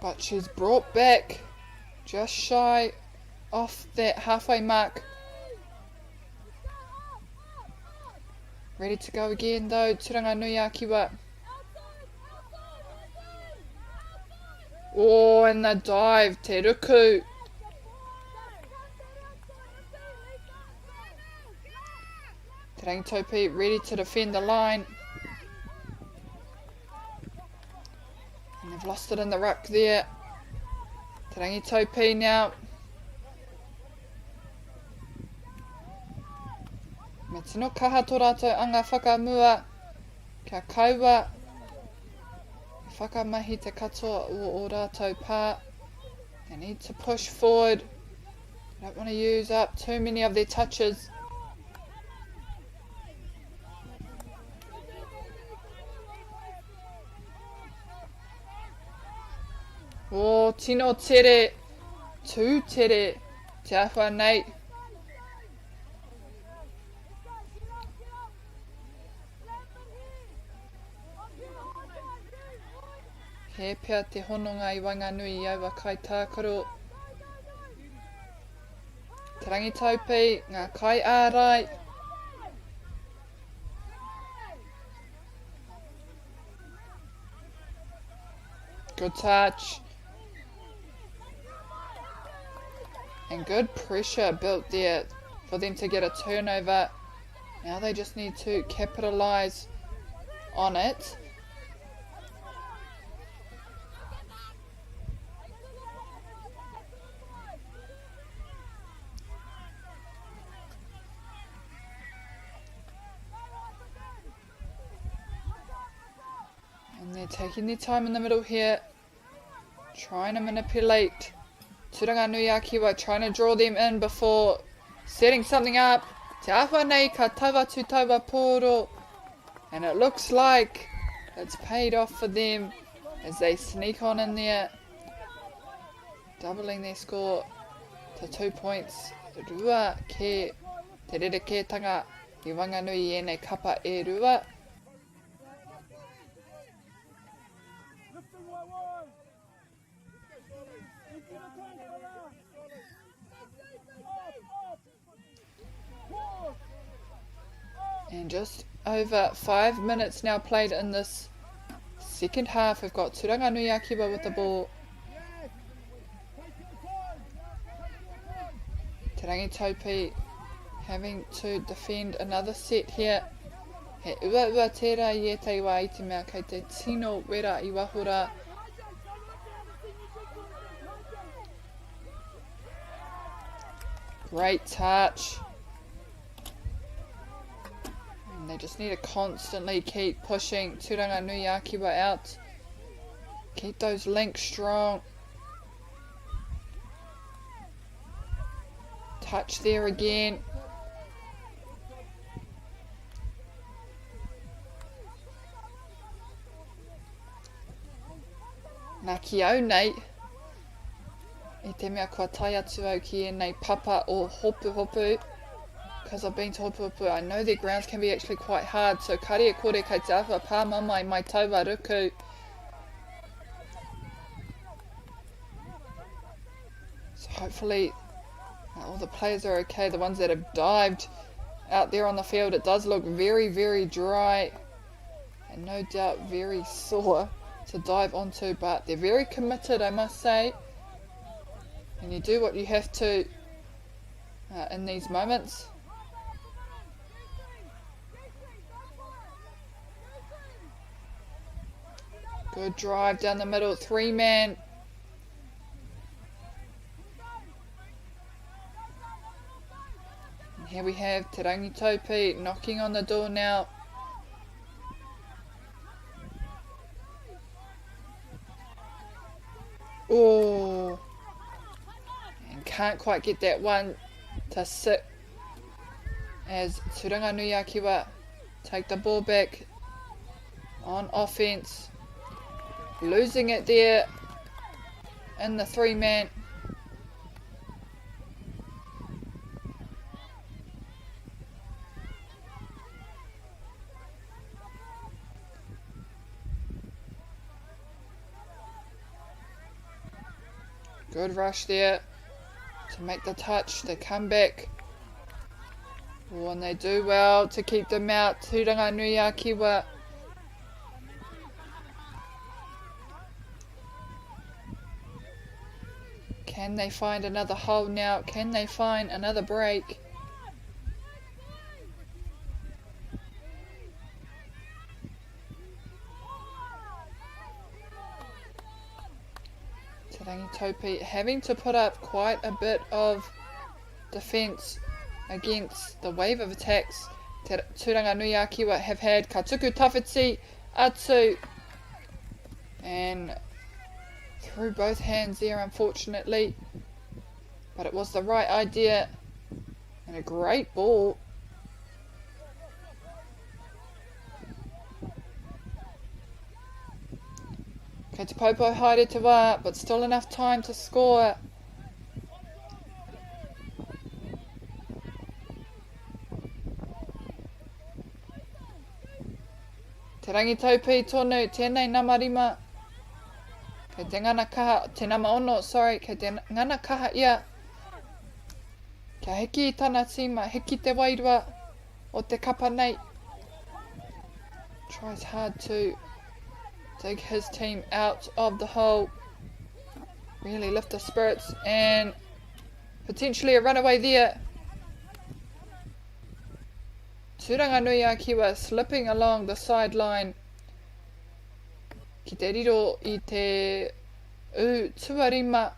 But she's brought back just shy off that halfway mark. Ready to go again though, Taranganuyaki wa. Oh, and the dive, te ruku. Te Rangi Topi ready to defend the line. And they've lost it in the ruck there. Te Rangi Topi now. Me tino kaha tō rātou anga whakamua. Kia kaua. Whakamahi te katoa o rātou pā. They need to push forward. They don't want to use up too many of their touches. Oh, tino tere. Tū tere. Te awha nei. He pia te hononga I Wanganui I Wakai Tākaro. Te Rangi Topi, ngā kai ārai. Good touch. And good pressure built there for them to get a turnover. Now they just need to capitalise on it. And they're taking their time in the middle here, trying to manipulate Tanganuyaki were trying to draw them in before setting something up. Te awha nei ka tawa tu tawa pōro. And it looks like it's paid off for them as they sneak on in there, doubling their score to 2 points. Rua ke te rerekētanga I Wanganui e nei kapa e rua. And just over 5 minutes now played in this second half. We've got Tanganuyaki with the ball. Te rangi Topi having to defend another set here. He ua tērā I e teiwa I te mea kei te tino wera I wahura. Great touch. And they just need to constantly keep pushing Tanganuyaki out. Keep those links strong. Touch there again. Nā ki au nei, I te mea kua tai atu au ki e nei papa o Hopuhopu. Because I've been to Hopuhopu, I know their grounds can be actually quite hard. So kare e kore kei te awha pā mamai mai taua ruku. So hopefully all the players are okay. The ones that have dived out there on the field, it does look very, very dry. And no doubt very sore to dive onto, but they're very committed, I must say. And you do what you have to in these moments. Good drive down the middle, 3-man. And here we have Te Rangi Topi knocking on the door now. Oh, and can't quite get that one to sit as Tanganuyaki take the ball back on offense, losing it there in the 3-man. Good rush there to make the touch. They come back. Oh, and they do well to keep them out. Tanganuyaki. Can they find another hole now? Can they find another break? Te Rangi Topi having to put up quite a bit of defence against the wave of attacks Tanganuyaki have had. Ka tuku tawhiti atu, and through both hands there, unfortunately, but it was the right idea and a great ball. Kei te popo haere te wā, but still enough time to score. Te rangi Topi tonu, tēnei namarima. Kei te ngana kaha, te nama ono, sorry, kei te ngana kaha ia. Kia hiki I tana tima, hiki te wairua o te kapa nei. Tries hard to dig his team out of the hole. Really lift the spirits, and potentially a runaway there. Tanganuyaki slipping along the sideline. Ki te riro I te tuarima.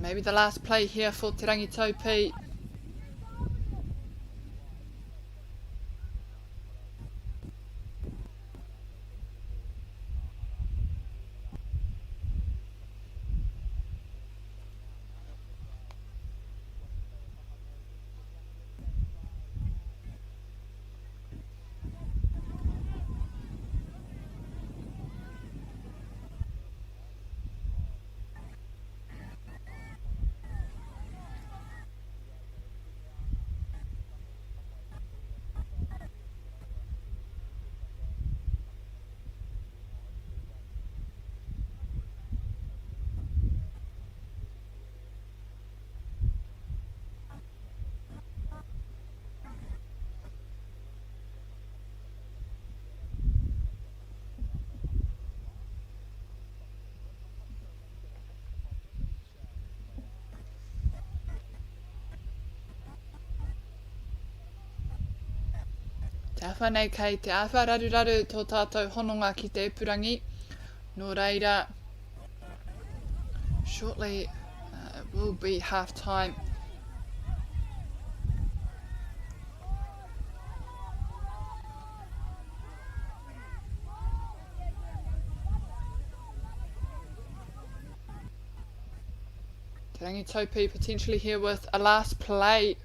maybe the last play here for Te Rangi Topi. Te awhanei kei te awha raruraru tō tātou hononga ki te ipurangi. Nō reira, shortly it will be half time. Te Rangi Topi potentially here with a last play.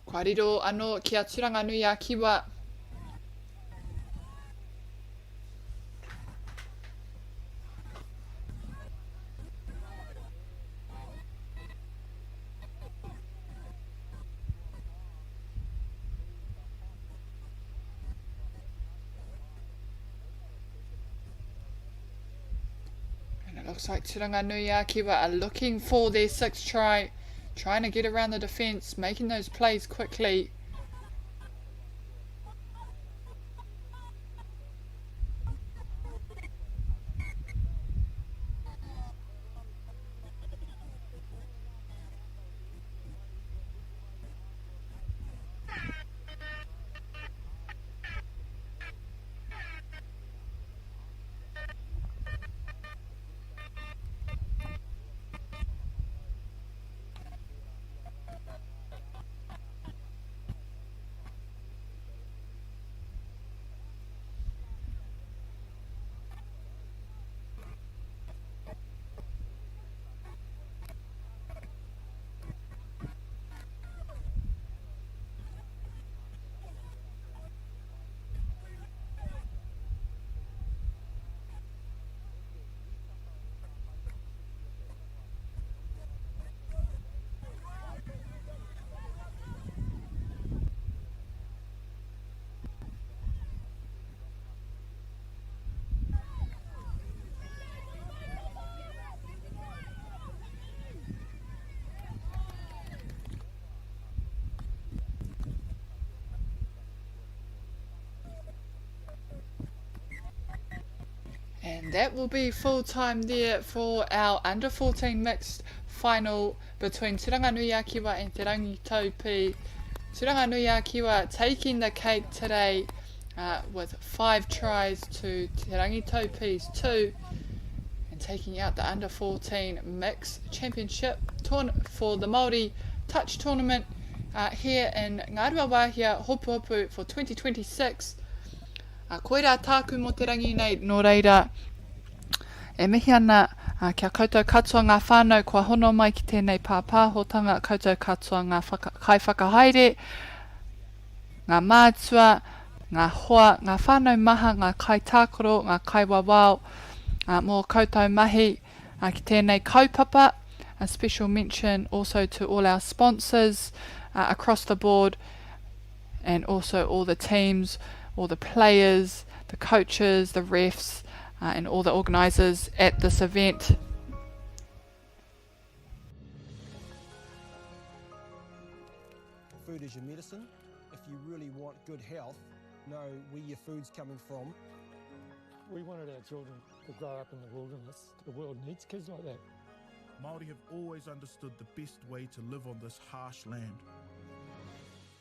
Kua riro anō ki a Tanganuyaki wa. And it looks like Tanganuyaki wa are looking for their sixth try. Trying to get around the defence, making those plays quickly. And that will be full time there for our under 14 mixed final between Tanganuyaki wa and Te Rangi Topi. Tanganuyaki wa taking the cake today with 5 tries to Te Rangi Topi's 2 and taking out the under 14 mixed championship for the Māori Touch Tournament here in Ngārua Wāhia Hopuhopu for 2026. Koe rā tāku mō te rangi nei, nō reira, e mihi ana kia koutou katoa ngā whānau kua hono mai ki tēnei pāpāhotanga, koutou katoa ngā kai whakahaere, ngā mātua, ngā hoa, ngā whānau maha, ngā kai tākaro, ngā kai wawao, mō koutou mahi ki tēnei kaupapa. A special mention also to all our sponsors across the board and also all the teams, all the players, the coaches, the refs, and all the organisers at this event. Food is your medicine. If you really want good health, know where your food's coming from. We wanted our children to grow up in the wilderness. The world needs kids like that. Māori have always understood the best way to live on this harsh land.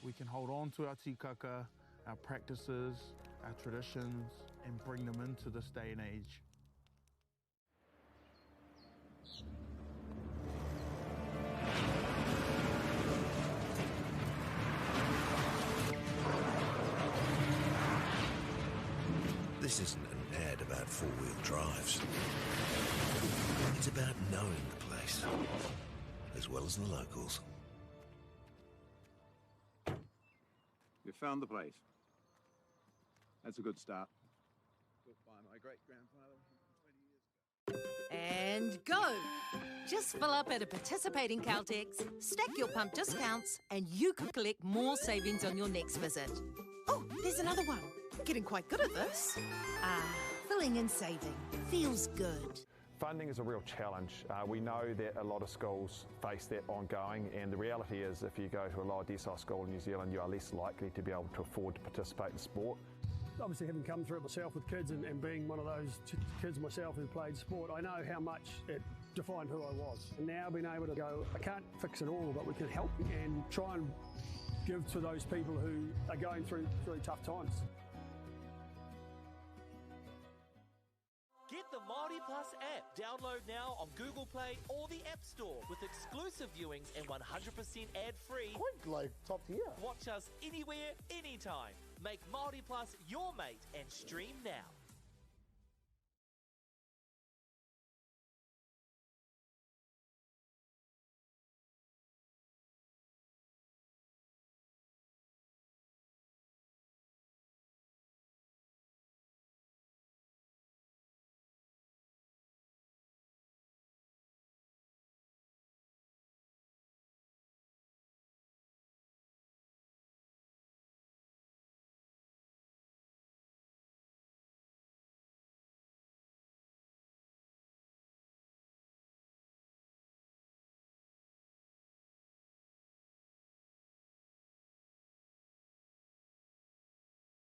We can hold on to our tikaka, our practices, our traditions, and bring them into this day and age. This isn't an ad about four-wheel drives. It's about knowing the place, as well as the locals. You found the place. That's a good start. Built by my great-grandfather 20 years ago. And go! Just fill up at a participating Caltex, stack your pump discounts, and you could collect more savings on your next visit. Oh, there's another one. Getting quite good at this. Filling and saving. Feels good. Funding is a real challenge. We know that a lot of schools face that ongoing, and the reality is if you go to a lower decile school in New Zealand, you are less likely to be able to afford to participate in sport. Obviously, having come through it myself with kids and being one of those kids myself who played sport, I know how much it defined who I was. And now being able to go, I can't fix it all, but we can help and try and give to those people who are going through really tough times. Get the Māori Plus app. Download now on Google Play or the App Store with exclusive viewings and 100% ad-free. Quite like top tier. Watch us anywhere, anytime. Make Māori Plus your mate and stream now.